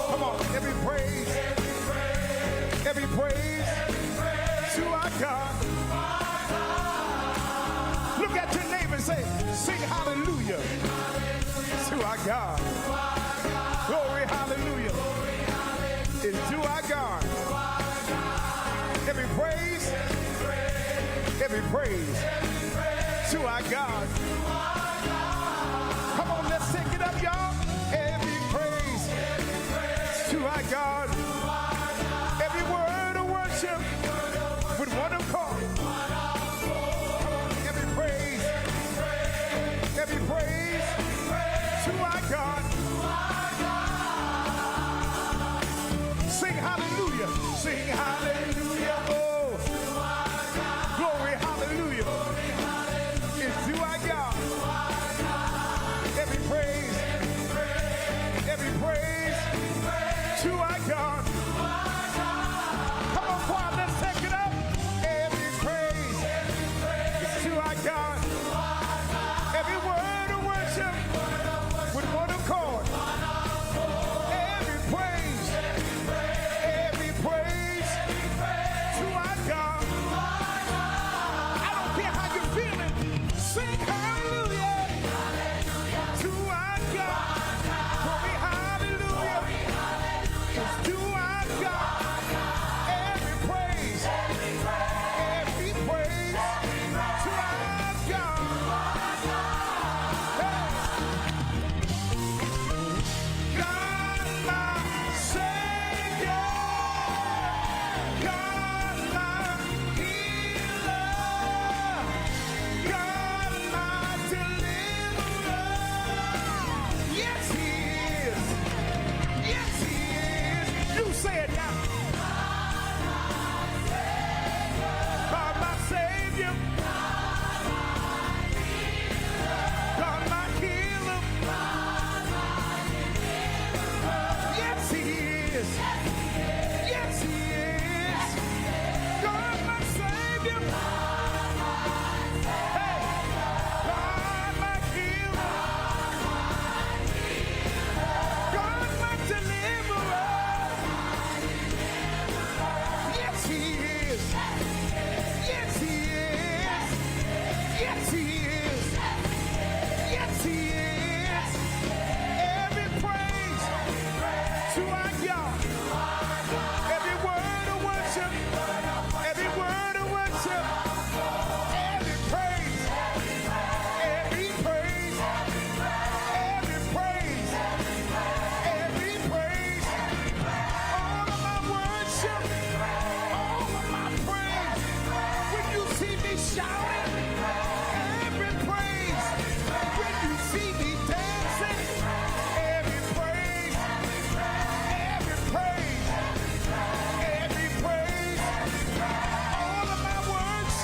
Come on, every praise to our God. Look at your neighbor and say, sing hallelujah to our God. Glory, hallelujah is to our God. Every praise to our God. Come on, let's sing it up, y'all. Every praise to our God. Every word of worship with one accord. Every praise to our God. Sing hallelujah, oh, glory, hallelujah, is to our God.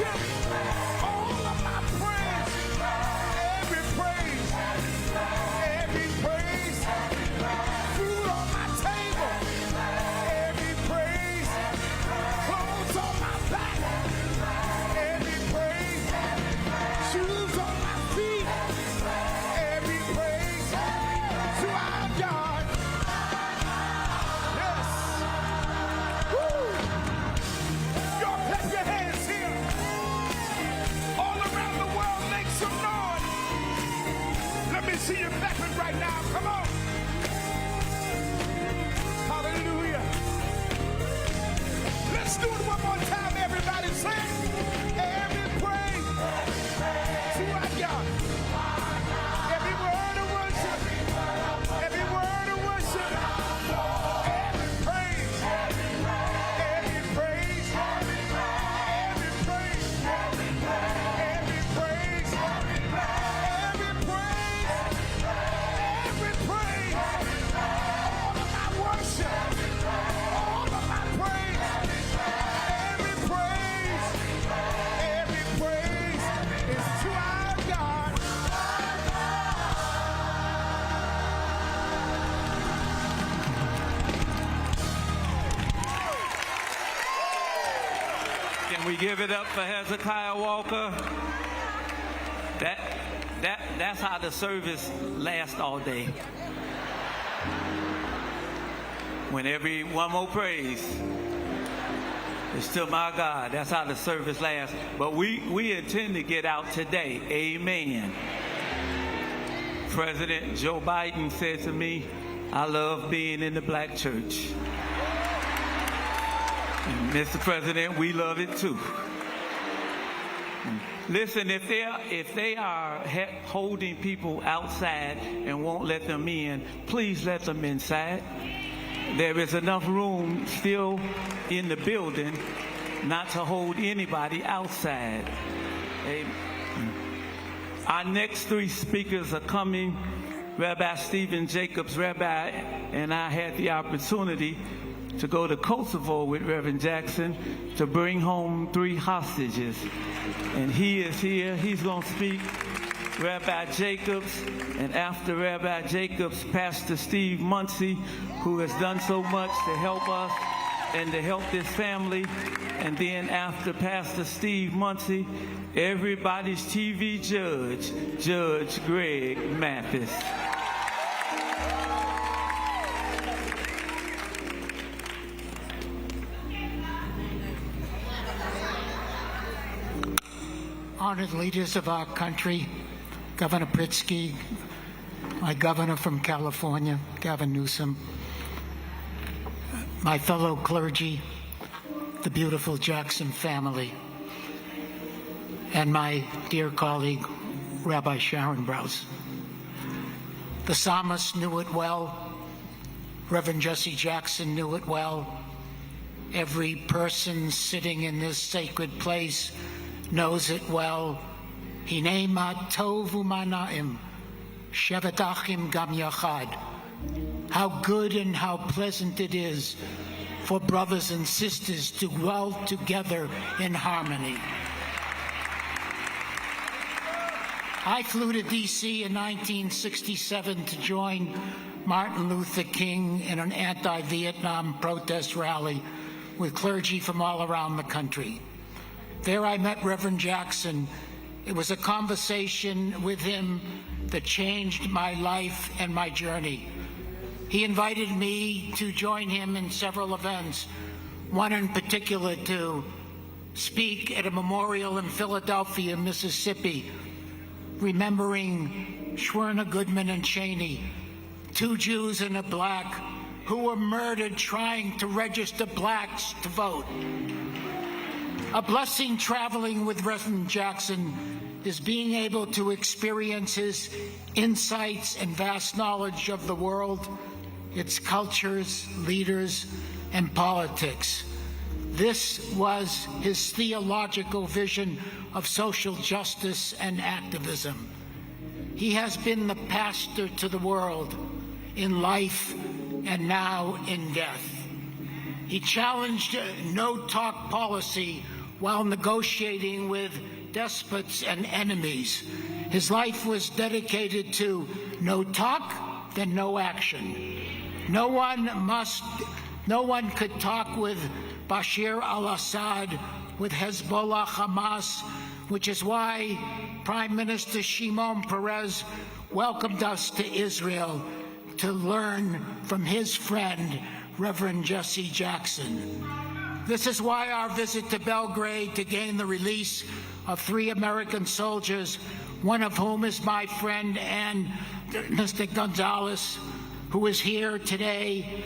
worship, all of my praise, every praise, every praise, food on my table, every praise, clothes on my back, every praise, shoes on my feet, every praise to our God. Yes. Woo. Y'all clap your hands here. All around the world, make some noise. Let me see you clapping right now. Come on. Hallelujah. Let's do it one more time, everybody. Sing. Every praise to our God. Every word of worship. Every word of worship. Every praise. Every praise. Every praise. Every praise. Every praise. Every praise. All of my worship. All of my praise. Every praise. Every praise is to our God. Can we give it up for Hezekiah Walker? That's how the service lasts all day. When every one more praise is to my God. That's how the service lasts. But we intend to get out today. Amen. President Joe Biden said to me, I love being in the black church. And Mr. President, we love it too. Listen, if they are holding people outside and won't let them in, please let them inside. There is enough room still in the building not to hold anybody outside. Amen. Our next three speakers are coming. Rabbi Stephen Jacobs, Rabbi, and I had the opportunity to go to Kosovo with Reverend Jackson to bring home 3 hostages. And he is here. He's going to speak. Rabbi Jacobs, and after Rabbi Jacobs, Pastor Steve Muncie, who has done so much to help us and to help this family. And then after Pastor Steve Muncie, everybody's TV judge, Judge Greg Mathis. Honored leaders of our country, Governor Pritzker, my governor from California, Gavin Newsom, my fellow clergy, the beautiful Jackson family, and my dear colleague, Rabbi Sharon Brous. The psalmist knew it well. Reverend Jesse Jackson knew it well. Every person sitting in this sacred place knows it well. Hinei ma tov u'mana'im, shevet achim gam yachad. How good and how pleasant it is for brothers and sisters to dwell together in harmony. I flew to D.C. in 1967 to join Martin Luther King in an anti-Vietnam protest rally with clergy from all around the country. There I met Reverend Jackson. It was a conversation with him that changed my life and my journey. He invited me to join him in several events, one in particular to speak at a memorial in Philadelphia, Mississippi, remembering Schwerner, Goodman, and Cheney, 2 Jews and a black who were murdered trying to register blacks to vote. A blessing traveling with Reverend Jackson is being able to experience his insights and vast knowledge of the world, its cultures, leaders, and politics. This was his theological vision of social justice and activism. He has been the pastor to the world in life and now in death. He challenged no-talk policy while negotiating with despots and enemies. His life was dedicated to no talk, then no action. No one could talk with Bashar al-Assad, with Hezbollah, Hamas, which is why Prime Minister Shimon Peres welcomed us to Israel to learn from his friend, Reverend Jesse Jackson. This is why our visit to Belgrade to gain the release of 3 American soldiers, one of whom is my friend and Mr. Gonzalez, who is here today.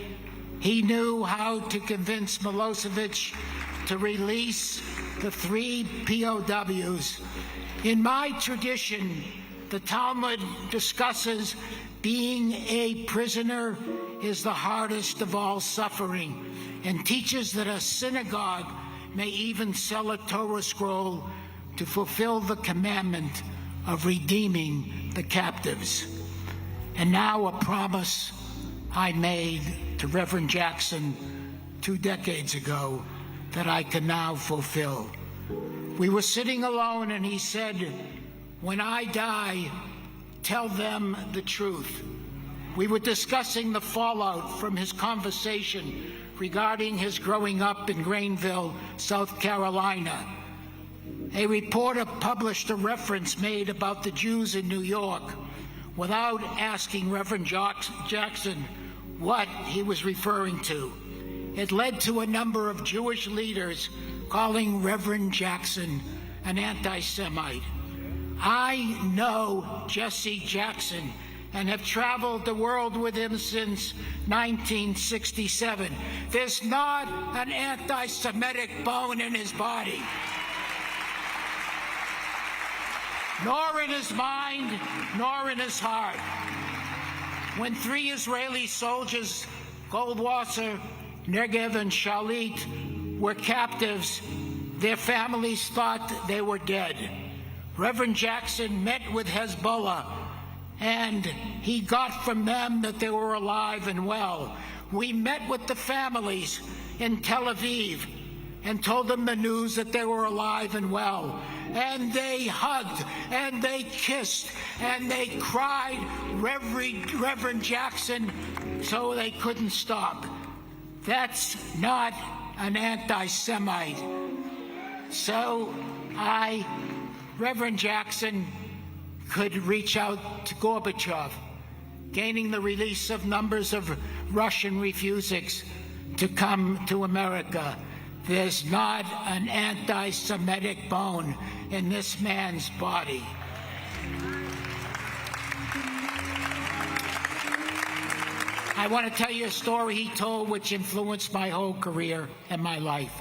He knew how to convince Milosevic to release the 3 POWs. In my tradition, the Talmud discusses being a prisoner is the hardest of all suffering, and teaches that a synagogue may even sell a Torah scroll to fulfill the commandment of redeeming the captives. And now a promise I made to Reverend Jackson 2 decades ago that I can now fulfill. We were sitting alone and he said, "When I die, tell them the truth." We were discussing the fallout from his conversation regarding his growing up in Greenville, South Carolina. A reporter published a reference made about the Jews in New York without asking Reverend Jackson what he was referring to. It led to a number of Jewish leaders calling Reverend Jackson an anti-Semite. I know Jesse Jackson and have traveled the world with him since 1967. There's not an anti-Semitic bone in his body, nor in his mind, nor in his heart. When 3 Israeli soldiers, Goldwasser, Negev, and Shalit, were captives, their families thought they were dead. Reverend Jackson met with Hezbollah, and he got from them that they were alive and well. We met with the families in Tel Aviv and told them the news that they were alive and well. And they hugged, and they kissed, and they cried Reverend Jackson so they couldn't stop. That's not an anti-Semite. So Reverend Jackson could reach out to Gorbachev, gaining the release of numbers of Russian refugees to come to America. There's not an anti-Semitic bone in this man's body. I want to tell you a story he told which influenced my whole career and my life.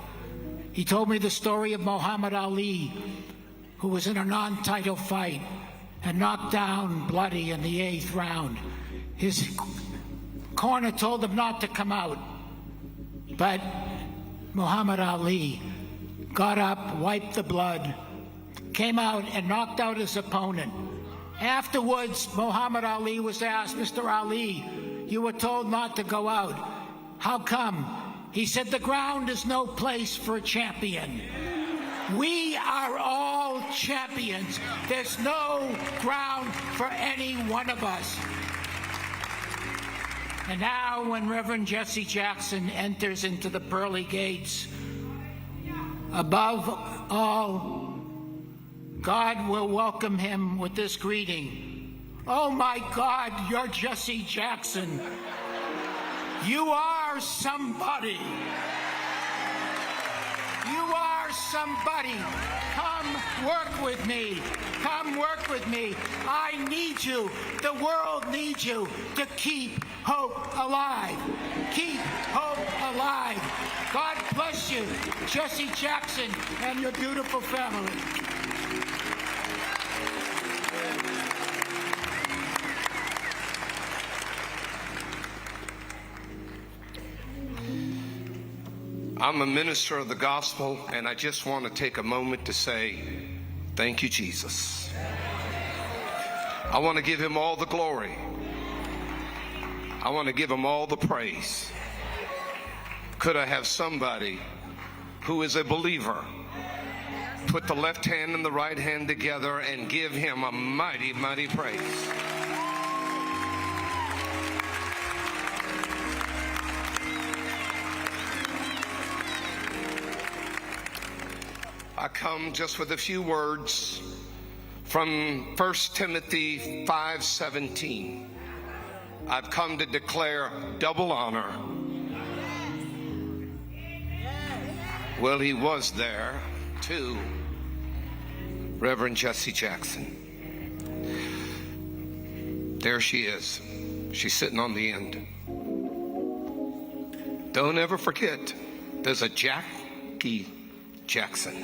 He told me the story of Muhammad Ali, who was in a non-title fight and knocked down bloody in the 8th round. His corner told him not to come out, but Muhammad Ali got up, wiped the blood, came out and knocked out his opponent. Afterwards, Muhammad Ali was asked, "Mr. Ali, you were told not to go out. How come?" He said, "The ground is no place for a champion. We are all champions. There's no ground for any one of us." And now when Reverend Jesse Jackson enters into the pearly gates, above all, God will welcome him with this greeting. "Oh my God, you're Jesse Jackson. You are somebody. You are somebody. Come work with me. Come work with me. I need you. The world needs you to keep hope alive. Keep hope alive." God bless you, Jesse Jackson, and your beautiful family. I'm a minister of the gospel, and I just want to take a moment to say, thank you, Jesus. I want to give him all the glory. I want to give him all the praise. Could I have somebody who is a believer Put the left hand and the right hand together and give him a mighty, mighty praise. I come just with a few words from 1 Timothy 5:17. I've come to declare double honor. Well, he was there too. Reverend Jessie Jackson. There she is. She's sitting on the end. Don't ever forget, there's a Jackie Jackson.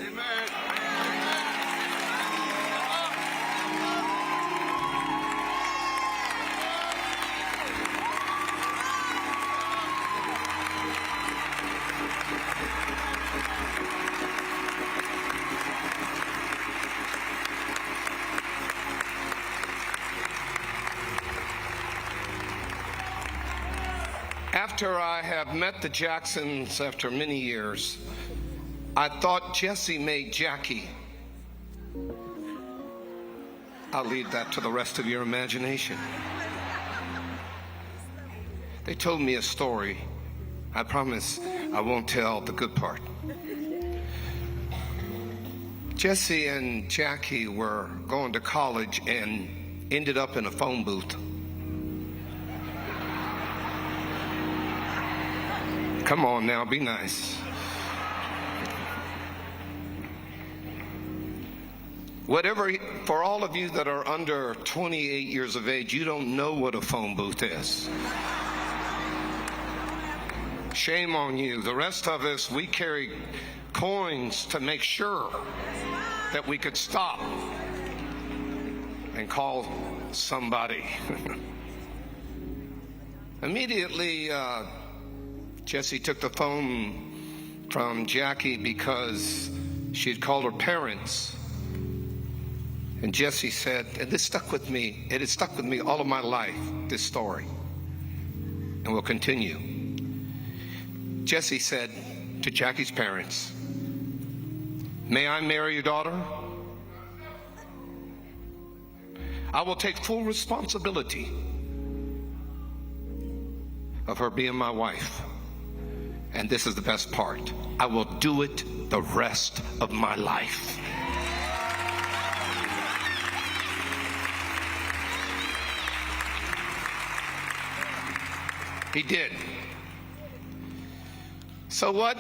After I have met the Jacksons after many years, I thought Jessie made Jackie. I'll leave that to the rest of your imagination. They told me a story. I promise I won't tell the good part. Jessie and Jackie were going to college and ended up in a phone booth. Come on now, be nice. Whatever, for all of you that are under 28 years of age, you don't know what a phone booth is. Shame on you. The rest of us, we carry coins to make sure that we could stop and call somebody. Immediately, Jessie took the phone from Jackie because she had called her parents. And Jessie said, and this stuck with me, it has stuck with me all of my life, this story, and will continue. Jessie said to Jackie's parents, "May I marry your daughter? I will take full responsibility of her being my wife. And this is the best part. I will do it the rest of my life." He did. So what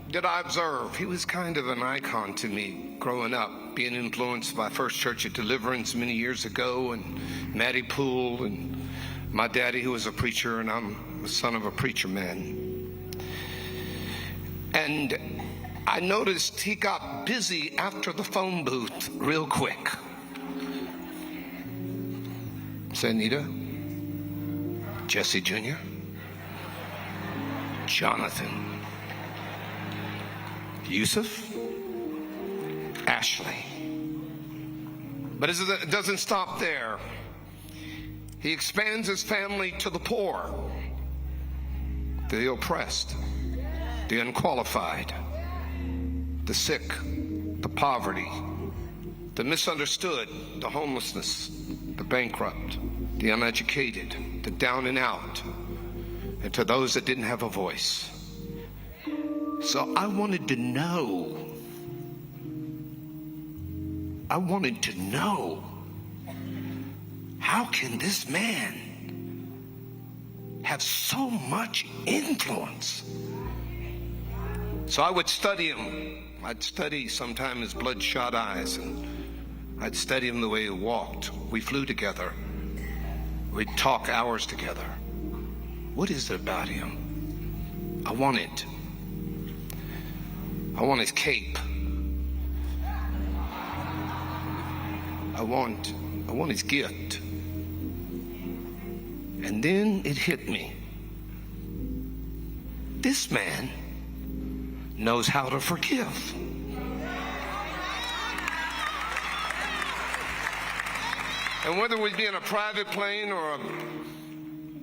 did I observe? He was kind of an icon to me growing up, being influenced by First Church of Deliverance many years ago, and Mattie Poole, and my daddy who was a preacher, and I'm the son of a preacher man. And I noticed he got busy after the phone booth real quick. Sanita, Jesse Jr., Jonathan, Yusuf, Ashley. But it doesn't stop there. He expands his family to the poor, the oppressed, the unqualified, the sick, the poverty, the misunderstood, the homelessness, the bankrupt, the uneducated, the down and out, and to those that didn't have a voice. So I wanted to know, how can this man have so much influence? So I would study him. I'd study sometimes his bloodshot eyes, and I'd study him the way he walked. We flew together. We'd talk hours together. What is it about him? I want it. I want his cape. I want his gift. And then it hit me. This man knows how to forgive. And whether we'd be in a private plane or a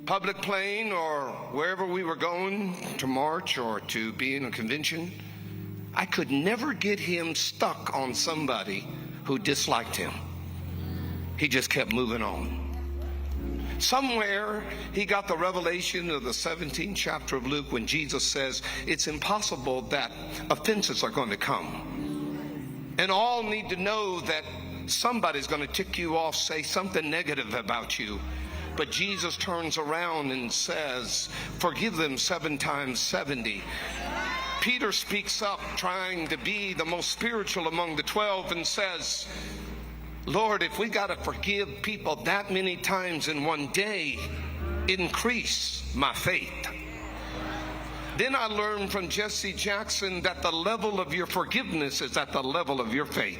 public plane or wherever we were going to march or to be in a convention, I could never get him stuck on somebody who disliked him. He just kept moving on. Somewhere he got the revelation of the 17th chapter of Luke when Jesus says it's impossible that offenses are going to come. And all need to know that somebody's going to tick you off, say something negative about you. But Jesus turns around and says, forgive them 7 times 70. Peter speaks up, trying to be the most spiritual among the 12, and says, Lord, if we got to forgive people that many times in one day, increase my faith. Then I learned from Jesse Jackson that the level of your forgiveness is at the level of your faith.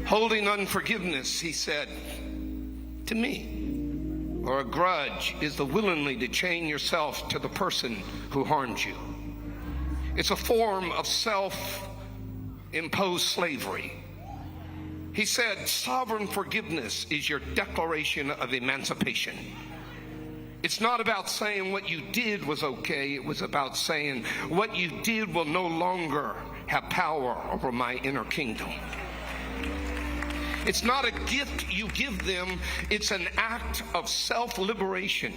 Holding unforgiveness, he said to me, or a grudge, is the willingly to chain yourself to the person who harmed you. It's a form of self-imposed slavery. He said, sovereign forgiveness is your declaration of emancipation. It's not about saying what you did was okay. It was about saying what you did will no longer have power over my inner kingdom. It's not a gift you give them. It's an act of self-liberation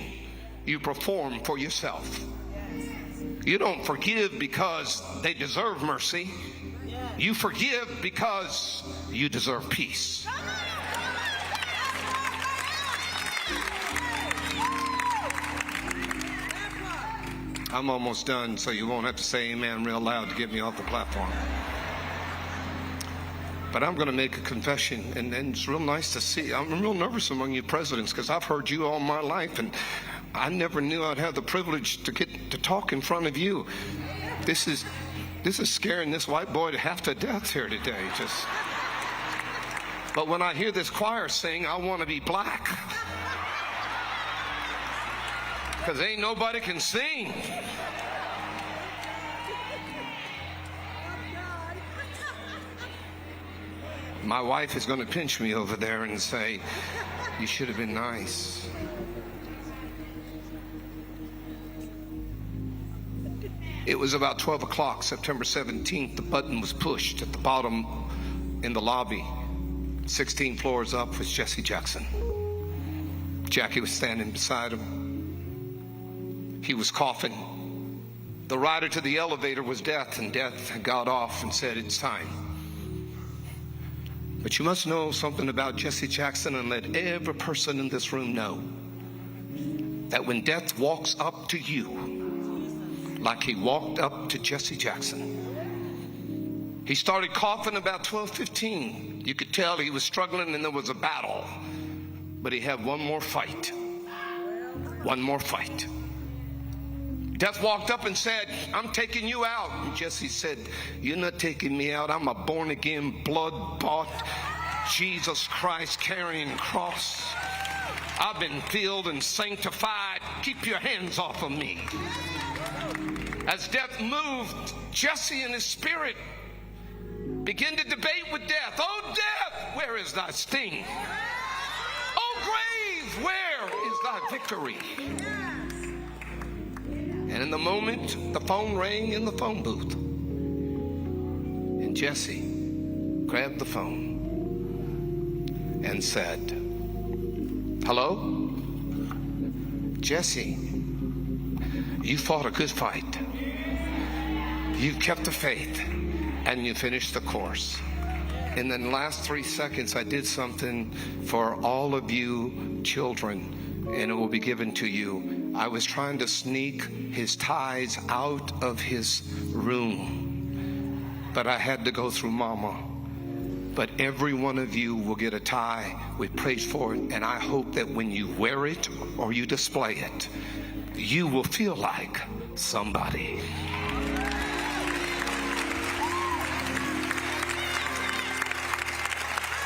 you perform for yourself. You don't forgive because they deserve mercy. You forgive because you deserve peace. I'm almost done, so you won't have to say amen real loud to get me off the platform. But I'm going to make a confession, and it's real nice to see. I'm real nervous among you presidents because I've heard you all my life, and I never knew I'd have the privilege to get to talk in front of you. This is scaring this white boy to half to death here today. But when I hear this choir sing, I want to be black. Because ain't nobody can sing. My wife is going to pinch me over there and say, you should have been nice. It was about 12 o'clock, September 17th. The button was pushed at the bottom in the lobby. 16 floors up was Jesse Jackson. Jackie was standing beside him. He was coughing. The rider to the elevator was Death, and Death got off and said, it's time. But you must know something about Jesse Jackson, and let every person in this room know that when Death walks up to you, like he walked up to Jesse Jackson, he started coughing about 12:15. You could tell he was struggling and there was a battle, but he had one more fight. One more fight. Death walked up and said, I'm taking you out. And Jesse said, you're not taking me out. I'm a born-again, blood-bought, Jesus Christ carrying cross. I've been filled and sanctified. Keep your hands off of me. As Death moved, Jesse in his spirit began to debate with Death. Oh, Death, where is thy sting? Oh, grave, where is thy victory? And in the moment, the phone rang in the phone booth. And Jesse grabbed the phone and said, hello? Jesse, you fought a good fight. You kept the faith, and you finished the course. In the last 3 seconds, I did something for all of you children, and it will be given to you. I was trying to sneak his ties out of his room, but I had to go through Mama. But every one of you will get a tie. We prayed for it, and I hope that when you wear it or you display it, you will feel like somebody.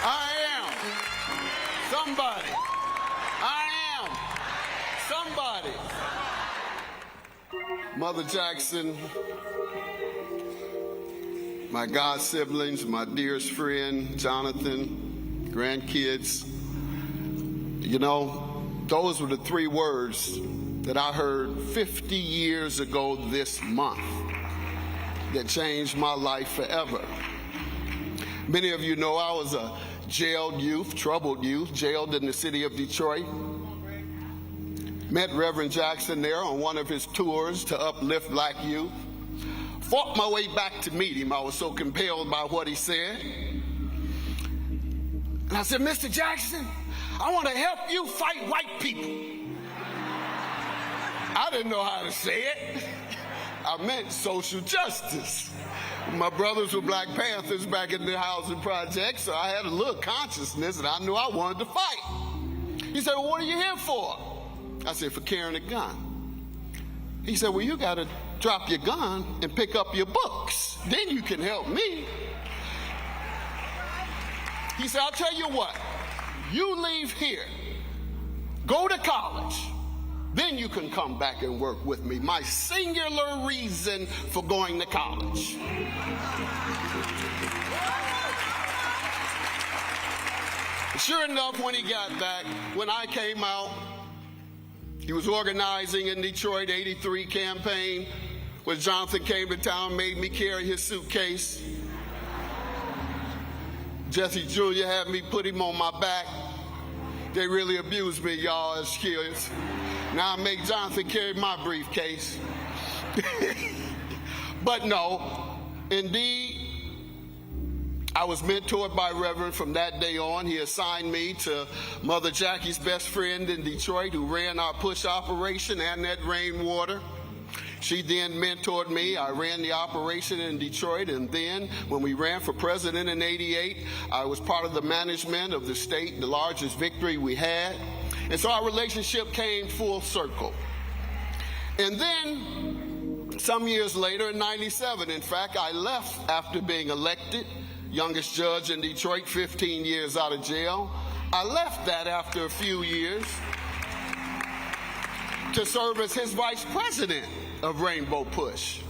I am somebody. I am somebody. Mother Jackson, my God siblings, my dearest friend, Jonathan, grandkids. You know, those were the 3 words that I heard 50 years ago this month that changed my life forever. Many of you know I was a jailed youth, troubled youth, jailed in the city of Detroit. Met Reverend Jackson there on one of his tours to uplift black youth. Fought my way back to meet him. I was so compelled by what he said. And I said, Mr. Jackson, I want to help you fight white people. I didn't know how to say it. I meant social justice. My brothers were Black Panthers back in the housing project, so I had a little consciousness and I knew I wanted to fight. He said, well, what are you here for? I said, for carrying a gun. He said, well, you got to drop your gun and pick up your books. Then you can help me. He said, I'll tell you what, you leave here, go to college, then you can come back and work with me. My singular reason for going to college. Sure enough, when he got back, when I came out, he was organizing in Detroit, 83 campaign. When Jonathan came to town, made me carry his suitcase. Jesse Jr. had me put him on my back. They really abused me, y'all, as kids. Now I make Jonathan carry my briefcase. But no, indeed, I was mentored by Reverend from that day on. He assigned me to Mother Jackie's best friend in Detroit who ran our push operation, Annette Rainwater. She then mentored me. I ran the operation in Detroit, and then when we ran for president in '88, I was part of the management of the state, the largest victory we had. And so our relationship came full circle. And then some years later, in '97, in fact, I left after being elected, youngest judge in Detroit, 15 years out of jail. I left that after a few years to serve as his vice president of Rainbow Push.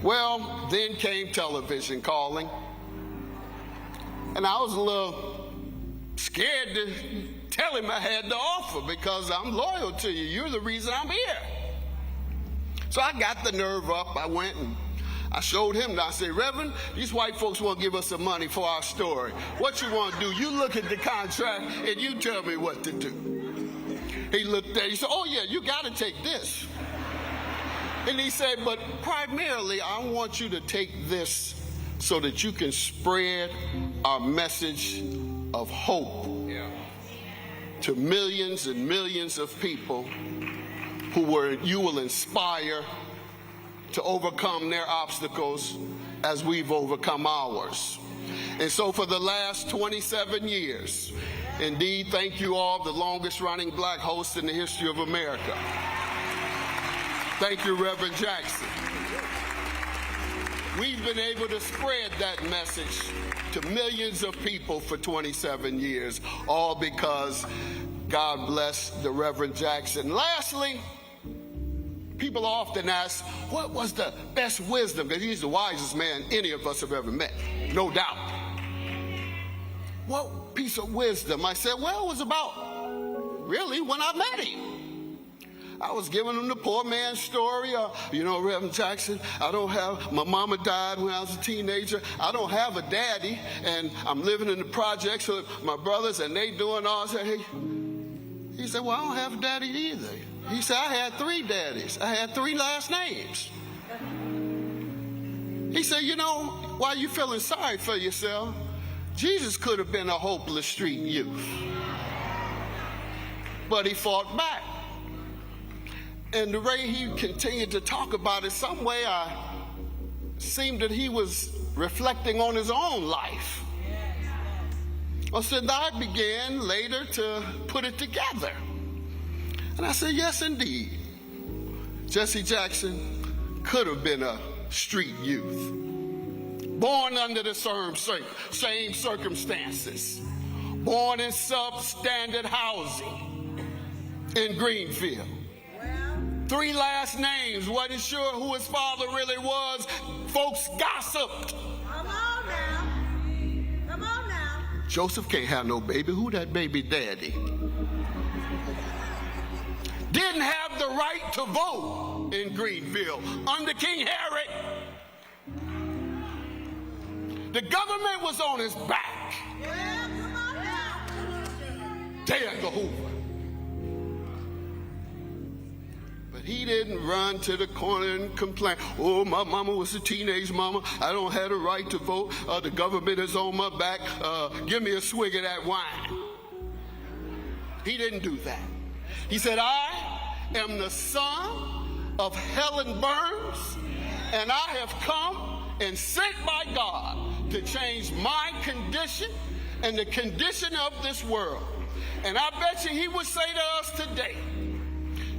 Well, then came television calling, and I was a little scared to tell him I had the offer because I'm loyal to you. You're the reason I'm here. So I got the nerve up. I went and I showed him, and I said, Reverend, these white folks won't give us some money for our story. What you want to do, you look at the contract and you tell me what to do. He looked at it, he said, oh yeah, you got to take this. And he said, but primarily I want you to take this so that you can spread our message of hope to millions and millions of people you will inspire to overcome their obstacles as we've overcome ours. And so for the last 27 years, indeed, thank you all, the longest running black host in the history of America. Thank you, Reverend Jackson. We've been able to spread that message to millions of people for 27 years, all because God bless the Reverend Jackson. Lastly, people often ask, what was the best wisdom? Because he's the wisest man any of us have ever met, no doubt. What piece of wisdom? I said, well, it was about really when I met him. I was giving him the poor man's story. Reverend Jackson, my mama died when I was a teenager. I don't have a daddy, and I'm living in the projects with my brothers, and they doing all that. He said, well, I don't have a daddy either. He said, I had 3 daddies. I had 3 last names. He said, why you feeling sorry for yourself? Jesus could have been a hopeless street youth. But he fought back. And the way he continued to talk about it, some way I seemed that he was reflecting on his own life. So I began later to put it together. And I said, yes, indeed. Jesse Jackson could have been a street youth, born under the same circumstances, born in substandard housing in Greenfield. 3 last names, wasn't sure who his father really was. Folks gossiped. Come on now. Come on now. Joseph can't have no baby. Who that baby daddy? didn't have the right to vote in Greenville under King Herod. The government was on his back. J. Edgar Hoover. But he didn't run to the corner and complain. Oh, my mama was a teenage mama. I don't have the right to vote. The government is on my back. Give me a swig of that wine. He didn't do that. He said, I am the son of Helen Burns, and I have come and sent by God to change my condition and the condition of this world. And I bet you he would say to us today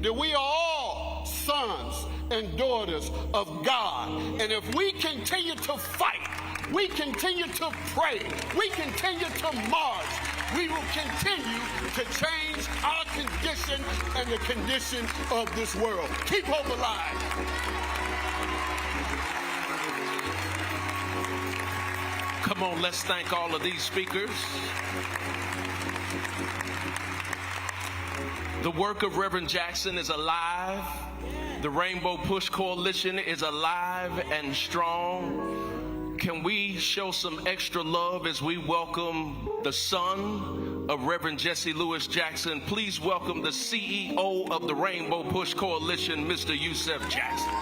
that we are all sons and daughters of God. And if we continue to fight, we continue to pray, we continue to march, we will continue to change our condition and the condition of this world. Keep hope alive. Come on, let's thank all of these speakers. The work of Reverend Jackson is alive. The Rainbow Push Coalition is alive and strong. Can we show some extra love as we welcome the son of Reverend Jesse Lewis Jackson? Please welcome the CEO of the Rainbow Push Coalition, Mr. Yusef Jackson.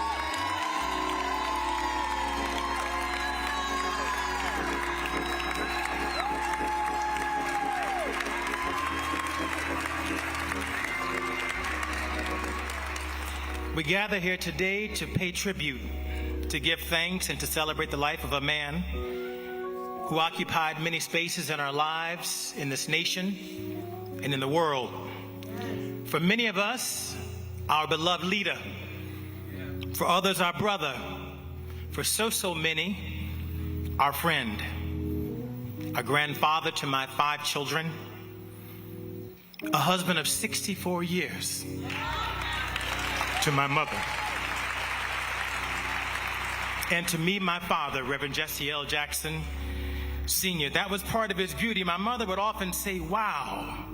We gather here today to pay tribute, to give thanks, and to celebrate the life of a man who occupied many spaces in our lives, in this nation, and in the world. For many of us, our beloved leader. For others, our brother. For so many, our friend. A grandfather to my 5 children. A husband of 64 years. To my mother. And to me, my father, Reverend Jesse L. Jackson Sr. That was part of his beauty. My mother would often say, wow,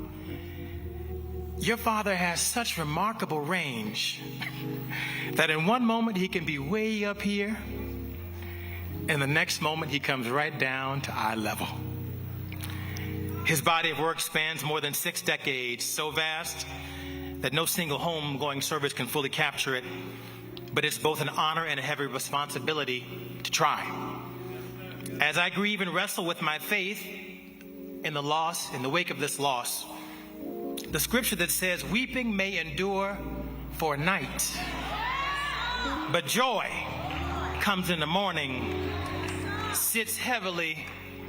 your father has such remarkable range that in one moment he can be way up here, and the next moment he comes right down to eye level. His body of work spans more than 6 decades, so vast that no single homegoing service can fully capture it, but it's both an honor and a heavy responsibility to try. As I grieve and wrestle with my faith in the loss, in the wake of this loss, the scripture that says, weeping may endure for a night, but joy comes in the morning, sits heavily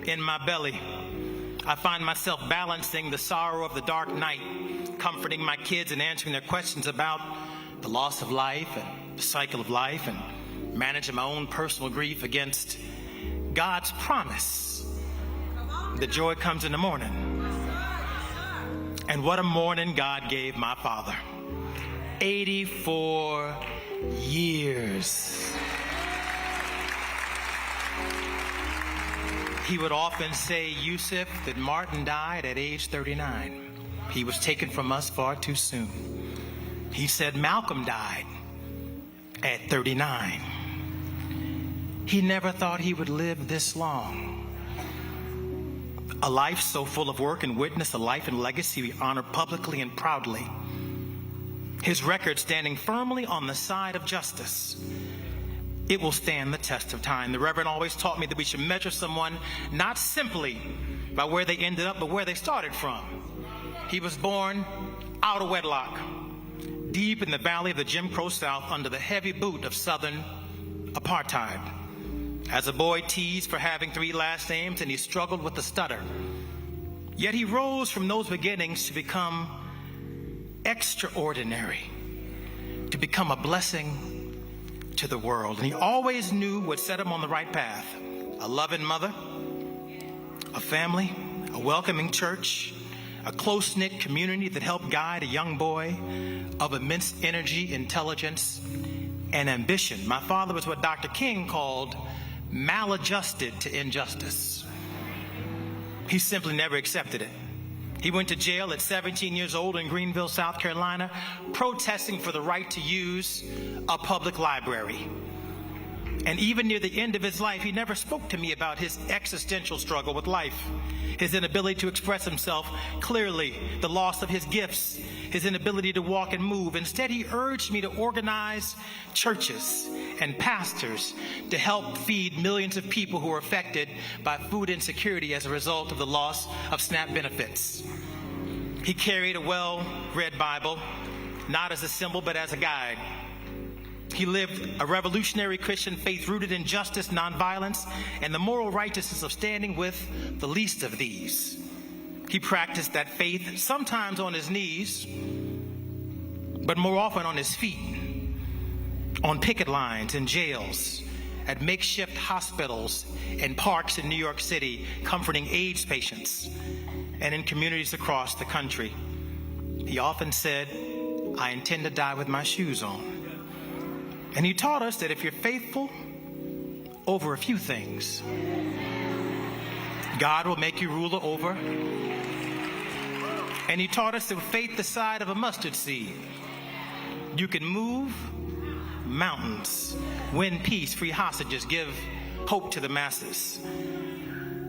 in my belly. I find myself balancing the sorrow of the dark night, comforting my kids and answering their questions about the loss of life and the cycle of life, and managing my own personal grief against God's promise that joy comes in the morning. And what a morning God gave my father. 84 years. He would often say, Yusef, that Martin died at age 39. He was taken from us far too soon. He said Malcolm died at 39. He never thought he would live this long. A life so full of work and witness, a life and legacy we honor publicly and proudly. His record standing firmly on the side of justice. It will stand the test of time. The Reverend always taught me that we should measure someone not simply by where they ended up, but where they started from. He was born out of wedlock, deep in the valley of the Jim Crow South under the heavy boot of Southern apartheid. As a boy, teased for having 3 last names, and he struggled with the stutter. Yet he rose from those beginnings to become extraordinary, to become a blessing to the world. And he always knew what set him on the right path. A loving mother, a family, a welcoming church, a close-knit community that helped guide a young boy of immense energy, intelligence, and ambition. My father was what Dr. King called maladjusted to injustice. He simply never accepted it. He went to jail at 17 years old in Greenville, South Carolina, protesting for the right to use a public library. And even near the end of his life, he never spoke to me about his existential struggle with life, his inability to express himself clearly, the loss of his gifts, his inability to walk and move. Instead, he urged me to organize churches and pastors to help feed millions of people who are affected by food insecurity as a result of the loss of SNAP benefits. He carried a well-read Bible, not as a symbol, but as a guide. He lived a revolutionary Christian faith rooted in justice, nonviolence, and the moral righteousness of standing with the least of these. He practiced that faith sometimes on his knees, but more often on his feet, on picket lines in jails, at makeshift hospitals and parks in New York City, comforting AIDS patients, and in communities across the country. He often said, "I intend to die with my shoes on." And he taught us that if you're faithful over a few things, God will make you ruler over. And he taught us that with faith the size of a mustard seed, you can move mountains, win peace, free hostages, give hope to the masses.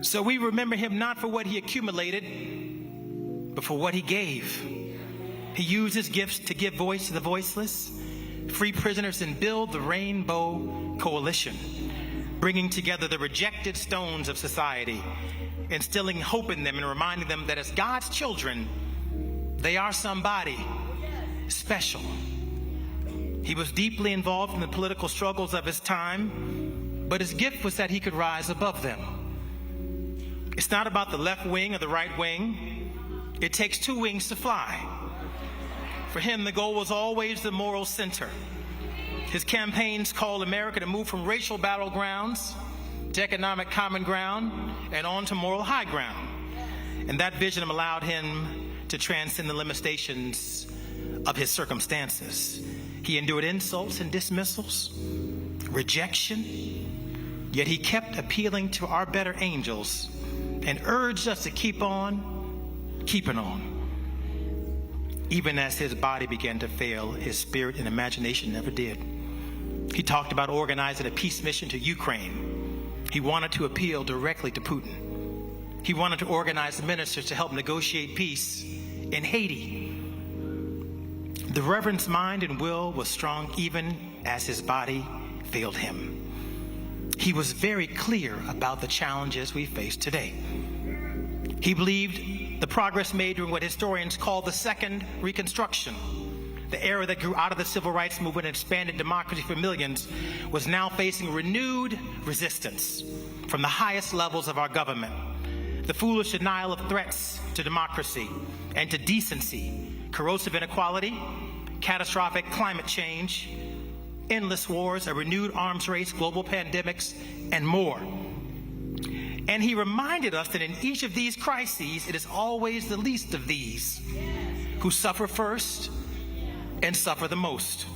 So we remember him not for what he accumulated, but for what he gave. He used his gifts to give voice to the voiceless, free prisoners, and build the Rainbow Coalition, bringing together the rejected stones of society, instilling hope in them and reminding them that as God's children, they are somebody special. He was deeply involved in the political struggles of his time, but his gift was that he could rise above them. It's not about the left wing or the right wing. It takes two wings to fly. For him, the goal was always the moral center. His campaigns called America to move from racial battlegrounds to economic common ground and on to moral high ground. And that vision allowed him to transcend the limitations of his circumstances. He endured insults and dismissals, rejection, yet he kept appealing to our better angels and urged us to keep on keeping on. Even as his body began to fail, his spirit and imagination never did. He talked about organizing a peace mission to Ukraine. He wanted to appeal directly to Putin. He wanted to organize ministers to help negotiate peace in Haiti. The Reverend's mind and will was strong even as his body failed him. He was very clear about the challenges we face today. He believed the progress made during what historians call the Second Reconstruction, the era that grew out of the civil rights movement and expanded democracy for millions, was now facing renewed resistance from the highest levels of our government. The foolish denial of threats to democracy and to decency, corrosive inequality, catastrophic climate change, endless wars, a renewed arms race, global pandemics, and more. And he reminded us that in each of these crises, it is always the least of these who suffer first and suffer the most.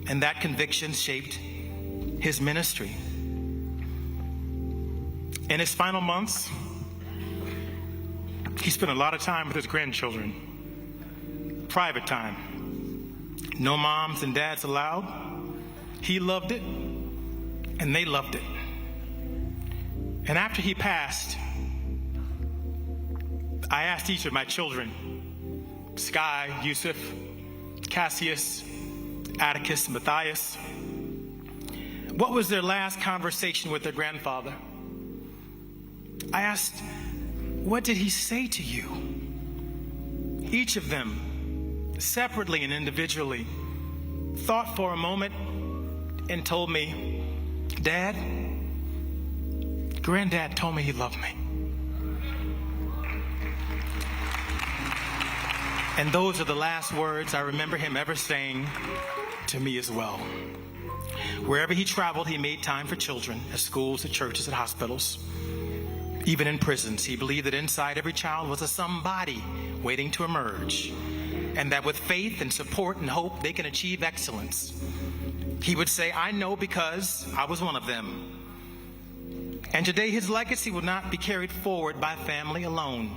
And that conviction shaped his ministry. In his final months, he spent a lot of time with his grandchildren, private time. No moms and dads allowed. He loved it, and they loved it. And after he passed, I asked each of my children, Sky, Yusuf, Cassius, Atticus, Matthias, what was their last conversation with their grandfather? I asked, what did he say to you? Each of them, separately and individually, thought for a moment and told me, Dad, Granddad told me he loved me. And those are the last words I remember him ever saying to me as well. Wherever he traveled, he made time for children, at schools, at churches, at hospitals, even in prisons. He believed that inside every child was a somebody waiting to emerge, and that with faith and support and hope, they can achieve excellence. He would say, I know because I was one of them. And today his legacy will not be carried forward by family alone,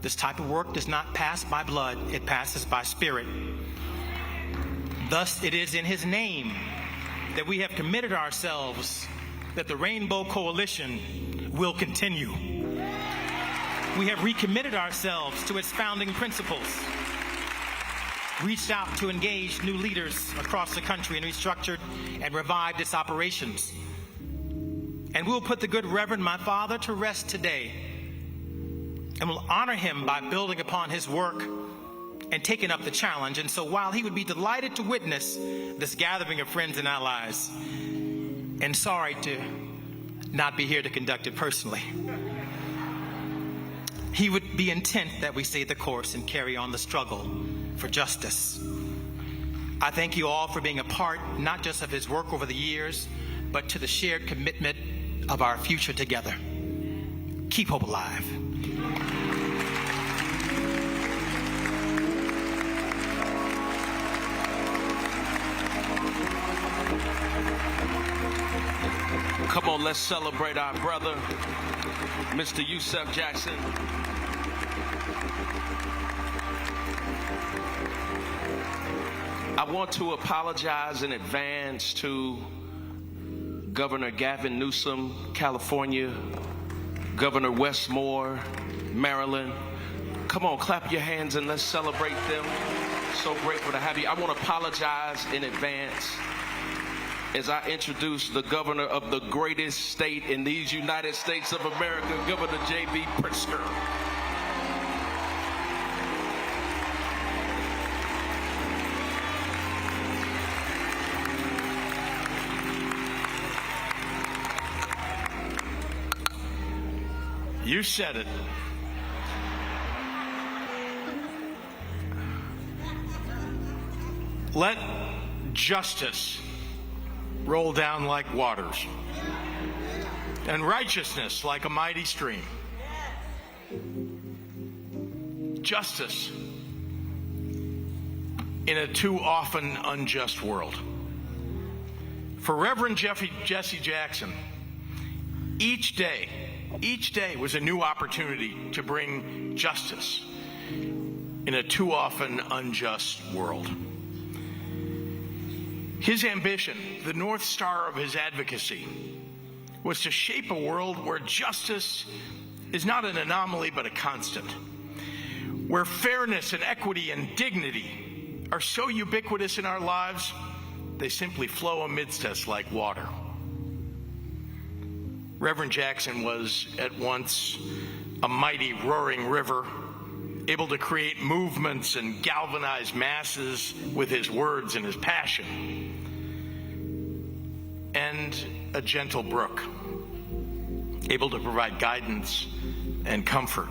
This type of work does not pass by blood, it passes by spirit. Thus, it is in his name that we have committed ourselves that the Rainbow Coalition will continue. We have recommitted ourselves to its founding principles, reached out to engage new leaders across the country, and restructured and revived its operations. And we'll put the good Reverend, my father, to rest today, and will honor him by building upon his work and taking up the challenge. And so while he would be delighted to witness this gathering of friends and allies, and sorry to not be here to conduct it personally, he would be intent that we stay the course and carry on the struggle for justice. I thank you all for being a part, not just of his work over the years, but to the shared commitment of our future together. Keep hope alive. Come on, let's celebrate our brother, Mr. Yusef Jackson. I want to apologize in advance to Governor Gavin Newsom, California, Governor Wes Moore, Maryland. Come on, clap your hands and let's celebrate them. So grateful to have you. I want to apologize in advance as I introduce the governor of the greatest state in these United States of America, Governor J.B. Pritzker. You said it. Let justice roll down like waters, and righteousness like a mighty stream. Justice in a too often unjust world. For Reverend Jesse Jackson, each day was a new opportunity to bring justice in a too often unjust world. His ambition, the North Star of his advocacy, was to shape a world where justice is not an anomaly but a constant, where fairness and equity and dignity are so ubiquitous in our lives, they simply flow amidst us like water. Reverend Jackson was at once a mighty roaring river, able to create movements and galvanize masses with his words and his passion, and a gentle brook, able to provide guidance and comfort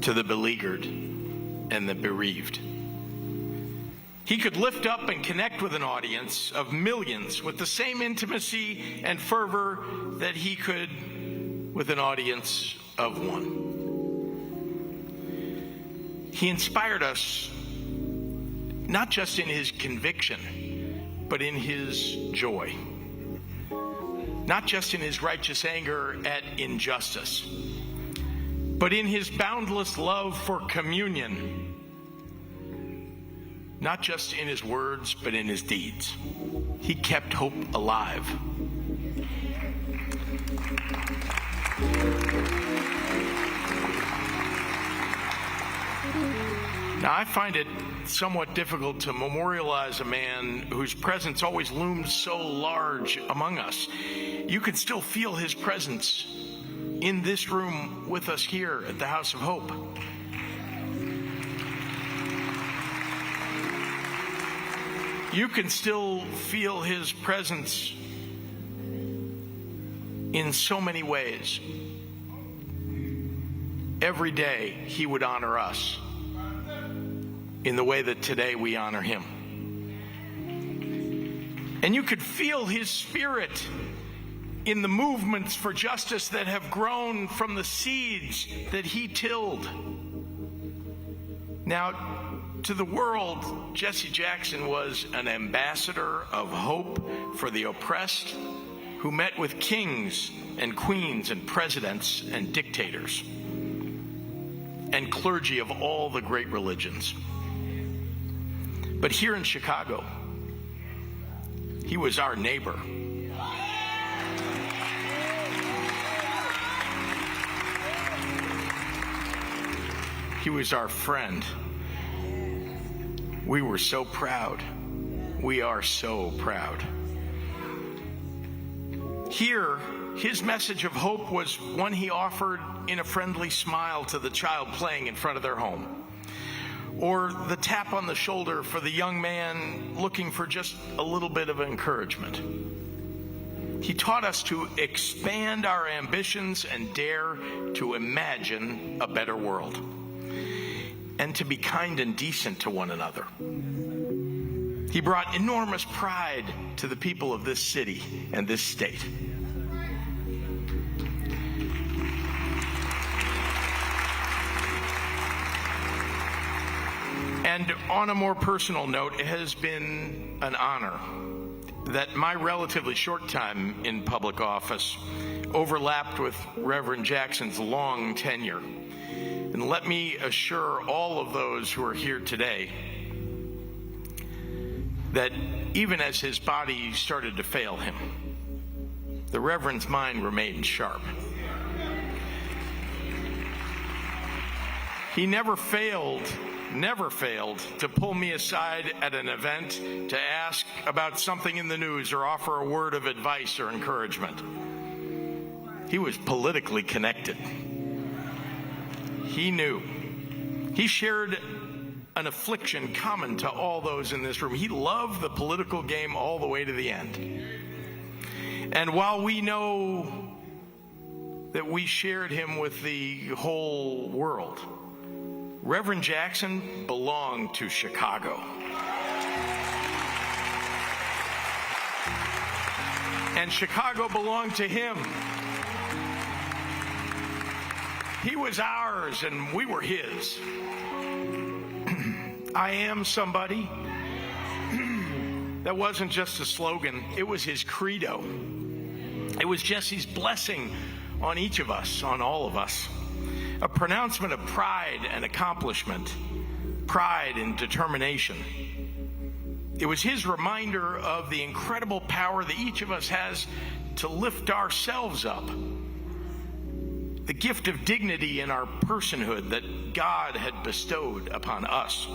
to the beleaguered and the bereaved. He could lift up and connect with an audience of millions with the same intimacy and fervor that he could with an audience of one. He inspired us not just in his conviction, but in his joy. Not just in his righteous anger at injustice, but in his boundless love for communion. Not just in his words, but in his deeds. He kept hope alive. Now, I find it somewhat difficult to memorialize a man whose presence always loomed so large among us. You can still feel his presence in this room with us here at the House of Hope. You can still feel his presence in so many ways. Every day he would honor us in the way that today we honor him. And you could feel his spirit in the movements for justice that have grown from the seeds that he tilled. Now, to the world, Jesse Jackson was an ambassador of hope for the oppressed who met with kings and queens and presidents and dictators. And and clergy of all the great religions. But here in Chicago, he was our neighbor. He was our friend. We were so proud. We are so proud. Here, his message of hope was one he offered in a friendly smile to the child playing in front of their home, or the tap on the shoulder for the young man looking for just a little bit of encouragement. He taught us to expand our ambitions and dare to imagine a better world, and to be kind and decent to one another. He brought enormous pride to the people of this city and this state. And on a more personal note, it has been an honor that my relatively short time in public office overlapped with Reverend Jackson's long tenure. And let me assure all of those who are here today that even as his body started to fail him, the Reverend's mind remained sharp. He never failed to pull me aside at an event to ask about something in the news or offer a word of advice or encouragement. He was politically connected. He knew. He shared an affliction common to all those in this room. He loved the political game all the way to the end. And while we know that we shared him with the whole world, Reverend Jackson belonged to Chicago. And Chicago belonged to him. He was ours and we were his. I am somebody. That wasn't just a slogan, it was his credo. It was Jesse's blessing on each of us, on all of us. A pronouncement of pride and accomplishment, pride and determination. It was his reminder of the incredible power that each of us has to lift ourselves up. The gift of dignity in our personhood that God had bestowed upon us.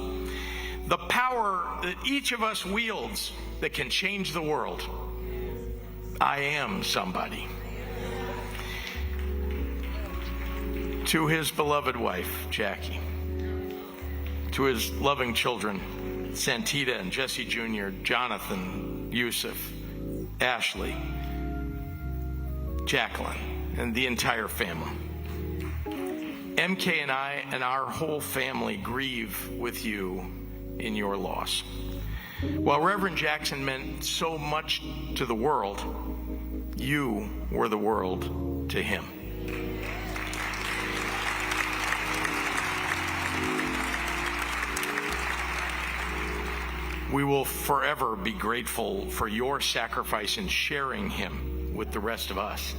The power that each of us wields that can change the world. I am somebody. To his beloved wife, Jackie. To his loving children, Santita and Jesse Jr., Jonathan, Yusuf, Ashley, Jacqueline, and the entire family. MK and I and our whole family grieve with you in your loss. While Reverend Jackson meant so much to the world, you were the world to him. We will forever be grateful for your sacrifice in sharing him with the rest of us.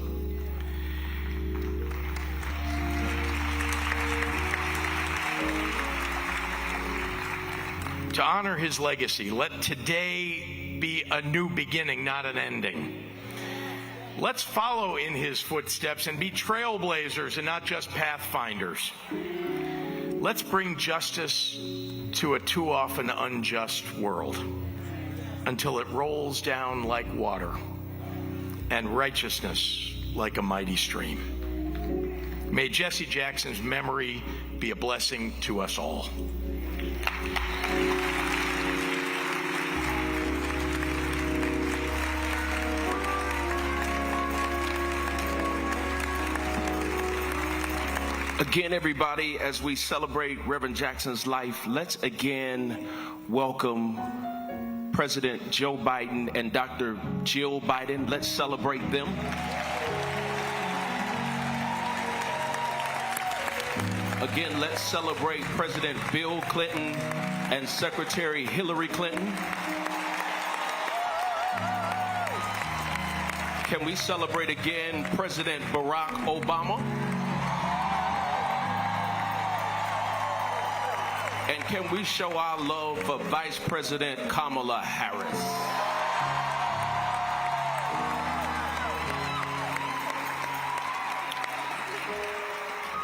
To honor his legacy, let today be a new beginning, not an ending. Let's follow in his footsteps and be trailblazers and not just pathfinders. Let's bring justice to a too often unjust world until it rolls down like water and righteousness like a mighty stream. May Jesse Jackson's memory be a blessing to us all. Again, everybody, as we celebrate Reverend Jackson's life, let's again welcome President Joe Biden and Dr. Jill Biden. Let's celebrate them. Again, let's celebrate President Bill Clinton and Secretary Hillary Clinton. Can we celebrate again President Barack Obama? And can we show our love for Vice President Kamala Harris?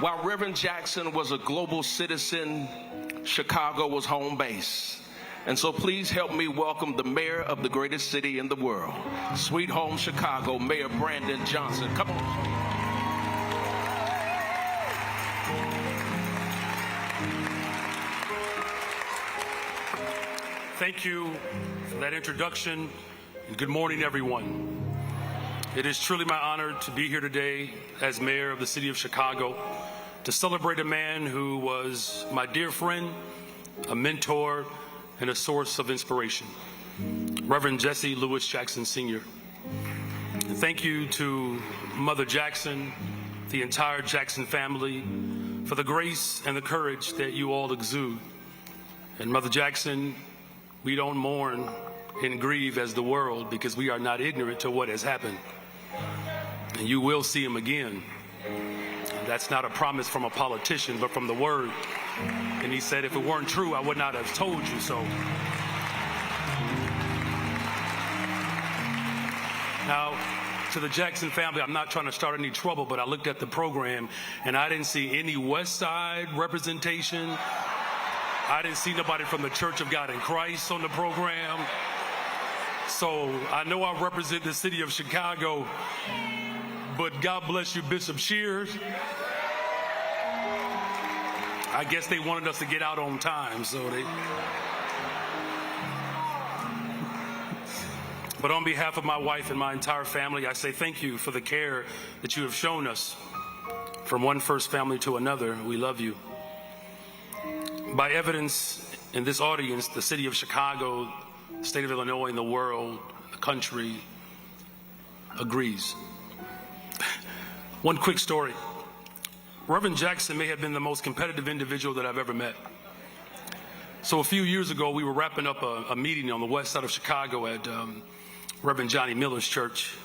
While Reverend Jackson was a global citizen, Chicago was home base. And so please help me welcome the mayor of the greatest city in the world, Sweet Home Chicago, Mayor Brandon Johnson. Come on. Thank you for that introduction, and good morning, everyone. It is truly my honor to be here today as mayor of the city of Chicago to celebrate a man who was my dear friend, a mentor, and a source of inspiration, Reverend Jesse Lewis Jackson Sr. And thank you to Mother Jackson, the entire Jackson family, for the grace and the courage that you all exude. And Mother Jackson, we don't mourn and grieve as the world because we are not ignorant to what has happened. And you will see him again. And that's not a promise from a politician, but from the word. And he said, if it weren't true, I would not have told you so. Now, to the Jackson family, I'm not trying to start any trouble, but I looked at the program and I didn't see any West Side representation. I didn't see nobody from the Church of God in Christ on the program. So I know I represent the city of Chicago, but God bless you, Bishop Shears. I guess they wanted us to get out on time, so they. But on behalf of my wife and my entire family, I say thank you for the care that you have shown us. From one first family to another, we love you. By evidence in this audience, the city of Chicago, the state of Illinois, and the world, the country, agrees. One quick story. Reverend Jackson may have been the most competitive individual that I've ever met. So a few years ago, we were wrapping up a meeting on the west side of Chicago at Reverend Johnny Miller's church.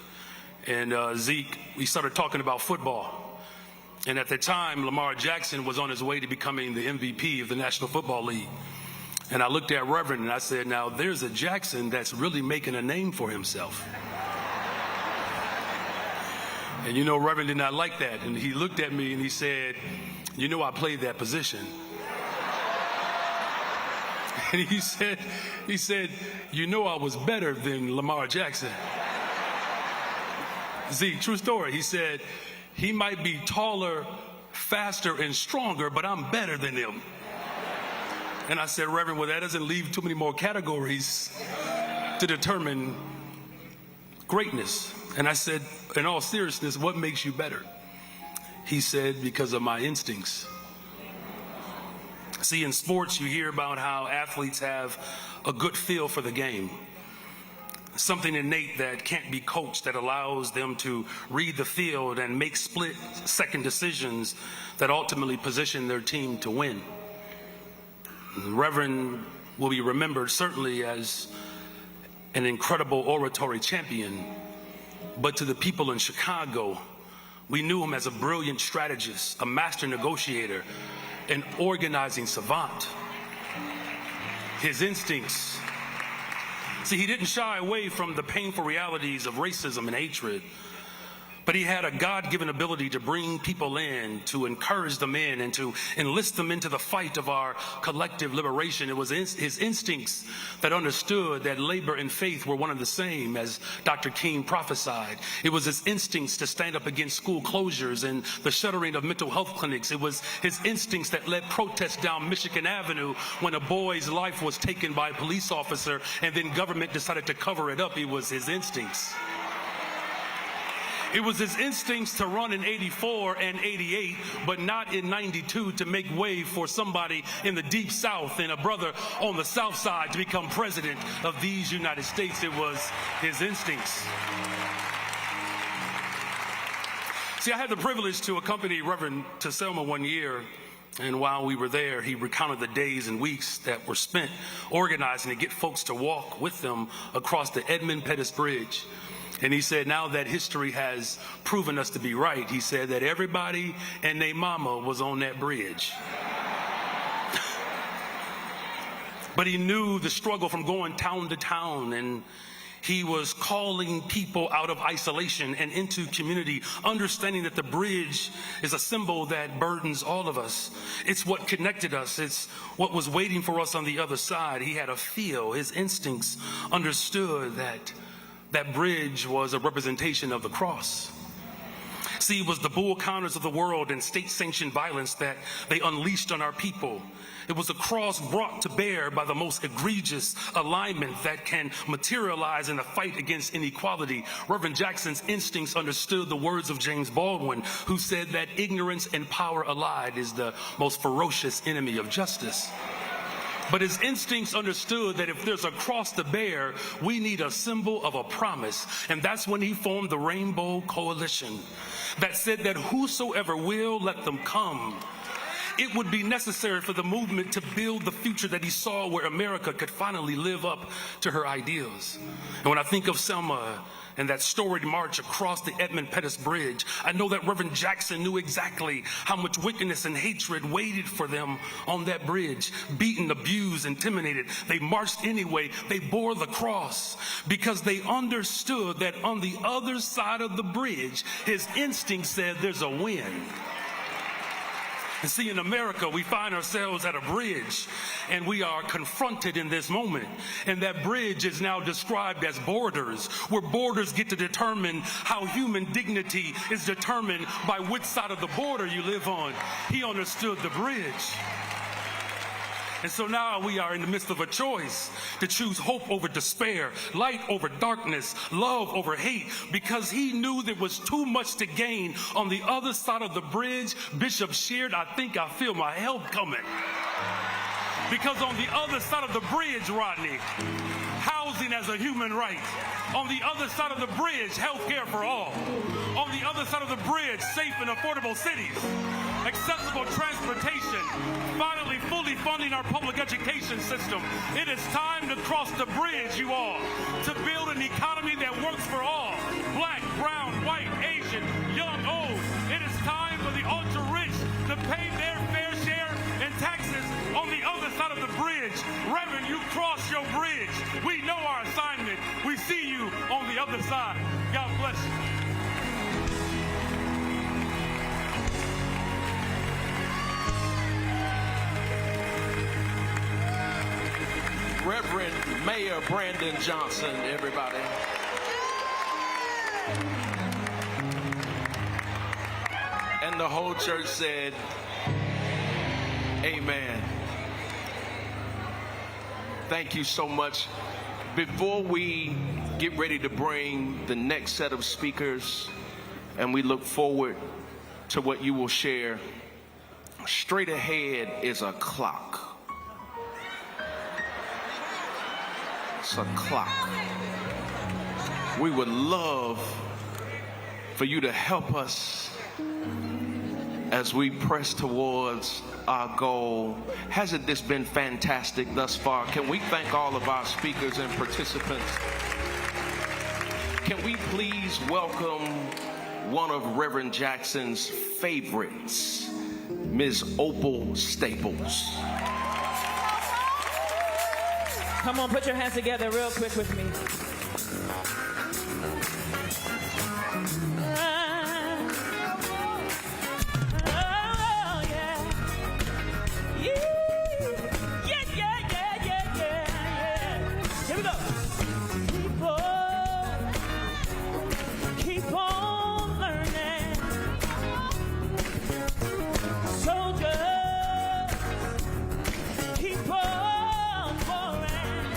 And Zeke, we started talking about football. And at the time, Lamar Jackson was on his way to becoming the MVP of the National Football League. And I looked at Reverend and I said, now there's a Jackson that's really making a name for himself. And you know, Reverend did not like that. And he looked at me and he said, you know, I played that position. And he said, you know, I was better than Lamar Jackson. See, true story. He said, he might be taller, faster, and stronger, but I'm better than him. And I said, Reverend, well, that doesn't leave too many more categories to determine greatness. And I said, in all seriousness, what makes you better? He said, because of my instincts. See, in sports, you hear about how athletes have a good feel for the game. Something innate that can't be coached, that allows them to read the field and make split-second decisions that ultimately position their team to win. The Reverend will be remembered certainly as an incredible oratory champion, but to the people in Chicago, we knew him as a brilliant strategist, a master negotiator, an organizing savant. His instincts. See, he didn't shy away from the painful realities of racism and hatred, but he had a God-given ability to bring people in, to encourage them in, and to enlist them into the fight of our collective liberation. It was his instincts that understood that labor and faith were one and the same, as Dr. King prophesied. It was his instincts to stand up against school closures and the shuttering of mental health clinics. It was his instincts that led protests down Michigan Avenue when a boy's life was taken by a police officer and then government decided to cover it up. It was his instincts. It was his instincts to run in 84 and 88, but not in 92, to make way for somebody in the deep South and a brother on the South Side to become president of these United States. It was his instincts. See, I had the privilege to accompany Reverend to Selma one year, and while we were there, he recounted the days and weeks that were spent organizing to get folks to walk with them across the Edmund Pettus Bridge. And he said, now that history has proven us to be right, he said that everybody and their mama was on that bridge. But he knew the struggle from going town to town, and he was calling people out of isolation and into community, understanding that the bridge is a symbol that burdens all of us. It's what connected us. It's what was waiting for us on the other side. He had a feel. His instincts understood that that bridge was a representation of the cross. See, it was the bull counters of the world and state-sanctioned violence that they unleashed on our people. It was a cross brought to bear by the most egregious alignment that can materialize in the fight against inequality. Reverend Jackson's instincts understood the words of James Baldwin, who said that ignorance and power allied is the most ferocious enemy of justice. But his instincts understood that if there's a cross to bear, we need a symbol of a promise. And that's when he formed the Rainbow Coalition that said that whosoever will, let them come. It would be necessary for the movement to build the future that he saw, where America could finally live up to her ideals. And when I think of Selma and that storied march across the Edmund Pettus Bridge, I know that Reverend Jackson knew exactly how much wickedness and hatred waited for them on that bridge. Beaten, abused, intimidated, they marched anyway. They bore the cross because they understood that on the other side of the bridge, his instinct said there's a win. And see, in America, we find ourselves at a bridge, and we are confronted in this moment. And that bridge is now described as borders, where borders get to determine how human dignity is determined by which side of the border you live on. He understood the bridge. And so now we are in the midst of a choice to choose hope over despair, light over darkness, love over hate, because he knew there was too much to gain on the other side of the bridge. Bishop shared, I think I feel my help coming. Because on the other side of the bridge, Rodney, housing as a human right. On the other side of the bridge, health care for all. On the other side of the bridge, safe and affordable cities. Accessible transportation, finally fully funding our public education system. It is time to cross the bridge, you all, to build an economy that works for all. Black, brown, white, Asian, young, old. It is time for the ultra-rich to pay their fair share in taxes on the other side of the bridge. Reverend, you cross your bridge. We know our assignment. We see you on the other side. God bless you. Reverend Mayor Brandon Johnson, everybody. And the whole church said, amen. Thank you so much. Before we get ready to bring the next set of speakers, and we look forward to what you will share, straight ahead is a clock. It's a clock. We would love for you to help us as we press towards our goal. Hasn't this been fantastic thus far? Can we thank all of our speakers and participants? Can we please welcome one of Reverend Jackson's favorites, Ms. Opal Staples. Come on, put your hands together real quick with me. Here we go. Keep on learning. Soldiers, keep on pouring.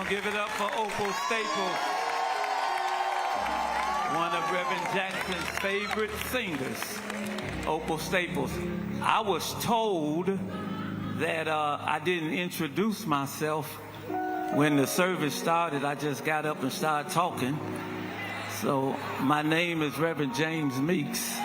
on, give it up for Opal Staples, one of Reverend Jackson's favorite singers, Opal Staples. I was told that I didn't introduce myself when the service started. I just got up and started talking. So my name is Reverend James Meeks.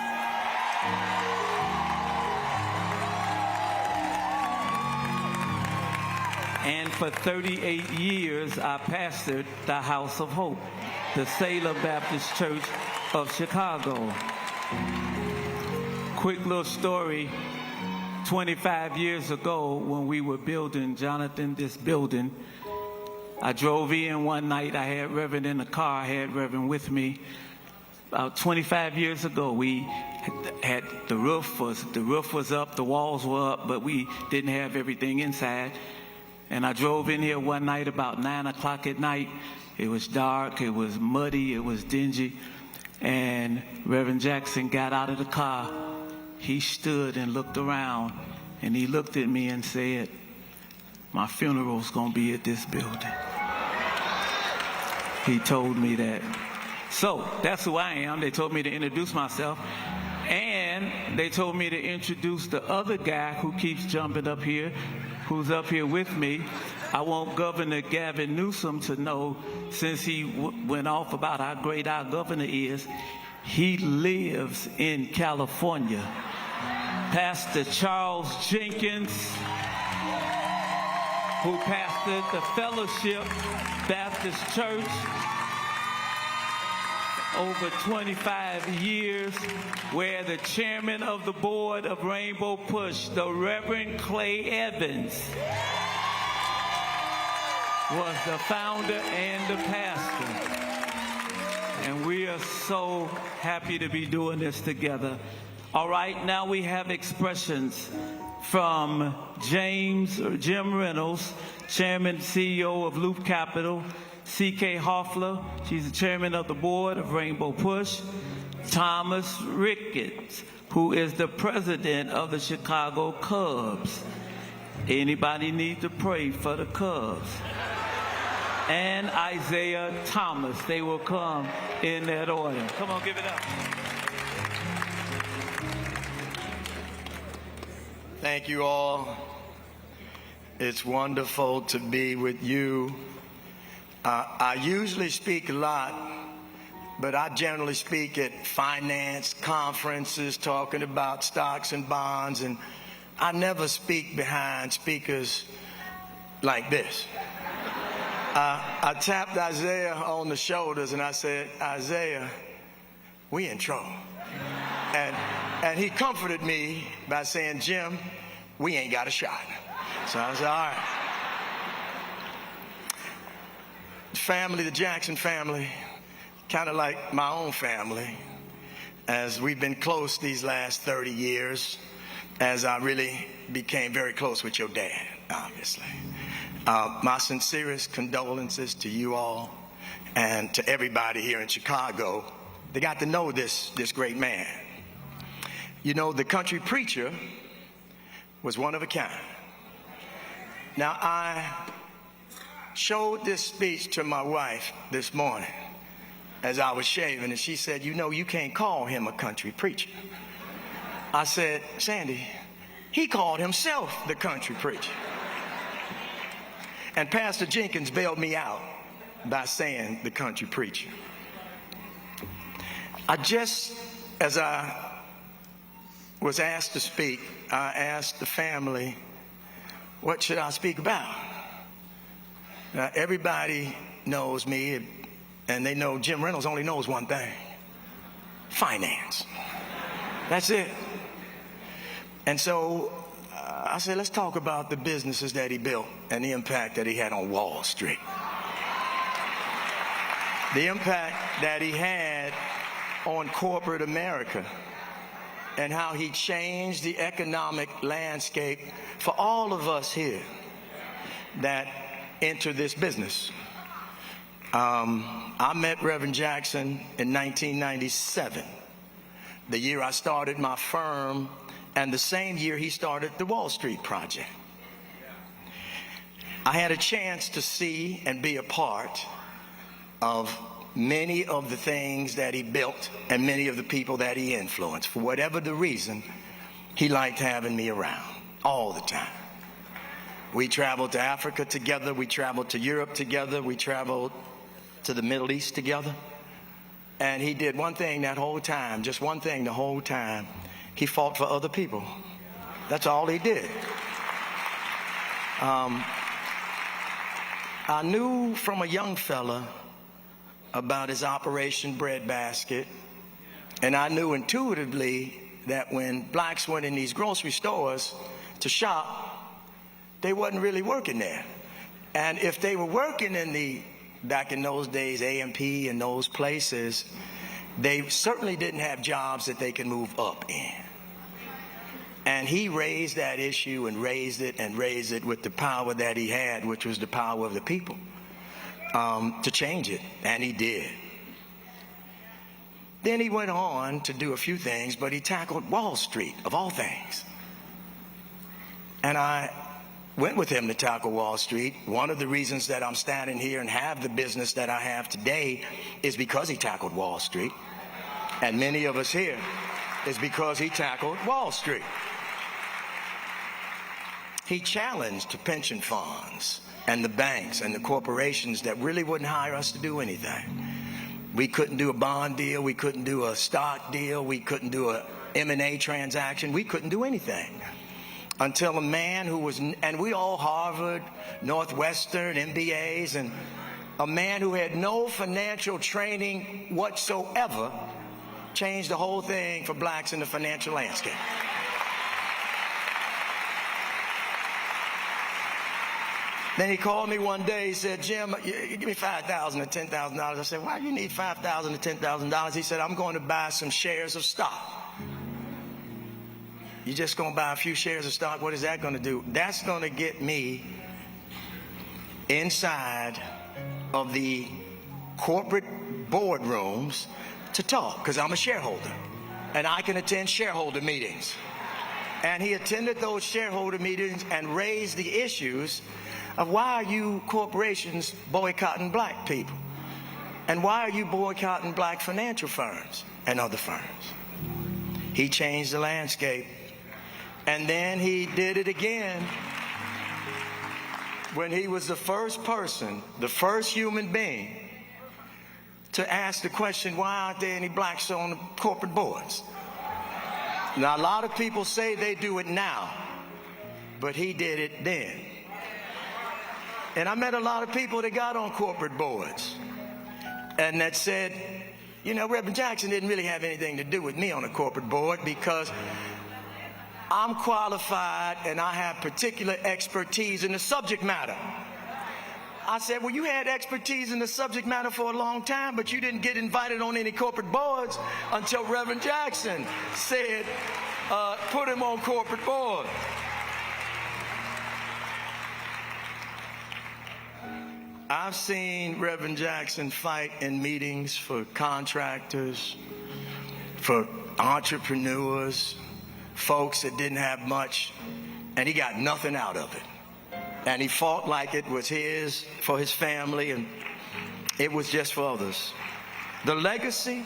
And for 38 years, I pastored the House of Hope, the Salem Baptist Church of Chicago. Quick little story. 25 years ago, when we were building, Jonathan, this building, I drove in one night. I had Reverend in the car. I had Reverend with me. About 25 years ago, we had the roof was up, the walls were up, but we didn't have everything inside. And I drove in here one night about 9 o'clock at night. It was dark, it was muddy, it was dingy. And Reverend Jackson got out of the car. He stood and looked around, and he looked at me and said, "My funeral's gonna be at this building." He told me that. So that's who I am. They told me to introduce myself, and they told me to introduce the other guy who keeps jumping up here, who's up here with me. I want Governor Gavin Newsom to know, since he went off about how great our governor is, he lives in California. Pastor Charles Jenkins, who pastored the Fellowship Baptist Church over 25 years, where the chairman of the board of Rainbow Push, the Reverend Clay Evans, was the founder and the pastor. And we are so happy to be doing this together. All right, now we have expressions from Jim Reynolds, Chairman, CEO of Loop Capital, C.K. Hoffler, she's the chairman of the board of Rainbow Push, Thomas Ricketts, who is the president of the Chicago Cubs. Anybody need to pray for the Cubs? And Isaiah Thomas. They will come in that order. Come on, give it up. Thank you all. It's wonderful to be with you. I usually speak a lot, but I generally speak at finance conferences talking about stocks and bonds, and I never speak behind speakers like this. I tapped Isaiah on the shoulders and I said, "Isaiah, we in trouble." And he comforted me by saying, "Jim, we ain't got a shot." So I said, all right. Family, the Jackson family, kind of like my own family, as we've been close these last 30 years, as I really became very close with your dad, obviously. My sincerest condolences to you all and to everybody here in Chicago. They got to know this great man. You know, the country preacher was one of a kind. Now, I showed this speech to my wife this morning as I was shaving, and she said, "You know, you can't call him a country preacher." I said, "Sandy, he called himself the country preacher." And Pastor Jenkins bailed me out by saying the country preacher. As I was asked to speak, I asked the family, what should I speak about? Now, everybody knows me, and they know Jim Reynolds only knows one thing: finance. That's it. And so I said, let's talk about the businesses that he built and the impact that he had on Wall Street. The impact that he had on corporate America, and how he changed the economic landscape for all of us here that enter this business. I met Reverend Jackson in 1997, the year I started my firm, and the same year he started the Wall Street Project. I had a chance to see and be a part of many of the things that he built and many of the people that he influenced. For whatever the reason, he liked having me around all the time. We traveled to Africa together. We traveled to Europe together. We traveled to the Middle East together. And he did one thing that whole time, just one thing the whole time. He fought for other people. That's all he did. I knew from a young fella about his Operation Breadbasket, and I knew intuitively that when blacks went in these grocery stores to shop, they wasn't really working there. And if they were working in back in those days, A&P and those places, they certainly didn't have jobs that they could move up in. And he raised that issue and raised it with the power that he had, which was the power of the people, to change it, and he did. Then he went on to do a few things, but he tackled Wall Street, of all things. And I went with him to tackle Wall Street. One of the reasons that I'm standing here and have the business that I have today is because he tackled Wall Street. And many of us here is because he tackled Wall Street. He challenged the pension funds and the banks and the corporations that really wouldn't hire us to do anything. We couldn't do a bond deal. We couldn't do a stock deal. We couldn't do a M&A transaction. We couldn't do anything until a man who was, and we all Harvard, Northwestern, MBAs, and a man who had no financial training whatsoever changed the whole thing for blacks in the financial landscape. Then he called me one day. He said, Jim, give me $5,000 or $10,000. I said, why do you need $5,000 or $10,000? He said, I'm going to buy some shares of stock. You're just going to buy a few shares of stock? What is that going to do? That's going to get me inside of the corporate boardrooms to talk, because I'm a shareholder, and I can attend shareholder meetings. And he attended those shareholder meetings and raised the issues of why are you corporations boycotting black people? And why are you boycotting black financial firms and other firms? He changed the landscape. And then he did it again when he was the first person, the first human being to ask the question, why aren't there any blacks on the corporate boards? Now, a lot of people say they do it now, but he did it then. And I met a lot of people that got on corporate boards and that said, you know, Reverend Jackson didn't really have anything to do with me on a corporate board because I'm qualified and I have particular expertise in the subject matter. I said, well, you had expertise in the subject matter for a long time, but you didn't get invited on any corporate boards until Reverend Jackson said, put him on corporate board. I've seen Reverend Jackson fight in meetings for contractors, for entrepreneurs, folks that didn't have much, and he got nothing out of it. And he fought like it was his, for his family, and it was just for others. The legacy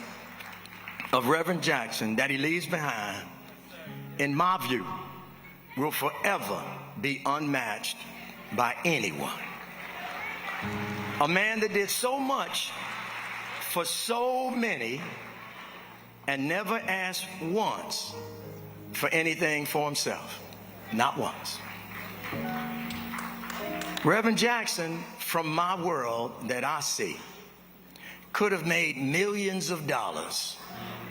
of Reverend Jackson that he leaves behind, in my view, will forever be unmatched by anyone. A man that did so much for so many and never asked once for anything for himself. Not once. Reverend Jackson, from my world that I see, could have made millions of dollars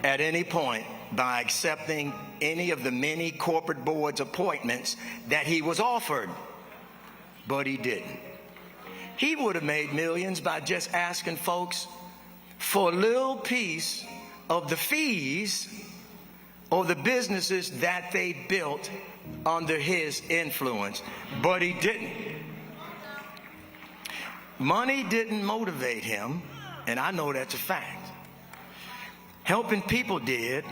at any point by accepting any of the many corporate boards appointments that he was offered, but he didn't. He would have made millions by just asking folks for a little piece of the fees or the businesses that they built under his influence, but he didn't. Money didn't motivate him, and I know that's a fact. Helping people did,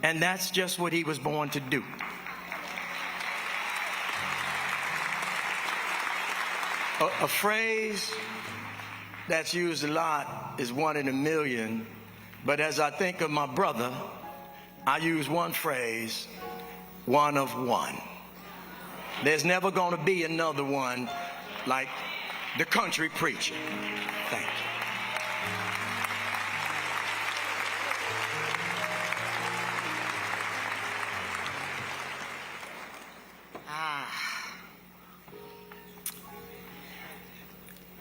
and that's just what he was born to do. A phrase that's used a lot is one in a million, but as I think of my brother, I use one phrase, one of one. There's never going to be another one like the country preacher. Thank you.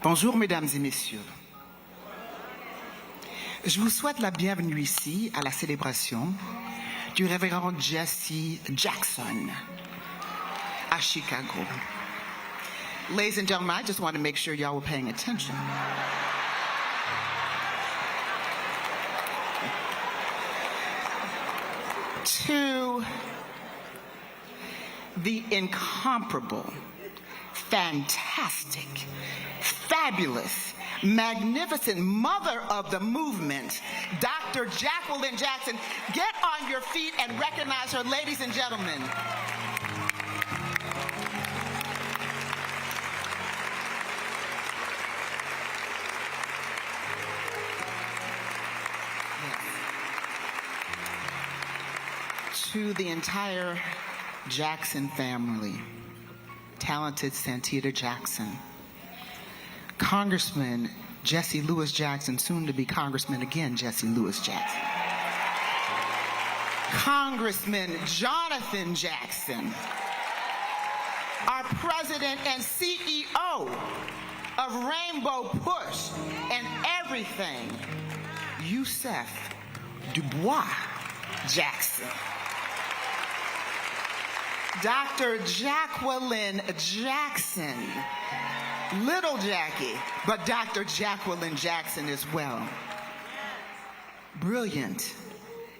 Bonjour, mesdames et messieurs. Je vous souhaite la bienvenue ici à la célébration du révérend Jesse Jackson à Chicago. Ladies and gentlemen, I just want to make sure y'all were paying attention. To the incomparable, fantastic, fabulous, magnificent mother of the movement, Dr. Jacqueline Jackson. Get on your feet and recognize her, ladies and gentlemen. To the entire Jackson family, talented Santita Jackson, Congressman Jesse Lewis Jackson, soon to be Congressman again, Jesse Lewis Jackson, Congressman Jonathan Jackson, our President and CEO of Rainbow Push and everything, Yusef Dubois Jackson. Dr. Jacqueline Jackson, little Jackie, but Dr. Jacqueline Jackson as well. Brilliant,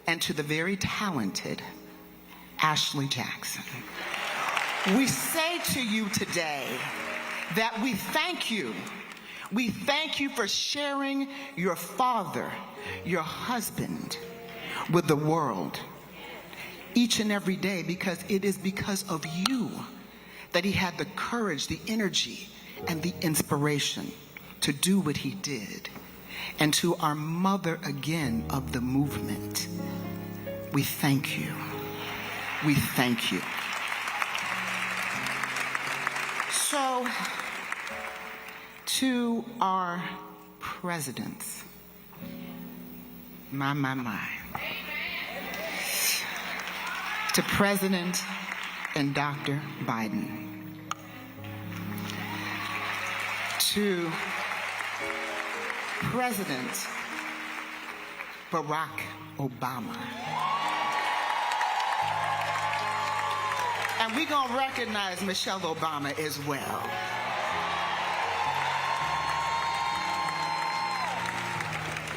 and to the very talented Ashley Jackson. We say to you today that we thank you. We thank you for sharing your father, your husband, with the world each and every day, because it is because of you that he had the courage, the energy, and the inspiration to do what he did. And to our mother again of the movement, we thank you. We thank you. So, to our presidents, my. To President and Dr. Biden, to President Barack Obama. And we're going to recognize Michelle Obama as well.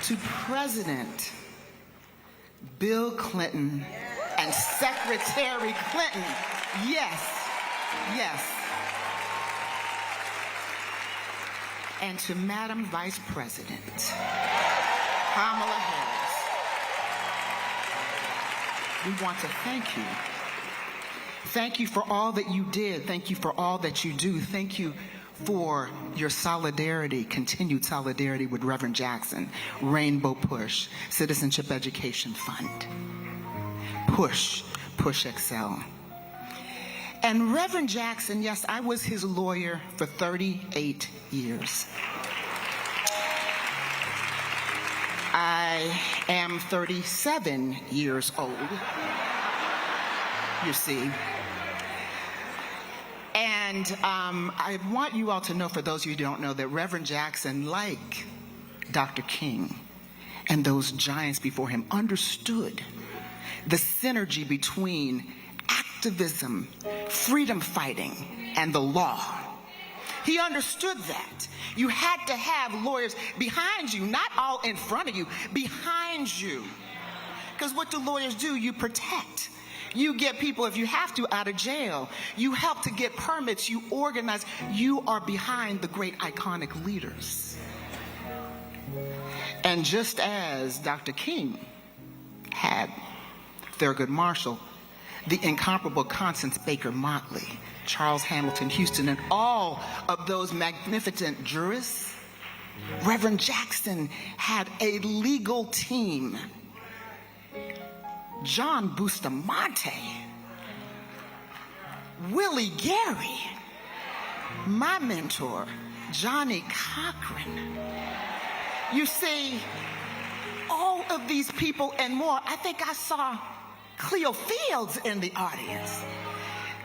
To President Bill Clinton and Secretary Clinton. Yes. And to Madam Vice President Kamala Harris, we want to thank you. Thank you for all that you did. Thank you for all that you do. Thank you for your solidarity, continued solidarity with Reverend Jackson, Rainbow Push, Citizenship Education Fund, Push Excel. And Reverend Jackson, yes, I was his lawyer for 38 years. I am 37 years old, you see. And I want you all to know, for those of you who don't know, that Reverend Jackson, like Dr. King and those giants before him, understood the synergy between activism, freedom fighting, and the law. He understood that. You had to have lawyers behind you, not all in front of you, behind you. Because what do lawyers do? You protect. You get people, if you have to, out of jail. You help to get permits. You organize. You are behind the great iconic leaders. And just as Dr. King had Thurgood Marshall, the incomparable Constance Baker Motley, Charles Hamilton Houston, and all of those magnificent jurists, Reverend Jackson had a legal team. John Bustamante, Willie Gary, my mentor, Johnny Cochran. You see, all of these people and more. I think I saw Cleo Fields in the audience.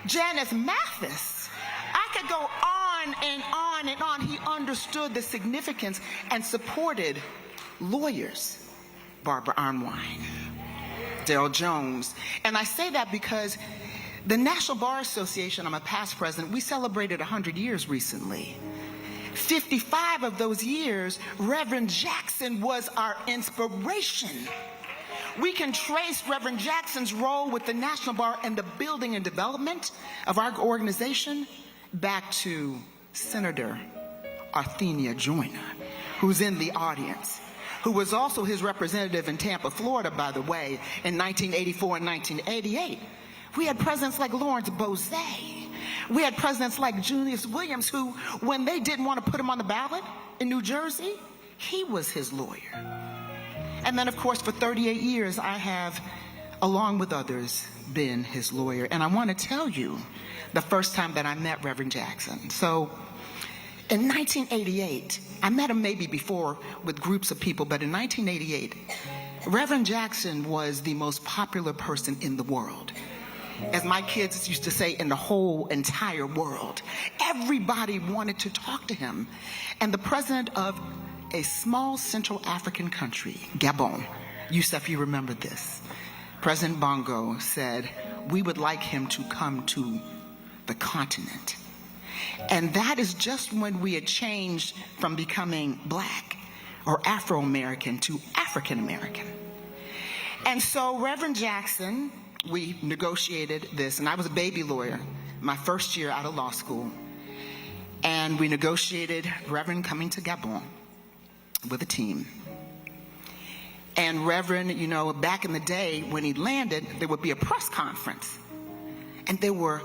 Janice Mathis. I could go on and on and on. He understood the significance and supported lawyers. Barbara Arnwine, Dale Jones. And I say that because the National Bar Association, I'm a past president, we celebrated 100 years recently. 55 of those years, Reverend Jackson was our inspiration. We can trace Reverend Jackson's role with the National Bar and the building and development of our organization back to Senator Arthenia Joyner, who's in the audience, who was also his representative in Tampa, Florida, by the way, in 1984 and 1988. We had presidents like Lawrence Bozay. We had presidents like Julius Williams, who, when they didn't want to put him on the ballot in New Jersey, he was his lawyer. And then, of course, for 38 years, I have, along with others, been his lawyer. And I want to tell you the first time that I met Reverend Jackson. So in 1988, I met him maybe before with groups of people, but in 1988, Reverend Jackson was the most popular person in the world. As my kids used to say, in the whole entire world. Everybody wanted to talk to him. And the president of a small Central African country, Gabon, Youssef, you remember this, President Bongo said, we would like him to come to the continent. And that is just when we had changed from becoming black or Afro-American to African-American. And so Reverend Jackson, we negotiated this, and I was a baby lawyer my first year out of law school, and we negotiated Reverend coming to Gabon with a team. And Reverend, you know, back in the day when he landed, there would be a press conference, and there were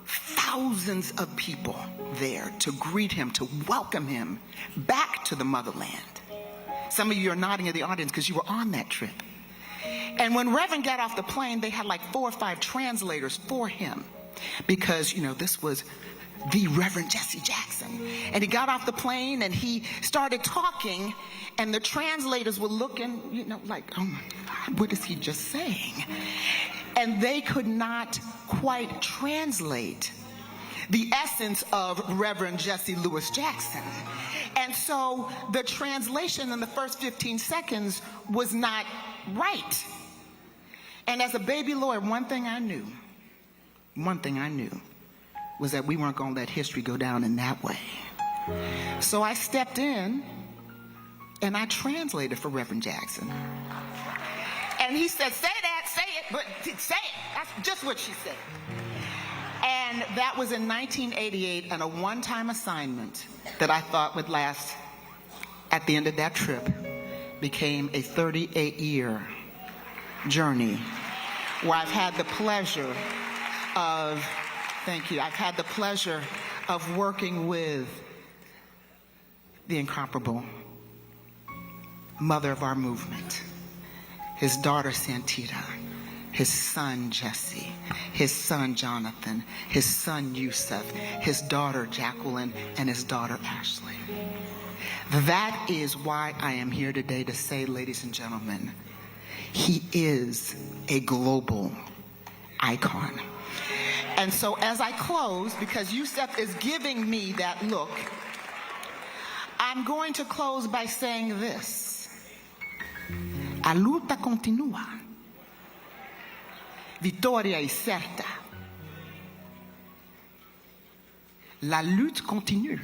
thousands of people there to greet him, to welcome him back to the motherland. Some of you are nodding in the audience because you were on that trip. And when Reverend got off the plane, they had like 4 or 5 translators for him because, you know, this was the Reverend Jesse Jackson. And he got off the plane and he started talking, and the translators were looking, you know, like, oh my God, what is he just saying? And they could not quite translate the essence of Reverend Jesse Louis Jackson. And so the translation in the first 15 seconds was not right. And as a baby lawyer, one thing I knew was that we weren't going to let history go down in that way. So I stepped in and I translated for Reverend Jackson. And he said, say that, say it, but say it. That's just what she said. And that was in 1988, and a one-time assignment that I thought would last at the end of that trip became a 38-year journey where I've had the pleasure of, thank you, I've had the pleasure of working with the incomparable mother of our movement, his daughter Santita, his son Jesse, his son Jonathan, his son Yusuf, his daughter Jacqueline, and his daughter Ashley. That is why I am here today to say, ladies and gentlemen, he is a global icon. And so as I close, because Yusuf is giving me that look, I'm going to close by saying this. A luta continua. Vittoria è certa. La lutte continue,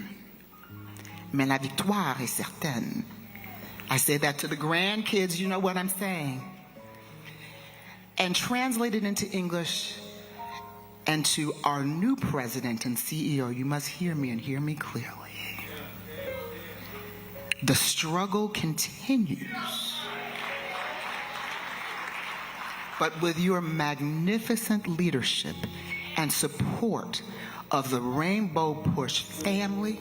mais la victoire est certaine. I say that to the grandkids, you know what I'm saying. And translated into English, and to our new president and CEO, you must hear me and hear me clearly. The struggle continues. but with your magnificent leadership and support of the Rainbow Push family,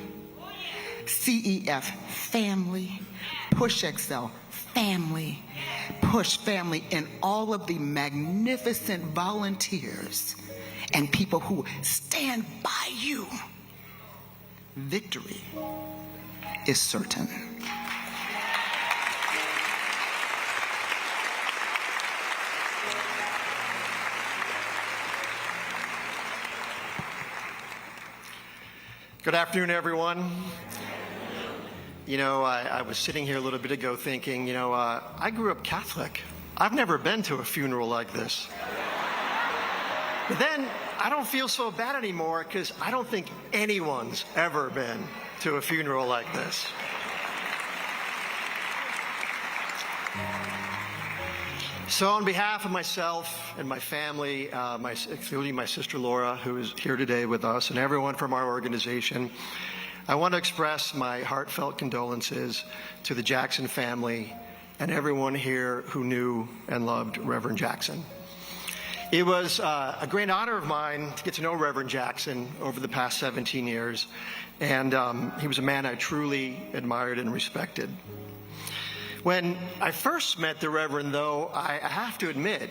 CEF family, Push Excel family, Push family, and all of the magnificent volunteers and people who stand by you, victory is certain. Good afternoon, everyone. You know, I was sitting here a little bit ago thinking, I grew up Catholic. I've never been to a funeral like this. But then I don't feel so bad anymore because I don't think anyone's ever been to a funeral like this. So on behalf of myself and my family, including my sister Laura, who is here today with us, and everyone from our organization, I want to express my heartfelt condolences to the Jackson family and everyone here who knew and loved Reverend Jackson. It was a great honor of mine to get to know Reverend Jackson over the past 17 years, and he was a man I truly admired and respected. When I first met the Reverend, though, I have to admit,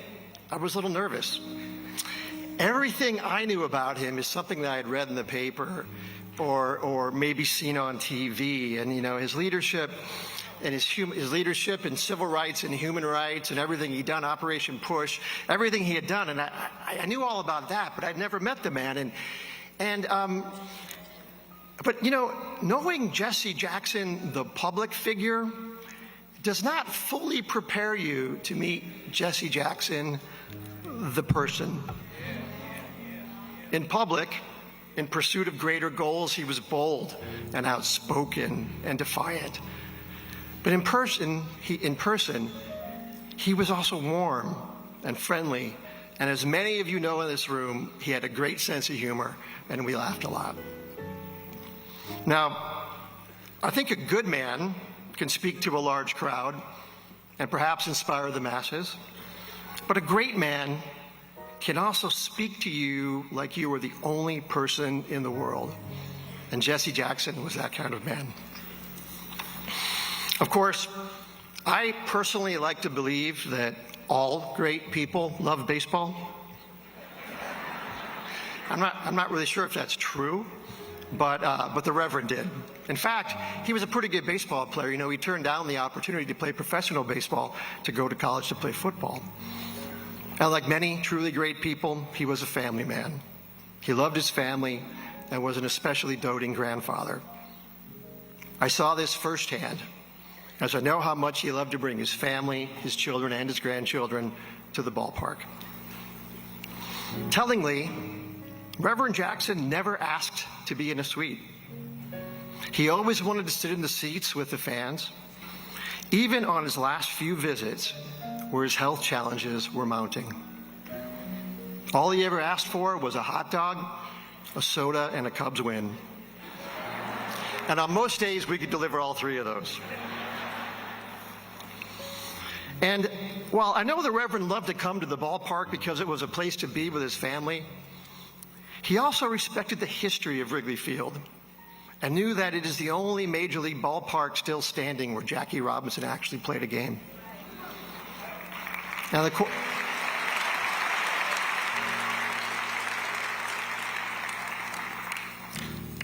I was a little nervous. Everything I knew about him is something that I had read in the paper or maybe seen on TV. And, his leadership and his leadership in civil rights and human rights and everything he'd done, Operation Push, everything he had done. And I knew all about that, but I'd never met the man. But knowing Jesse Jackson, the public figure, does not fully prepare you to meet Jesse Jackson, the person. In public, in pursuit of greater goals, he was bold and outspoken and defiant. But in person, he was also warm and friendly. And as many of you know in this room, he had a great sense of humor, and we laughed a lot. Now, I think a good man can speak to a large crowd and perhaps inspire the masses. But a great man can also speak to you like you were the only person in the world. And Jesse Jackson was that kind of man. Of course, I personally like to believe that all great people love baseball. I'm not really sure if that's true, but the Reverend did. In fact, he was a pretty good baseball player. He turned down the opportunity to play professional baseball to go to college to play football. And like many truly great people, he was a family man. He loved his family and was an especially doting grandfather. I saw this firsthand, as I know how much he loved to bring his family, his children, and his grandchildren to the ballpark. Tellingly, Reverend Jackson never asked to be in a suite. He always wanted to sit in the seats with the fans, even on his last few visits where his health challenges were mounting. All he ever asked for was a hot dog, a soda, and a Cubs win. And on most days, we could deliver all three of those. And while I know the Reverend loved to come to the ballpark because it was a place to be with his family, he also respected the history of Wrigley Field and knew that it is the only Major League ballpark still standing where Jackie Robinson actually played a game. Now,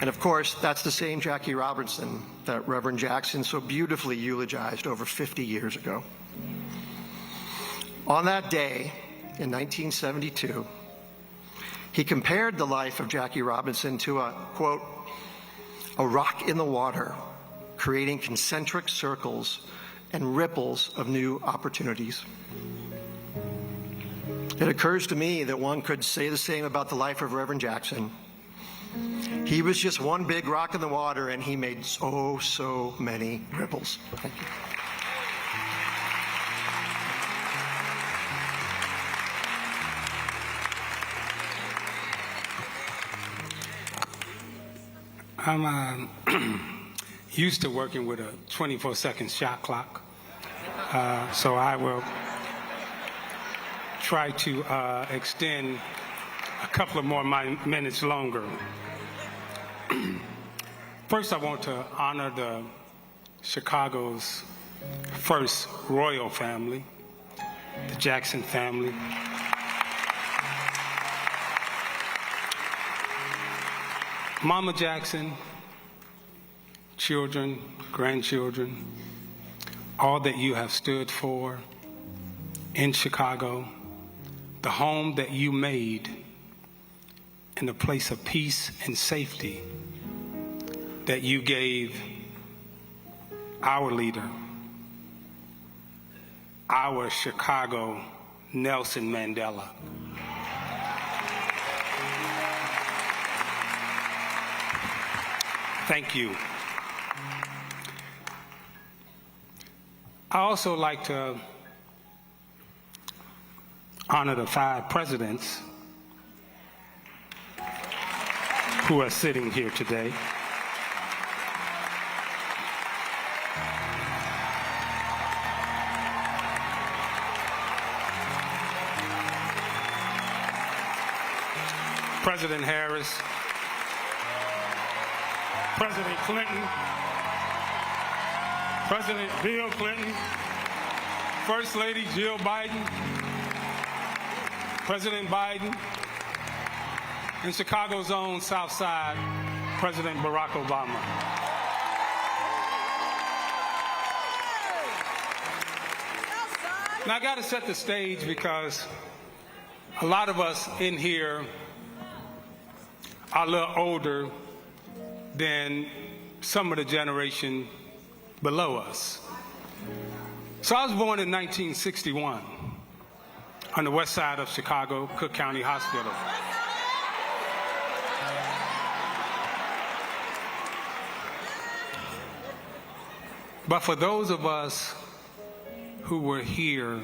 and of course, that's the same Jackie Robinson that Reverend Jackson so beautifully eulogized over 50 years ago. On that day in 1972, he compared the life of Jackie Robinson to a, quote, a rock in the water, creating concentric circles and ripples of new opportunities. It occurs to me that one could say the same about the life of Reverend Jackson. He was just one big rock in the water, and he made so many ripples. Thank you. I'm used to working with a 24-second shot clock, so I will try to extend a couple of more minutes longer. First, I want to honor the Chicago's first royal family, the Jackson family. Mama Jackson, children, grandchildren, all that you have stood for in Chicago, the home that you made in a place of peace and safety that you gave our leader, our Chicago Nelson Mandela. Thank you. I also like to honor the 5 presidents who are sitting here today. President Harris, President Clinton, President Bill Clinton, First Lady Jill Biden, President Biden, and Chicago's own South Side, President Barack Obama. Now I got to set the stage because a lot of us in here are a little older than some of the generation below us. So I was born in 1961 on the west side of Chicago, Cook County Hospital. But for those of us who were here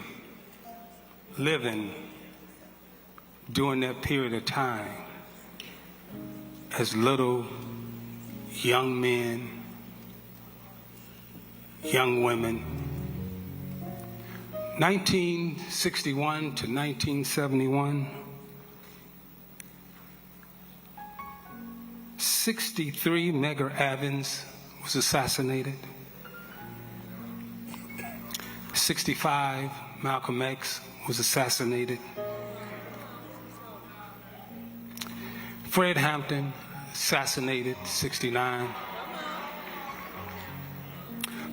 living during that period of time as little young men, young women, 1961 to 1971, 63 Medgar Evans was assassinated. 65 Malcolm X was assassinated. Fred Hampton assassinated, 69.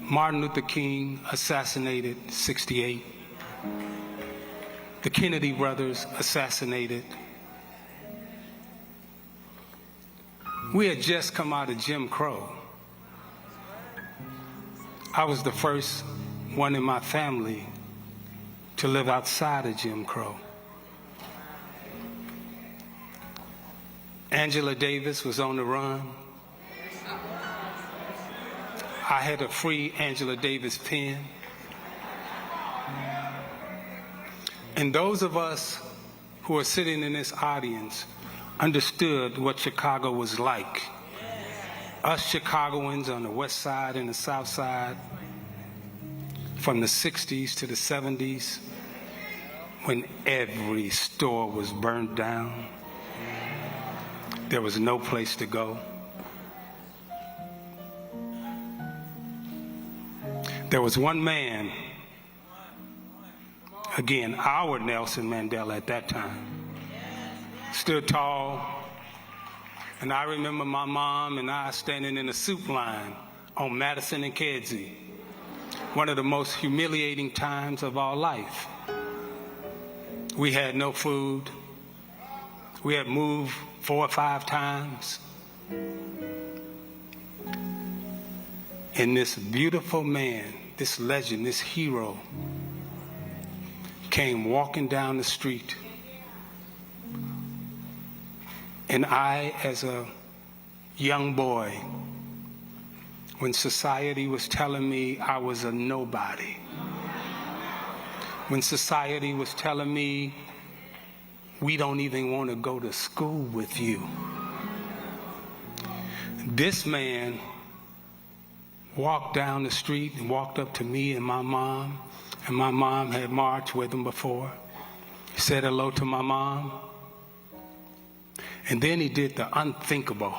Martin Luther King assassinated, 68. The Kennedy brothers assassinated. We had just come out of Jim Crow. I was the first one in my family to live outside of Jim Crow. Angela Davis was on the run. I had a free Angela Davis pen. And those of us who are sitting in this audience understood what Chicago was like. Us Chicagoans on the west side and the south side, from the 60s to the 70s, when every store was burned down. There was no place to go. There was one man, again, our Nelson Mandela at that time, stood tall. And I remember my mom and I standing in a soup line on Madison and Kedzie, one of the most humiliating times of our life. We had no food. We had moved 4 or 5 times. And this beautiful man, this legend, this hero, came walking down the street. And I, as a young boy, when society was telling me I was a nobody, when society was telling me we don't even want to go to school with you, this man walked down the street and walked up to me and my mom had marched with him before. He said hello to my mom. And then he did the unthinkable.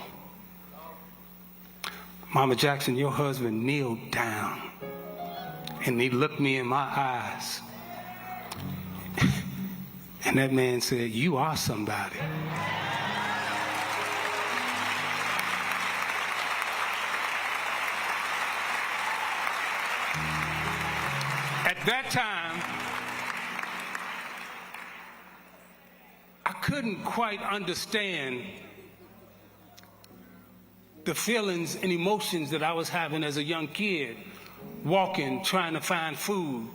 Mama Jackson, your husband kneeled down and he looked me in my eyes. And that man said, "You are somebody." At that time, I couldn't quite understand the feelings and emotions that I was having as a young kid, walking, trying to find food,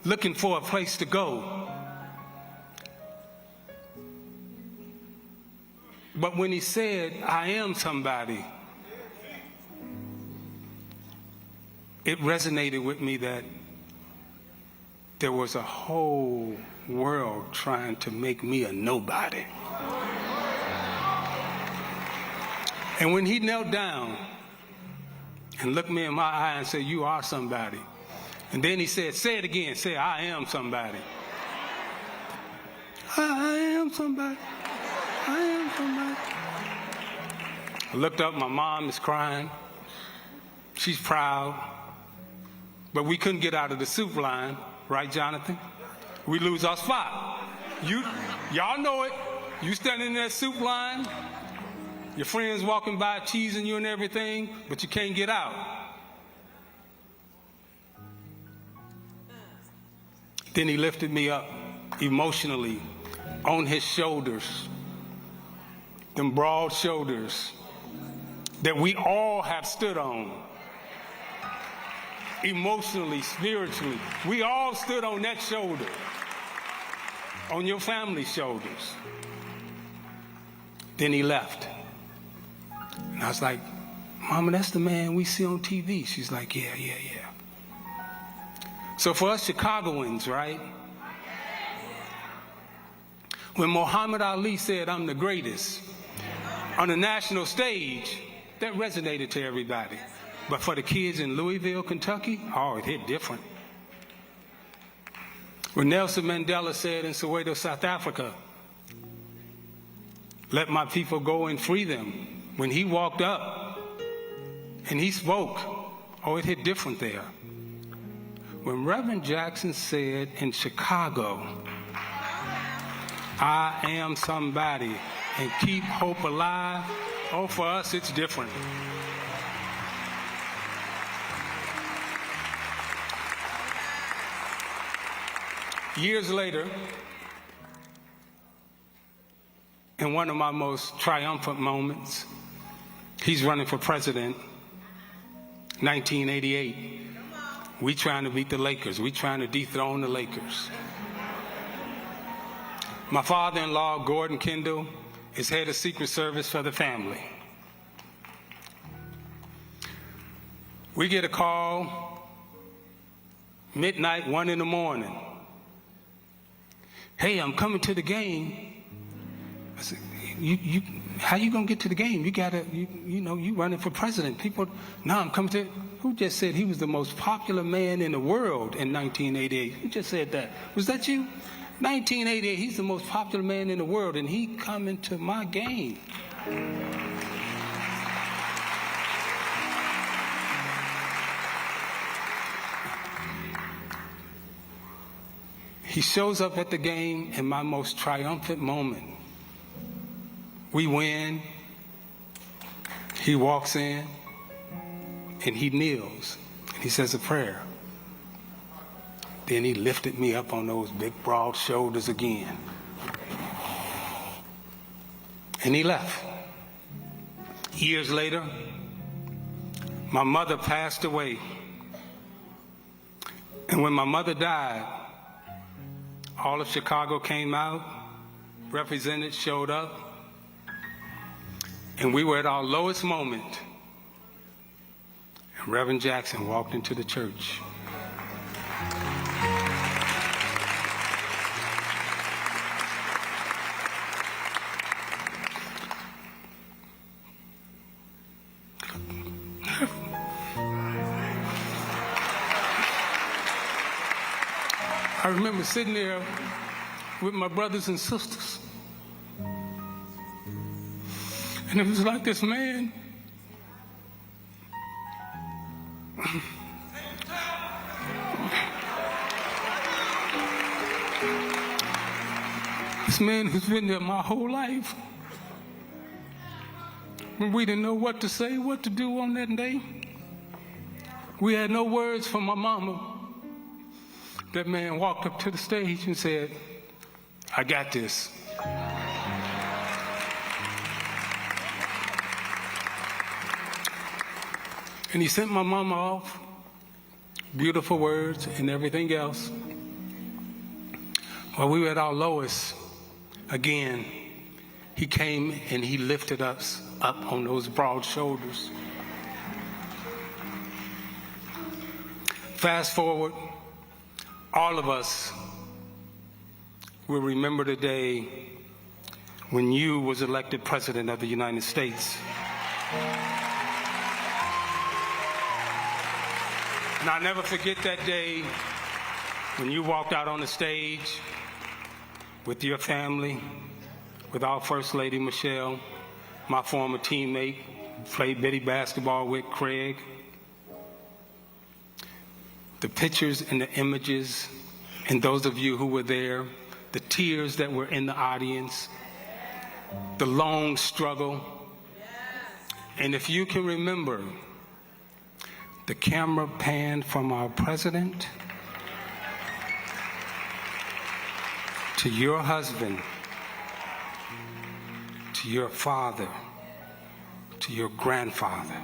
looking for a place to go. But when he said, "I am somebody," it resonated with me that there was a whole world trying to make me a nobody. And when he knelt down and looked me in my eye and said, "You are somebody," and then he said, "Say it again, say, I am somebody. I am somebody. I am somebody." I looked up, my mom is crying. She's proud. But we couldn't get out of the soup line, right, Jonathan? We lose our spot. Y'all know it. You standing in that soup line, your friends walking by teasing you and everything, but you can't get out. Then he lifted me up emotionally on his shoulders, them broad shoulders that we all have stood on. Emotionally, spiritually, we all stood on that shoulder, on your family's shoulders. Then he left. And I was like, "Mama, that's the man we see on TV." She's like, yeah. So for us Chicagoans, right? When Muhammad Ali said, "I'm the greatest," on the national stage, that resonated to everybody. But for the kids in Louisville, Kentucky, oh, it hit different. When Nelson Mandela said in Soweto, South Africa, "Let my people go and free them," when he walked up and he spoke, oh, it hit different there. When Reverend Jackson said in Chicago, "I am somebody," and keep hope alive, oh, for us, it's different. Years later, in one of my most triumphant moments, he's running for president, 1988. We trying to beat the Lakers. We trying to dethrone the Lakers. My father-in-law, Gordon Kendall, is head of Secret Service for the family. We get a call, midnight, 1 in the morning. "Hey, I'm coming to the game." I said, how you gonna get to the game? You gotta, you running for president. People, "No, I'm coming to." Who just said he was the most popular man in the world in 1988? Who just said that? Was that you? 1988, he's the most popular man in the world, and he coming to my game. He shows up at the game in my most triumphant moment. We win. He walks in and he kneels and he says a prayer. Then he lifted me up on those big broad shoulders again. And he left. Years later, my mother passed away. And when my mother died, all of Chicago came out, represented, showed up, and we were at our lowest moment. And Reverend Jackson walked into the church. I remember sitting there with my brothers and sisters. And it was like this man, this man who's been there my whole life. When we didn't know what to say, what to do on that day, we had no words from my mama. That man walked up to the stage and said, "I got this." And he sent my mama off, beautiful words and everything else. While we were at our lowest, again, he came and he lifted us up on those broad shoulders. Fast forward, all of us will remember the day when you was elected President of the United States. And I'll never forget that day when you walked out on the stage with your family, with our First Lady Michelle, my former teammate, played bitty basketball with Craig. The pictures and the images, and those of you who were there, the tears that were in the audience, the long struggle. And if you can remember, the camera panned from our president to your husband, to your father, to your grandfather.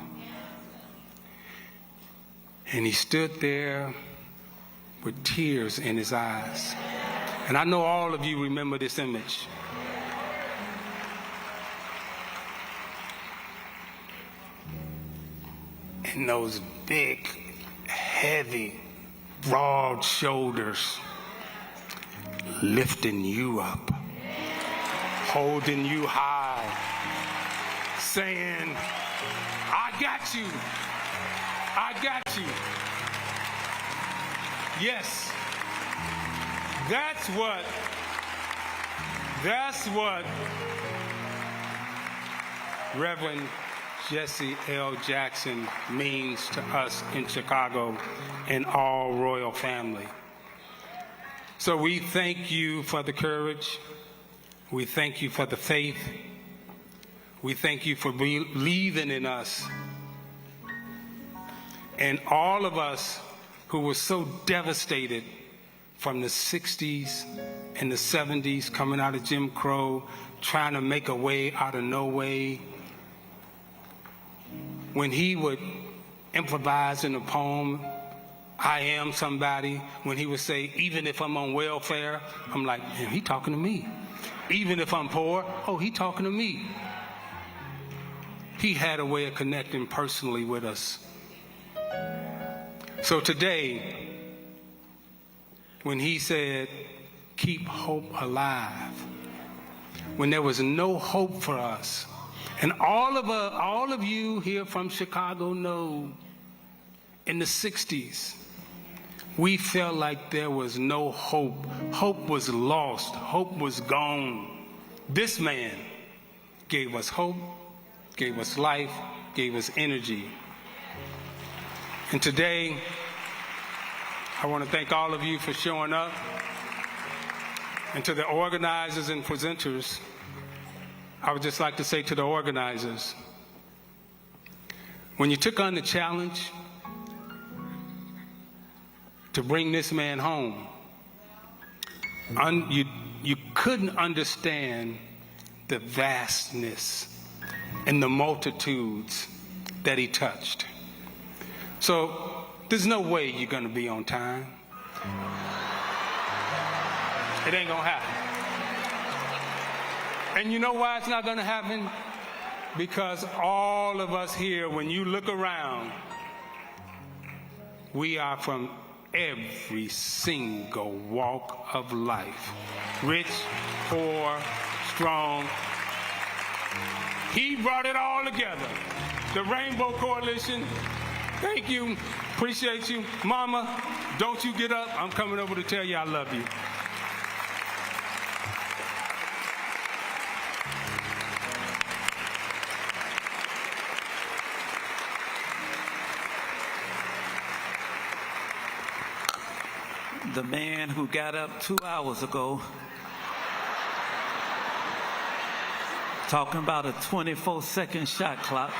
And he stood there with tears in his eyes. And I know all of you remember this image. And those big, heavy, broad shoulders lifting you up, holding you high, saying, "I got you. I got you." Yes, that's what Reverend Jesse L. Jackson means to us in Chicago and all royal family. So we thank you for the courage. We thank you for the faith. We thank you for believing in us. And all of us who were so devastated from the 60s and the 70s, coming out of Jim Crow, trying to make a way out of no way. When he would improvise in a poem, "I am somebody," when he would say, "Even if I'm on welfare," I'm like, man, he talking to me. "Even if I'm poor," oh, he talking to me. He had a way of connecting personally with us. So today, when he said, "Keep hope alive," when there was no hope for us, and all of you here from Chicago know, in the 60s, we felt like there was no hope. Hope was lost. Hope was gone. This man gave us hope, gave us life, gave us energy. And today, I want to thank all of you for showing up. And to the organizers and presenters, I would just like to say to the organizers, when you took on the challenge to bring this man home, you couldn't understand the vastness and the multitudes that he touched. So there's no way you're going to be on time. It ain't going to happen. And you know why it's not going to happen? Because all of us here, when you look around, we are from every single walk of life. Rich, poor, strong. He brought it all together. The Rainbow Coalition. Thank you. Appreciate you. Mama, don't you get up. I'm coming over to tell you I love you. the man who got up 2 hours ago talking about a 24-second shot clock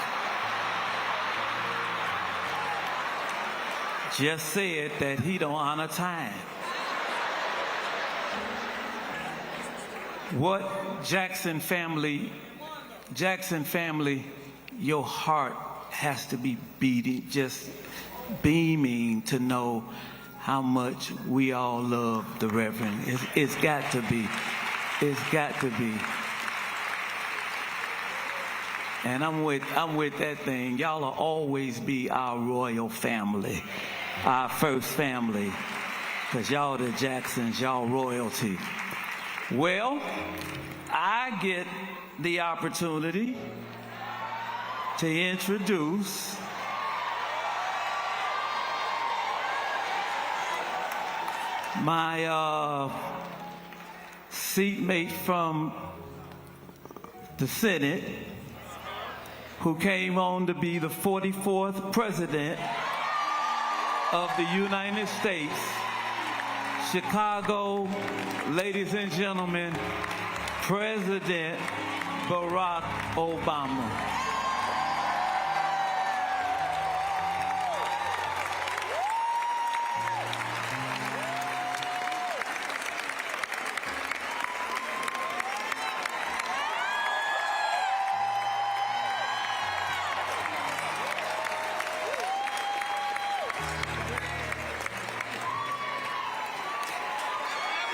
just said that he don't honor time. What Jackson family, your heart has to be beating, just beaming to know how much we all love the Reverend. It's got to be. It's got to be. And I'm with that thing. Y'all will always be our royal family, our first family, because y'all the Jacksons, y'all royalty. Well, I get the opportunity to introduce my seatmate from the Senate, who came on to be the 44th President of the United States. Chicago, ladies and gentlemen, President Barack Obama.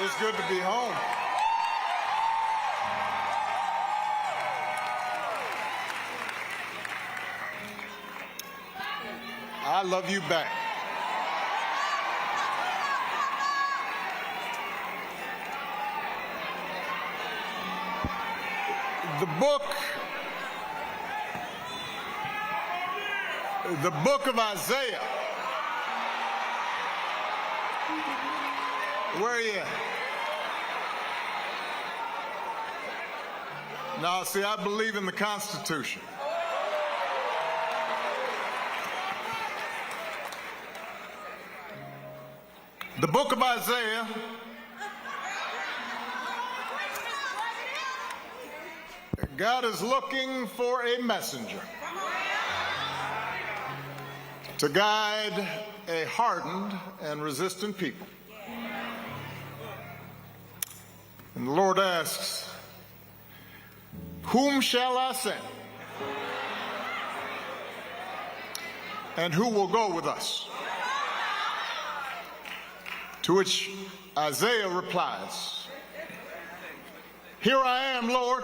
It's good to be home. I love you back. The book of Isaiah. Where are you at? Now, see, I believe in the Constitution. The book of Isaiah God is looking for a messenger to guide a hardened and resistant people. And the Lord asks, whom shall I send? And who will go with us? To which Isaiah replies, here I am, Lord.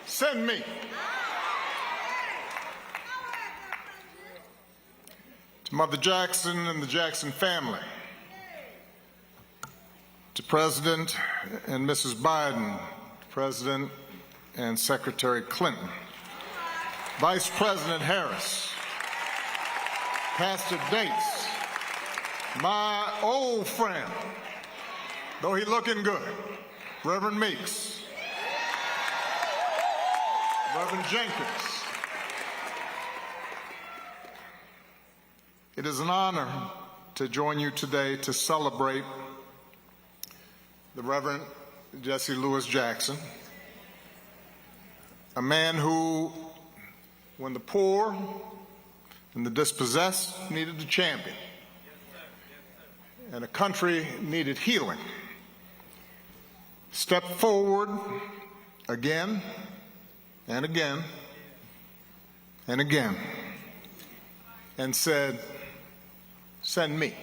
Send me. To Mother Jackson and the Jackson family, to President and Mrs. Biden, President and Secretary Clinton, Vice President Harris, Pastor Dates, my old friend, though he looking good, Reverend Meeks, Reverend Jenkins. It is an honor to join you today to celebrate the Reverend Jesse Louis Jackson, a man who, when the poor and the dispossessed needed a champion, and a country needed healing, stepped forward again and again and again and said, send me.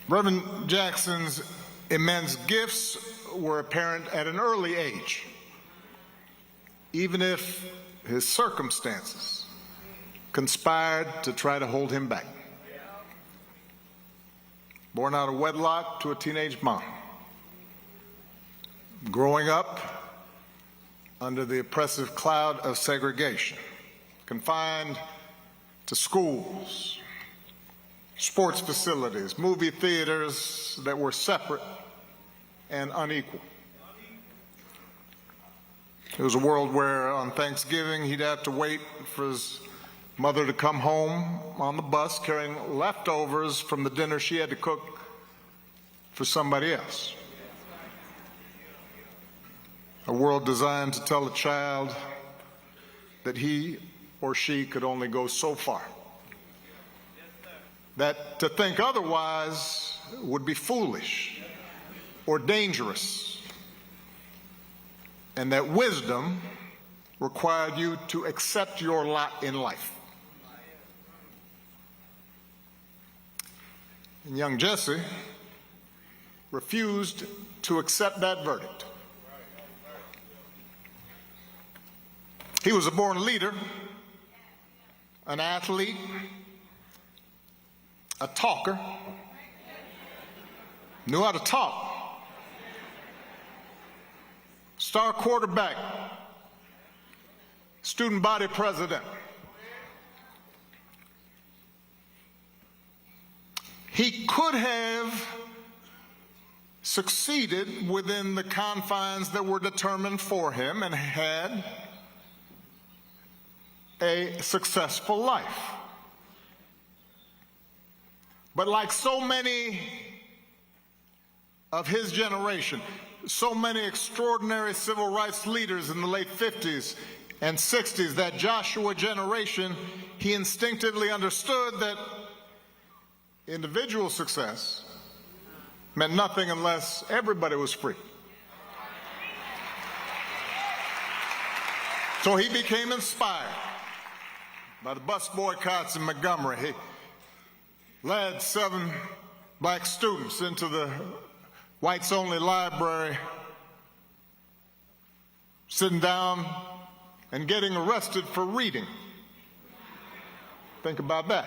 Reverend Jackson's immense gifts were apparent at an early age, even if his circumstances conspired to try to hold him back. Born out of wedlock to a teenage mom, growing up under the oppressive cloud of segregation, confined to schools, sports facilities, movie theaters that were separate and unequal. It was a world where on Thanksgiving he'd have to wait for his mother to come home on the bus carrying leftovers from the dinner she had to cook for somebody else. A world designed to tell a child that he or she could only go so far. That to think otherwise would be foolish or dangerous. And that wisdom required you to accept your lot in life. And young Jesse refused to accept that verdict. He was a born leader, an athlete, a talker, knew how to talk, star quarterback, student body president. He could have succeeded within the confines that were determined for him and had a successful life. But like so many of his generation, so many extraordinary civil rights leaders in the late 50s and 60s, that Joshua generation, he instinctively understood that individual success meant nothing unless everybody was free. So he became inspired by the bus boycotts in Montgomery. He led 7 black students into the whites-only library, sitting down and getting arrested for reading. Think about that.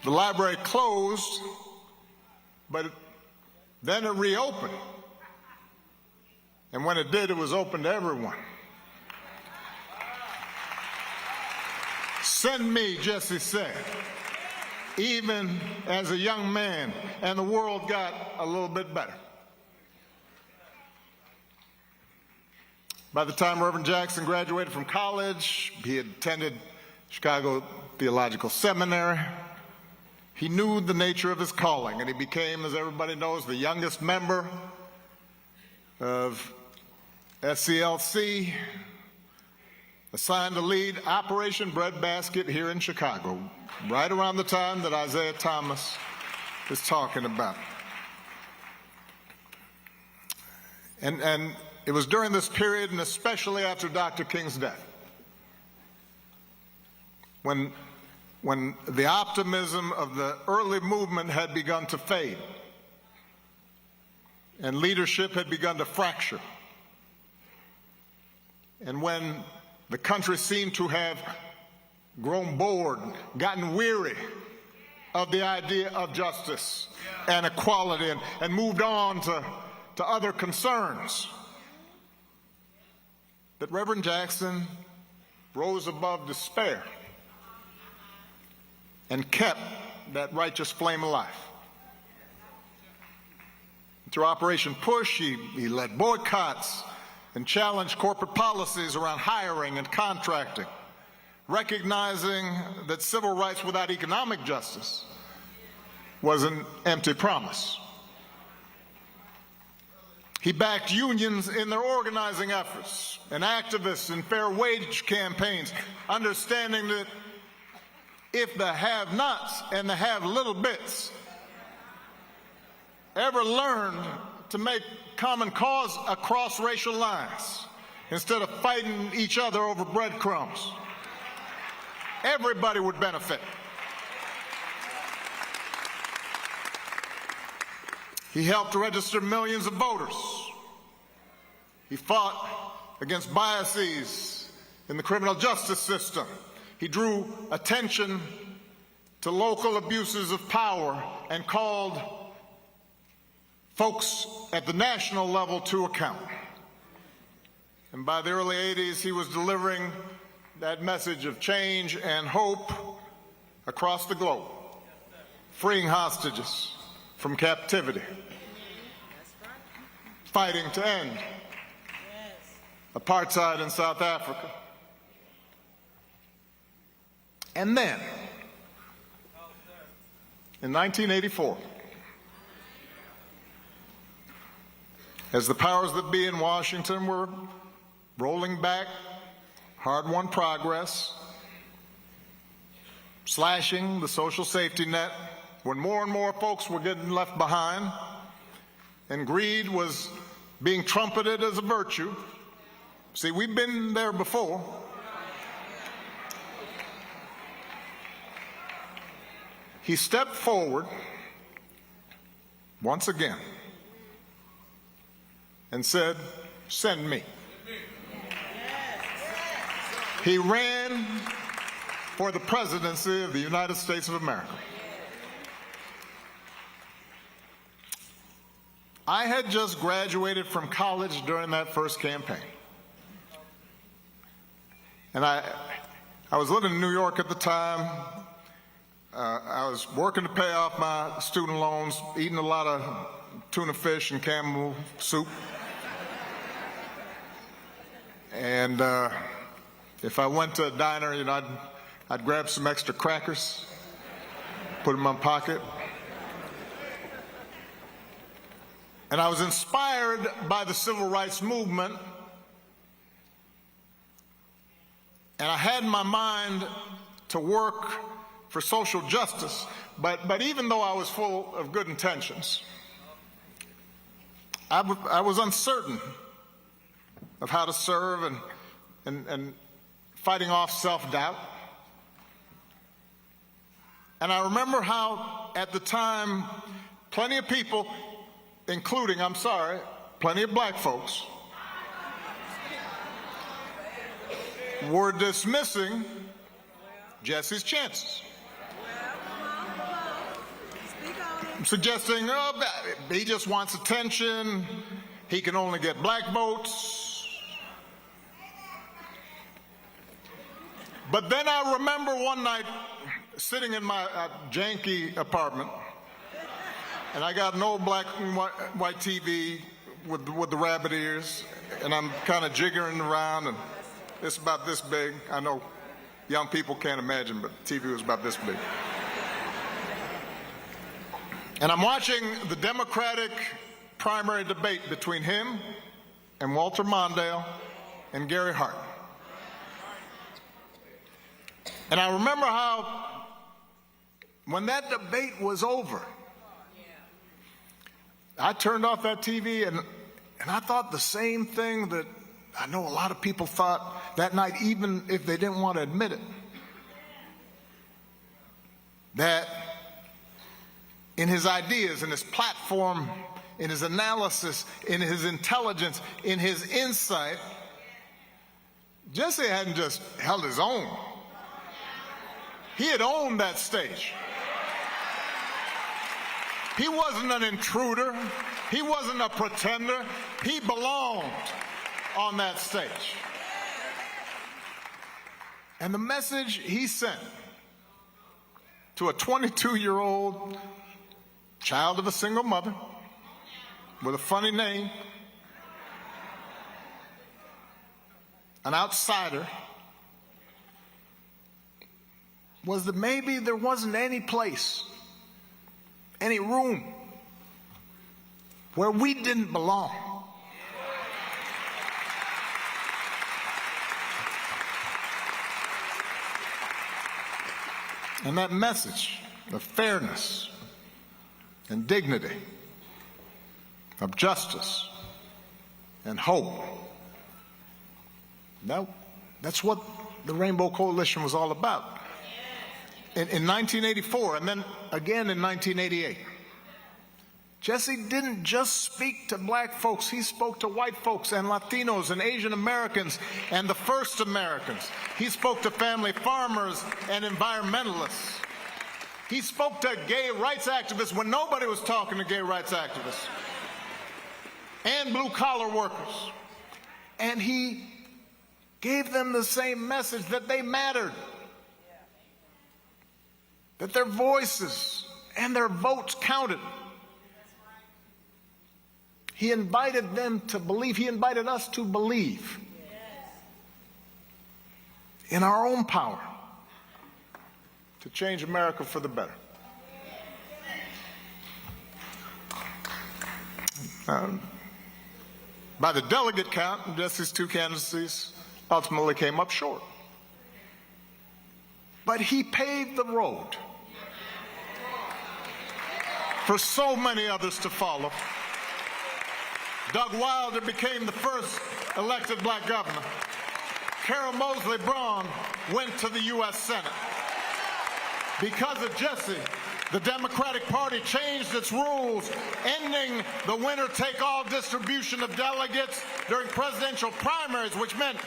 The library closed, but then it reopened. And when it did, it was open to everyone. Send me, Jesse said, even as a young man, and the world got a little bit better. By the time Reverend Jackson graduated from college, he had attended Chicago Theological Seminary. He knew the nature of his calling, and he became, as everybody knows, the youngest member of SCLC, assigned to lead Operation Breadbasket here in Chicago, right around the time that Isaiah Thomas is talking about. And it was during this period, and especially after Dr. King's death, when the optimism of the early movement had begun to fade and leadership had begun to fracture, and when the country seemed to have grown bored, gotten weary of the idea of justice and equality, and moved on to other concerns, that Reverend Jackson rose above despair and kept that righteous flame alive. Through Operation Push, he led boycotts and challenged corporate policies around hiring and contracting, recognizing that civil rights without economic justice was an empty promise. He backed unions in their organizing efforts and activists in fair wage campaigns, understanding that if the have-nots and the have-little bits ever learned to make common cause across racial lines instead of fighting each other over breadcrumbs, everybody would benefit. He helped register millions of voters. He fought against biases in the criminal justice system. He drew attention to local abuses of power and called folks at the national level to account. And by the early 80s, he was delivering that message of change and hope across the globe, freeing hostages from captivity, fighting to end apartheid in South Africa, And then, in 1984, as the powers that be in Washington were rolling back hard-won progress, slashing the social safety net, when more and more folks were getting left behind, and greed was being trumpeted as a virtue. See, we've been there before. He stepped forward once again and said, "Send me." He ran for the presidency of the United States of America. I had just graduated from college during that first campaign. And I was living in New York at the time. I was working to pay off my student loans, eating a lot of tuna fish and camel soup. And if I went to a diner, you know, I'd grab some extra crackers, put them in my pocket. And I was inspired by the civil rights movement. And I had in my mind to work for social justice, but even though I was full of good intentions, I was uncertain of how to serve and fighting off self-doubt. And I remember how, at the time, plenty of people, including, plenty of black folks, were dismissing Jesse's chances. Suggesting, oh, he just wants attention, he can only get black votes. But then I remember one night sitting in my janky apartment, and I got an old black and white TV with the rabbit ears, and I'm kind of jiggering around, and it's about this big. I know young people can't imagine, but the TV was about this big. And I'm watching the Democratic primary debate between him and Walter Mondale and Gary Hart. And I remember how, when that debate was over, I turned off that TV and I thought the same thing that I know a lot of people thought that night, even if they didn't want to admit it. That in his ideas, in his platform, in his analysis, in his intelligence, in his insight, Jesse hadn't just held his own. He had owned that stage. He wasn't an intruder. He wasn't a pretender. He belonged on that stage. And the message he sent to a 22-year-old child of a single mother with a funny name, an outsider, was that maybe there wasn't any place, any room where we didn't belong. And that message of fairness and dignity, of justice and hope, that's what the Rainbow Coalition was all about. In 1984, and then again in 1988, Jesse didn't just speak to black folks, he spoke to white folks and Latinos and Asian Americans and the first Americans. He spoke to family farmers and environmentalists. He spoke to gay rights activists when nobody was talking to gay rights activists, and blue-collar workers. And he gave them the same message, that they mattered, that their voices and their votes counted. He invited them to believe. He invited us to believe in our own power, to change America for the better. By the delegate count, Jesse's two candidacies ultimately came up short. But he paved the road for so many others to follow. Doug Wilder became the first elected black governor. Carol Moseley Braun went to the U.S. Senate. Because of Jesse, the Democratic Party changed its rules, ending the winner-take-all distribution of delegates during presidential primaries, which meant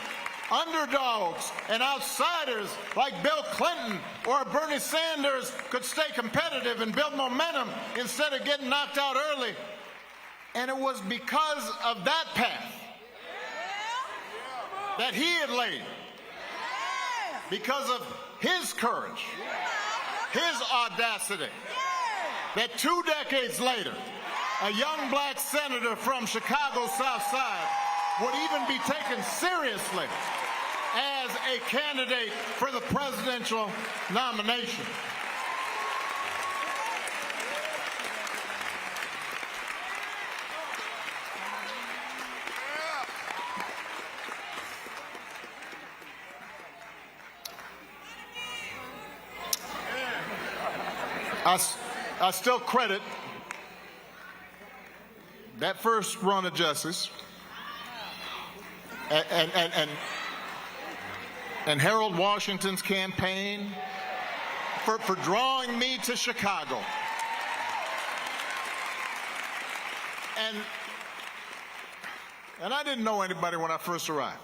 underdogs and outsiders like Bill Clinton or Bernie Sanders could stay competitive and build momentum instead of getting knocked out early. And it was because of that path that he had laid, because of his courage, his audacity, that 2 decades later, a young black senator from Chicago's South Side would even be taken seriously as a candidate for the presidential nomination. I still credit that first run of Jesse's and Harold Washington's campaign for drawing me to Chicago. And I didn't know anybody when I first arrived.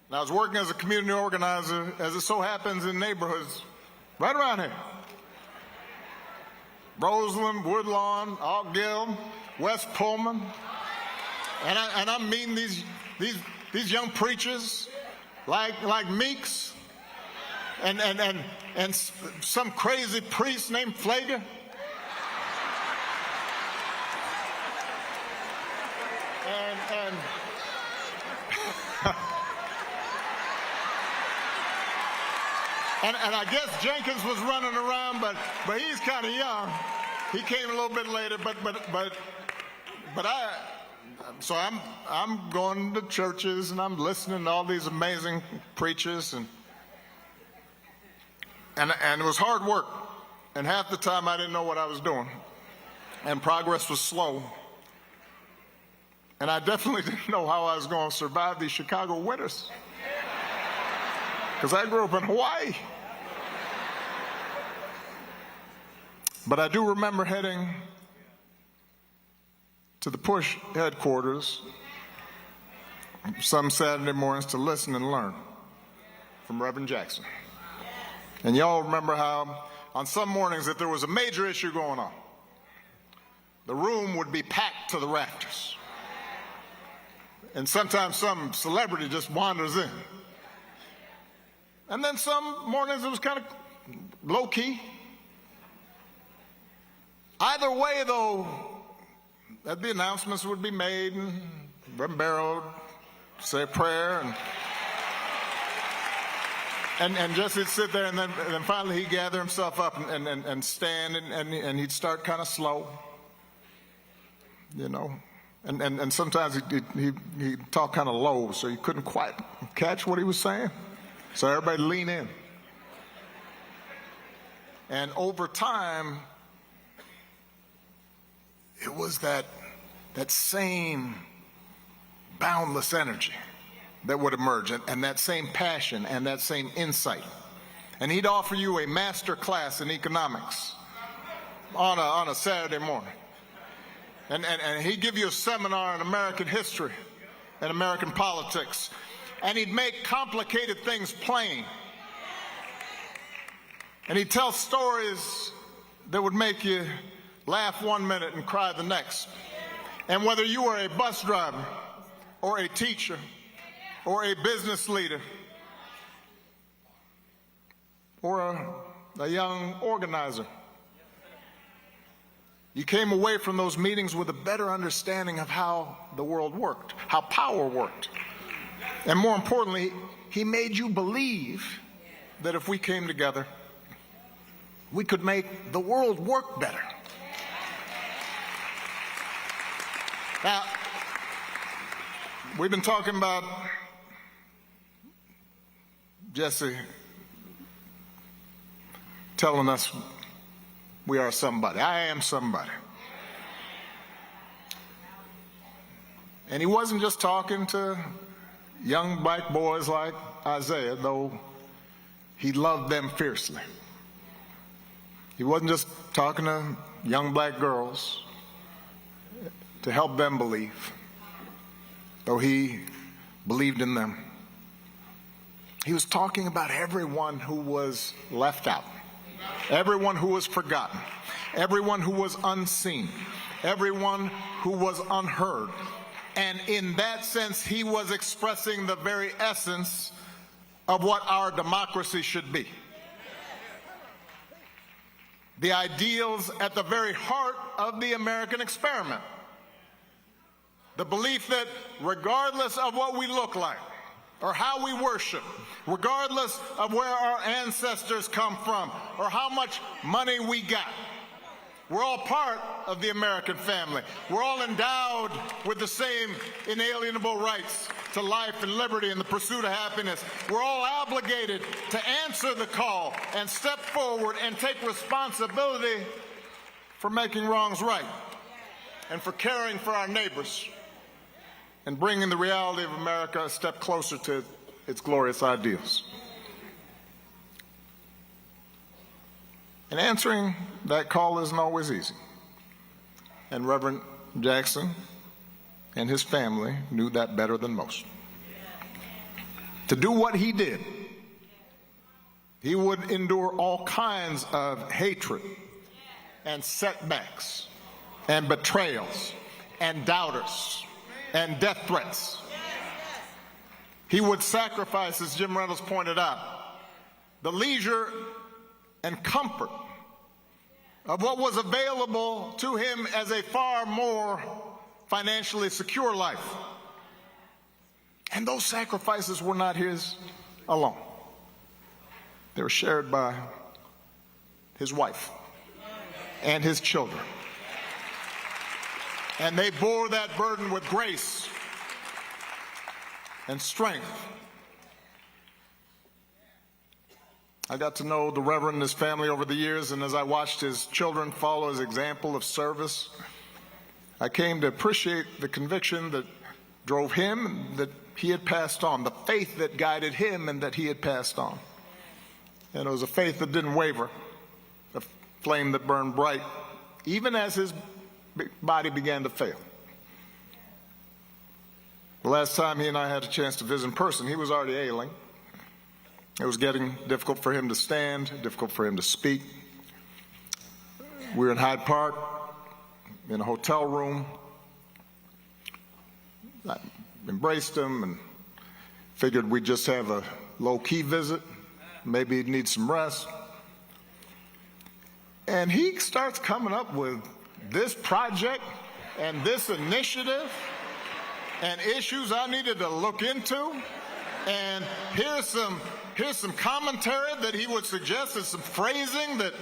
And I was working as a community organizer, as it so happens, in neighborhoods right around here. Roseland, Woodlawn, Alt Gill, West Pullman. And I'm meeting these young preachers like Meeks and some crazy priest named Flager. And I guess Jenkins was running around, but he's kind of young. He came a little bit later, so I'm going to churches and I'm listening to all these amazing preachers and it was hard work, and half the time I didn't know what I was doing, and progress was slow, and I definitely didn't know how I was going to survive these Chicago winters, because I grew up in Hawaii. But I do remember heading to the Push headquarters some Saturday mornings to listen and learn from Reverend Jackson. And y'all remember how on some mornings, if there was a major issue going on, the room would be packed to the rafters. And sometimes some celebrity just wanders in. And then some mornings it was kind of low-key. Either way, though, the announcements would be made, and Reverend Barrow would say a prayer, and Jesse would sit there, and then finally he'd gather himself up and stand, and he'd start kind of slow, you know. And sometimes he'd talk kind of low, so you couldn't quite catch what he was saying. So everybody lean in. And over time, it was that same boundless energy that would emerge, and that same passion and that same insight. And he'd offer you a master class in economics on a Saturday morning. And he'd give you a seminar in American history and American politics. And he'd make complicated things plain. And he'd tell stories that would make you laugh 1 minute and cry the next. And whether you were a bus driver or a teacher or a business leader or a young organizer, you came away from those meetings with a better understanding of how the world worked, how power worked. And more importantly, he made you believe that if we came together, we could make the world work better. Now, we've been talking about Jesse telling us we are somebody. I am somebody. And he wasn't just talking to young black boys like Isaiah, though he loved them fiercely. He wasn't just talking to young black girls to help them believe, though he believed in them. He was talking about everyone who was left out, everyone who was forgotten, everyone who was unseen, everyone who was unheard. And in that sense, he was expressing the very essence of what our democracy should be. The ideals at the very heart of the American experiment. The belief that regardless of what we look like or how we worship, regardless of where our ancestors come from or how much money we got, we're all part of the American family. We're all endowed with the same inalienable rights to life and liberty and the pursuit of happiness. We're all obligated to answer the call and step forward and take responsibility for making wrongs right and for caring for our neighbors and bringing the reality of America a step closer to its glorious ideals. And answering that call isn't always easy. And Reverend Jackson and his family knew that better than most. To do what he did, he would endure all kinds of hatred and setbacks and betrayals and doubters and death threats. He would sacrifice, as Jim Reynolds pointed out, the leisure and comfort of what was available to him as a far more financially secure life. And those sacrifices were not his alone. They were shared by his wife and his children. And they bore that burden with grace and strength. I got to know the Reverend and his family over the years, and as I watched his children follow his example of service, I came to appreciate the conviction that drove him and that he had passed on, the faith that guided him and that he had passed on. And it was a faith that didn't waver, a flame that burned bright, even as his body began to fail. The last time he and I had a chance to visit in person, he was already ailing. It was getting difficult for him to stand, difficult for him to speak. We were in Hyde Park, in a hotel room. I embraced him and figured we'd just have a low-key visit. Maybe he'd need some rest. And he starts coming up with this project and this initiative and issues I needed to look into. And here's some commentary that he would suggest, and some phrasing that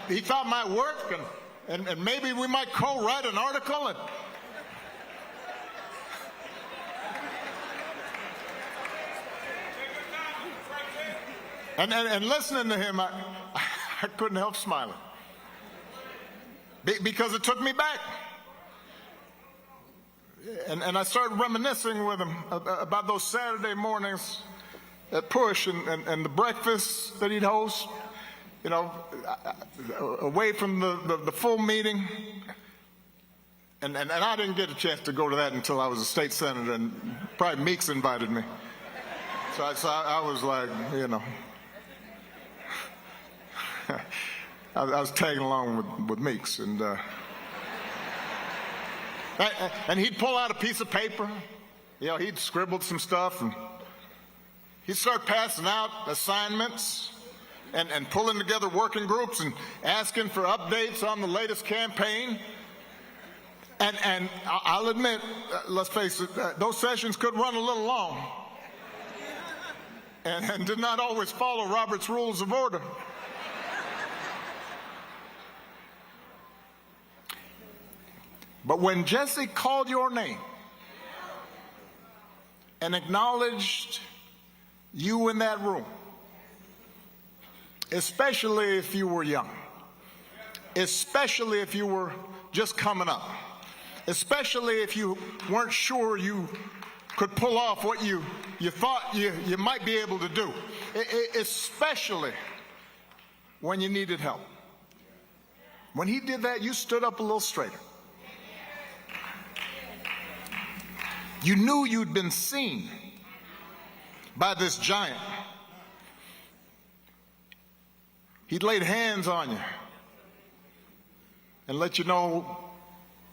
he thought might work, and maybe we might co-write an article. And listening to him, I couldn't help smiling. Because it took me back. And I started reminiscing with him about those Saturday mornings at Push and the breakfast that he'd host, you know, away from the full meeting. And I didn't get a chance to go to that until I was a state senator, and probably Meeks invited me. So I was like, you know, I was tagging along with Meeks. And he'd pull out a piece of paper, you know, he'd scribbled some stuff, and he'd start passing out assignments and pulling together working groups and asking for updates on the latest campaign. And I'll admit, let's face it, those sessions could run a little long. and did not always follow Robert's Rules of Order. But when Jesse called your name and acknowledged you in that room, especially if you were young, especially if you were just coming up, especially if you weren't sure you could pull off what you thought you might be able to do, especially when you needed help. When he did that, you stood up a little straighter. You knew you'd been seen by this giant. He'd laid hands on you and let you know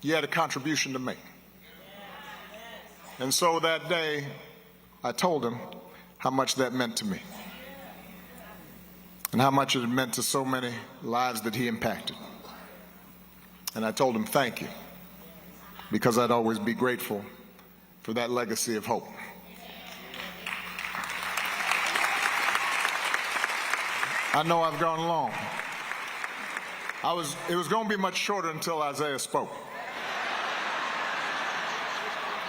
you had a contribution to make. And so that day, I told him how much that meant to me and how much it meant to so many lives that he impacted. And I told him thank you, because I'd always be grateful for that legacy of hope. I know I've gone long. It was going to be much shorter until Isaiah spoke.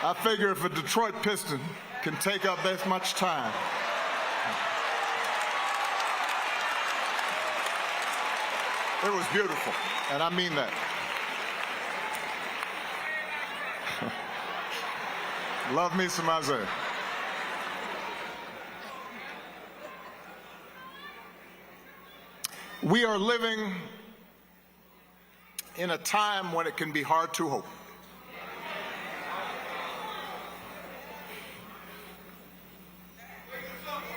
I figure if a Detroit Piston can take up this much time, it was beautiful, and I mean that. Love me some Isaiah. We are living in a time when it can be hard to hope.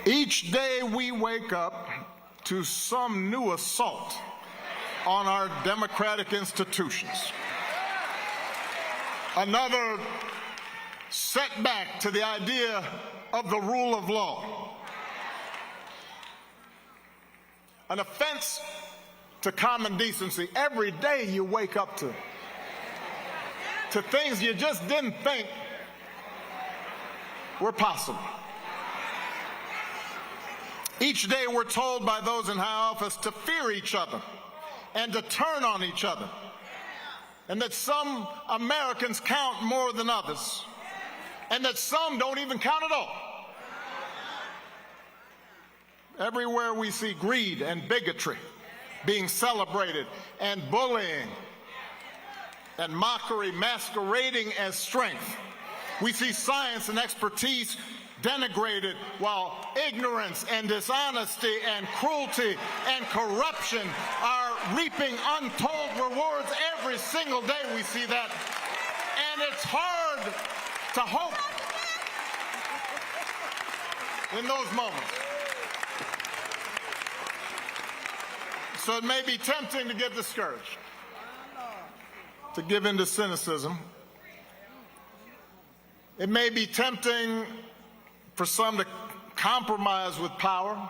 Each day we wake up to some new assault on our democratic institutions. Another setback to the idea of the rule of law. An offense to common decency. Every day you wake up to things you just didn't think were possible. Each day we're told by those in high office to fear each other and to turn on each other, and that some Americans count more than others, and that some don't even count at all. Everywhere we see greed and bigotry being celebrated, and bullying and mockery masquerading as strength. We see science and expertise denigrated, while ignorance and dishonesty and cruelty and corruption are reaping untold rewards. Every single day we see that, and it's hard to hope in those moments. So it may be tempting to get discouraged, to give in to cynicism. It may be tempting for some to compromise with power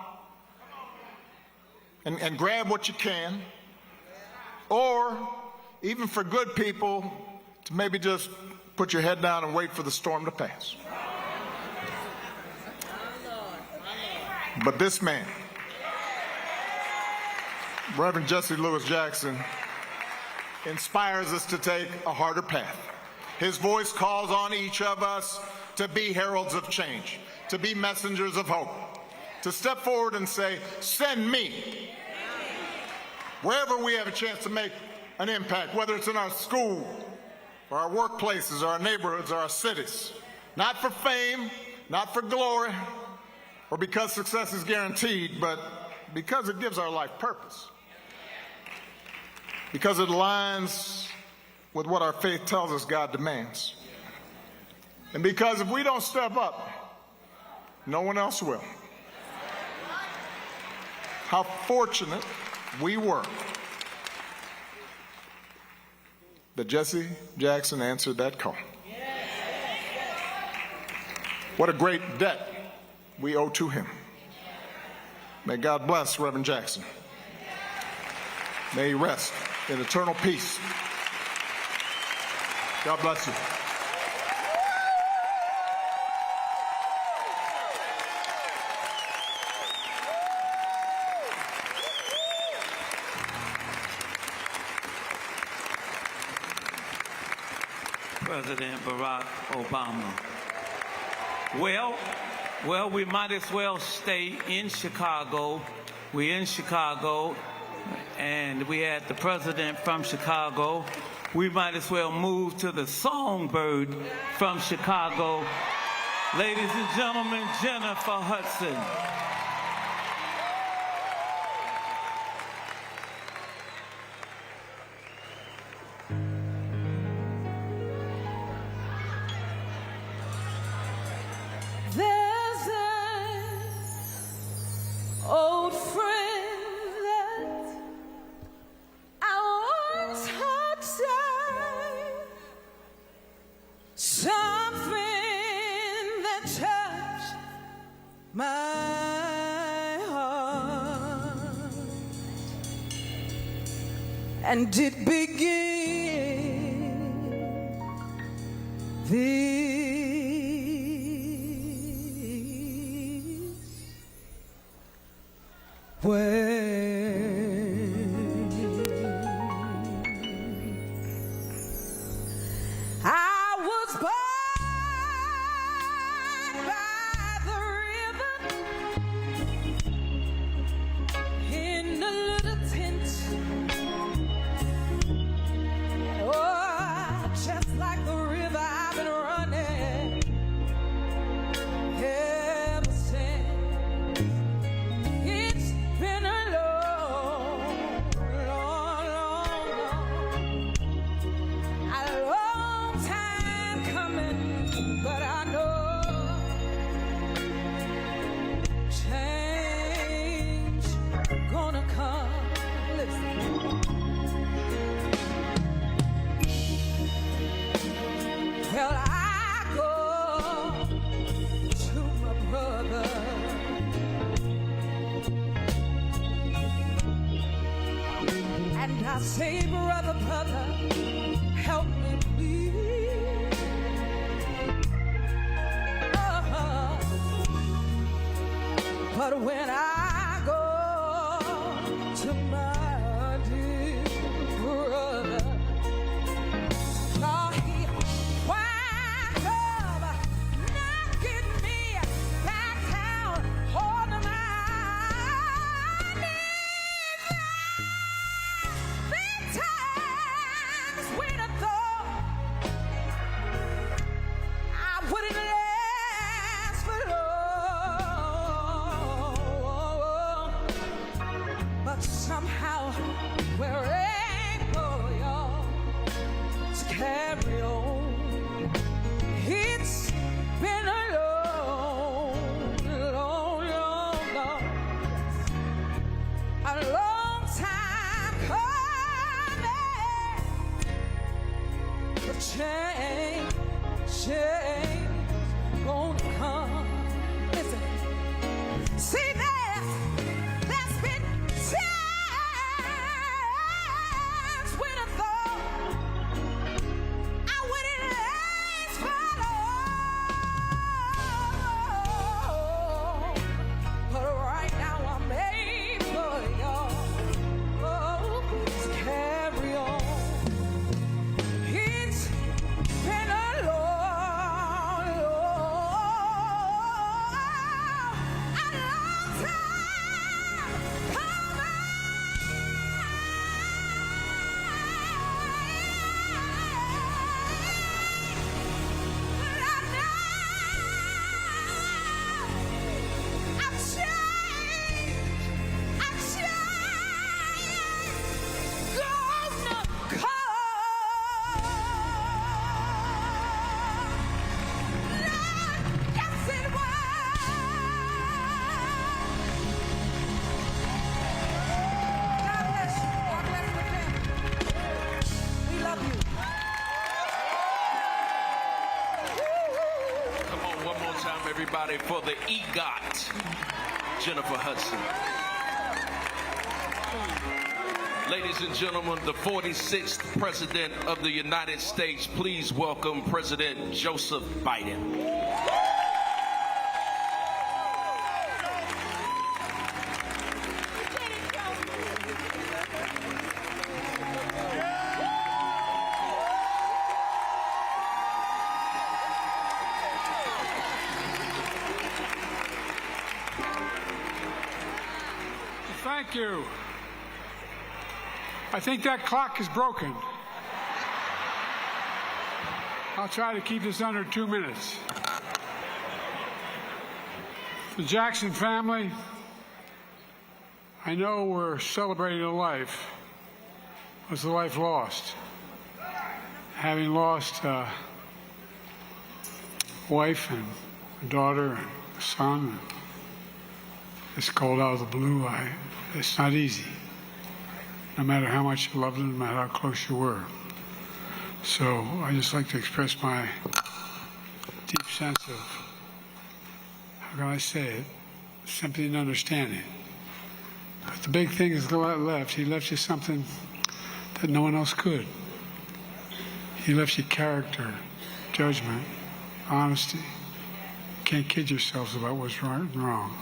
and grab what you can, or even for good people to maybe just put your head down and wait for the storm to pass. But this man, Reverend Jesse Louis Jackson, inspires us to take a harder path. His voice calls on each of us to be heralds of change, to be messengers of hope, to step forward and say, send me. Wherever we have a chance to make an impact, whether it's in our school, or our workplaces, or our neighborhoods, or our cities. Not for fame, not for glory, or because success is guaranteed, but because it gives our life purpose. Because it aligns with what our faith tells us God demands. And because if we don't step up, no one else will. How fortunate we were that Jesse Jackson answered that call. What a great debt we owe to him. May God bless Reverend Jackson. May he rest in eternal peace. God bless you. President Barack Obama. Well, we might as well stay in Chicago. We're in Chicago, and we had the president from Chicago. We might as well move to the songbird from Chicago. Ladies and gentlemen, Jennifer Hudson. There's an old friend that I once had tight, something that touched my heart, and it begin this way. I was born by the river in a little tent. Oh, just like the river I've been running ever since. It's been a long, long, long, a long time coming, but I know change gonna come. Listen. Well, I go to my brother, and I say, brother, brother, help me please. But when I go to my dear brother, Lord, he winds up knocking me back down on my knees. Big times when I thought I wouldn't last for long, but somehow we're able, y'all, to carry on. It's been a long, long, long, long, a long time coming. But change gonna come. Listen, see there's been times when I thought I wouldn't last for long, but right now I'm able, y'all, to carry on. It's been a long, long time Come on, one more time, everybody, for the EGOT, Jennifer Hudson. Ladies and gentlemen, the 46th President of the United States, please welcome President Joseph Biden. Thank you. I think that clock is broken. I'll try to keep this under 2 minutes. The Jackson family, I know we're celebrating a life. It was a life lost. Having lost a wife and a daughter and a son, it's cold out of the blue. It's not easy. No matter how much you loved them, no matter how close you were. So I just like to express my deep sense of, how can I say it, sympathy and understanding. But the big thing is he left you something that no one else could. He left you character, judgment, honesty. You can't kid yourselves about what's right and wrong.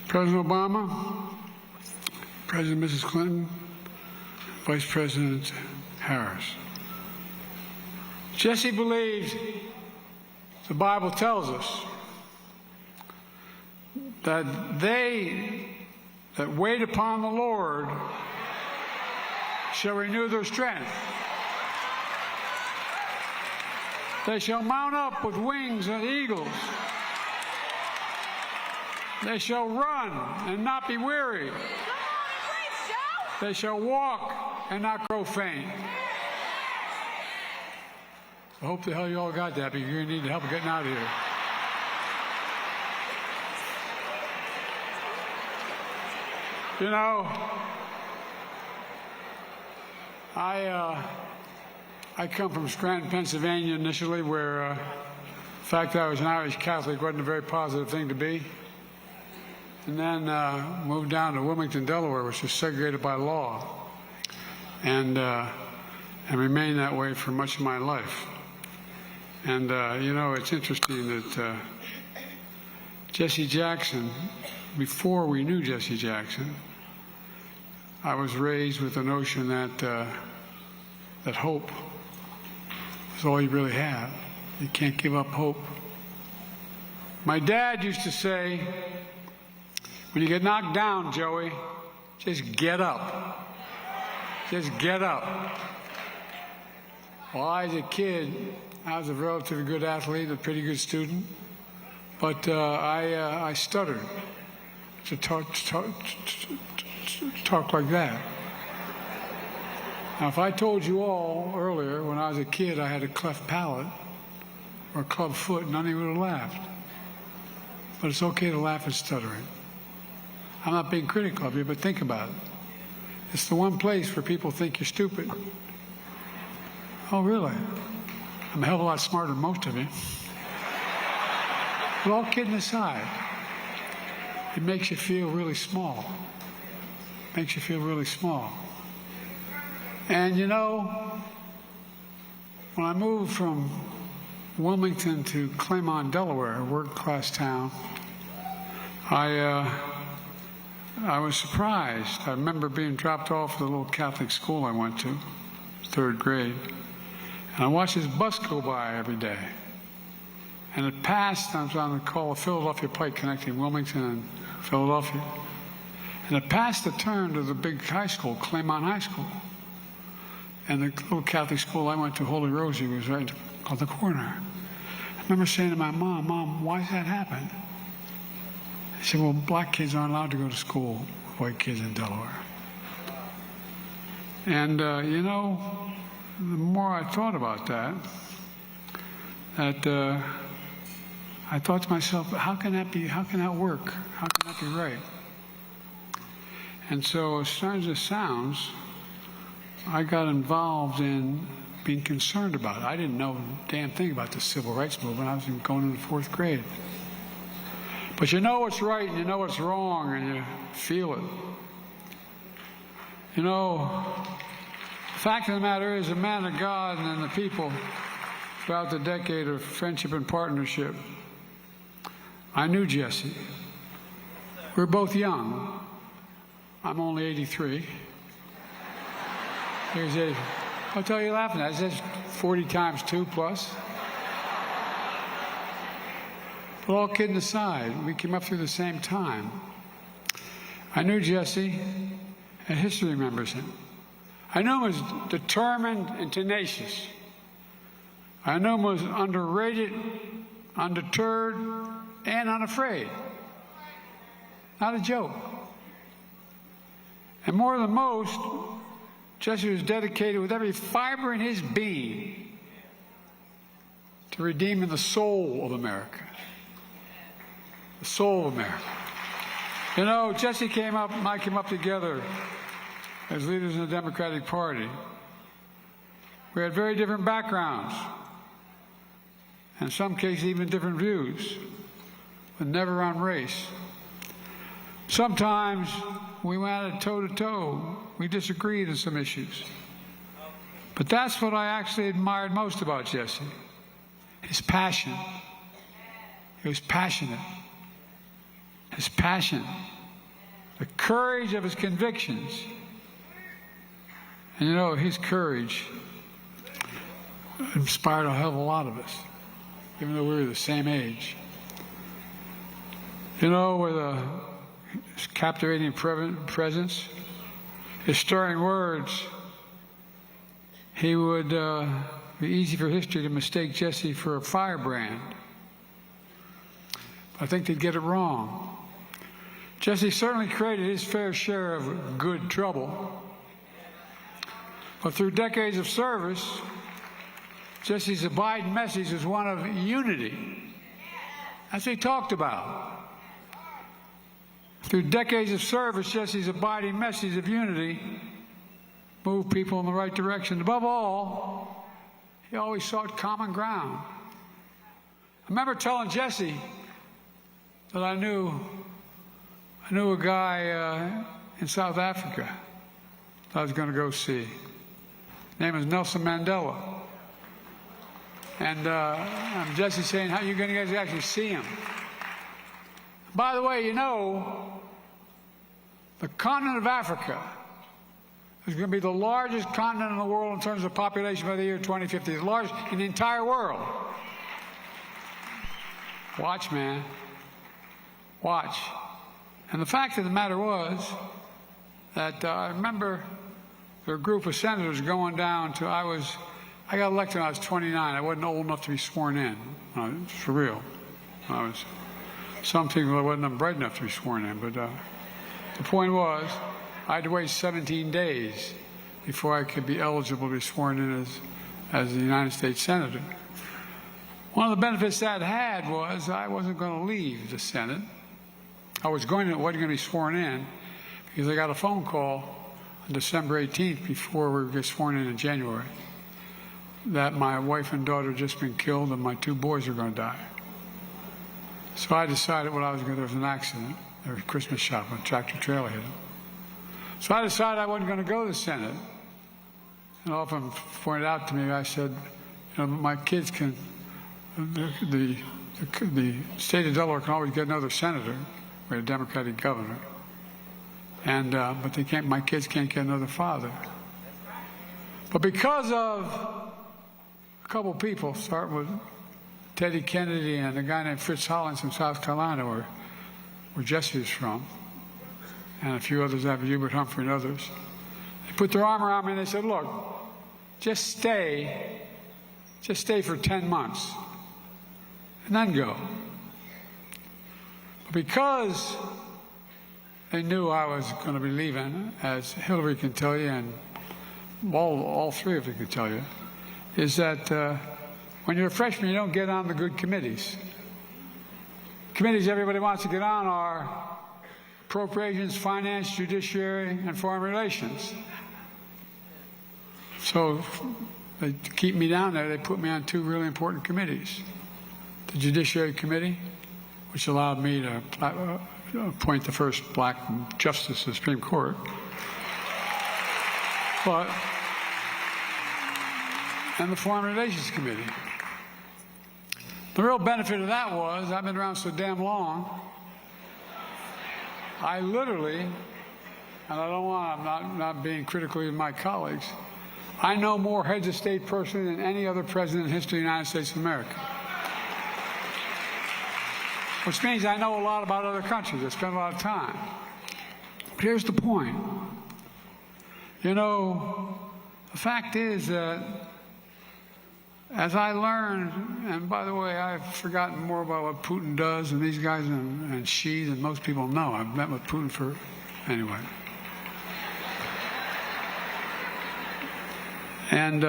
President Obama, President Mrs. Clinton, Vice President Harris. Jesse believed, the Bible tells us, that they that wait upon the Lord shall renew their strength. They shall mount up with wings as eagles. They shall run and not be weary. They shall walk and not grow faint. I hope the hell you all got that, because you're going to need help getting out of here. You know, I come from Scranton, Pennsylvania initially, where the fact that I was an Irish Catholic wasn't a very positive thing to be. And then moved down to Wilmington, Delaware, which is segregated by law, and remained that way for much of my life. And you know, it's interesting that Jesse Jackson, before we knew Jesse Jackson, I was raised with the notion that that hope is all you really have. You can't give up hope. My dad used to say, when you get knocked down, Joey, just get up. Just get up. Well, I was a kid. I was a relatively good athlete, a pretty good student, but I stuttered to talk like that. Now, if I told you all earlier, when I was a kid, I had a cleft palate or a club foot, none of you would have laughed. But it's okay to laugh at stuttering. I'm not being critical of you, but think about it. It's the one place where people think you're stupid. Oh, really? I'm a hell of a lot smarter than most of you. But all kidding aside, it makes you feel really small. Makes you feel really small. And you know, when I moved from Wilmington to Claymont, Delaware, a working-class town, I was surprised. I remember being dropped off at the little Catholic school I went to, 3rd grade. And I watched this bus go by every day. And it passed, I was on the Philadelphia Pike connecting Wilmington and Philadelphia. And it passed the turn to the big high school, Claymont High School. And the little Catholic school I went to, Holy Rosie, was right on the corner. I remember saying to my mom, "Mom, why does that happen?" She said, "Well, black kids aren't allowed to go to school with white kids in Delaware." And, you know, the more I thought about that, I thought to myself, how can that be? How can that work? How can that be right? And so, as strange as it sounds, I got involved in being concerned about it. I didn't know a damn thing about the civil rights movement. I was going into 4th grade. But you know what's right and you know what's wrong, and you feel it. You know, the fact of the matter is, the man of God and the people throughout the decade of friendship and partnership, I knew Jesse. We were both young. I'm only 83. I'll tell you, laughing at it. That's 40 times 2 plus. But all kidding aside, we came up through the same time. I knew Jesse, and history remembers him. I knew him was determined and tenacious. I knew him was underrated, undeterred, and unafraid. Not a joke. And more than most, Jesse was dedicated with every fiber in his being to redeeming the soul of America. The soul of America. You know, Jesse came up and I came up together as leaders in the Democratic Party. We had very different backgrounds, and in some cases even different views, but never on race. Sometimes we went at toe-to-toe. We disagreed on some issues. But that's what I actually admired most about Jesse, his passion. He was passionate. His passion, the courage of his convictions. And you know, his courage inspired a hell of a lot of us, even though we were the same age. You know, with his captivating presence, his stirring words, he would be easy for history to mistake Jesse for a firebrand. I think they'd get it wrong. Jesse certainly created his fair share of good trouble. But through decades of service, Jesse's abiding message was one of unity. That's what he talked about. Through decades of service, Jesse's abiding message of unity moved people in the right direction. Above all, he always sought common ground. I remember telling Jesse that I knew a guy in South Africa that I was going to go see. His name is Nelson Mandela. And Jesse saying, how are you going to guys actually see him? By the way, you know, the continent of Africa is going to be the largest continent in the world in terms of population by the year 2050. The largest in the entire world. Watch, man. Watch. And the fact of the matter was that I remember there were a group of senators going down to, I got elected when I was 29. I wasn't old enough to be sworn in. For real. Some people I wasn't bright enough to be sworn in. But the point was, I had to wait 17 days before I could be eligible to be sworn in as a United States Senator. One of the benefits that had was I wasn't going to leave the Senate. I wasn't going to be sworn in because I got a phone call on December 18th before we were get sworn in January that my wife and daughter had just been killed and my 2 boys are going to die. So I decided what I was going to do. There was an accident. There was a Christmas shopping. A tractor trailer hit them. So I decided I wasn't going to go to the Senate. And often pointed out to me, I said, you know, my kids can, the state of Delaware can always get another senator. We had a Democratic governor. And, but they can't, my kids can't get another father. But because of a couple people, starting with Teddy Kennedy and a guy named Fritz Hollins from South Carolina, where Jesse is from, and a few others after Hubert Humphrey and others, they put their arm around me and they said, look, just stay for 10 months and then go. Because they knew I was going to be leaving, as Hillary can tell you, and all 3 of you can tell you, is that when you're a freshman, you don't get on the good committees. Committees everybody wants to get on are Appropriations, Finance, Judiciary, and Foreign Relations. So to keep me down there, they put me on 2 really important committees. The Judiciary Committee, which allowed me to appoint the first black justice of the Supreme Court. And the Foreign Relations Committee. The real benefit of that was, I've been around so damn long, I literally, and I'm not being critical of my colleagues, I know more heads of state personally than any other president in the history of the United States of America. Which means I know a lot about other countries. I spend a lot of time. here's the point. You know, the fact is that as I learned, and by the way, I've forgotten more about what Putin does and these guys and Xi than most people know. I've met with Putin for, anyway. And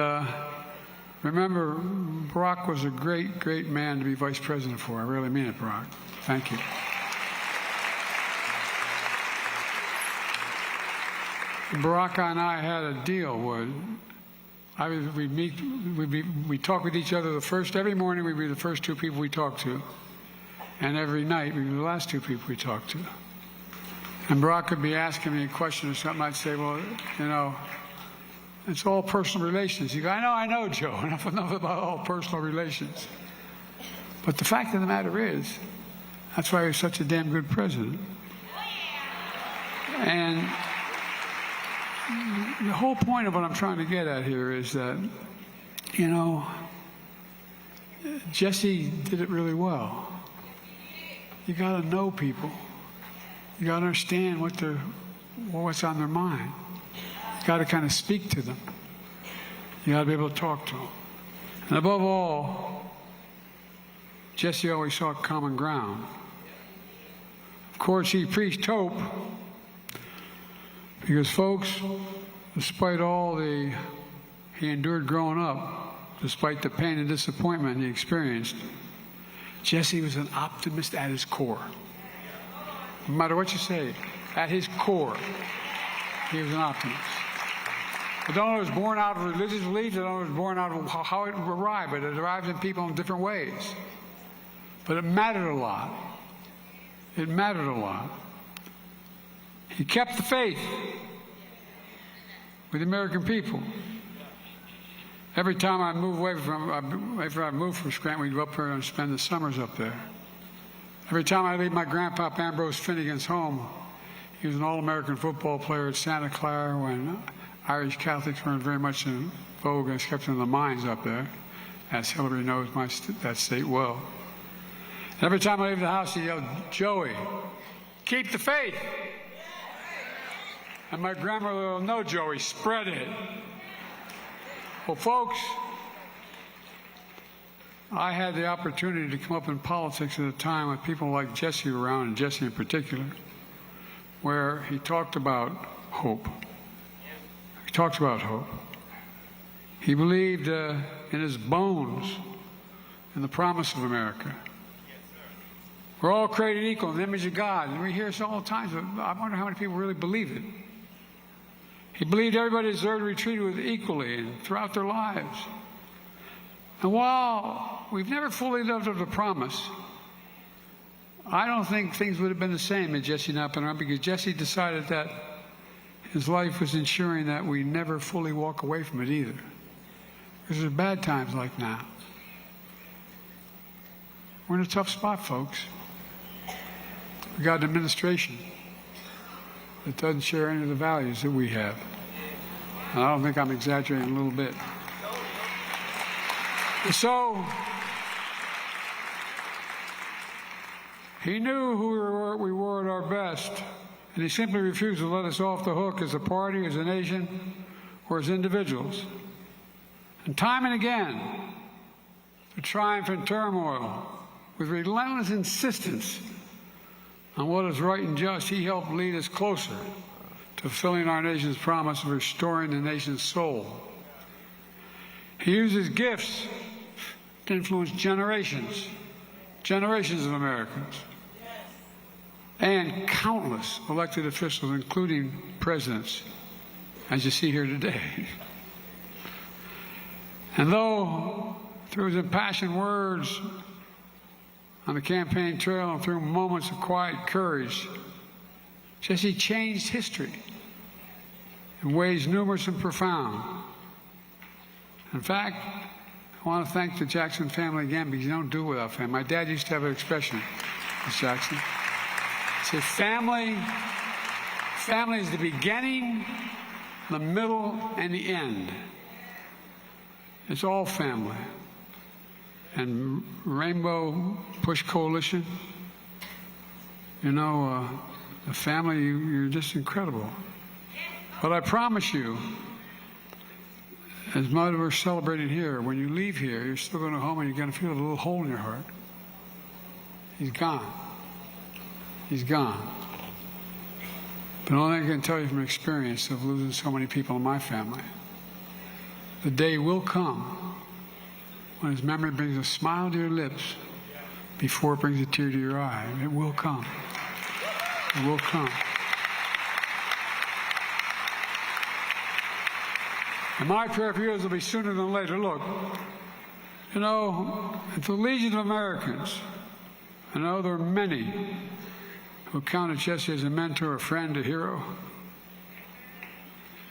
remember, Barack was a great, great man to be vice president for. I really mean it, Barack. Thank you. Barack and I had a deal where we'd talk with each other every morning we'd be the first two people we talked to. And every night we'd be the last two people we talked to. And Barack would be asking me a question or something. I'd say, well, you know, it's all personal relations. He'd go, I know, Joe. Enough about all personal relations. But the fact of the matter is, that's why he was such a damn good president. And the whole point of what I'm trying to get at here is that, you know, Jesse did it really well. You got to know people. You got to understand what's on their mind. You got to kind of speak to them. You got to be able to talk to them. And above all, Jesse always sought common ground. Of course, he preached hope because, folks, despite all he endured growing up, despite the pain and disappointment he experienced, Jesse was an optimist at his core. No matter what you say, at his core, he was an optimist. I don't know if it was born out of religious beliefs, I don't know if it was born out of how it arrived, but it arrived in people in different ways. But it mattered a lot. It mattered a lot. He kept the faith with the American people. Every time I moved after I moved from Scranton, we'd go up there and spend the summers up there. Every time I leave my grandpa Ambrose Finnegan's home, he was an All-American football player at Santa Clara when Irish Catholics weren't very much in vogue and kept in the mines up there, as Hillary knows that state well. And every time I leave the house, he yelled, "Joey, keep the faith." And my grandmother will know, "Joey, spread it." Well, folks, I had the opportunity to come up in politics at a time with people like Jesse around, and Jesse in particular, where he talked about hope. He talked about hope. He believed in his bones in the promise of America. We're all created equal in the image of God. And we hear this all the time, but I wonder how many people really believe it. He believed everybody deserved to be treated with equally and throughout their lives. And while we've never fully lived up to the promise, I don't think things would have been the same had Jesse not been around, because Jesse decided that his life was ensuring that we never fully walk away from it either. Because there's bad times like now. We're in a tough spot, folks. We got an administration that doesn't share any of the values that we have. And I don't think I'm exaggerating a little bit. And so, he knew who we were at our best, and he simply refused to let us off the hook as a party, as a nation, or as individuals. And time and again, through triumph and turmoil, with relentless insistence on what is right and just, he helped lead us closer to fulfilling our nation's promise of restoring the nation's soul. He used his gifts to influence generations of Americans, and countless elected officials, including presidents, as you see here today. And though through his impassioned words on the campaign trail and through moments of quiet courage, Jesse changed history in ways numerous and profound. In fact, I want to thank the Jackson family again, because you don't do it without family. My dad used to have an expression, Miss Jackson. He said, family is the beginning, the middle, and the end. It's all family. And Rainbow Push Coalition, you know, The family, you're just incredible. But I promise you, as much as we're celebrating here, when you leave here, you're still going to go home and you're going to feel a little hole in your heart. He's gone. He's gone. But the only thing I can tell you from experience of losing so many people in my family, the day will come when his memory brings a smile to your lips before it brings a tear to your eye. It will come. It will come. And my prayer for you is it'll be sooner than later. Look, you know, at the Legion of Americans, I know there are many who counted Jesse as a mentor, a friend, a hero.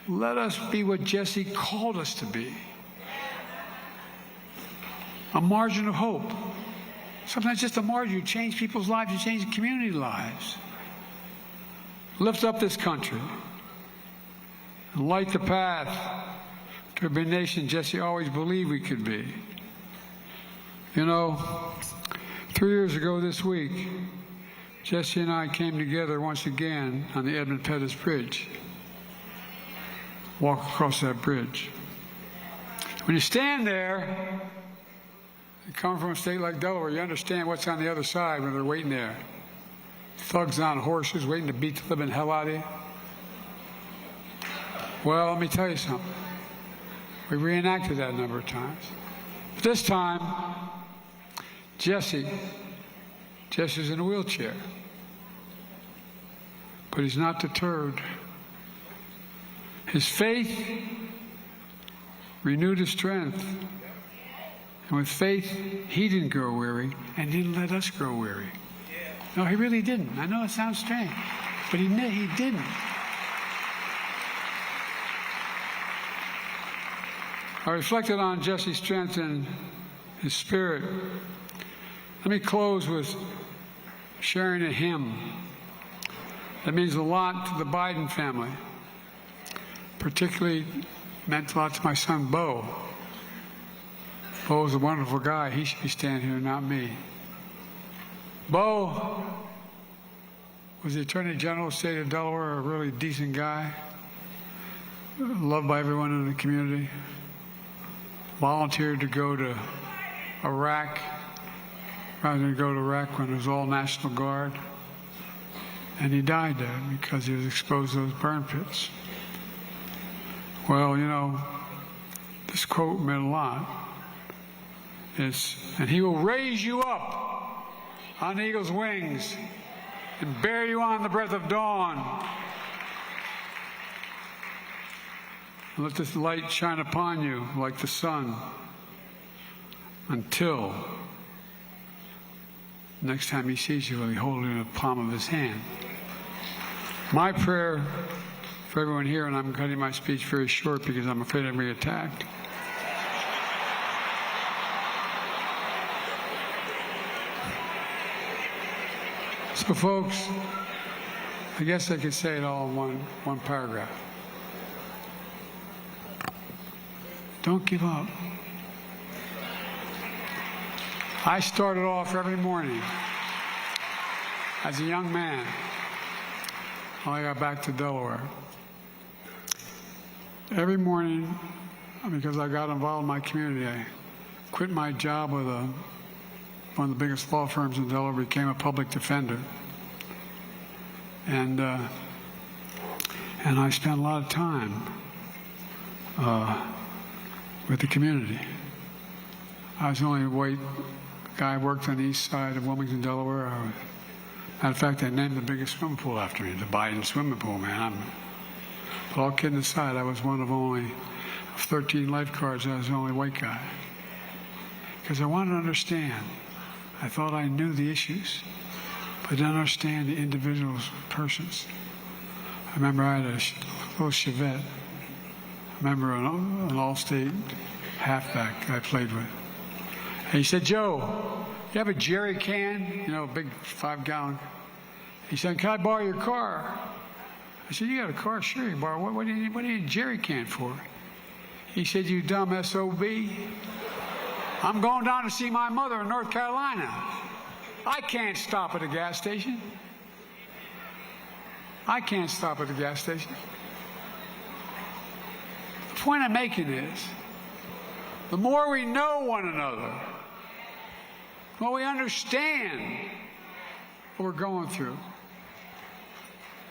Let us be what Jesse called us to be. A margin of hope. Sometimes just a margin. You change people's lives, you change community lives. Lift up this country and light the path to be a nation Jesse always believed we could be. You know, 3 years ago this week, Jesse and I came together once again on the Edmund Pettus Bridge. Walk across that bridge. When you stand there, you come from a state like Delaware, you understand what's on the other side when they're waiting there. Thugs on horses waiting to beat the living hell out of you. Well, let me tell you something. We reenacted that a number of times. But this time, Jesse's in a wheelchair. But he's not deterred. His faith renewed his strength. And with faith, he didn't grow weary and didn't let us grow weary. No, he really didn't. I know it sounds strange, but he didn't. I reflected on Jesse's strength and his spirit. Let me close with sharing a hymn that means a lot to the Biden family. Particularly meant a lot to my son, Bo. Bo is a wonderful guy. He should be standing here, not me. Bo was the Attorney General of the state of Delaware, a really decent guy, loved by everyone in the community. Volunteered to go to Iraq rather than go to Iraq when it was all National Guard. And he died there because he was exposed to those burn pits. Well, you know, this quote meant a lot. And he will raise you up on eagle's wings and bear you on the breath of dawn. And let this light shine upon you like the sun until next time he sees you, he'll be holding in the palm of his hand. My prayer for everyone here, and I'm cutting my speech very short because I'm afraid I'm going to be attacked. So, folks, I guess I could say it all in one paragraph. Don't give up. I started off every morning as a young man when I got back to Delaware. Every morning, because I got involved in my community, I quit my job with one of the biggest law firms in Delaware, became a public defender. And I spent a lot of time with the community. I was the only white guy who worked on the east side of Wilmington, Delaware. Matter of fact, they named the biggest swimming pool after me, the Biden swimming pool, man. But all kidding aside, I was one of only 13 lifeguards. I was the only white guy. Because I wanted to understand. I thought I knew the issues, but didn't understand the individual persons. I remember I had a little Chevette. I remember an all-state halfback I played with. And he said, "Joe, you have a jerry can? You know, a big 5-gallon." He said, "Can I borrow your car?" I said, "You got a car? Sure, you can borrow. What do you need a jerry can for?" He said, "You dumb SOB. I'm going down to see my mother in North Carolina. I can't stop at a gas station." I can't stop at the gas station. The point I'm making is, the more we know one another, the more we understand what we're going through.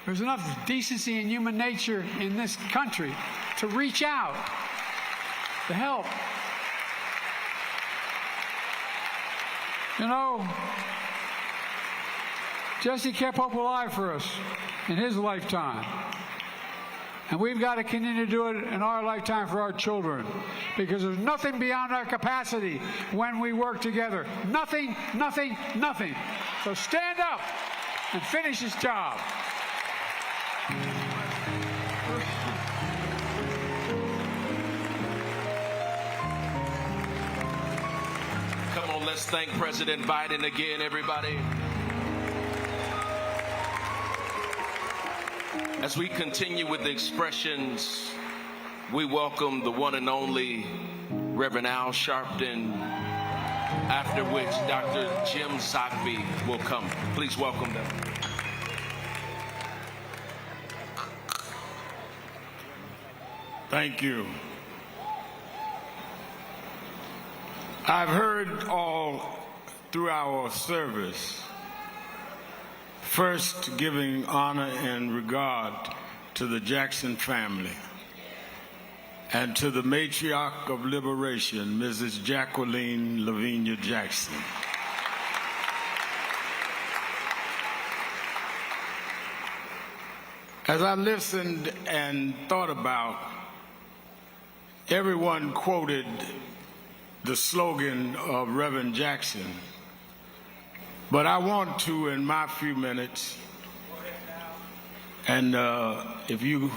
There's enough decency and human nature in this country to reach out, to help. You know, Jesse kept hope alive for us in his lifetime. And we've got to continue to do it in our lifetime for our children, because there's nothing beyond our capacity when we work together. Nothing, nothing, nothing. So stand up and finish this job. Come on, let's thank President Biden again, everybody. As we continue with the expressions, we welcome the one and only Reverend Al Sharpton, after which Dr. Jim Zogby will come. Please welcome them. Thank you. I've heard all through our service, first giving honor and regard to the Jackson family and to the matriarch of liberation, Mrs. Jacqueline Lavinia Jackson. As I listened and thought about, everyone quoted the slogan of Reverend Jackson, but I want to, in my few minutes, and if you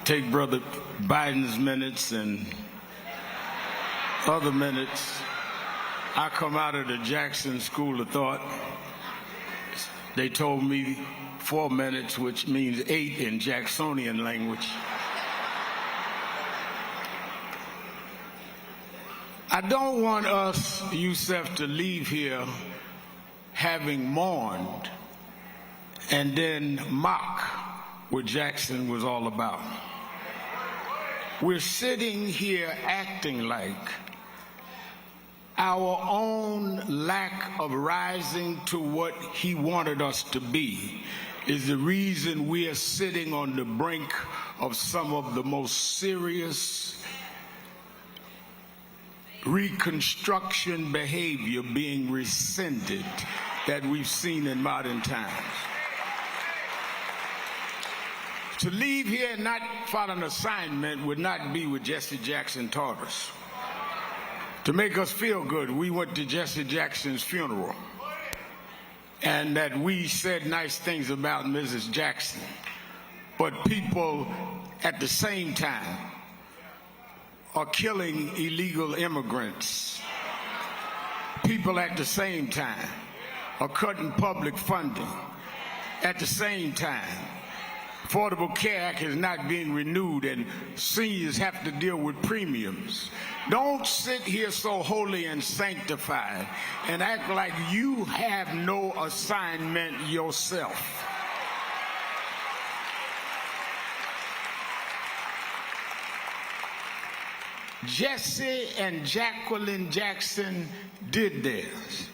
take Brother Biden's minutes and other minutes, I come out of the Jackson School of Thought. They told me 4 minutes, which means 8 in Jacksonian language. I don't want us, Yusef, to leave here having mourned and then mock what Jackson was all about. We're sitting here acting like our own lack of rising to what he wanted us to be is the reason we are sitting on the brink of some of the most serious Reconstruction behavior being rescinded that we've seen in modern times. To leave here and not follow an assignment would not be what Jesse Jackson taught us. To make us feel good, we went to Jesse Jackson's funeral, and that we said nice things about Mrs. Jackson, but people at the same time are killing illegal immigrants. People at the same time are cutting public funding. At the same time, Affordable Care Act is not being renewed and seniors have to deal with premiums. Don't sit here so holy and sanctified and act like you have no assignment yourself. Jesse and Jacqueline Jackson did theirs.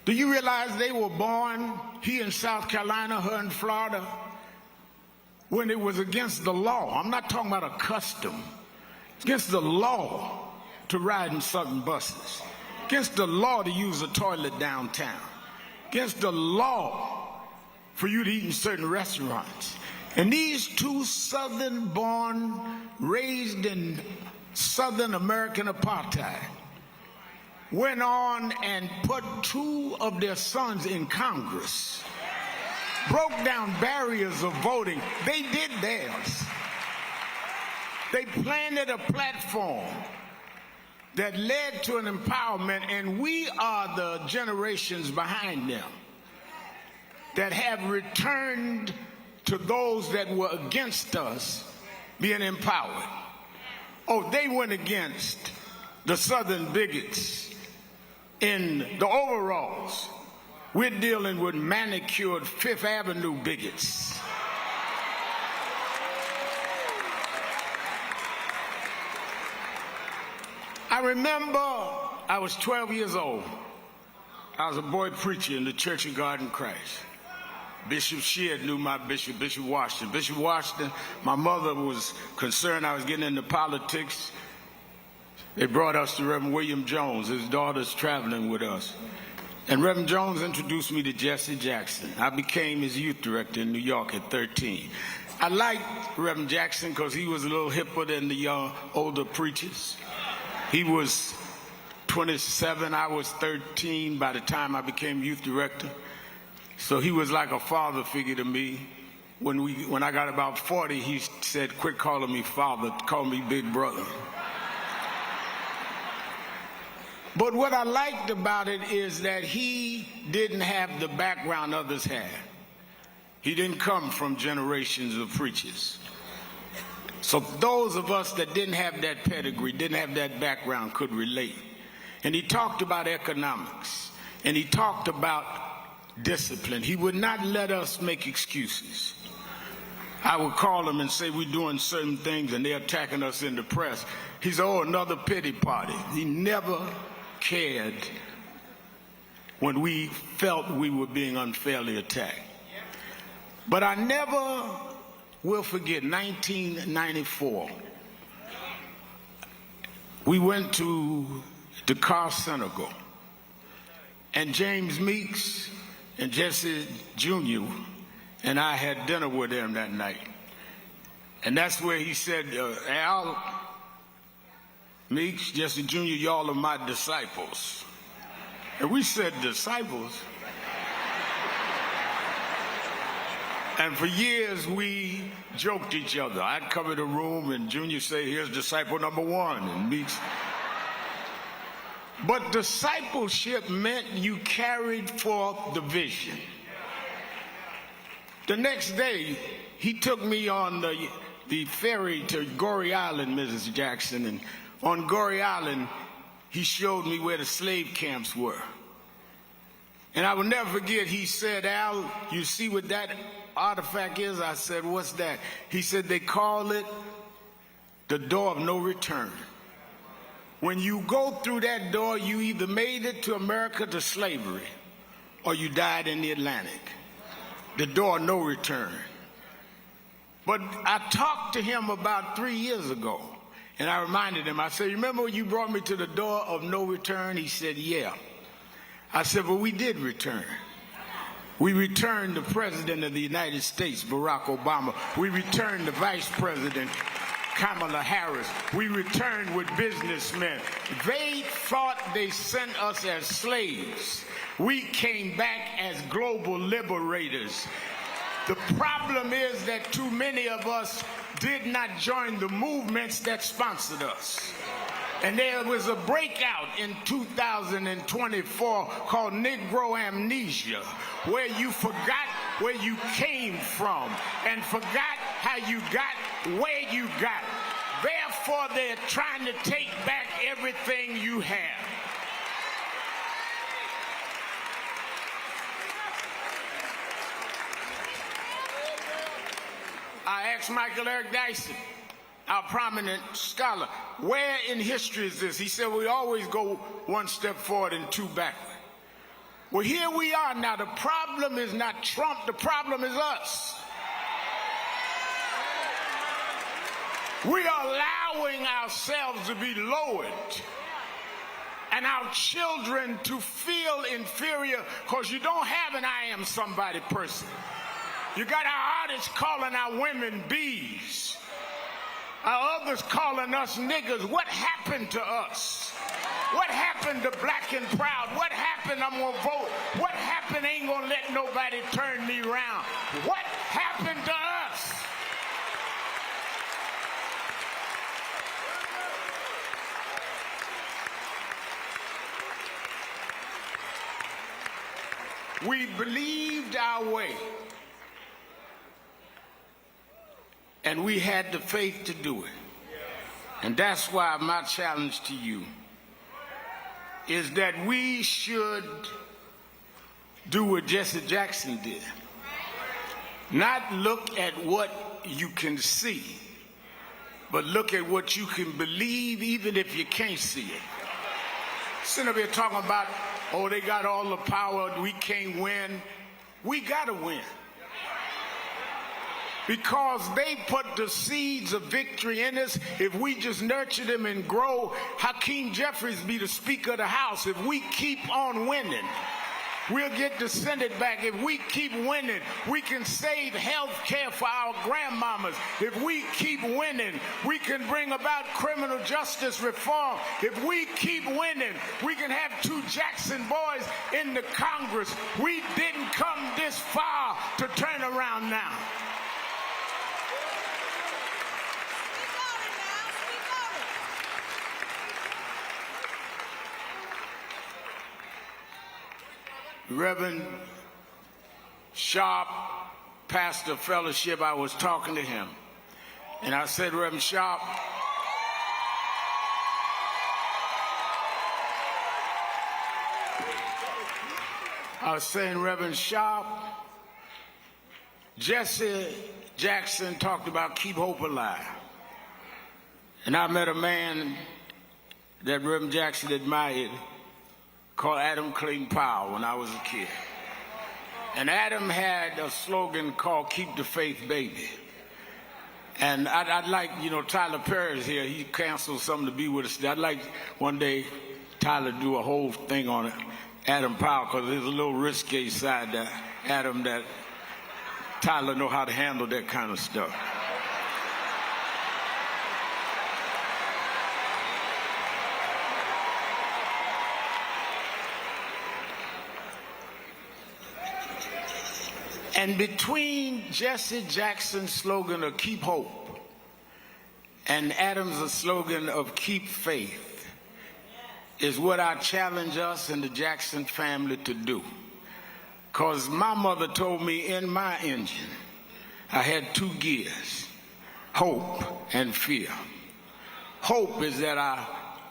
Do you realize they were born, he in South Carolina, her in Florida, when it was against the law? I'm not talking about a custom. It's against the law to ride in certain buses. Against the law to use a toilet downtown. Against the law for you to eat in certain restaurants. And these two Southern-born, raised in Southern American apartheid, went on and put 2 of their sons in Congress, broke down barriers of voting. They did theirs. They planted a platform that led to an empowerment, and we are the generations behind them that have returned to those that were against us being empowered. Oh, they went against the Southern bigots in the overalls We're dealing with manicured Fifth Avenue bigots. I remember I was 12 years old. I was a boy preacher in the Church of God in Christ. Bishop Sheard knew my bishop, Bishop Washington. Bishop Washington, my mother was concerned I was getting into politics. They brought us to Reverend William Jones. His daughter's traveling with us. And Reverend Jones introduced me to Jesse Jackson. I became his youth director in New York at 13. I liked Reverend Jackson because he was a little hipper than the older preachers. He was 27, I was 13 by the time I became youth director. So he was like a father figure to me. When I got about 40, he said, quit calling me father, call me big brother. But what I liked about it is that he didn't have the background others had. He didn't come from generations of preachers. So those of us that didn't have that pedigree, didn't have that background, could relate. And he talked about economics, and he talked about discipline. He would not let us make excuses. I would call him and say we're doing certain things and they're attacking us in the press. He said, oh, another pity party. He never cared when we felt we were being unfairly attacked. But I never will forget 1994. We went to Dakar, Senegal, and James Meeks and Jesse Jr. and I had dinner with him that night. And that's where he said, Al, Meeks, Jesse Jr., y'all are my disciples. And we said, disciples? And for years, we joked each other. I'd come in the room and Junior say, here's disciple number one, and Meeks. But discipleship meant you carried forth the vision. The next day, he took me on the ferry to Goree Island, Mrs. Jackson, and on Goree Island, he showed me where the slave camps were. And I will never forget, he said, Al, you see what that artifact is? I said, what's that? He said, they call it the door of no return. When you go through that door, you either made it to America to slavery or you died in the Atlantic. The door of no return. But I talked to him about 3 years ago, and I reminded him, I said, remember when you brought me to the door of no return? He said, yeah. I said, well, we did return. We returned the President of the United States, Barack Obama. We returned the Vice President, Kamala Harris. We returned with businessmen. They thought they sent us as slaves. We came back as global liberators. The problem is that too many of us did not join the movements that sponsored us. And there was a breakout in 2024 called Negro Amnesia, where you forgot where you came from and forgot how you got where you got. Therefore, they're trying to take back everything you have. I asked Michael Eric Dyson, our prominent scholar, where in history is this? He said, we always go one step forward and two backward. Well, here we are now. The problem is not Trump. The problem is us. We are allowing ourselves to be lowered and our children to feel inferior because you don't have an I am somebody person. You got our artists calling our women bees. Our others calling us niggers. What happened to us? What happened to black and proud? What happened? I'm gonna vote. What happened? Ain't gonna let nobody turn me around. What happened to us? We believed our way. And we had the faith to do it. And that's why my challenge to you is that we should do what Jesse Jackson did. Not look at what you can see, but look at what you can believe even if you can't see it. Sitting up here talking about, oh, they got all the power, we can't win. We gotta win. Because they put the seeds of victory in us. If we just nurture them and grow, Hakeem Jeffries be the Speaker of the House. If we keep on winning, we'll get the Senate back. If we keep winning, we can save health care for our grandmamas. If we keep winning, we can bring about criminal justice reform. If we keep winning, we can have 2 Jackson boys in the Congress. We didn't come this far to turn around now. Reverend Sharp, pastor fellowship, I was talking to him. And I said, Reverend Sharp, I was saying, Reverend Sharp, Jesse Jackson talked about keep hope alive. And I met a man that Reverend Jackson admired called Adam Clayton Powell when I was a kid. And Adam had a slogan called Keep the Faith, Baby. And I'd like, you know, Tyler Perry's here. He canceled something to be with us. I'd like one day Tyler to do a whole thing on it, Adam Powell, because there's a little risque side to Adam that Tyler know how to handle that kind of stuff. And between Jesse Jackson's slogan of keep hope and Adam's slogan of keep faith is what I challenge us and the Jackson family to do. Because my mother told me in my engine, I had 2 gears, hope and fear. Hope is that I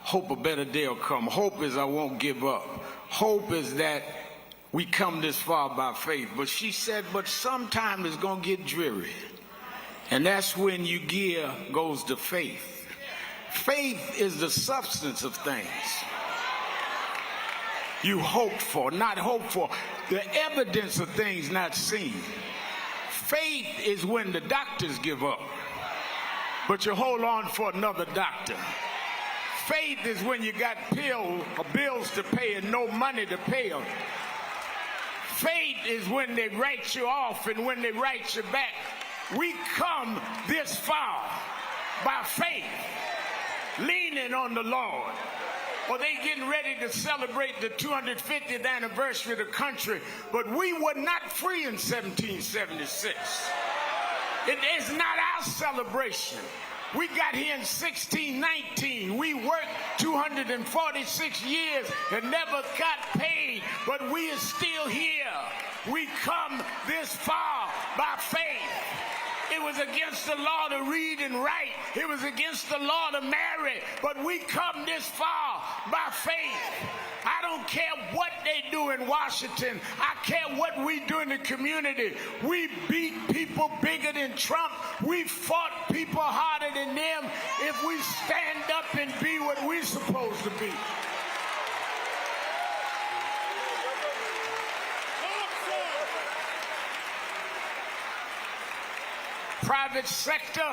hope a better day will come. Hope is I won't give up. Hope is that we come this far by faith. But she said, but sometime it's going to get dreary. And that's when your gear goes to faith. Faith is the substance of things you hope for, not hope for. The evidence of things not seen. Faith is when the doctors give up, but you hold on for another doctor. Faith is when you got bills to pay and no money to pay them. Faith is when they write you off and when they write you back. We come this far by faith, leaning on the Lord. Or they getting ready to celebrate the 250th anniversary of the country, but we were not free in 1776. It is not our celebration. We got here in 1619. We worked 246 years and never got paid, but we are still here. We come this far by faith. It was against the law to read and write. It was against the law to marry, but we come this far by faith. I don't care what they do in Washington. I care what we do in the community. We beat people bigger than Trump. We fought people harder than them if we stand up and be what we're supposed to be. Private sector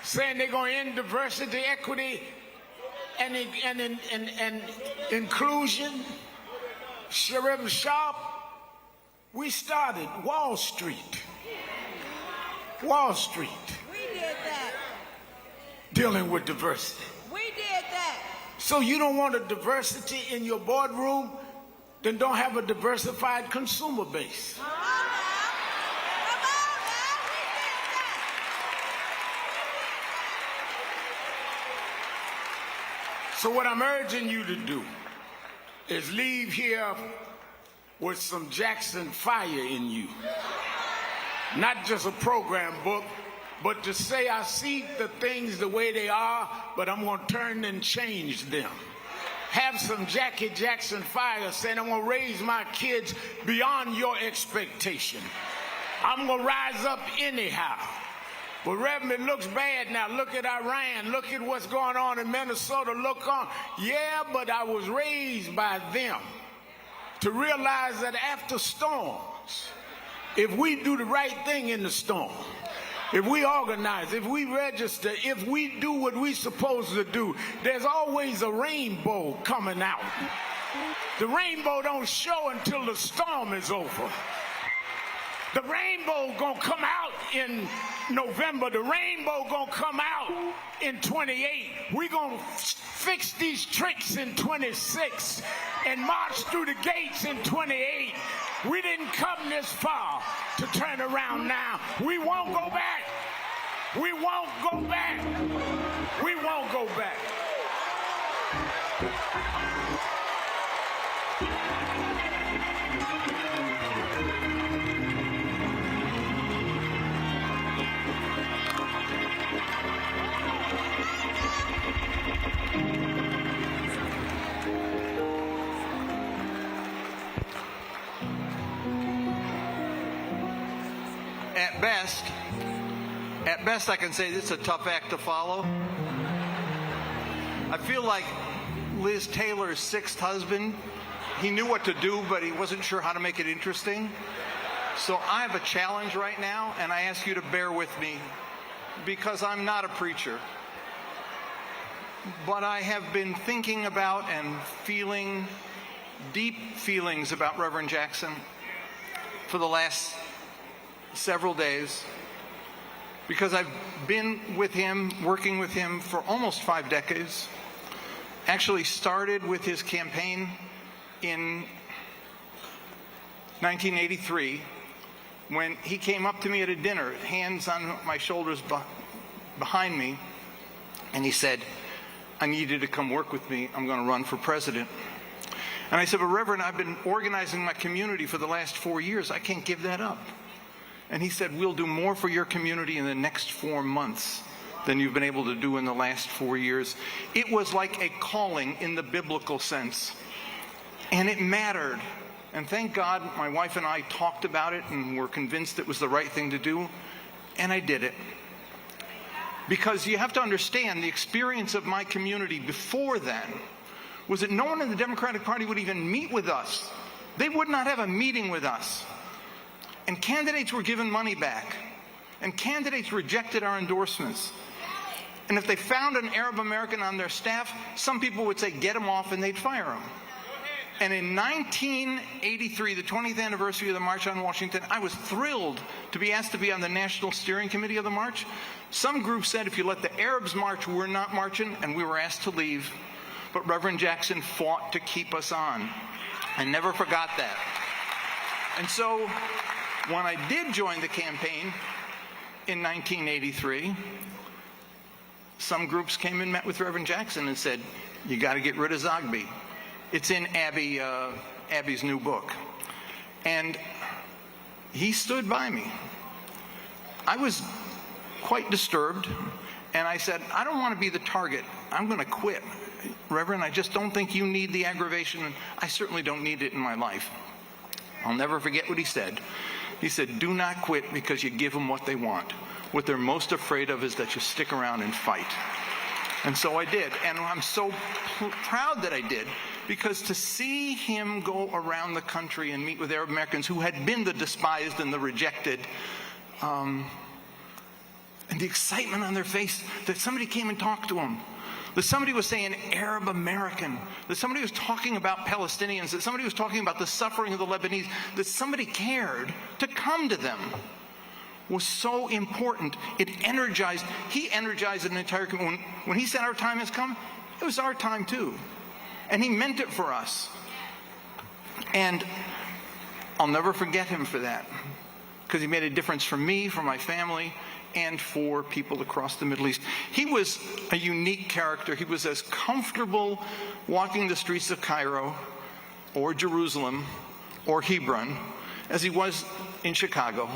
saying they're going to end diversity, equity, and inclusion. Sheriff Sharp, we started Wall Street. Wall Street. We did that. Dealing with diversity. We did that. So you don't want a diversity in your boardroom? Then don't have a diversified consumer base. So what I'm urging you to do is leave here with some Jackson fire in you. Not just a program book, but to say I see the things the way they are, but I'm going to turn and change them. have some Jackie Jackson fire saying, I'm going to raise my kids beyond your expectation. I'm going to rise up anyhow. But Reverend, it looks bad now. Look at Iran. Look at what's going on in Minnesota. Look on. Yeah, but I was raised by them to realize that after storms, if we do the right thing in the storm, if we organize, if we register, if we do what we're supposed to do, there's always a rainbow coming out. The rainbow don't show until the storm is over. The rainbow gonna come out in November. The rainbow gonna come out in 28. We're gonna fix these tricks in 26 and march through the gates in 28. We didn't come this far to turn around now. We won't go back. We won't go back. We won't go back. At best, I can say this is a tough act to follow. I feel like Liz Taylor's sixth husband. He knew what to do, but he wasn't sure how to make it interesting. So I have a challenge right now, and I ask you to bear with me because I'm not a preacher. But I have been thinking about and feeling deep feelings about Reverend Jackson for the last several days, because I've been with him, working with him for almost 5 decades. Actually started with his campaign in 1983 when he came up to me at a dinner, hands on my shoulders behind me, and he said, I need you to come work with me. I'm going to run for president. And I said, but Reverend, I've been organizing my community for the last 4 years. I can't give that up. And he said, we'll do more for your community in the next 4 months than you've been able to do in the last 4 years. It was like a calling in the biblical sense. And it mattered. And thank God my wife and I talked about it and were convinced it was the right thing to do. And I did it. Because you have to understand, the experience of my community before then was that no one in the Democratic Party would even meet with us. They would not have a meeting with us. And candidates were given money back. And candidates rejected our endorsements. And if they found an Arab American on their staff, some people would say, get him off, and they'd fire him. And in 1983, the 20th anniversary of the March on Washington, I was thrilled to be asked to be on the National Steering Committee of the March. Some groups said if you let the Arabs march, we're not marching, and we were asked to leave. But Reverend Jackson fought to keep us on. I never forgot that. And so when I did join the campaign in 1983, some groups came and met with Reverend Jackson and said, you got to get rid of Zogby. It's in Abby's new book. And he stood by me. I was quite disturbed, and I said, I don't want to be the target. I'm going to quit. Reverend, I just don't think you need the aggravation, and I certainly don't need it in my life. I'll never forget what he said. He said, do not quit because you give them what they want. What they're most afraid of is that you stick around and fight. And so I did, and I'm so proud that I did, because to see him go around the country and meet with Arab Americans who had been the despised and the rejected, and the excitement on their face that somebody came and talked to him, that somebody was saying Arab American, that somebody was talking about Palestinians, that somebody was talking about the suffering of the Lebanese, that somebody cared to come to them, was so important. It energized, he energized an entire community. When he said our time has come, it was our time too. And he meant it for us. And I'll never forget him for that, because he made a difference for me, for my family, and for people across the Middle East. He was a unique character. He was as comfortable walking the streets of Cairo or Jerusalem or Hebron as he was in Chicago.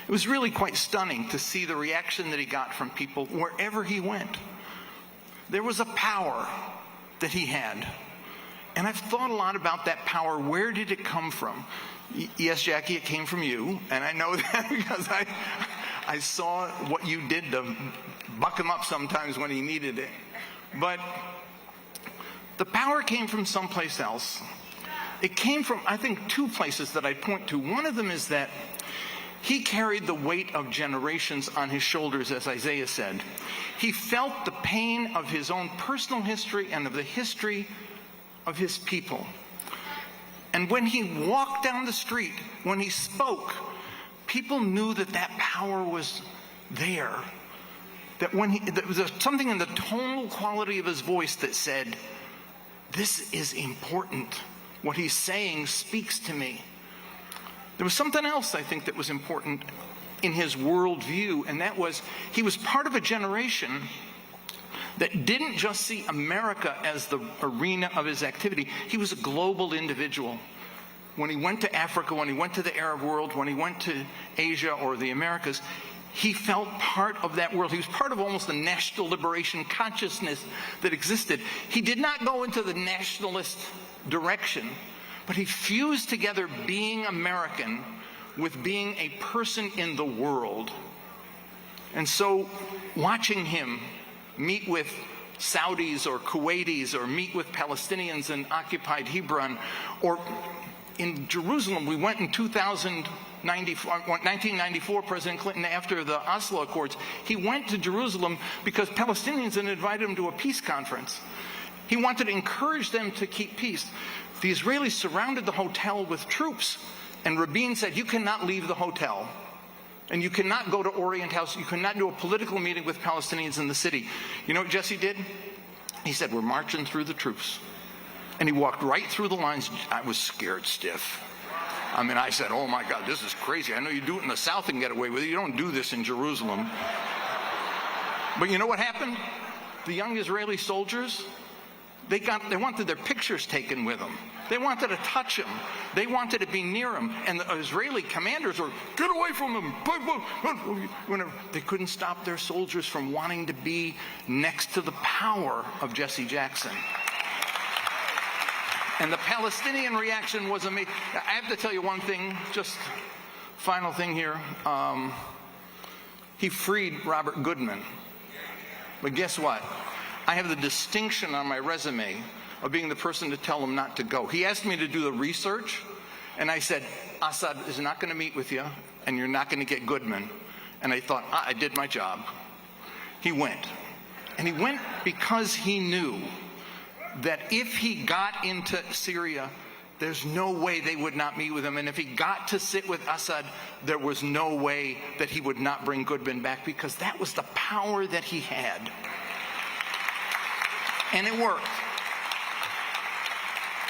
It was really quite stunning to see the reaction that he got from people wherever he went. There was a power that he had. And I've thought a lot about that power. Where did it come from? Yes, Jackie, it came from you. And I know that because I saw what you did to buck him up sometimes when he needed it. But the power came from someplace else. It came from, I think, two places that I point to. One of them is that he carried the weight of generations on his shoulders, as Isaiah said. He felt the pain of his own personal history and of the history of his people. And when he walked down the street, when he spoke, people knew that that power was there. That there was something in the tonal quality of his voice that said, this is important. What he's saying speaks to me. There was something else, I think, that was important in his worldview, and that was he was part of a generation that didn't just see America as the arena of his activity. He was a global individual. When he went to Africa, when he went to the Arab world, when he went to Asia or the Americas, he felt part of that world. He was part of almost the national liberation consciousness that existed. He did not go into the nationalist direction, but he fused together being American with being a person in the world. And so watching him meet with Saudis or Kuwaitis or meet with Palestinians in occupied Hebron, or in Jerusalem, we went in 1994, President Clinton, after the Oslo Accords, he went to Jerusalem because Palestinians had invited him to a peace conference. He wanted to encourage them to keep peace. The Israelis surrounded the hotel with troops, and Rabin said, you cannot leave the hotel, and you cannot go to Orient House, you cannot do a political meeting with Palestinians in the city. You know what Jesse did? He said, we're marching through the troops. And he walked right through the lines. I was scared stiff. I mean, I said, oh my God, this is crazy. I know you do it in the South and get away with it. You don't do this in Jerusalem. But you know what happened? The young Israeli soldiers, they wanted their pictures taken with them. They wanted to touch him. They wanted to be near him. And the Israeli commanders were, get away from him. They couldn't stop their soldiers from wanting to be next to the power of Jesse Jackson. And the Palestinian reaction was amazing. I have to tell you one thing, just final thing here. He freed Robert Goodman. But guess what? I have the distinction on my resume of being the person to tell him not to go. He asked me to do the research, and I said, Assad is not going to meet with you, and you're not going to get Goodman. And I thought, I did my job. He went. And he went because he knew that if he got into Syria, there's no way they would not meet with him. And if he got to sit with Assad, there was no way that he would not bring Goodman back, because that was the power that he had. And it worked.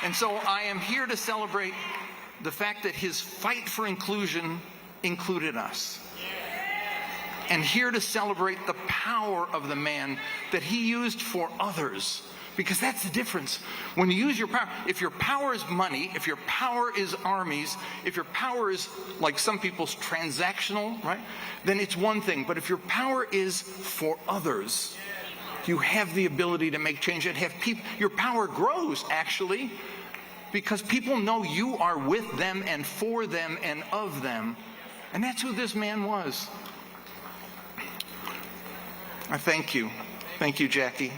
And so I am here to celebrate the fact that his fight for inclusion included us. And here to celebrate the power of the man that he used for others. Because that's the difference. When you use your power, if your power is money, if your power is armies, if your power is, like some people's, transactional, right? Then it's one thing. But if your power is for others, you have the ability to make change and have people, your power grows, actually, because people know you are with them and for them and of them. And that's who this man was. I thank you. Thank you, Jackie.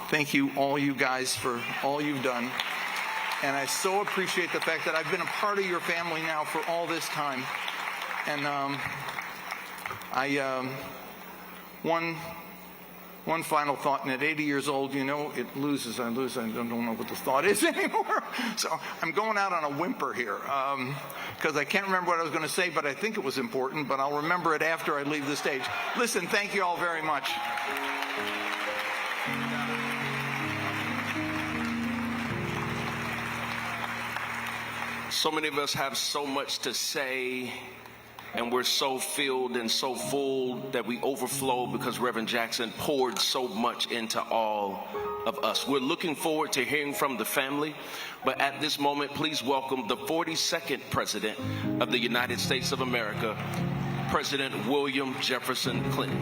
Thank you, all you guys, for all you've done. And I so appreciate the fact that I've been a part of your family now for all this time. And one final thought, and at 80 years old, you know, I lose, I don't know what the thought is anymore. So I'm going out on a whimper here, because I can't remember what I was going to say, but I think it was important, but I'll remember it after I leave the stage. Listen, thank you all very much. So many of us have so much to say, and we're so filled and so full that we overflow because Reverend Jackson poured so much into all of us. We're looking forward to hearing from the family, but at this moment, please welcome the 42nd President of the United States of America, President William Jefferson Clinton.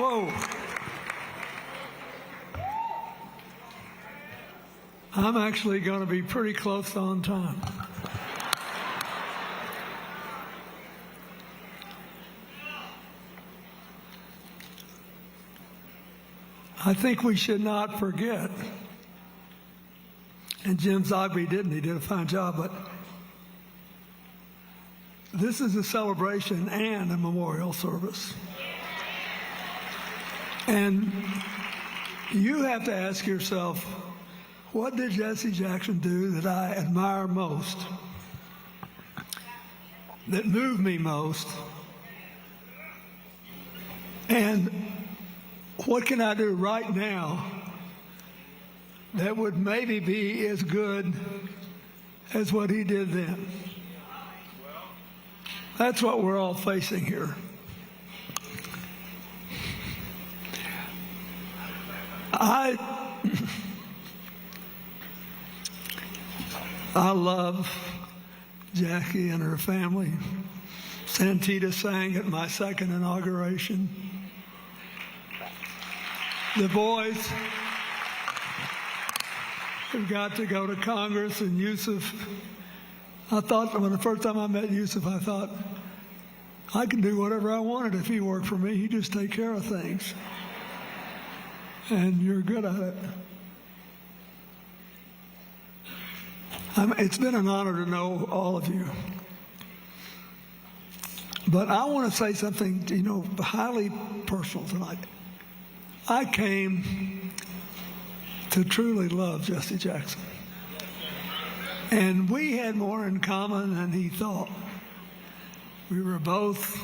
Whoa. I'm actually going to be pretty close on time. I think we should not forget, and Jim Zogby didn't, he did a fine job, but this is a celebration and a memorial service. And you have to ask yourself, what did Jesse Jackson do that I admire most, that moved me most, and what can I do right now that would maybe be as good as what he did then? That's what we're all facing here. I love Jackie and her family. Santita sang at my second inauguration. The boys who got to go to Congress, and Yusuf, I thought when the first time I met Yusuf, I thought, I can do whatever I wanted if he worked for me. He just take care of things. And you're good at it. It's been an honor to know all of you. But I want to say something, highly personal tonight. I came to truly love Jesse Jackson. And we had more in common than he thought. We were both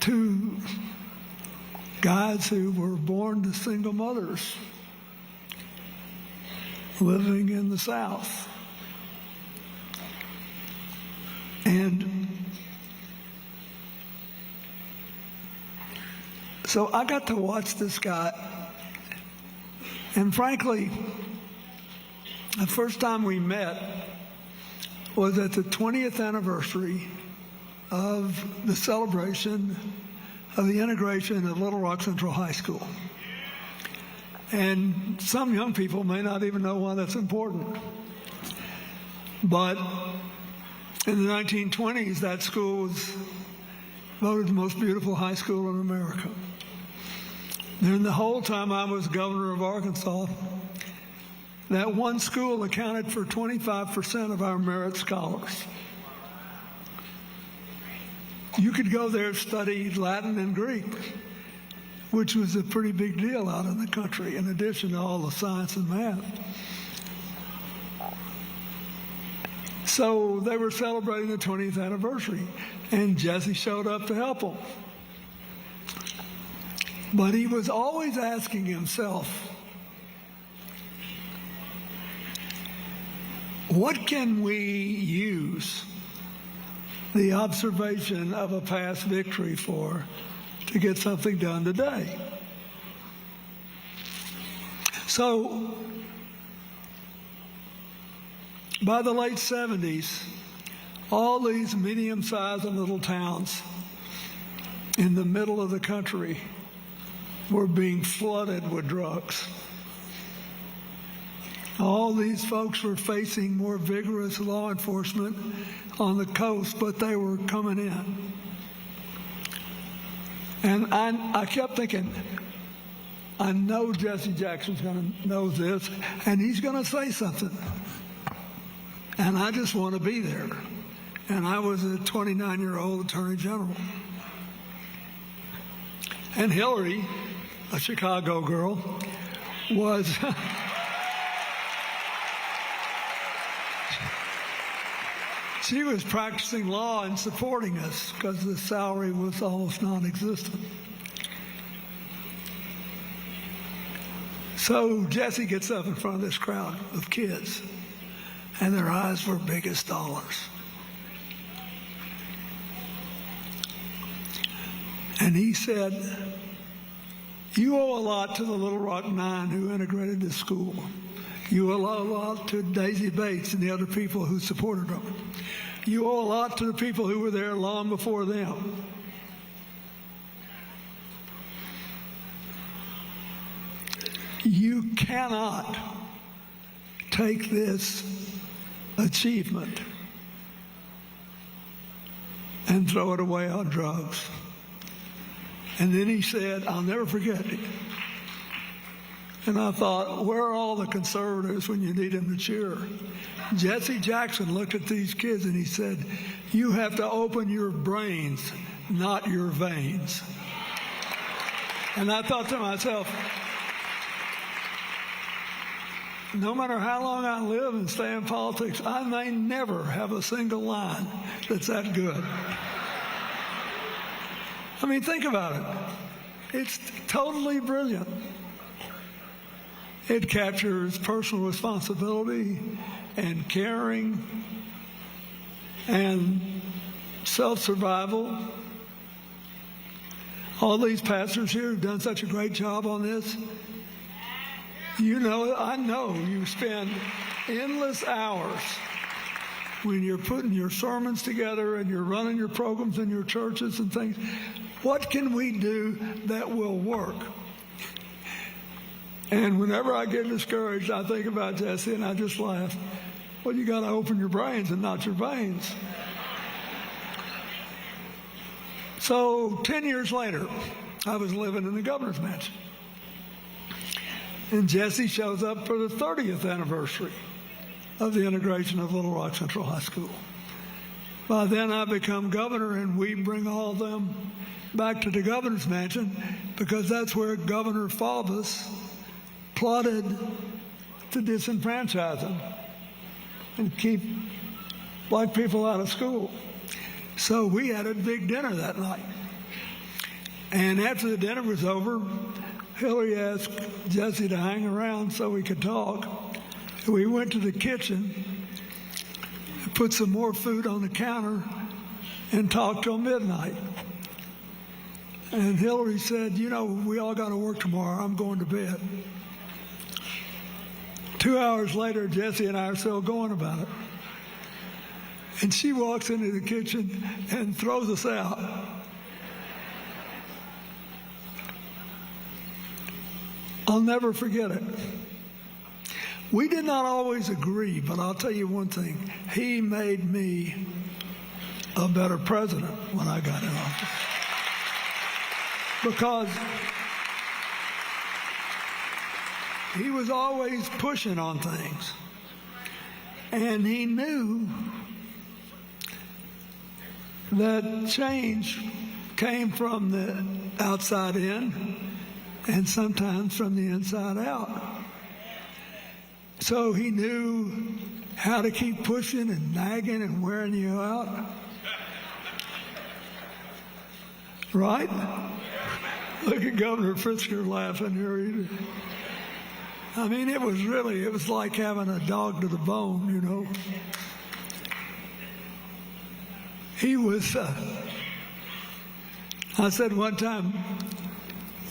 two guys who were born to single mothers living in the South. And so I got to watch this guy, and frankly, the first time we met was at the 20th anniversary of the celebration of the integration of Little Rock Central High School. And some young people may not even know why that's important. But in the 1920s, that school was voted the most beautiful high school in America. During the whole time I was governor of Arkansas, that one school accounted for 25% of our merit scholars. You could go there and study Latin and Greek, which was a pretty big deal out in the country, in addition to all the science and math. So they were celebrating the 20th anniversary, and Jesse showed up to help them. But he was always asking himself, what can we use the observation of a past victory for to get something done today? So by the late 70s, all these medium-sized and little towns in the middle of the country were being flooded with drugs. All these folks were facing more vigorous law enforcement on the coast, but they were coming in. And I kept thinking, I know Jesse Jackson's going to know this, and he's going to say something. And I just want to be there. And I was a 29-year-old attorney general. And Hillary, a Chicago girl, was... She was practicing law and supporting us because the salary was almost non-existent. So Jesse gets up in front of this crowd of kids, and their eyes were big as dollars. And he said, you owe a lot to the Little Rock Nine who integrated this school. You owe a lot to Daisy Bates and the other people who supported them. You owe a lot to the people who were there long before them. You cannot take this achievement and throw it away on drugs. And then he said, I'll never forget it. And I thought, where are all the conservatives when you need them to cheer? Jesse Jackson looked at these kids and he said, you have to open your brains, not your veins. And I thought to myself, no matter how long I live and stay in politics, I may never have a single line that's that good. I mean, think about it. It's totally brilliant. It captures personal responsibility and caring and self-survival. All these pastors here have done such a great job on this. You know, I know you spend endless hours when you're putting your sermons together and you're running your programs in your churches and things. What can we do that will work? And whenever I get discouraged, I think about Jesse and I just laugh. Well, you got to open your brains and not your veins. So 10 years later, I was living in the governor's mansion. And Jesse shows up for the 30th anniversary of the integration of Little Rock Central High School. By then, I become governor, and we bring all of them back to the governor's mansion because that's where Governor Faubus plotted to disenfranchise them and keep black people out of school. So we had a big dinner that night. And after the dinner was over, Hillary asked Jesse to hang around so we could talk. We went to the kitchen, put some more food on the counter, and talked till midnight. And Hillary said, you know, we all got to work tomorrow. I'm going to bed. 2 hours later, Jesse and I are still going about it. And she walks into the kitchen and throws us out. I'll never forget it. We did not always agree, but I'll tell you one thing. He made me a better president when I got in office. Because he was always pushing on things. And he knew that change came from the outside in and sometimes from the inside out. So he knew how to keep pushing and nagging and wearing you out. Right? Look at Governor Pritzker laughing here. I mean, it was like having a dog to the bone, you know. He was, I said one time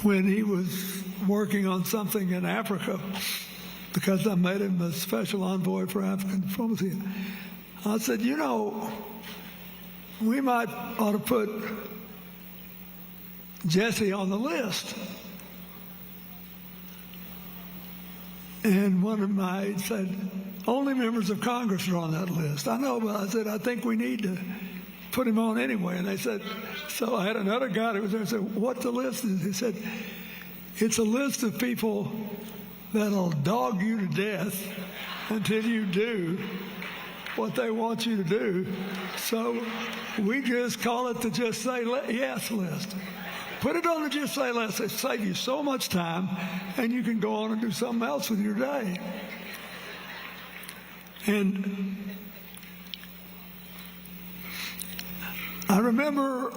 when he was working on something in Africa, because I made him a special envoy for African diplomacy, I said, you know, we might ought to put Jesse on the list. And one of my aides said, only members of Congress are on that list. I know, but I said, I think we need to put him on anyway. And they said, so I had another guy that was there and said, what the list is? He said, it's a list of people that'll dog you to death until you do what they want you to do. So we just call it the Just Say Yes list. Put it on the Just Say List. It saves you so much time, and you can go on and do something else with your day. And I remember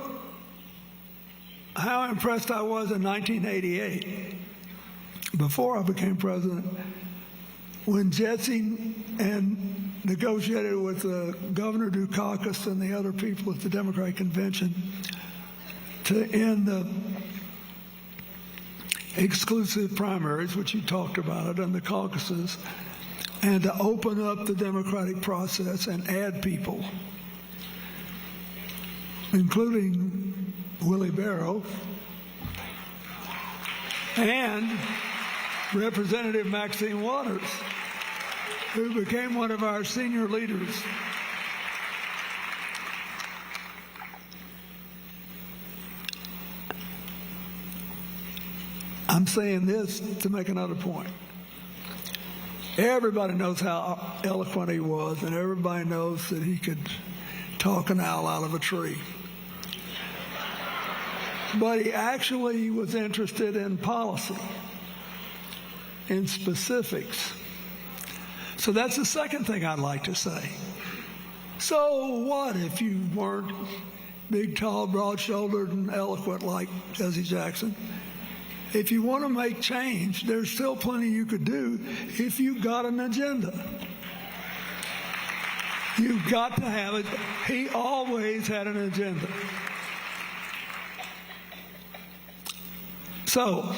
how impressed I was in 1988, before I became president, when Jesse and negotiated with Governor Dukakis and the other people at the Democratic Convention to end the exclusive primaries, which you talked about it, and the caucuses, and to open up the democratic process and add people, including Willie Barrow, and Representative Maxine Waters, who became one of our senior leaders. I'm saying this to make another point. Everybody knows how eloquent he was, and everybody knows that he could talk an owl out of a tree. But he actually was interested in policy, in specifics. So that's the second thing I'd like to say. So what if you weren't big, tall, broad-shouldered, and eloquent like Jesse Jackson? If you want to make change, there's still plenty you could do if you've got an agenda. You've got to have it. He always had an agenda. So,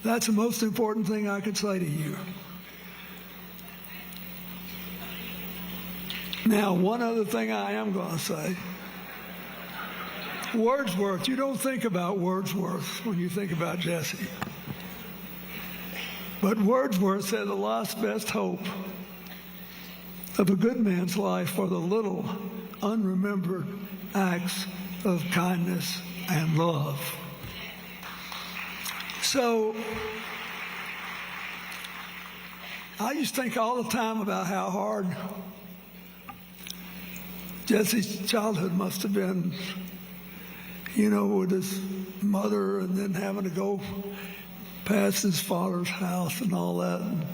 that's the most important thing I could say to you. Now, one other thing I am going to say. Wordsworth, you don't think about Wordsworth when you think about Jesse. But Wordsworth said the last best hope of a good man's life are the little unremembered acts of kindness and love. So I used to think all the time about how hard Jesse's childhood must have been, you know, with his mother and then having to go past his father's house and all that, and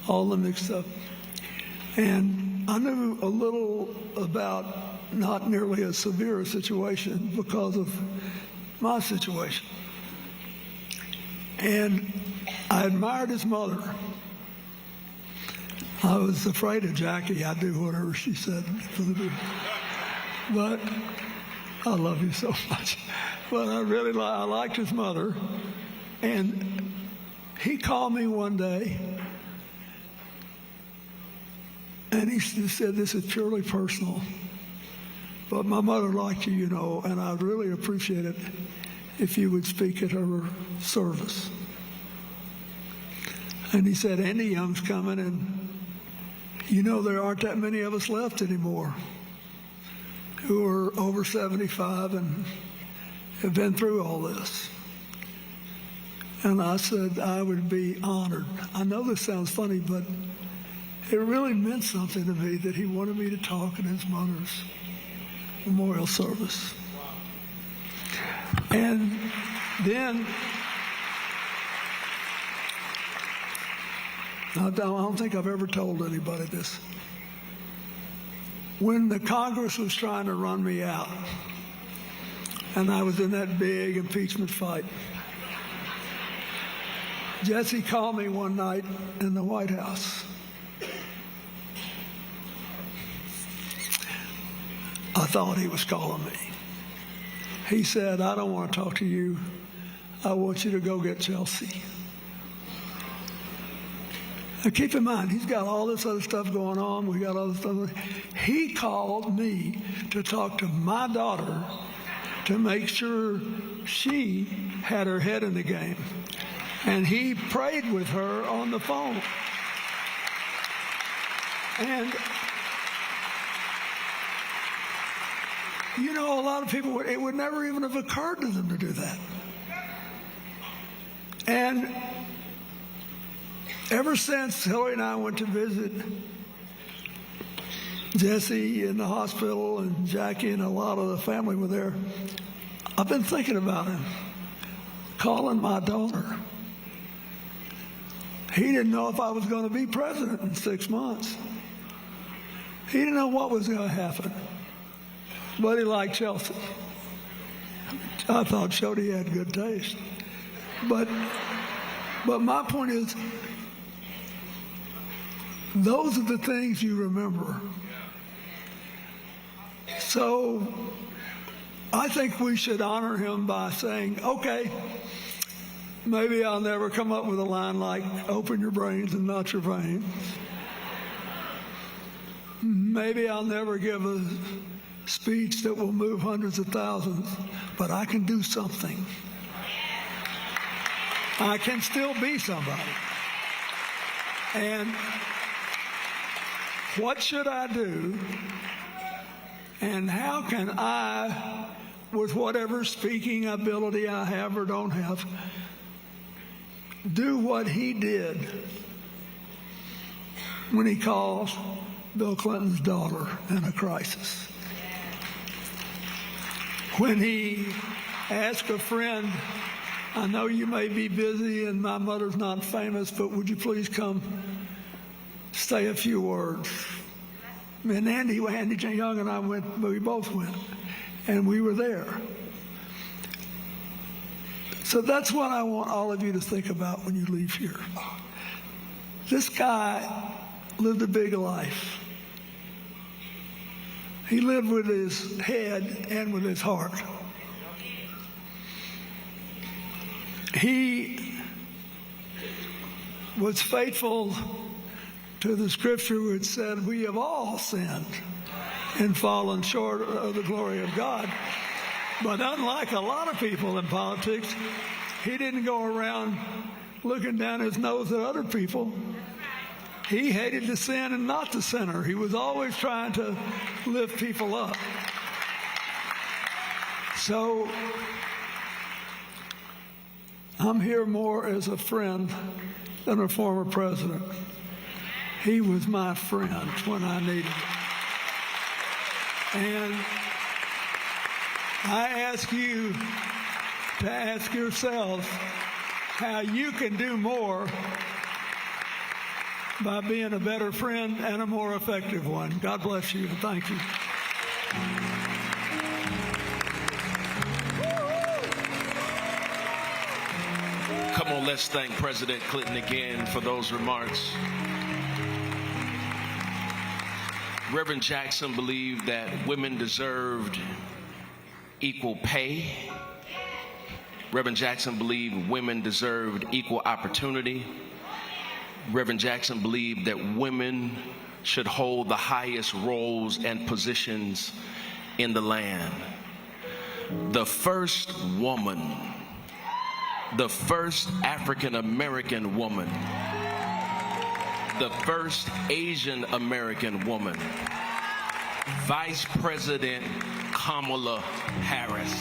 all the mixed up. And I knew a little about not nearly as severe a situation because of my situation. And I admired his mother. I was afraid of Jackie. I'd do whatever she said. But I love you so much. But I liked his mother. And he called me one day, and he said, this is purely personal, but my mother liked you, you know, and I'd really appreciate it if you would speak at her service. And he said, Andy Young's coming, and you know there aren't that many of us left anymore who are over 75 and have been through all this. And I said I would be honored. I know this sounds funny, but it really meant something to me that he wanted me to talk at his mother's memorial service. And then, I don't think I've ever told anybody this. When the Congress was trying to run me out, and I was in that big impeachment fight, Jesse called me one night in the White House. I thought he was calling me. He said, I don't want to talk to you. I want you to go get Chelsea. Now keep in mind, he's got all this other stuff going on. We got all this stuff. He called me to talk to my daughter to make sure she had her head in the game. And he prayed with her on the phone. And, you know, a lot of people, it would never even have occurred to them to do that. And ever since Hillary and I went to visit Jesse in the hospital and Jackie and a lot of the family were there, I've been thinking about him, calling my daughter. He didn't know if I was going to be president in 6 months. He didn't know what was going to happen. But he liked Chelsea. I thought Shody had good taste. But my point is, those are the things you remember. So I think we should honor him by saying, okay, maybe I'll never come up with a line like, open your brains and not your veins. Maybe I'll never give a speech that will move hundreds of thousands, but I can do something. I can still be somebody. And what should I do? And how can I, with whatever speaking ability I have or don't have, do what he did when he called Bill Clinton's daughter in a crisis? When he asked a friend, I know you may be busy and my mother's not famous, but would you please come say a few words? And Andy Young and I went, we both went, and we were there. So that's what I want all of you to think about when you leave here. This guy lived a big life. He lived with his head and with his heart. He was faithful to the scripture which said, we have all sinned and fallen short of the glory of God. But unlike a lot of people in politics, he didn't go around looking down his nose at other people. He hated the sin and not the sinner. He was always trying to lift people up. So I'm here more as a friend than a former president. He was my friend when I needed it. And I ask you to ask yourselves how you can do more by being a better friend and a more effective one. God bless you and thank you. Come on, let's thank President Clinton again for those remarks. Reverend Jackson believed that women deserved equal pay. Reverend Jackson believed women deserved equal opportunity. Reverend Jackson believed that women should hold the highest roles and positions in the land. The first woman, the first African American woman, the first Asian American woman, Vice President Kamala Harris.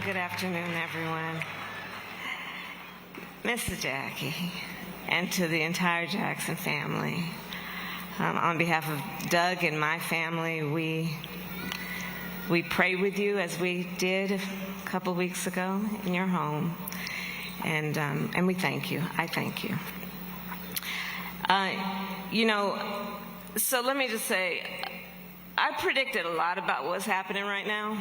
Good afternoon, everyone. Mr. Jackie, and to the entire Jackson family, on behalf of Doug and my family, we pray with you as we did a couple weeks ago in your home, and we thank you. I thank you. So let me just say, I predicted a lot about what's happening right now.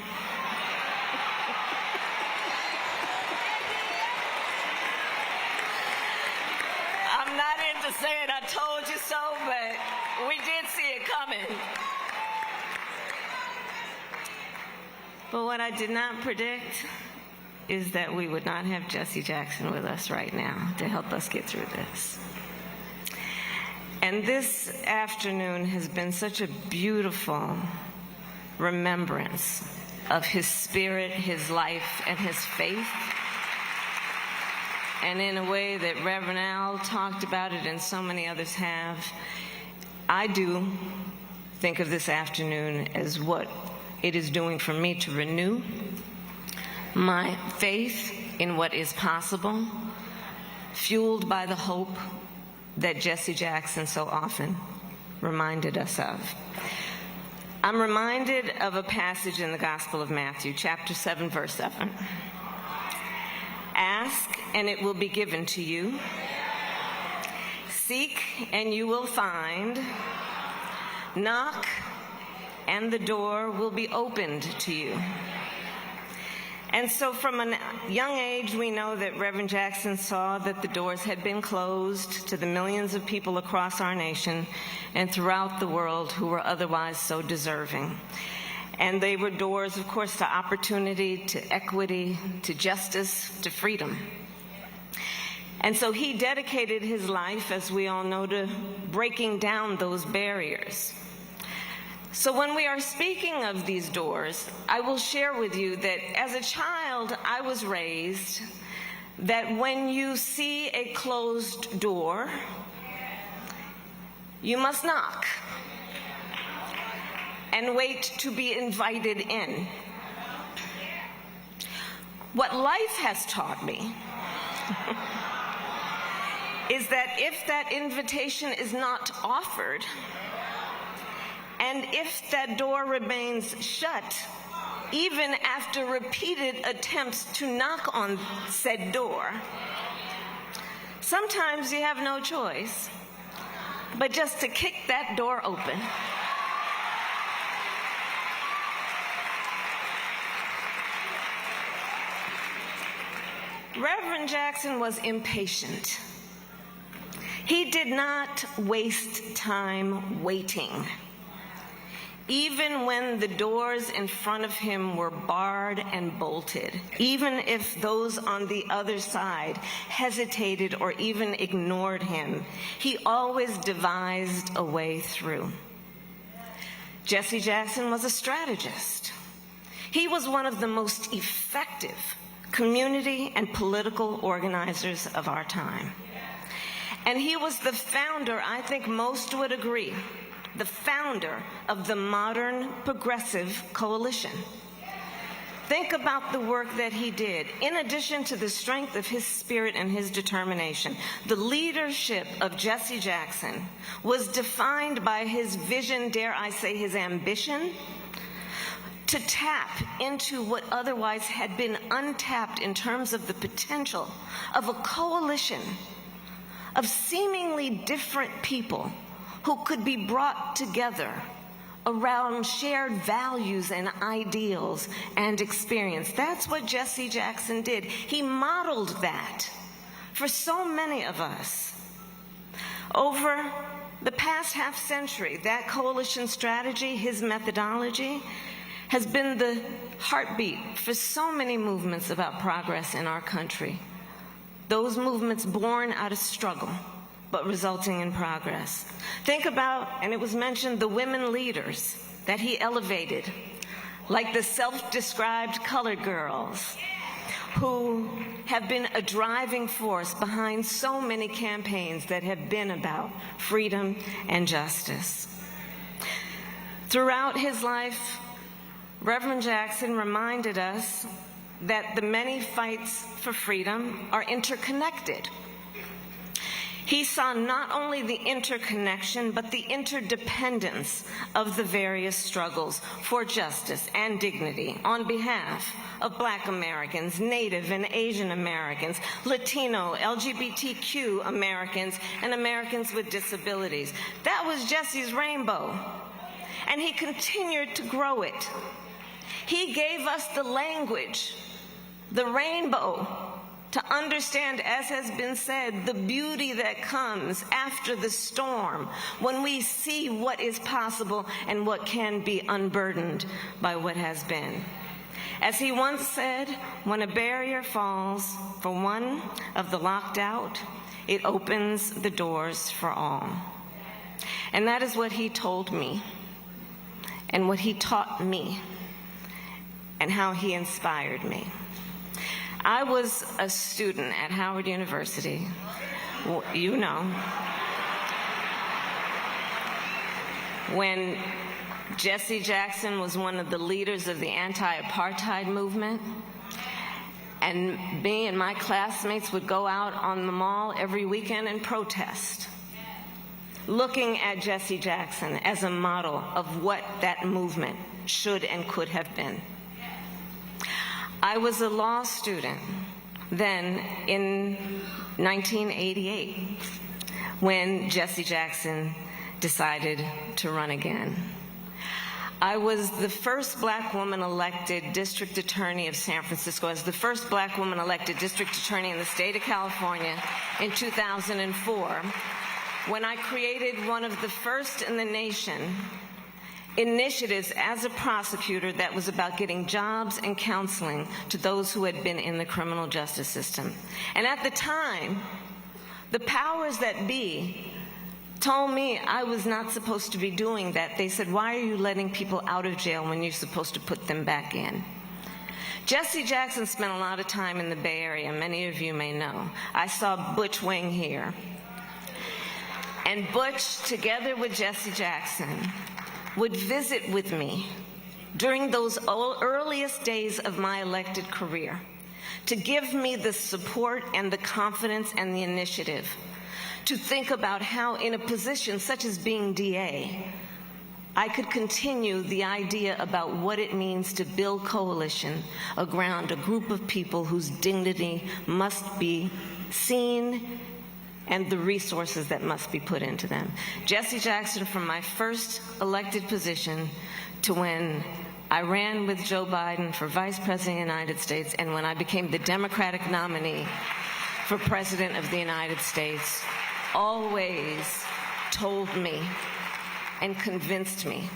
I'm not into saying I told you so, but we did see it coming. But what I did not predict is that we would not have Jesse Jackson with us right now to help us get through this. And this afternoon has been such a beautiful remembrance of his spirit, his life, and his faith. And in a way that Reverend Al talked about it and so many others have, I do think of this afternoon as what it is doing for me to renew my faith in what is possible, fueled by the hope that Jesse Jackson so often reminded us of. I'm reminded of a passage in the Gospel of Matthew, chapter 7, verse 7. Ask, and it will be given to you. Seek, and you will find. Knock, and the door will be opened to you. And so from a young age, we know that Reverend Jackson saw that the doors had been closed to the millions of people across our nation and throughout the world who were otherwise so deserving. And they were doors, of course, to opportunity, to equity, to justice, to freedom. And so he dedicated his life, as we all know, to breaking down those barriers. So when we are speaking of these doors, I will share with you that as a child, I was raised that when you see a closed door, you must knock and wait to be invited in. What life has taught me is that if that invitation is not offered, and if that door remains shut, even after repeated attempts to knock on said door, sometimes you have no choice but just to kick that door open. Reverend Jackson was impatient. He did not waste time waiting. Even when the doors in front of him were barred and bolted, even if those on the other side hesitated or even ignored him, he always devised a way through. Jesse Jackson was a strategist. He was one of the most effective community and political organizers of our time. And he was the founder, I think most would agree, the founder of the modern progressive coalition. Think about the work that he did. In addition to the strength of his spirit and his determination, the leadership of Jesse Jackson was defined by his vision, dare I say his ambition, to tap into what otherwise had been untapped in terms of the potential of a coalition of seemingly different people who could be brought together around shared values and ideals and experience. That's what Jesse Jackson did. He modeled that for so many of us. Over the past half century, that coalition strategy, his methodology, has been the heartbeat for so many movements about progress in our country. Those movements born out of struggle, but resulting in progress. Think about, and it was mentioned, the women leaders that he elevated, like the self-described colored girls, who have been a driving force behind so many campaigns that have been about freedom and justice. Throughout his life, Reverend Jackson reminded us that the many fights for freedom are interconnected. He saw not only the interconnection, but the interdependence of the various struggles for justice and dignity on behalf of Black Americans, Native and Asian Americans, Latino, LGBTQ Americans, and Americans with disabilities. That was Jesse's rainbow, and he continued to grow it. He gave us the language, the rainbow, to understand, as has been said, the beauty that comes after the storm when we see what is possible and what can be unburdened by what has been. As he once said, when a barrier falls for one of the locked out, it opens the doors for all. And that is what he told me and what he taught me and how he inspired me. I was a student at Howard University, you know, when Jesse Jackson was one of the leaders of the anti-apartheid movement, and me and my classmates would go out on the mall every weekend and protest, looking at Jesse Jackson as a model of what that movement should and could have been. I was a law student then in 1988 when Jesse Jackson decided to run again. I was the first Black woman elected district attorney of San Francisco. I was the first Black woman elected district attorney in the state of California in 2004, when I created one of the first in the nation initiatives as a prosecutor that was about getting jobs and counseling to those who had been in the criminal justice system. And at the time, the powers that be told me I was not supposed to be doing that. They said, "Why are you letting people out of jail when you're supposed to put them back in?" Jesse Jackson spent a lot of time in the Bay Area, many of you may know. I saw Butch Wing here. And Butch, together with Jesse Jackson, would visit with me during those earliest days of my elected career to give me the support and the confidence and the initiative to think about how, in a position such as being DA, I could continue the idea about what it means to build coalition around a group of people whose dignity must be seen and the resources that must be put into them. Jesse Jackson, from my first elected position to when I ran with Joe Biden for Vice President of the United States and when I became the Democratic nominee for President of the United States, always told me and convinced me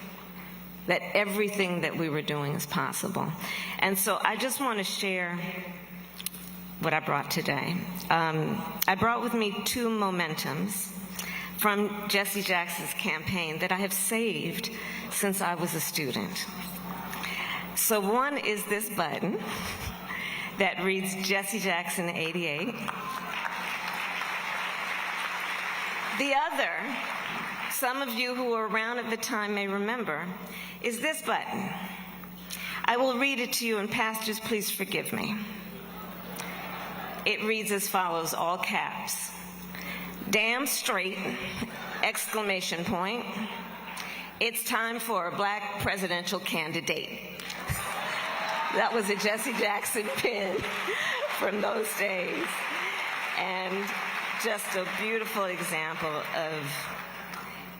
that everything that we were doing is possible. And so I just want to share what I brought today. I brought with me two momentums from Jesse Jackson's campaign that I have saved since I was a student. So one is this button that reads Jesse Jackson 88. The other, some of you who were around at the time may remember, is this button. I will read it to you, and pastors, please forgive me. It reads as follows, all caps. Damn straight, exclamation point. It's time for a black presidential candidate. That was a Jesse Jackson pin from those days. And just a beautiful example of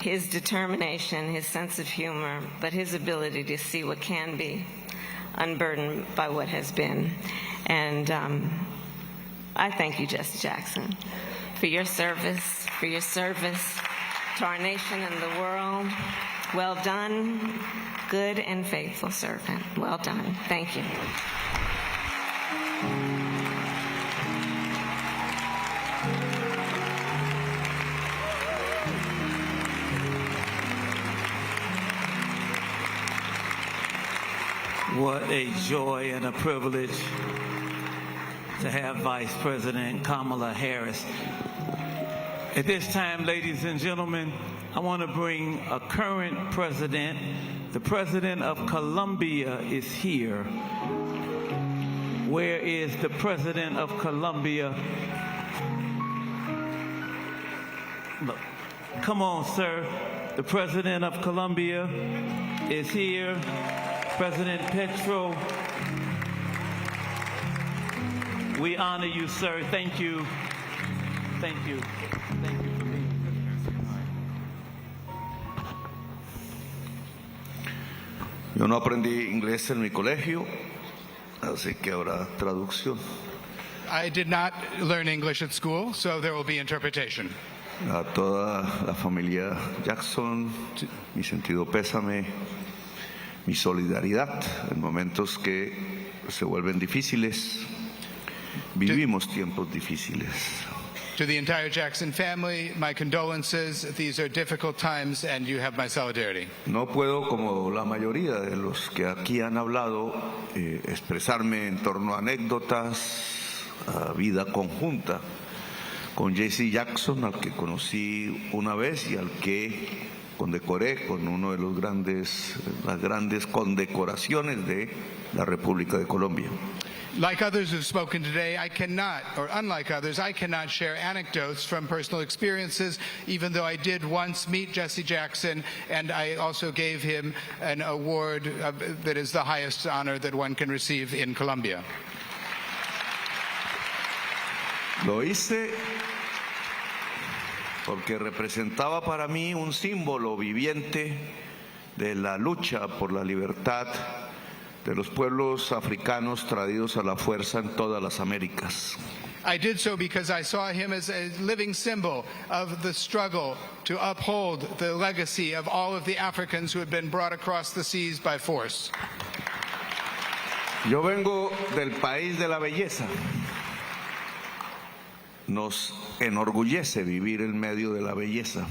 his determination, his sense of humor, but his ability to see what can be unburdened by what has been. And I thank you, Jesse Jackson, for your service to our nation and the world. Well done, good and faithful servant. Well done. Thank you. What a joy and a privilege to have Vice President Kamala Harris. At this time, ladies and gentlemen, I want to bring a current president. The president of Colombia is here. Where is the president of Colombia? Look, come on, sir. The president of Colombia is here. President Petro, we honor you, sir. Thank you. Thank you. Thank you for being Yo no aprendí inglés en mi colegio, así que habrá traducción. I did not learn English at school, so there will be interpretation. A toda la familia Jackson, mi sentido pésame, mi solidaridad en momentos que se vuelven difíciles. Vivimos tiempos difíciles. To the entire Jackson family, my condolences. These are difficult times, and you have my solidarity. No puedo, como la mayoría de los que aquí han hablado, expresarme en torno a anécdotas, a vida conjunta con Jesse Jackson, al que conocí una vez y al que condecoré con uno de las grandes condecoraciones de la República de Colombia. Like others who've spoken today, I cannot, or unlike others, I cannot share anecdotes from personal experiences, even though I did once meet Jesse Jackson, and I also gave him an award that is the highest honor that one can receive in Colombia. Lo hice porque representaba para mí un símbolo viviente de la lucha por la libertad de los pueblos africanos traídos a la fuerza en todas las Américas. I did so because I saw him as a living symbol of the struggle to uphold the legacy of all of the Africans who had been brought across the seas by force. Yo vengo del país de la belleza. Nos enorgullece vivir en medio de la belleza.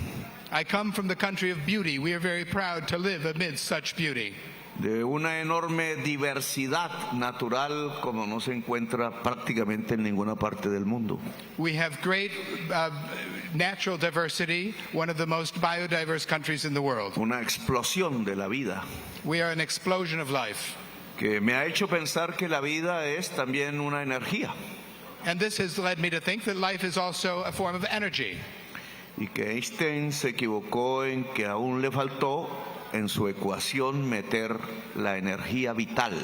I come from the country of beauty. We are very proud to live amidst such beauty. De una enorme diversidad natural como no se encuentra prácticamente en ninguna parte del mundo. We have great natural diversity, one of the most biodiverse countries in the world. Una explosión de la vida. We are an explosion of life. Que me ha hecho pensar que la vida es también una energía. And this has led me to think that life is also a form of energy. Y que Einstein se equivocó en que aún le faltó en su ecuación meter la energía vital,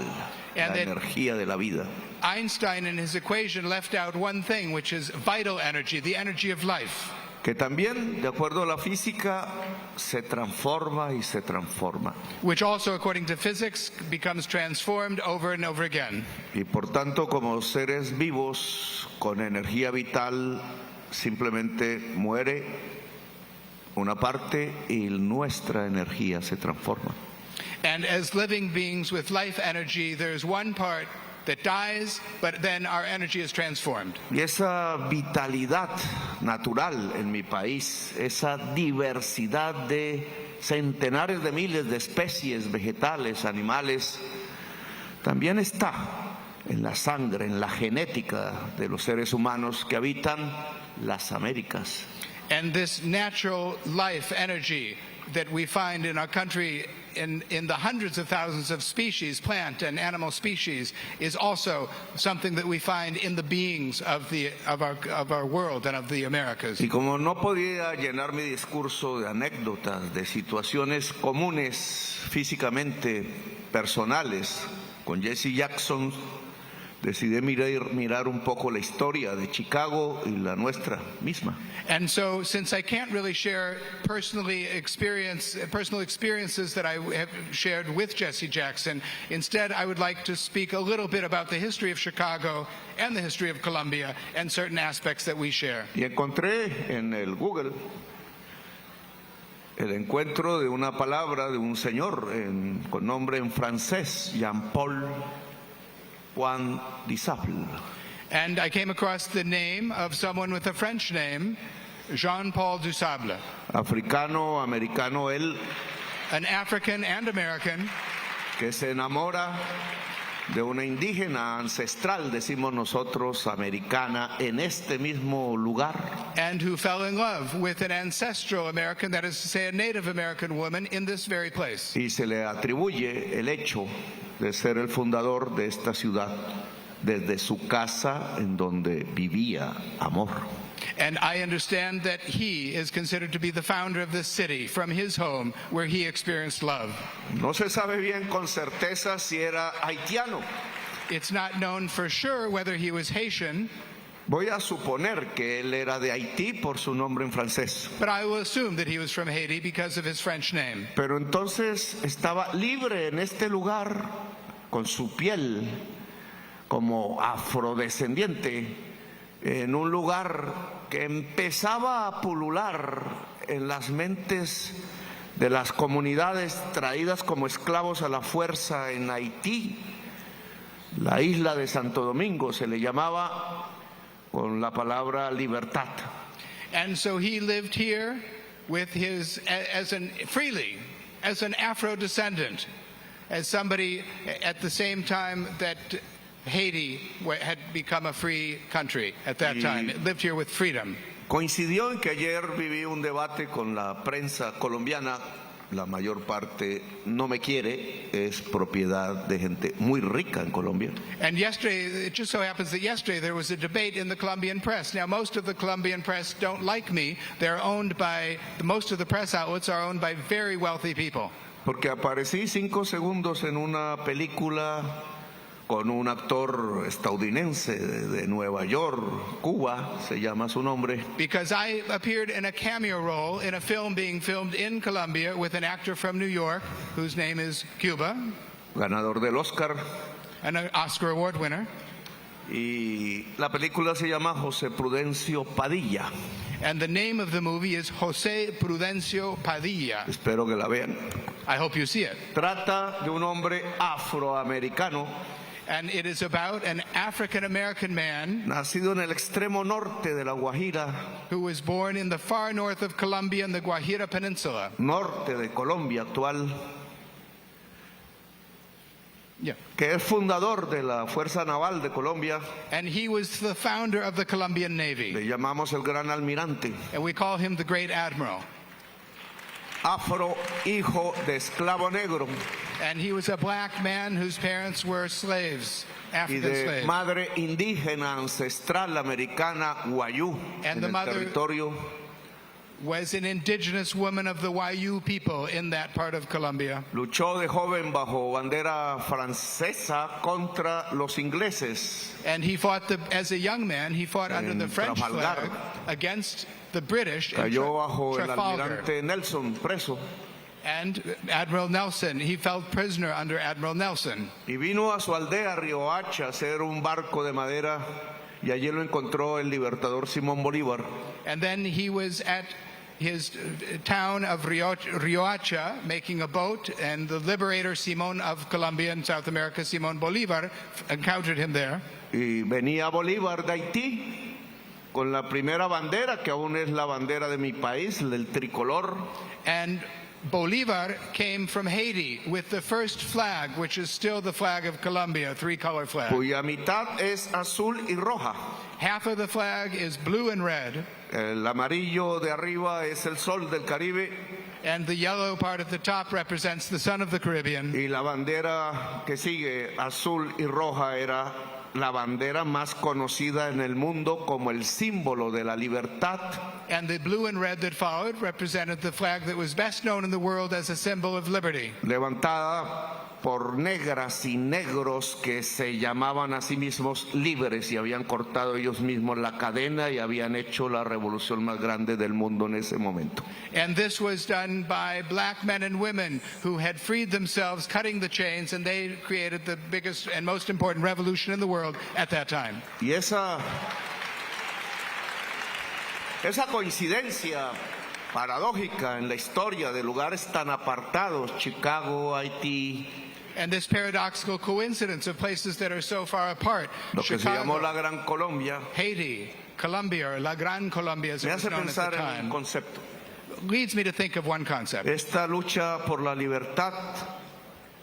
la energía de la vida. Einstein in his equation left out one thing, which is vital energy, the energy of life. Que también, de acuerdo a la física, se transforma y se transforma. Which also, according to physics, becomes transformed over and over again. Y por tanto, como seres vivos con energía vital, simplemente muere una parte y nuestra energía se transforma. And as living beings with life energy, there's one part that dies, but then our energy is transformed. Y esa vitalidad natural en mi país, esa diversidad de centenares de miles de especies vegetales, animales, también está en la sangre, en la genética de los seres humanos que habitan las Américas. And this natural life energy that we find in our country in the hundreds of thousands of species, plant and animal species, is also something that we find in the beings of our world and of the Americas. Y como no podía llenar mi discurso de anécdotas, de situaciones comunes físicamente personales con Jesse Jackson, decidí mirar un poco la historia de Chicago y la nuestra misma. And so, since I can't really share personal experiences that I have shared with Jesse Jackson, instead I would like to speak a little bit about the history of Chicago and the history of Columbia and certain aspects that we share. Y encontré en el Google el encuentro de una palabra de un señor con nombre en francés, Jean-Paul Juan Disable. And I came across the name of someone with a French name, Jean-Paul Dusable. Africano, americano él. An African and American. Que se enamora de una indígena ancestral, decimos nosotros, americana, en este mismo lugar. And who fell in love with an ancestral American, that is to say a Native American woman, in this very place. Y se le atribuye el hecho de ser el fundador de esta ciudad desde su casa en donde vivía amor. And I understand that he is considered to be the founder of this city from his home where he experienced love. No se sabe bien con certeza si era haitiano. It's not known for sure whether he was Haitian. Voy a suponer que él era de Haití por su nombre en francés. But I will assume that he was from Haiti because of his French name. Pero entonces estaba libre en este lugar con su piel como afrodescendiente en un lugar que empezaba a pulular en las mentes de las comunidades traídas como esclavos a la fuerza en Haití. La isla de Santo Domingo se le llamaba con la palabra libertad. And so he lived here with his freely as an Afro-descendant, as somebody at the same time that Haiti had become a free country at that time. It lived here with freedom. Coincidió en que ayer viví un debate con la prensa colombiana. La mayor parte no me quiere, es propiedad de gente muy rica en Colombia. And yesterday, it just so happens that yesterday there was a debate in the Colombian press. Now, most of the Colombian press don't like me. They're owned by, most of the press outlets are owned by very wealthy people. Porque aparecí 5 segundos en una película con un actor estadounidense de Nueva York, Cuba, se llama su nombre. Because I appeared in a cameo role in a film being filmed in Colombia with an actor from New York whose name is Cuba. Ganador del Oscar. An Oscar Award winner. Y la película se llama José Prudencio Padilla. And the name of the movie is José Prudencio Padilla. Espero que la vean. I hope you see it. Trata de un hombre afroamericano. And it is about an African-American man nacido en el extremo norte de la Guajira, who was born in the far north of Colombia in the Guajira Peninsula. Norte de Colombia actual. Yeah. Que es fundador de la Fuerza Naval de Colombia. And he was the founder of the Colombian Navy. Le llamamos el Gran Almirante. And we call him the Great Admiral. Afro, hijo de esclavo negro. And he was a black man whose parents were slaves, African y de slaves. Madre indígena ancestral americana Wayuu And en el territorio. Was an indigenous woman of the Wayuu people in that part of Colombia. Luchó de joven bajo bandera francesa contra los ingleses. And he fought as a young man, he fought under the French flag against the British. Cayó bajo el almirante Nelson preso. And Admiral Nelson, he fell prisoner under Admiral Nelson. Y vino a su aldea Riohacha a hacer un barco de madera y allí lo encontró el libertador Simón Bolívar. And then he was at his town of Riohacha making a boat, and the liberator Simón of Colombia and South America, Simón Bolívar, encountered him there. Y venía Bolívar de Haití con la primera bandera, que aún es la bandera de mi país, el tricolor. And Bolívar came from Haiti with the first flag, which is still the flag of Colombia, a three-color flag. Cuya mitad es azul y roja. Half of the flag is blue and red. El amarillo de arriba es el sol del Caribe. And the yellow part at the top represents the sun of the Caribbean. Y la bandera que sigue, azul y roja, era la bandera más conocida en el mundo como el símbolo de la libertad. And the blue and red that followed represented the flag that was best known in the world as a symbol of liberty. Levantada por negras y negros que se llamaban a sí mismos libres y habían cortado ellos mismos la cadena y habían hecho la revolución más grande del mundo en ese momento. And this was done by black men and women who had freed themselves, cutting the chains, and they created the biggest and most important revolution in the world at that time. Y esa coincidencia paradójica en la historia de lugares tan apartados, Chicago, Haití, and this paradoxical coincidence of places that are so far apart, lo que Chicago, se llamó la Gran Colombia, Haiti, Colombia, or La Gran Colombia as me it was hace known at the pensar en time, un concepto. leads me to think of one concept. Esta lucha por la libertad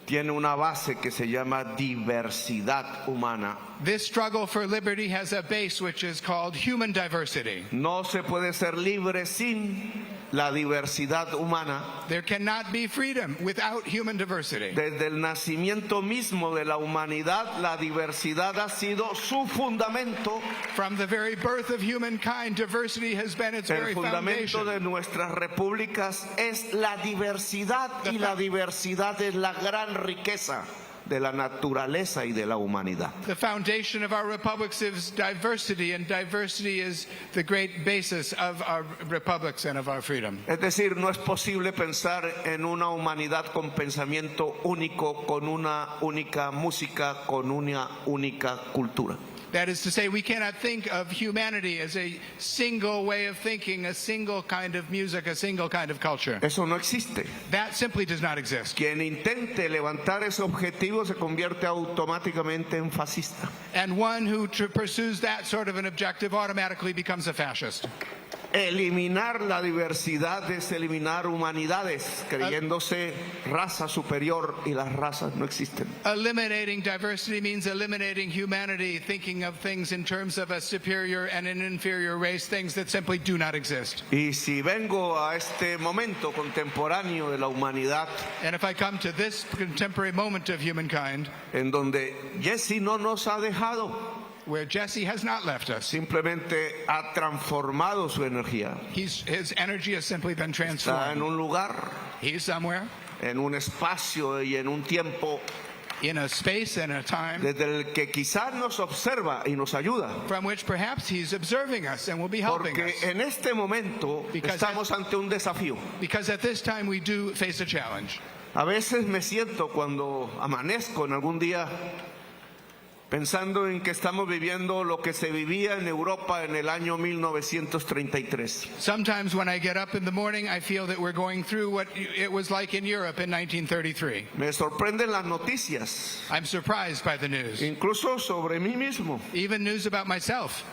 tiene una base que se llama diversidad humana. This struggle for liberty has a base which is called human diversity. No se puede ser libre sin la diversidad humana. There cannot be freedom without human diversity. Desde el nacimiento mismo de la humanidad, la diversidad ha sido su fundamento. From the very birth of humankind, diversity has been its very foundation. El fundamento de nuestras repúblicas es la diversidad y la diversidad es la gran riqueza de la naturaleza y de la humanidad. The foundation of our republics is diversity, and diversity is the great basis of our republics and of our freedom. Es decir, no es posible pensar en una humanidad con pensamiento único, con una única música, con una única cultura. That is to say, we cannot think of humanity as a single way of thinking, a single kind of music, a single kind of culture. Eso no existe. That simply does not exist. Quien intente levantar ese objetivo se convierte automáticamente en fascista. And one who pursues that sort of an objective automatically becomes a fascist. Eliminar la diversidad es eliminar humanidades, creyéndose raza superior, y las razas no existen. Eliminating diversity means eliminating humanity, thinking of things in terms of a superior and an inferior race, things that simply do not exist. Y si vengo a este momento contemporáneo de la humanidad, and if I come to this contemporary moment of humankind, en donde Jesse no nos ha dejado, where Jesse has not left us. Simplemente ha transformado su energía. His energy has simply been transformed. Está en un lugar, he's somewhere, en un espacio y en un tiempo, in a space and a time, desde el que quizás nos observa y nos ayuda. From which perhaps he's observing us and will be helping Porque us. en este momento estamos ante un desafío. Because at this time we do face a challenge. A veces me siento cuando amanezco en algún día pensando en que estamos viviendo lo que se vivía en Europa en el año 1933. Sometimes when I get up in the morning, I feel that we're going through what it was like in Europe in 1933. Me sorprenden las noticias, I'm surprised by the news, incluso sobre mí mismo. even news about myself.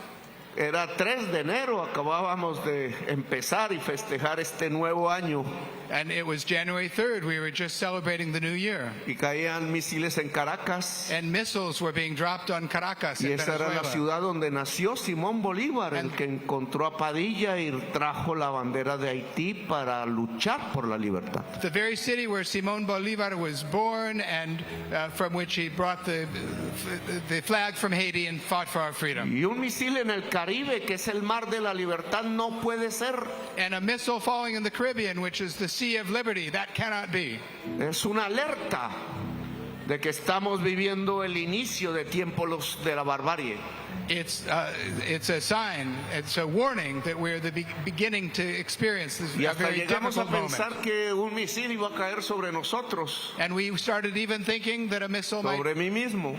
Era 3 de enero, acabábamos de empezar y festejar este nuevo año. And it was January 3rd. We were just celebrating the new year. Y caían misiles en Caracas. And missiles were being dropped on Caracas Y in esa era la Venezuela. ciudad donde nació Simón Bolívar, el que encontró a Padilla y trajo la bandera de Haití para luchar por la libertad. The very city where Simón Bolívar was born and from which he brought the flag from Haiti and fought for our freedom. Y un misil en el Caribe, que es el mar de la libertad, no puede ser. And a missile falling in the Caribbean, which is the Sea of Liberty, that cannot be. Es una alerta de que estamos viviendo el inicio de tiempos de la barbarie. It's a sign, it's a warning that we're beginning to experience this Y hasta very llegamos a difficult moment. pensar que un misil iba a caer sobre nosotros, And we started even thinking that a missile might sobre mí mismo.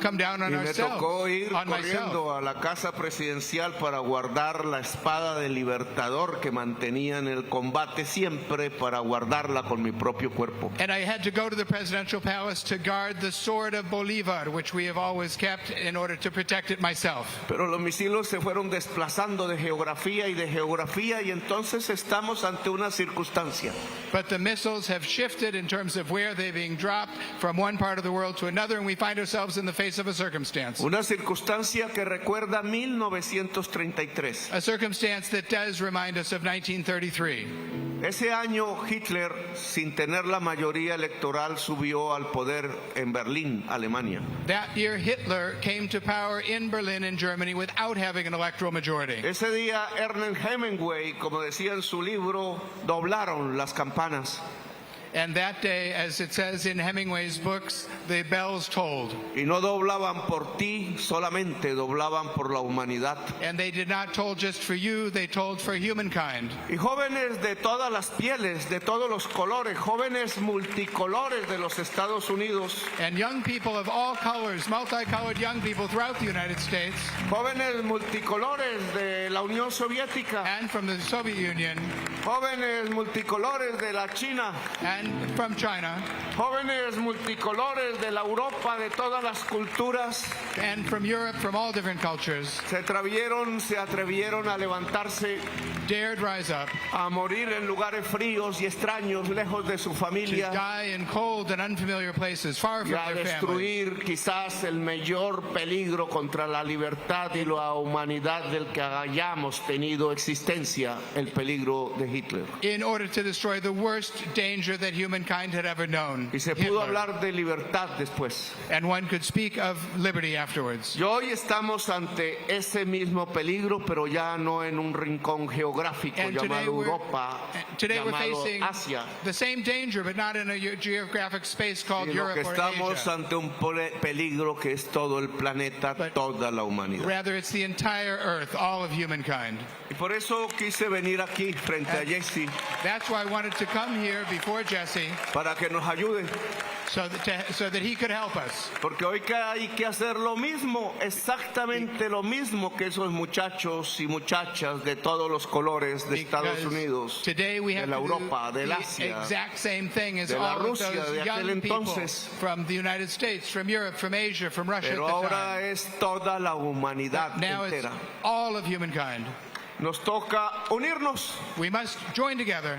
come down on Y me tocó ourselves, ir on myself. corriendo a la casa presidencial para guardar la espada del libertador que mantenía en el combate siempre, para guardarla con mi propio cuerpo. And I had to go to the presidential palace to guard the sword of Bolivar, which we have always kept in order to protect it myself. Pero los misiles se fueron desplazando de geografía y entonces estamos ante una circunstancia. But the missiles have shifted in terms of where they're being dropped from one part of the world to another, and we find ourselves in the face of a circumstance. Una circunstancia que recuerda 1933. A circumstance that does remind us of 1933. Ese año Hitler, sin tener la mayoría electoral, subió al poder en Berlín, Alemania. That year, Hitler came to power in Berlin, in Germany, without having an electoral majority. Ese día Ernest Hemingway, como decía en su libro, doblaron las campanas. And that day, as it says in Hemingway's books, the bells tolled. Y no doblaban por ti solamente, doblaban por la humanidad. And they did not toll just for you, they tolled for humankind. Y jóvenes de todas las pieles, de todos los colores, jóvenes multicolores de los Estados Unidos. And young people of all colors, multicolored young people throughout the United States. Jóvenes multicolores de la Unión Soviética. And from the Soviet Union. Jóvenes multicolores de la China. And from China. Jóvenes multicolores de la Europa, de todas las culturas. And from Europe, from all different cultures. Se atrevieron a levantarse. Dared rise up. A morir en lugares fríos y extraños, lejos de su familia. To die in cold and unfamiliar places, far from their families. Destruir quizás el mayor peligro contra la libertad y la humanidad del que hayamos tenido existencia, el peligro de Hitler. In order to destroy the worst danger that humankind had ever known. Y se pudo hablar de libertad después. And one could speak of liberty afterwards. Y hoy estamos ante ese mismo peligro, pero ya no en un rincón geográfico llamado Europa, today we're llamado facing Asia. the same danger, but not in a geographic space called Europe or Estamos Asia. ante un peligro que es todo el planeta, toda la humanidad. Rather, it's the entire earth, all of humankind. Y por eso quise venir aquí frente a Jesse. That's why I wanted to come here before Jesse. Para que nos ayude. So that he could help us. Porque hoy hay que hacer lo mismo, exactamente lo mismo que esos muchachos y muchachas de todos los colores de Estados Unidos, today we have de la Europa, del the Asia, exact same thing as de la all Rusia of those de aquel young people entonces. from the United States, from Europe, from Asia, from Russia. Pero at the ahora time. es toda la humanidad Now entera. it's all of humankind. Nos toca unirnos. We must join together.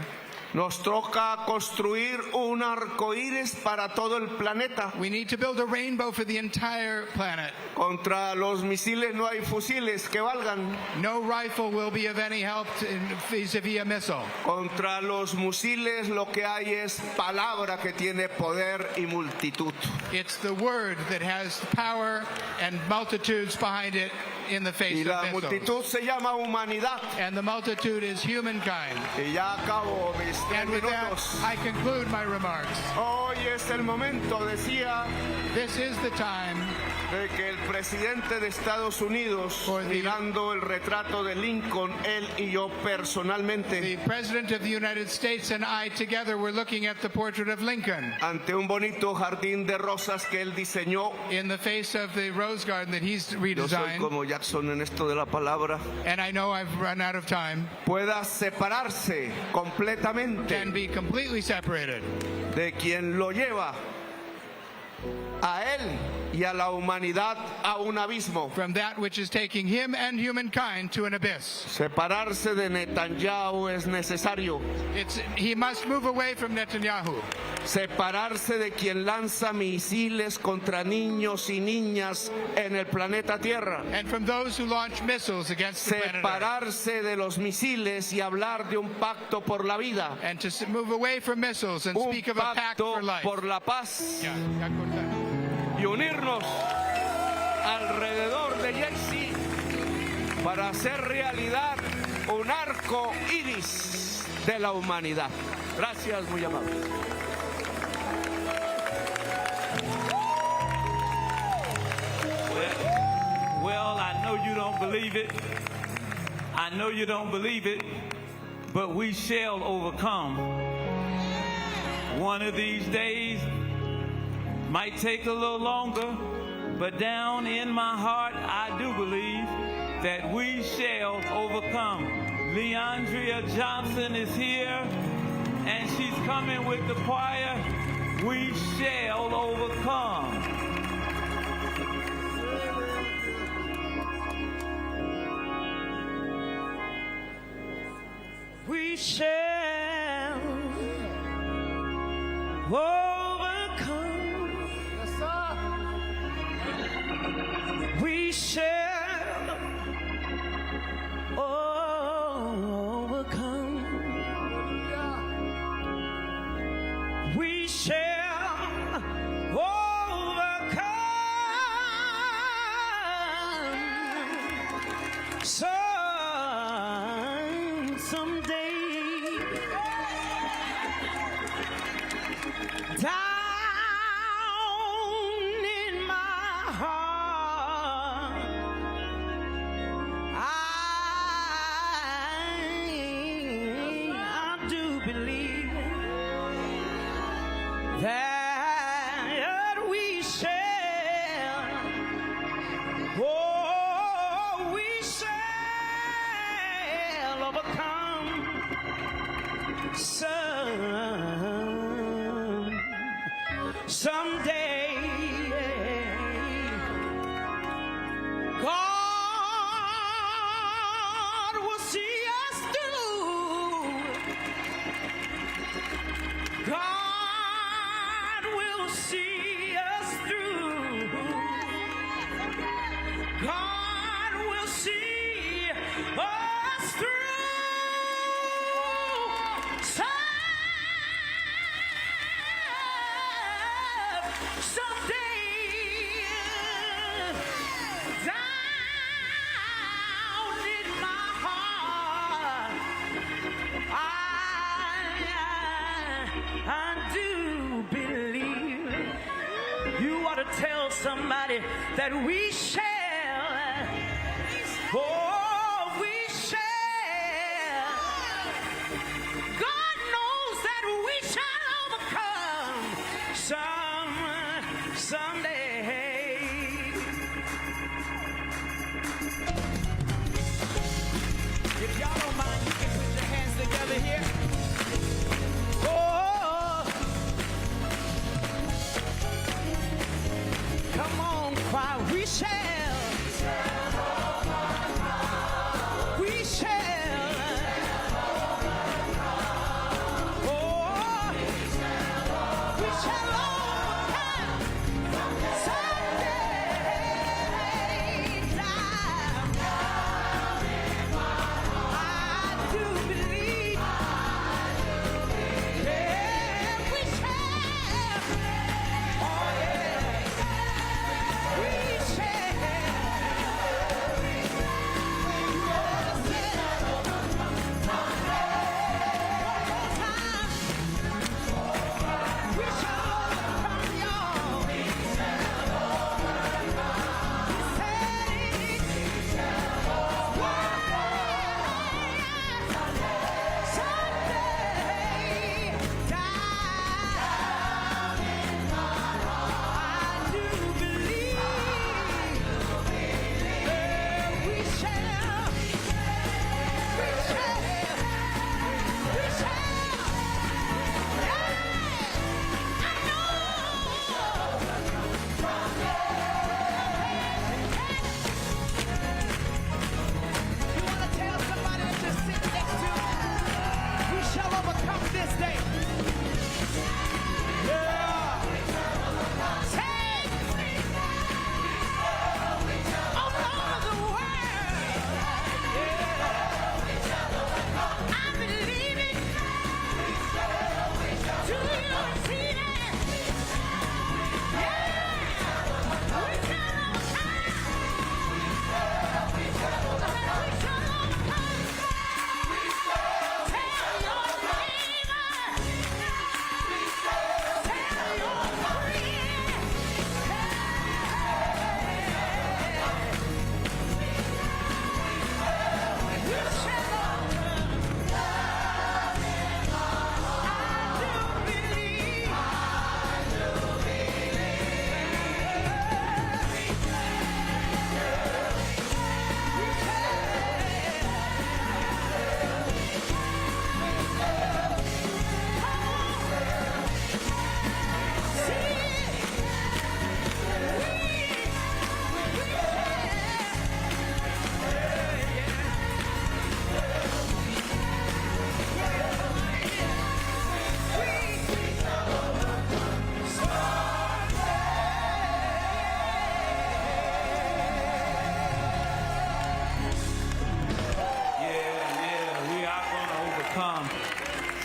Nos toca construir un arcoíris para todo el planeta. We need to build a rainbow for the entire planet. Contra los misiles no hay fusiles que valgan. No rifle will be of any help vis-a-vis a missile. Contra los misiles lo que hay es palabra que tiene poder y multitud. It's the word that has power and multitudes behind it in the face Y of la missiles. multitud se llama humanidad. And the multitude is humankind. Y ya acabo mis 3 And with that, minutos. I conclude my remarks. Hoy es el momento, decía. This is the time. de que el presidente de Estados Unidos, mirando el retrato de Lincoln, él y yo personalmente, The President of the United States and I together were looking at the portrait of Lincoln ante un bonito jardín de rosas que él diseñó. in the face of the rose garden that he's Yo soy redesigned. como Jackson en esto de la palabra. And I know I've run out of time. Pueda separarse completamente Can be completely separated de quien lo lleva a él y a la humanidad a un abismo. from that which is taking him and humankind to an abyss. Separarse de Netanyahu es necesario. He must move away from Netanyahu. Separarse de quien lanza misiles contra niños y niñas en el planeta Tierra. And from those who launch missiles against the planet Earth. Separarse de los misiles y hablar de un pacto por la vida. And to move away from missiles and speak of a pact for life. Por la paz. Yeah, y unirnos alrededor de Jesse para hacer realidad un arco iris de la humanidad. Gracias, muy amable. Well, I know you don't believe it. I know you don't believe it, but we shall overcome. One of these days might take a little longer, but down in my heart, I do believe that we shall overcome. Leandria Johnson is here, and she's coming with the choir. We shall overcome. We shall overcome. Yes, sir. We shall overcome. We shall overcome. Someday. Down in my heart, I do believe that we shall, we shall overcome. Someday, God will see us through. God will see us through. God will see us through. Tell somebody that we shall, we shall. God knows that we shall overcome someday. If y'all don't mind, you can put your hands together here. Come on, choir, we shall. We shall. Oh, we shall overcome someday. I do believe. Yeah, we shall. Oh, yeah. We shall.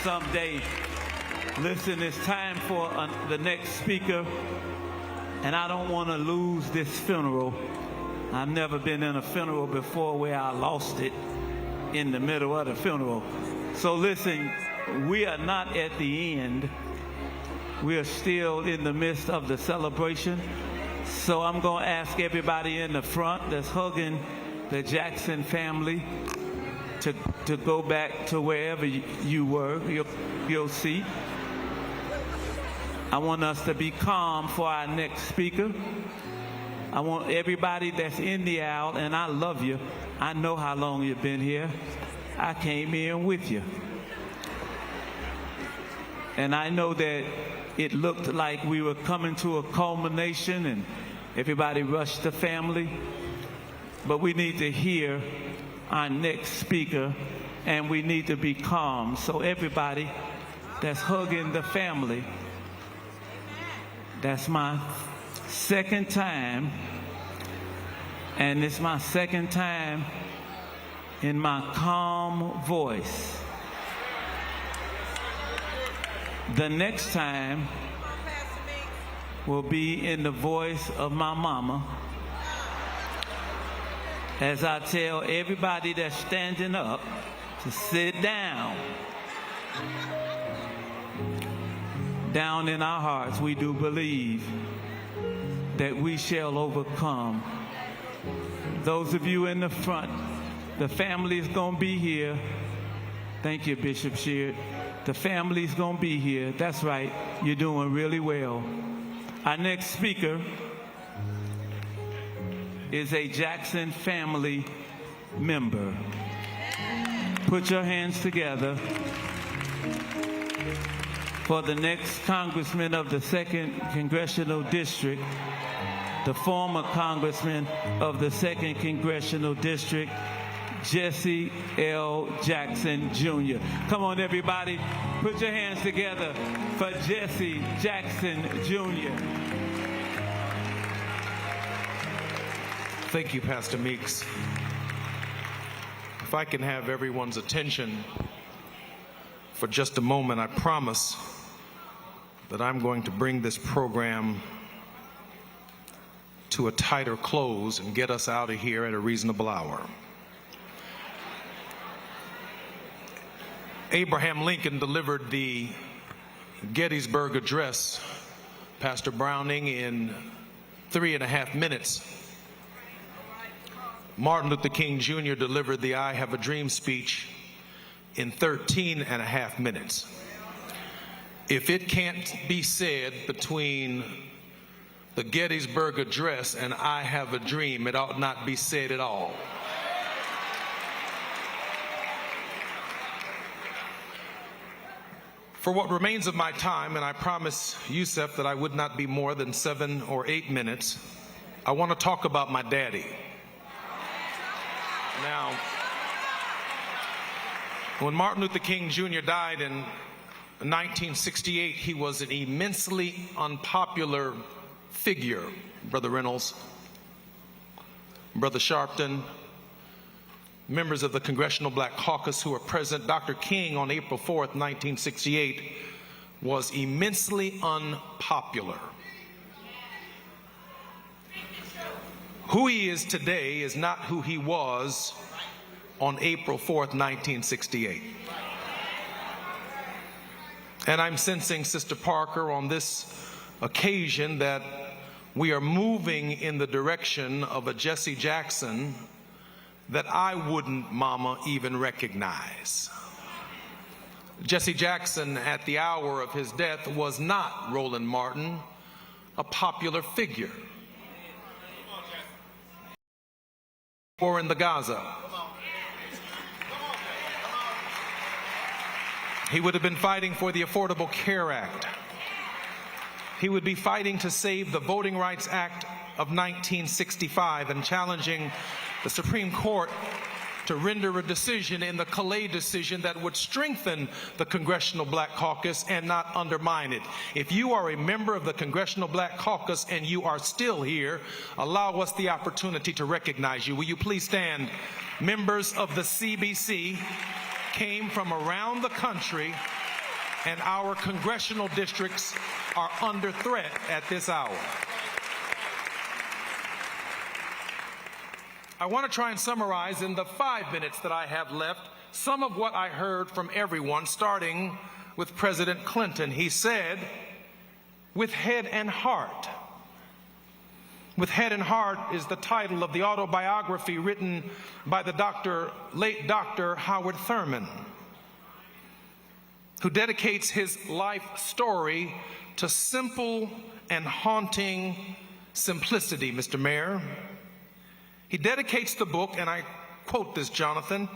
someday. Listen, it's time for the next speaker, and I don't want to lose this funeral. I've never been in a funeral before where I lost it in the middle of the funeral. So listen, we are not at the end. We are still in the midst of the celebration. So I'm going to ask everybody in the front that's hugging the Jackson family to go back to wherever you were, your seat. I want us to be calm for our next speaker. I want everybody that's in the aisle, and I love you. I know how long you've been here. I came in with you. And I know that it looked like we were coming to a culmination and everybody rushed the family. But we need to hear our next speaker, and we need to be calm. So everybody that's hugging the family, that's my second time, and it's my second time in my calm voice. The next time will be in the voice of my mama, as I tell everybody that's standing up to sit down. Down in our hearts, we do believe that we shall overcome. Those of you in the front, the family is going to be here. Thank you, Bishop Sheard. The family's going to be here. That's right. You're doing really well. Our next speaker is a Jackson family member. Put your hands together for the next congressman of the 2nd Congressional District, the former congressman of the 2nd Congressional District, Jesse L. Jackson Jr. Come on, everybody. Put your hands together for Jesse Jackson Jr. Thank you, Pastor Meeks. If I can have everyone's attention for just a moment, I promise that I'm going to bring this program to a tighter close and get us out of here at a reasonable hour. Abraham Lincoln delivered the Gettysburg Address, Pastor Browning, in 3.5 minutes. Martin Luther King Jr. delivered the I Have a Dream speech in 13.5 minutes. If it can't be said between the Gettysburg Address and I Have a Dream, it ought not be said at all. For what remains of my time, and I promised Yusef that I would not be more than 7 or 8 minutes, I want to talk about my daddy. Now, when Martin Luther King Jr. died in 1968, he was an immensely unpopular figure. Brother Reynolds, Brother Sharpton, members of the Congressional Black Caucus who are present, Dr. King on April 4th, 1968, was immensely unpopular. Who he is today is not who he was on April 4th, 1968. And I'm sensing, Sister Parker, on this occasion that we are moving in the direction of a Jesse Jackson that I wouldn't, Mama, even recognize. Jesse Jackson, at the hour of his death, was not Roland Martin, a popular figure. Or in the Gaza. He would have been fighting for the Affordable Care Act. He would be fighting to save the Voting Rights Act of 1965 and challenging the Supreme Court to render a decision in the Calais decision that would strengthen the Congressional Black Caucus and not undermine it. If you are a member of the Congressional Black Caucus and you are still here, allow us the opportunity to recognize you. Will you please stand? Members of the CBC came from around the country and our congressional districts are under threat at this hour. I want to try and summarize in the 5 minutes that I have left some of what I heard from everyone, starting with President Clinton. He said, "With head and heart." "With Head and Heart" is the title of the autobiography written by the late Dr. Howard Thurman, who dedicates his life story to simple and haunting simplicity, Mr. Mayor. He dedicates the book, and I quote this, Jonathan,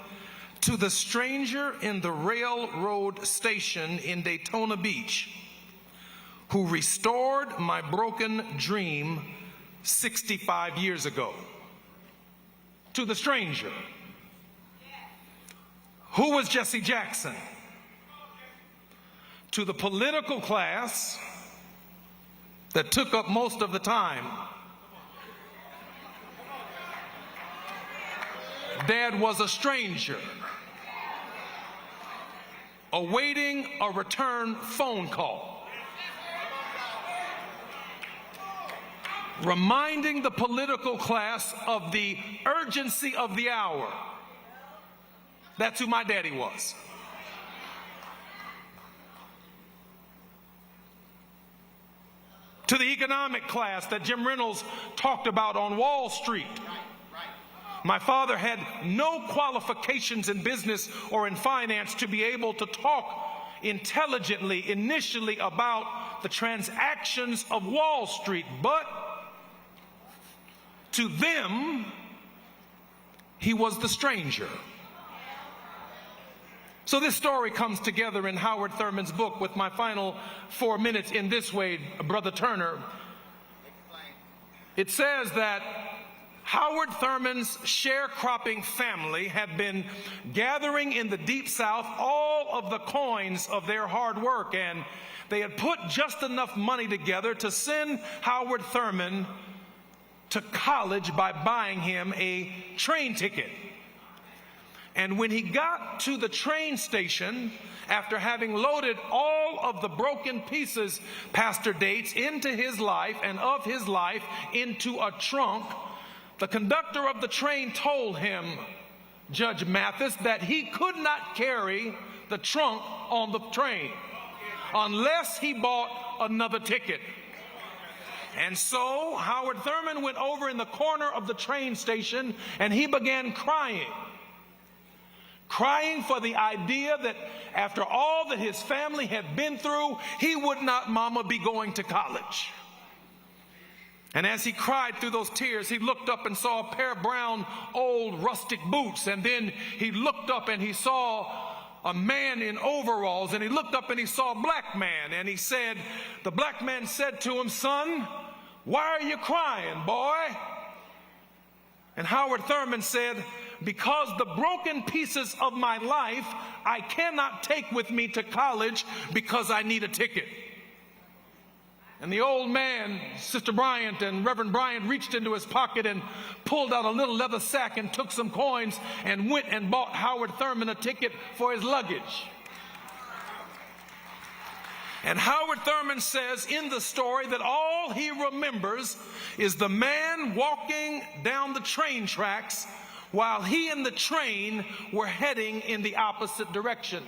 "to the stranger in the railroad station in Daytona Beach who restored my broken dream 65 years ago." To the stranger. Who was Jesse Jackson? To the political class that took up most of the time, Dad was a stranger, awaiting a return phone call, reminding the political class of the urgency of the hour. That's who my daddy was. To the economic class that Jim Reynolds talked about on Wall Street, my father had no qualifications in business or in finance to be able to talk intelligently initially about the transactions of Wall Street, but to them, he was the stranger. So this story comes together in Howard Thurman's book with my final 4 minutes in this way, Brother Turner. It says that Howard Thurman's sharecropping family had been gathering in the Deep South all of the coins of their hard work, and they had put just enough money together to send Howard Thurman to college by buying him a train ticket. And when he got to the train station, after having loaded all of the broken pieces, Pastor Dates, into his life and of his life into a trunk, the conductor of the train told him, Judge Mathis, that he could not carry the trunk on the train unless he bought another ticket. And so Howard Thurman went over in the corner of the train station and he began crying for the idea that after all that his family had been through, he would not, mama, be going to college. And as he cried through those tears, he looked up and saw a pair of brown, old, rustic boots. And then he looked up and he saw a man in overalls. And he looked up and he saw a black man. And the black man said to him, "Son, why are you crying, boy?" And Howard Thurman said, "Because the broken pieces of my life I cannot take with me to college because I need a ticket." And the old man, Sister Bryant and Reverend Bryant, reached into his pocket and pulled out a little leather sack and took some coins and went and bought Howard Thurman a ticket for his luggage. And Howard Thurman says in the story that all he remembers is the man walking down the train tracks while he and the train were heading in the opposite direction.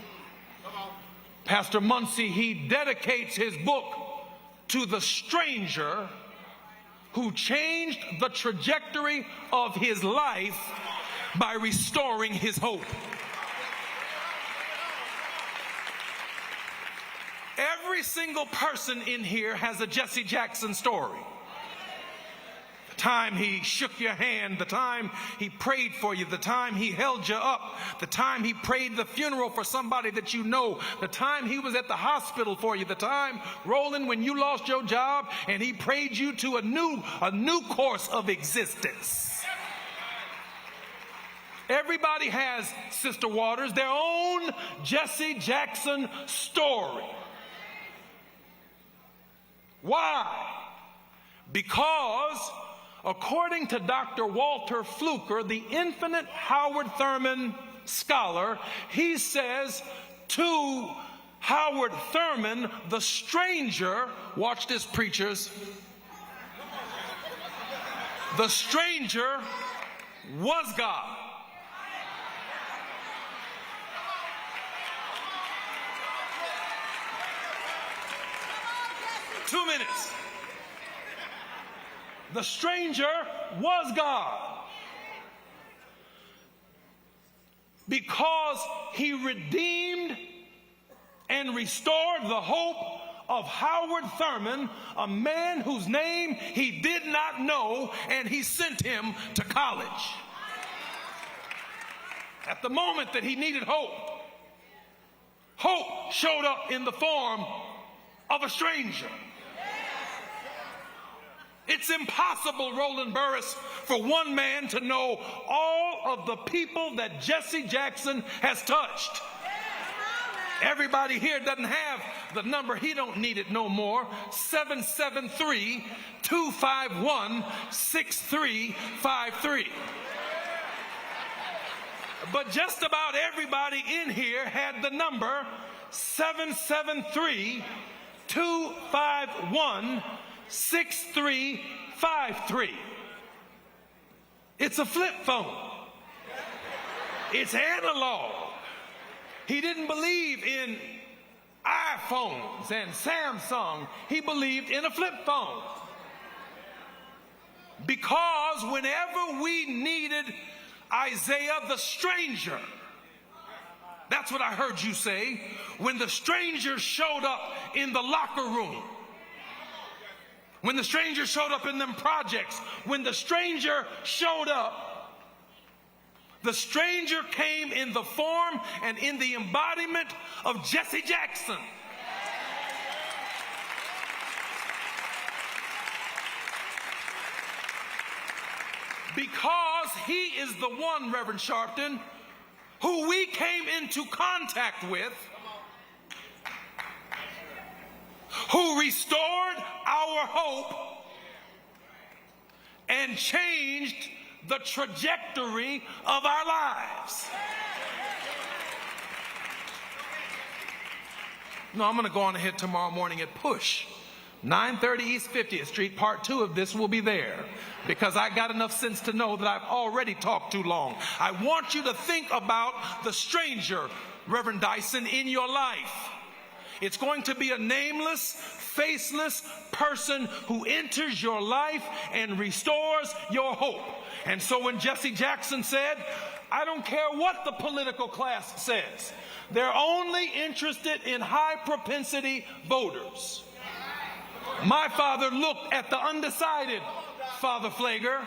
Pastor Muncie, he dedicates his book to the stranger who changed the trajectory of his life by restoring his hope. Every single person in here has a Jesse Jackson story. The time he shook your hand, the time he prayed for you, the time he held you up, the time he prayed the funeral for somebody that you know, the time he was at the hospital for you, the time, Roland, when you lost your job and he prayed you to a new course of existence. Everybody has, Sister Waters, their own Jesse Jackson story. Why? Because according to Dr. Walter Fluker, the infinite Howard Thurman scholar, he says to Howard Thurman, the stranger, watch this, preachers, the stranger was God. Two minutes. The stranger was God because he redeemed and restored the hope of Howard Thurman, a man whose name he did not know, and he sent him to college. At the moment that he needed hope, hope showed up in the form of a stranger. It's impossible, Roland Burris, for one man to know all of the people that Jesse Jackson has touched. Everybody here doesn't have the number. He don't need it no more. 773-251-6353. But just about everybody in here had the number 773-251-6353. It's a flip phone. It's analog. He didn't believe in iPhones and Samsung. He believed in a flip phone. Because whenever we needed Isaiah the stranger, that's what I heard you say, when the stranger showed up in the locker room, when the stranger showed up in them projects, when the stranger showed up, the stranger came in the form and in the embodiment of Jesse Jackson. Because he is the one, Reverend Sharpton, who we came into contact with, who restored our hope and changed the trajectory of our lives. No, I'm going to go on ahead tomorrow morning at push. 930 East 50th Street, part 2 of this will be there, because I got enough sense to know that I've already talked too long. I want you to think about the stranger, Reverend Dyson, in your life. It's going to be a nameless, faceless person who enters your life and restores your hope. And so when Jesse Jackson said, I don't care what the political class says, they're only interested in high propensity voters. My father looked at the undecided, Father Flager,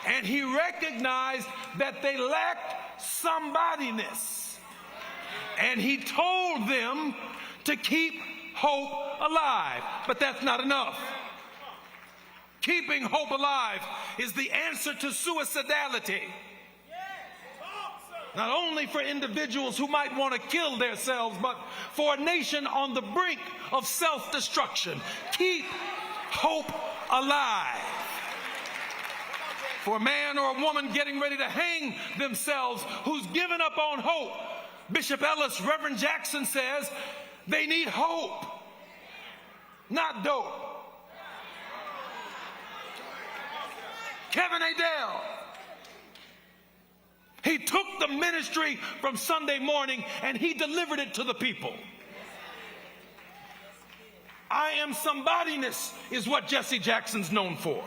and he recognized that they lacked somebodyness. And he told them to keep hope alive. But that's not enough. Keeping hope alive is the answer to suicidality. Not only for individuals who might want to kill themselves, but for a nation on the brink of self-destruction. Keep hope alive. For a man or a woman getting ready to hang themselves who's given up on hope, Bishop Ellis, Reverend Jackson says, they need hope, not dope. Kevin Adele, he took the ministry from Sunday morning and he delivered it to the people. I am somebodyness is what Jesse Jackson's known for.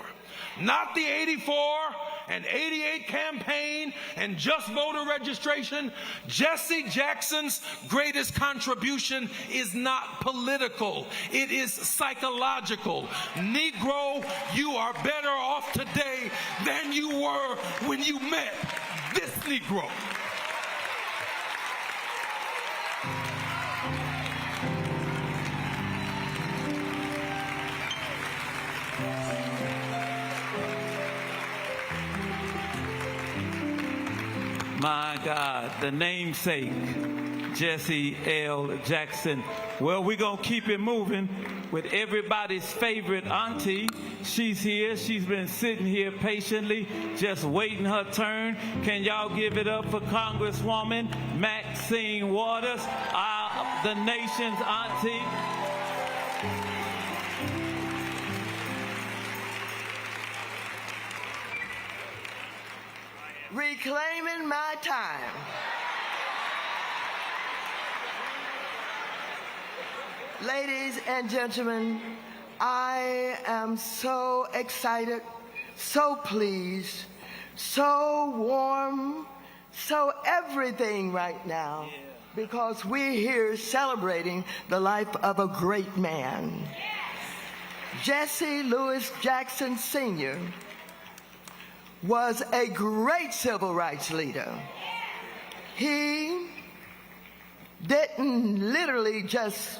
Not the 84 and 88 campaign and just voter registration. Jesse Jackson's greatest contribution is not political. It is psychological. Negro, you are better off today than you were when you met this Negro. My God, the namesake, Jesse L. Jackson. Well, we're going to keep it moving with everybody's favorite auntie. She's here. She's been sitting here patiently, just waiting her turn. Can y'all give it up for Congresswoman Maxine Waters? the nation's auntie. Reclaiming my time. Ladies and gentlemen, I am so excited, so pleased, so warm, so everything right now, because we're here celebrating the life of a great man. Jesse Louis Jackson Sr. was a great civil rights leader. He didn't literally just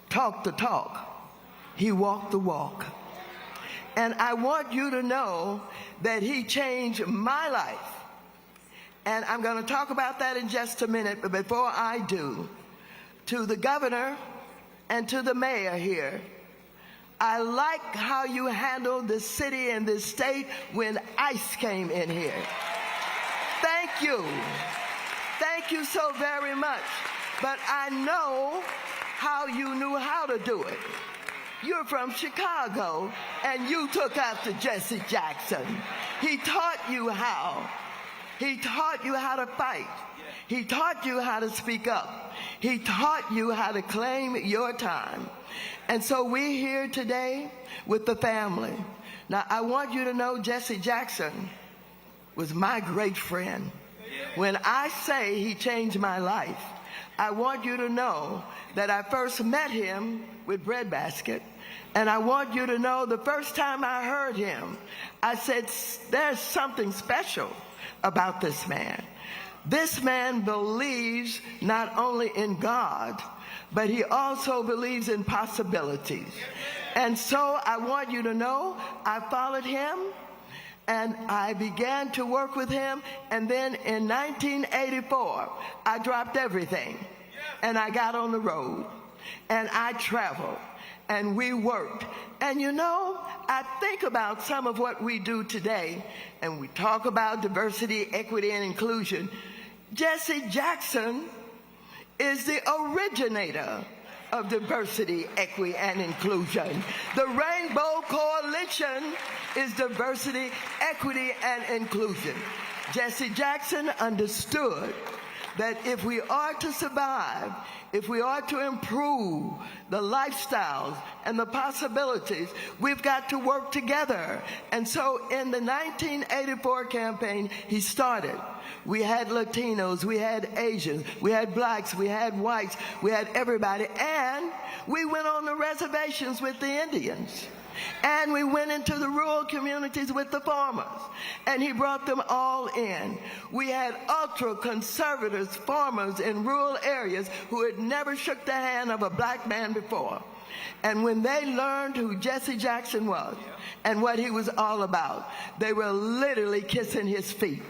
talk the talk. He walked the walk. And I want you to know that he changed my life. And I'm going to talk about that in just a minute, but before I do, to the governor and to the mayor here, I like how you handled the city and the state when ICE came in here. Thank you. Thank you so very much. But I know how you knew how to do it. You're from Chicago, and you took after Jesse Jackson. He taught you how. He taught you how to fight. He taught you how to speak up. He taught you how to claim your time. And so we're here today with the family. Now, I want you to know Jesse Jackson was my great friend. When I say he changed my life, I want you to know that I first met him with Breadbasket. And I want you to know the first time I heard him, I said, there's something special about this man. This man believes not only in God, but he also believes in possibilities. And so I want you to know I followed him and I began to work with him. And then in 1984, I dropped everything and I got on the road and I traveled and we worked. And you know, I think about some of what we do today, and we talk about diversity, equity, and inclusion. Jesse Jackson is the originator of diversity, equity, and inclusion. The Rainbow Coalition is diversity, equity, and inclusion. Jesse Jackson understood that if we are to survive, if we are to improve the lifestyles and the possibilities, we've got to work together. And so in the 1984 campaign, he started. We had Latinos, we had Asians, we had blacks, we had whites, we had everybody. And we went on the reservations with the Indians. And we went into the rural communities with the farmers, and he brought them all in. We had ultra-conservative farmers in rural areas who had never shook the hand of a black man before. And when they learned who Jesse Jackson was and what he was all about, they were literally kissing his feet.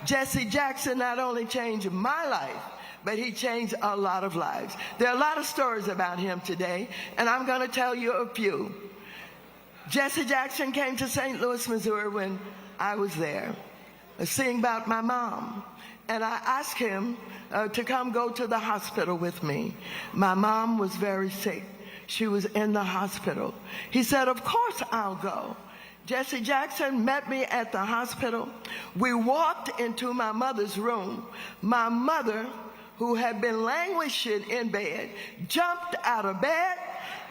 Jesse Jackson not only changed my life, but he changed a lot of lives. There are a lot of stories about him today, and I'm going to tell you a few. Jesse Jackson came to St. Louis, Missouri when I was there, seeing about my mom. And I asked him to come go to the hospital with me. My mom was very sick. She was in the hospital. He said, of course I'll go. Jesse Jackson met me at the hospital. We walked into my mother's room. My mother, who had been languishing in bed, jumped out of bed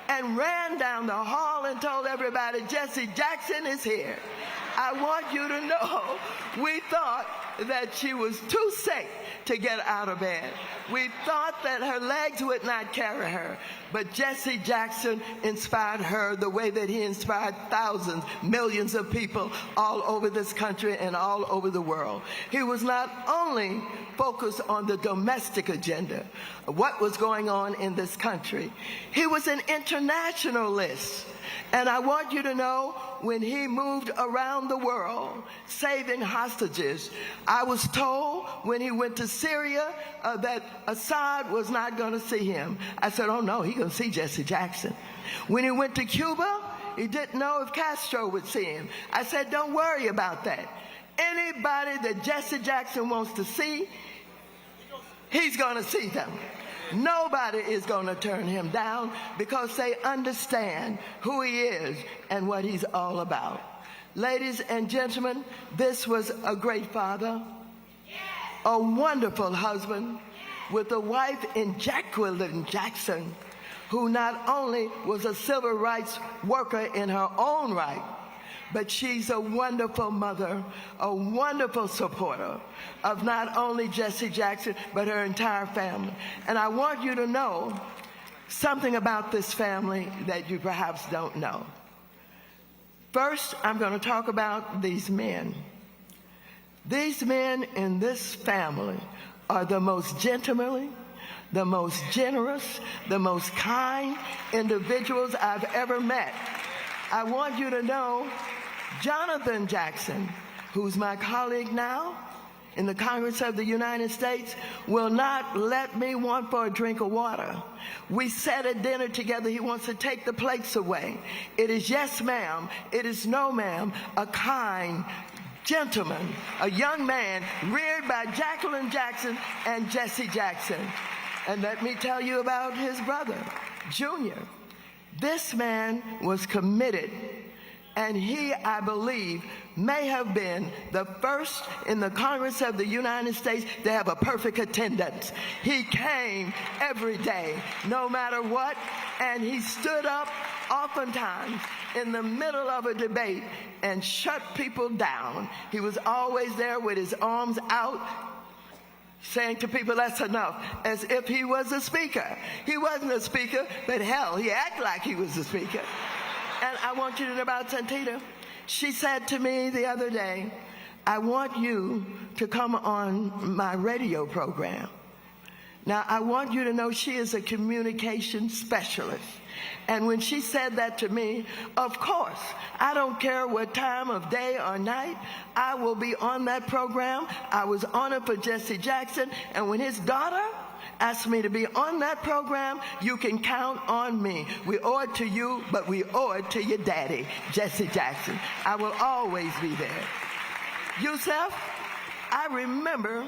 and ran down the hall and told everybody, Jesse Jackson is here. I want you to know, we thought that she was too sick to get out of bed. We thought that her legs would not carry her. But Jesse Jackson inspired her the way that he inspired thousands, millions of people all over this country and all over the world. He was not only focused on the domestic agenda, what was going on in this country. He was an internationalist. And I want you to know, when he moved around the world saving hostages, I was told when he went to Syria that Assad was not going to see him. I said, oh no, he's going to see Jesse Jackson. When he went to Cuba, he didn't know if Castro would see him. I said, don't worry about that. Anybody that Jesse Jackson wants to see, he's going to see them. Nobody is going to turn him down because they understand who he is and what he's all about. Ladies and gentlemen, this was a great father, a wonderful husband, with a wife in Jacqueline Jackson, who not only was a civil rights worker in her own right, but she's a wonderful mother, a wonderful supporter of not only Jesse Jackson, but her entire family. And I want you to know something about this family that you perhaps don't know. First, I'm going to talk about these men. These men in this family are the most gentlemanly, the most generous, the most kind individuals I've ever met. I want you to know Jonathan Jackson, who's my colleague now in the Congress of the United States, will not let me want for a drink of water. We sat at dinner together. He wants to take the plates away. It is yes, ma'am. It is no, ma'am. A kind gentleman, a young man reared by Jacqueline Jackson and Jesse Jackson. And let me tell you about his brother, Junior. This man was committed, and he, I believe, may have been the first in the Congress of the United States to have a perfect attendance. He came every day, no matter what, and he stood up oftentimes in the middle of a debate and shut people down. He was always there with his arms out, saying to people, that's enough, as if he was a speaker. He wasn't a speaker, but hell, he acted like he was a speaker. And I want you to know about Santita. She said to me the other day, I want you to come on my radio program. Now, I want you to know she is a communication specialist. And when she said that to me, of course, I don't care what time of day or night, I will be on that program. I was on it for Jesse Jackson, and when his daughter asked me to be on that program, you can count on me. We owe it to you, but we owe it to your daddy, Jesse Jackson. I will always be there. Yusef, I remember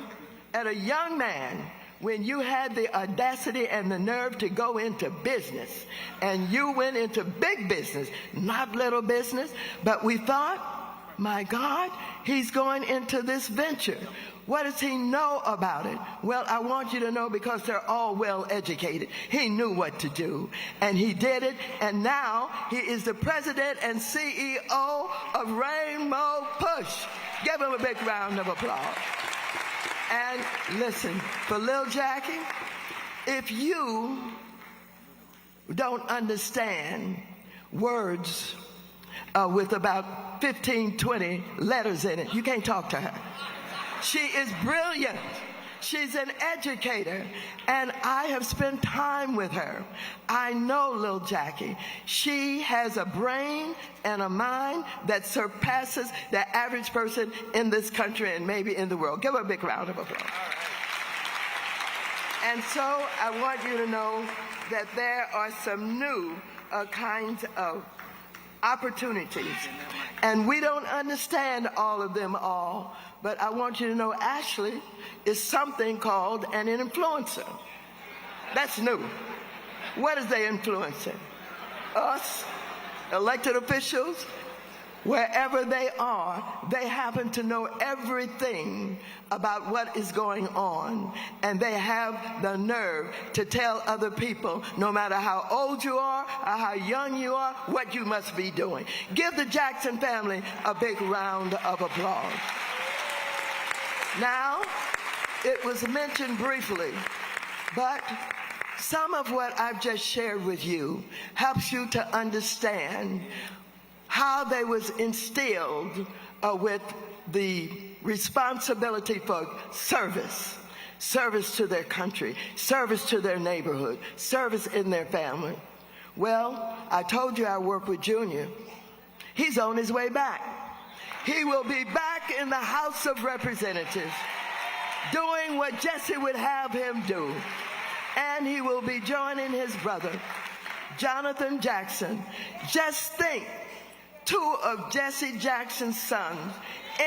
as a young man, when you had the audacity and the nerve to go into business, and you went into big business, not little business, but we thought, my God, he's going into this venture. What does he know about it? Well, I want you to know, because they're all well educated. He knew what to do, and he did it, and now he is the president and CEO of Rainbow Push. Give him a big round of applause. And listen, for Lil Jackie, if you don't understand words with about 15, 20 letters in it, you can't talk to her. She is brilliant. She's an educator, and I have spent time with her. I know Lil Jackie. She has a brain and a mind that surpasses the average person in this country and maybe in the world. Give her a big round of applause. And so I want you to know that there are some new kinds of opportunities, and we don't understand all of them all. But I want you to know Ashley is something called an influencer. That's new. What is they influencing? Us, elected officials, wherever they are, they happen to know everything about what is going on. And they have the nerve to tell other people, no matter how old you are or how young you are, what you must be doing. Give the Jackson family a big round of applause. Now, it was mentioned briefly, but some of what I've just shared with you helps you to understand how they was instilled with the responsibility for service to their country, service to their neighborhood, service in their family. Well, I told you I work with Junior. He's on his way back. He will be back in the House of Representatives doing what Jesse would have him do. And he will be joining his brother, Jonathan Jackson. Just think, 2 of Jesse Jackson's sons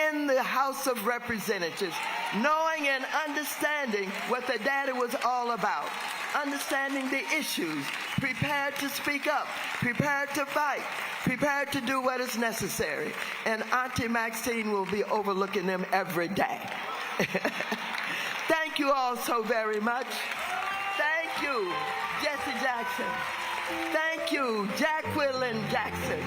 in the House of Representatives knowing and understanding what the daddy was all about, understanding the issues, prepared to speak up, prepared to fight, prepared to do what is necessary. And Auntie Maxine will be overlooking them every day. Thank you all so very much. Thank you, Jesse Jackson. Thank you, Jacqueline Jackson.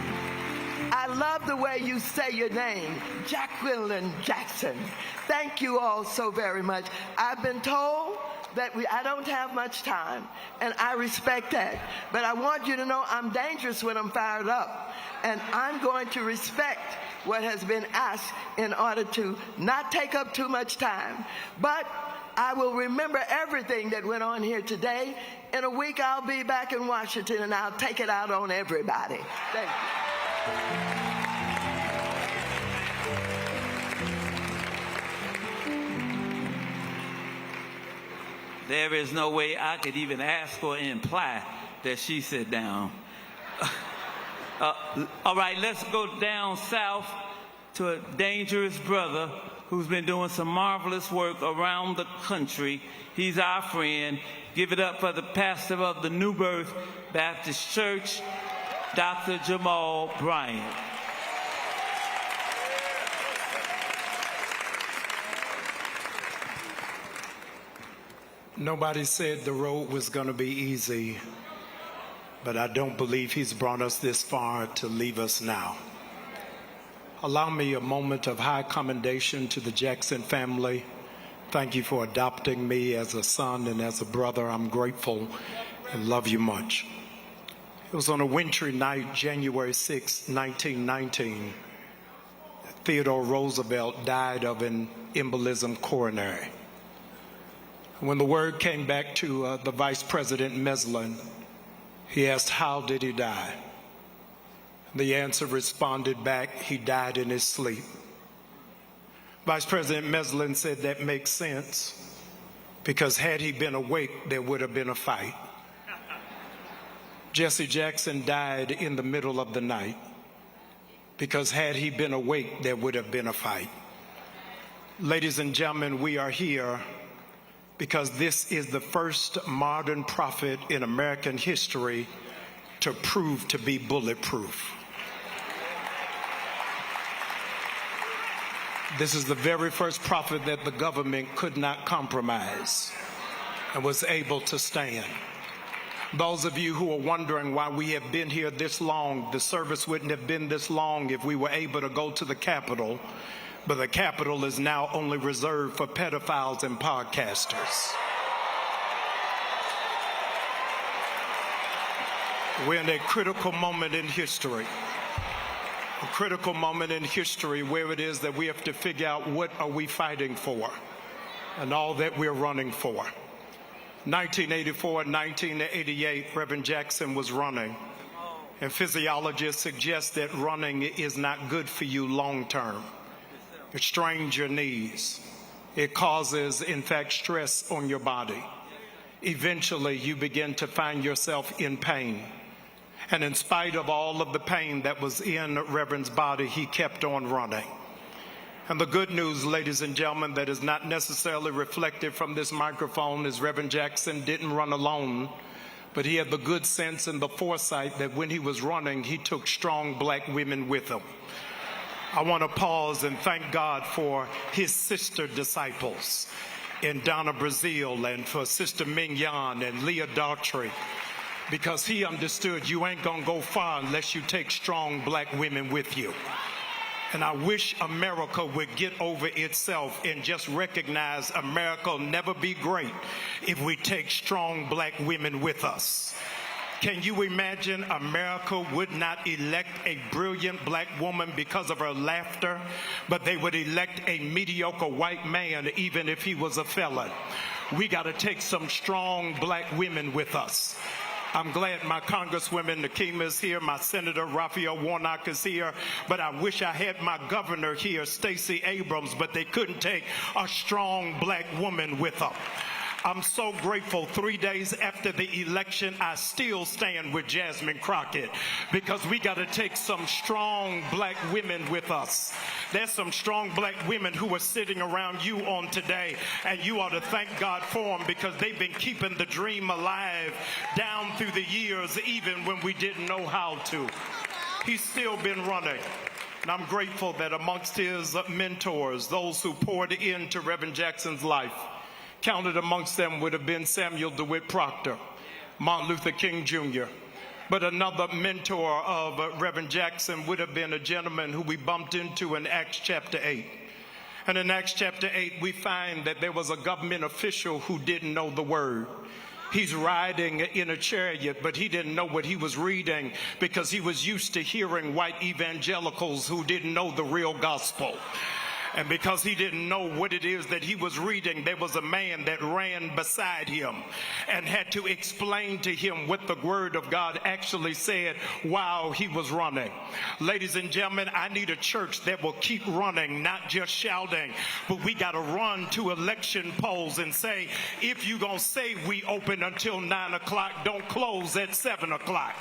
I love the way you say your name, Jacqueline Jackson. Thank you all so very much. I've been told that I don't have much time, and I respect that. But I want you to know I'm dangerous when I'm fired up, and I'm going to respect what has been asked in order to not take up too much time. But I will remember everything that went on here today. In a week, I'll be back in Washington, and I'll take it out on everybody. Thank you. There is no way I could even ask or imply that she sit down. All right, let's go down south to a dangerous brother who's been doing some marvelous work around the country. He's our friend. Give it up for the pastor of the New Birth Baptist Church, Dr. Jamal Bryant. Nobody said the road was going to be easy, but I don't believe he's brought us this far to leave us now. Allow me a moment of high commendation to the Jackson family. Thank you for adopting me as a son and as a brother. I'm grateful and love you much. It was on a wintry night, January 6, 1919, Theodore Roosevelt died of an embolism coronary. When the word came back to the Vice President Meslin, he asked, how did he die? The answer responded back, he died in his sleep. Vice President Meslin said that makes sense, because had he been awake, there would have been a fight. Jesse Jackson died in the middle of the night, because had he been awake, there would have been a fight. Ladies and gentlemen, we are here because this is the first modern prophet in American history to prove to be bulletproof. This is the very first prophet that the government could not compromise and was able to stand. Those of you who are wondering why we have been here this long, the service wouldn't have been this long if we were able to go to the Capitol. But the Capitol is now only reserved for pedophiles and podcasters. We're in a critical moment in history. A critical moment in history where it is that we have to figure out what are we fighting for and all that we're running for. 1984 and 1988, Reverend Jackson was running. And physiologists suggest that running is not good for you long term. It strains your knees. It causes, in fact, stress on your body. Eventually, you begin to find yourself in pain. And in spite of all of the pain that was in Reverend's body, he kept on running. And the good news, ladies and gentlemen, that is not necessarily reflected from this microphone is Reverend Jackson didn't run alone, but he had the good sense and the foresight that when he was running, he took strong black women with him. I want to pause and thank God for his sister disciples in Donna Brazil and for Sister Mignon and Leah Daughtry, because he understood you ain't gonna go far unless you take strong black women with you. And I wish America would get over itself and just recognize America will never be great if we take strong black women with us. Can you imagine America would not elect a brilliant black woman because of her laughter, but they would elect a mediocre white man even if he was a felon? We got to take some strong black women with us. I'm glad my Congresswoman Nakima is here, my Senator Raphael Warnock is here, but I wish I had my governor here, Stacey Abrams, but they couldn't take a strong black woman with them. I'm so grateful 3 days after the election, I still stand with Jasmine Crockett, because we got to take some strong black women with us. There's some strong black women who are sitting around you on today, and you ought to thank God for them, because they've been keeping the dream alive down through the years, even when we didn't know how to. He's still been running. And I'm grateful that amongst his mentors, those who poured into Reverend Jackson's life, counted amongst them would have been Samuel DeWitt Proctor, Martin Luther King Jr., but another mentor of Reverend Jackson would have been a gentleman who we bumped into in Acts chapter 8. And in Acts chapter 8, we find that there was a government official who didn't know the word. He's riding in a chariot, but he didn't know what he was reading, because he was used to hearing white evangelicals who didn't know the real gospel. And because he didn't know what it is that he was reading, there was a man that ran beside him and had to explain to him what the word of God actually said while he was running. Ladies and gentlemen, I need a church that will keep running, not just shouting, but we got to run to election polls and say, if you're going to say we open until 9 o'clock, don't close at 7 o'clock.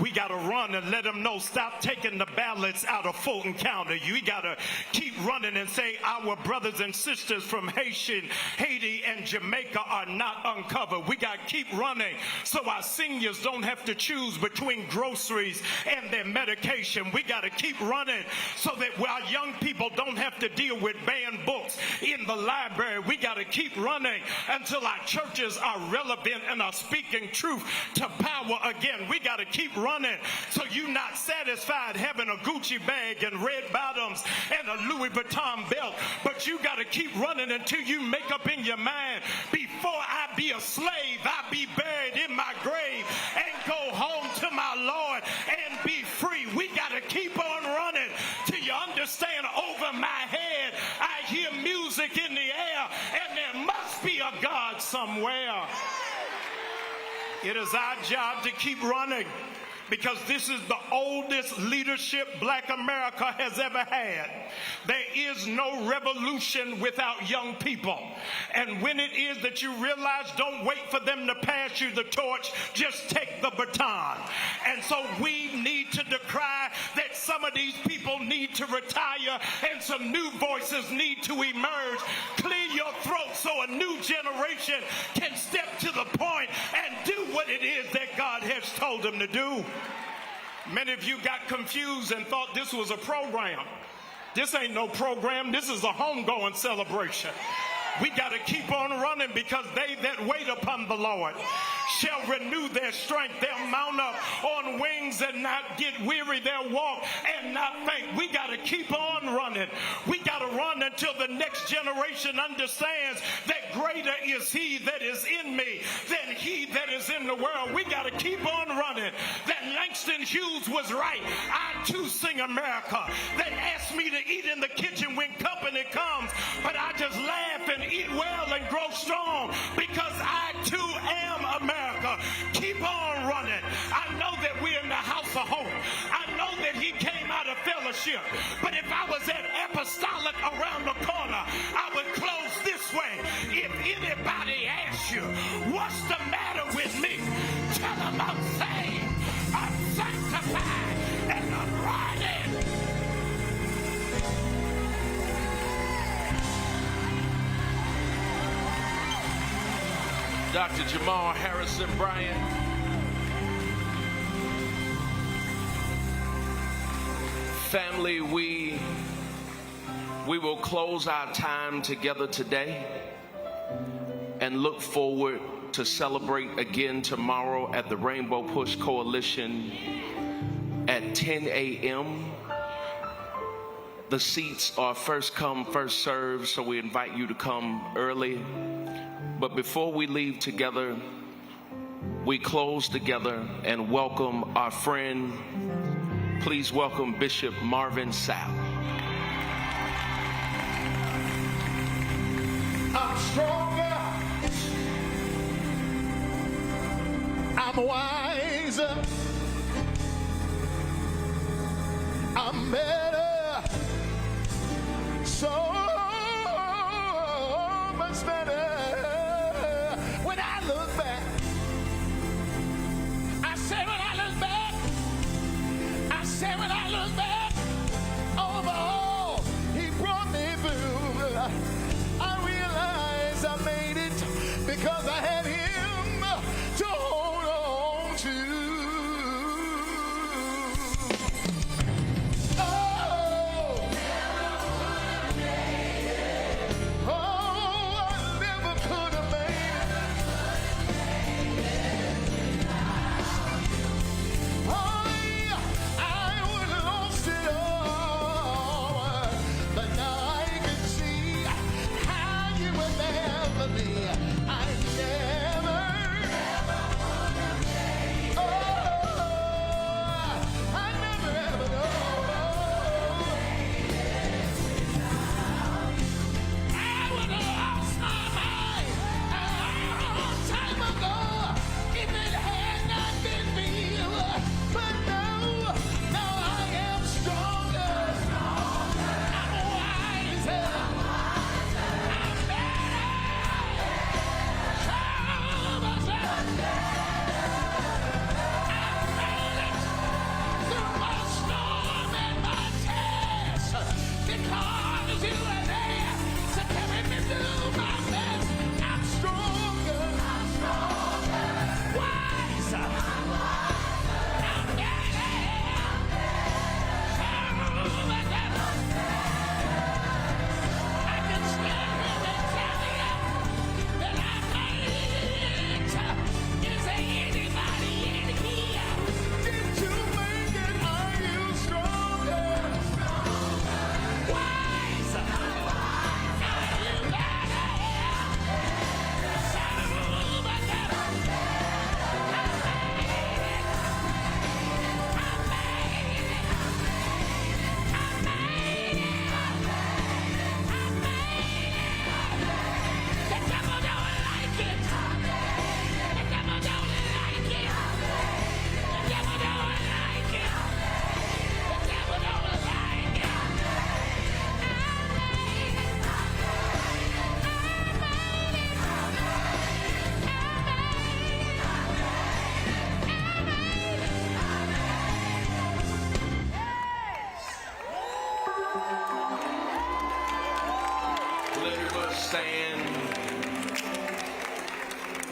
We got to run and let them know, stop taking the ballots out of Fulton County. You got to keep running and say our brothers and sisters from Haiti and Jamaica are not uncovered. We got to keep running so our seniors don't have to choose between groceries and their medication. We got to keep running so that our young people don't have to deal with banned books in the library. We got to keep running until our churches are relevant and are speaking truth to power again. We got to keep running so you're not satisfied having a Gucci bag and red bottoms and a Louis Vuitton belt, but you got to keep running until you make up in your mind, before I be a slave, I be buried in my grave and go home to my Lord and be free. We got to keep on running till you understand, over my head I hear music in the air, and there must be a God somewhere. It is our job to keep running, because this is the oldest leadership Black America has ever had. There is no revolution without young people. And when it is that you realize, don't wait for them to pass you the torch, just take the baton. And so we need to decry that some of these people need to retire and some new voices need to emerge. Clear your throat so a new generation can step to the point and do what it is that God has told them to do. Many of you got confused and thought this was a program. This ain't no program. This is a homegoing celebration. We got to keep on running, because they that wait upon the Lord shall renew their strength. They'll mount up on wings and not get weary. They'll walk and not faint. We got to keep on running. We got to run until the next generation understands that greater is he that is in me than he that is in the world. We got to keep on running. That Langston Hughes was right. I too sing America. They asked me to eat in the kitchen when company comes, but I just laugh and eat well and grow strong, because I too am America. Keep on running. I know that we're in the house of hope. I know that he came out of fellowship, but if I was at apostolic around the corner, I would close this way. If anybody asks you, what's the matter with me? Tell them I'm saved, I'm sanctified, and I'm running. Dr. Jamal Harrison Bryant. Family, we will close our time together today and look forward to celebrate again tomorrow at the Rainbow Push Coalition at 10 a.m. The seats are first come, first served, so we invite you to come early. But before we leave together, we close together and welcome our friend. Please welcome Bishop Marvin Sapp. I'm stronger, I'm wiser, I'm better, so much better.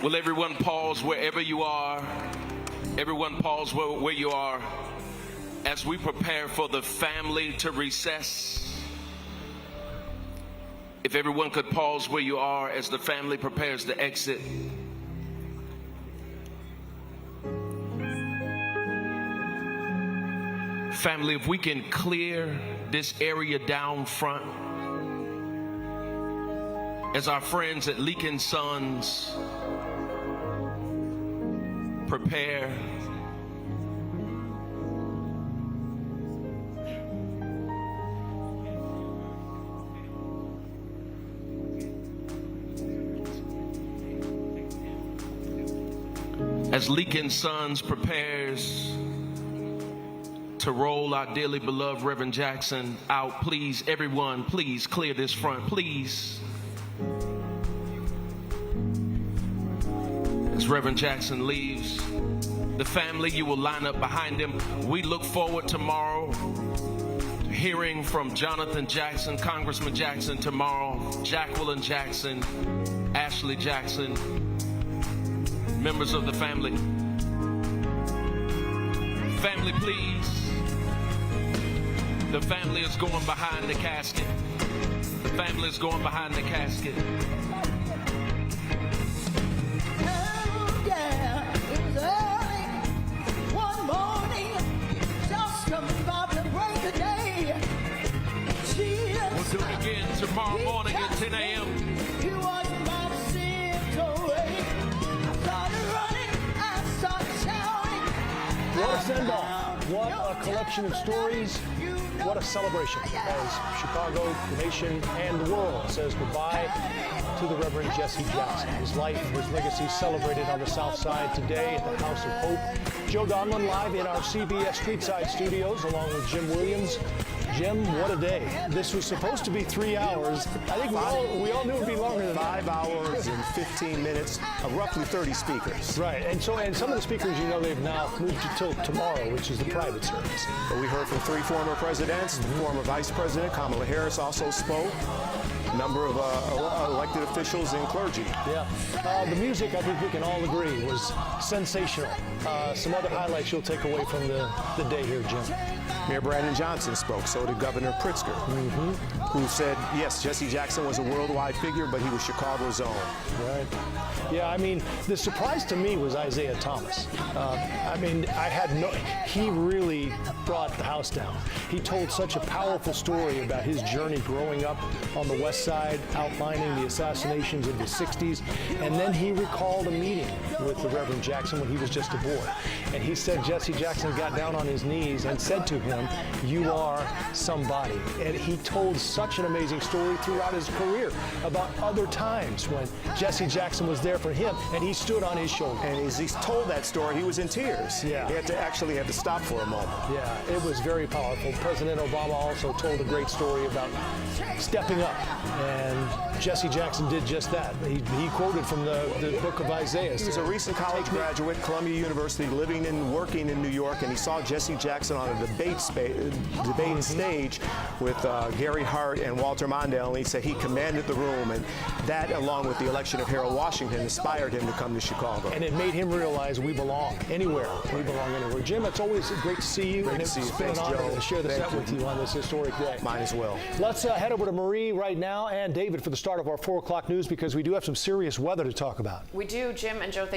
Will everyone pause wherever you are? Everyone pause where you are as we prepare for the family to recess. If everyone could pause where you are as the family prepares to exit. Family, if we can clear this area down front as our friends at Leak & Sons prepare. As Leak & Sons prepares to roll our dearly beloved Reverend Jackson out, please, everyone, please clear this front, please. As Reverend Jackson leaves, the family, you will line up behind him. We look forward tomorrow to hearing from Jonathan Jackson, Congressman Jackson tomorrow, Jacqueline Jackson, Ashley Jackson, members of the family. Family, please. The family is going behind the casket. The family is going behind the casket. We'll do it again tomorrow morning at 10 a.m. What a send-off. What a collection of stories. What a celebration as Chicago, the nation, and the world says goodbye to the Reverend Jesse Jackson. His life, his legacy celebrated on the South Side today at the House of Hope. Joe Donlin live in our CBS Streetside studios along with Jim Williams. Jim, what a day. This was supposed to be 3 hours. I think we all knew it would be longer than 5 hours and 15 minutes of roughly 30 speakers. Right, and some of the speakers, you know, they've now moved till tomorrow, which is the private service. But we heard from 3 former presidents. The former Vice President Kamala Harris also spoke. A number of elected officials and clergy. Yeah. The music, I think we can all agree, was sensational. Some other highlights you'll take away from the day here, Jim. Mayor Brandon Johnson spoke, so did Governor Pritzker, who said, yes, Jesse Jackson was a worldwide figure, but he was Chicago's own. Right. Yeah, I mean, the surprise to me was Isaiah Thomas. I mean, he really brought the house down. He told such a powerful story about his journey growing up on the West Side, outlining the assassinations of the 60s, and then he recalled a meeting with the Reverend Jackson when he was just a boy. And he said Jesse Jackson got down on his knees and said to him, "You are somebody." And he told such an amazing story throughout his career about other times when Jesse Jackson was there for him and he stood on his shoulder. And as he told that story, he was in tears. Yeah. He had to stop for a moment. Yeah, it was very powerful. President Obama also told a great story about stepping up, and Jesse Jackson did just that. He quoted from the book of Isaiah. He was a recent college graduate, Columbia University, living and working in New York, and he saw Jesse Jackson on a debate stage with Gary Hart and Walter Mondale, and he said he commanded the room, and that, along with the election of Harold Washington, inspired him to come to Chicago. And it made him realize we belong anywhere. We belong anywhere. Jim, it's always great to see you. Great to see you. It's been an honor to share the set with you on this historic day. Mine as well. Let's head over to Marie right now and David for the start of our 4 o'clock news, because we do have some serious weather to talk about. We do, Jim and Joe. Thank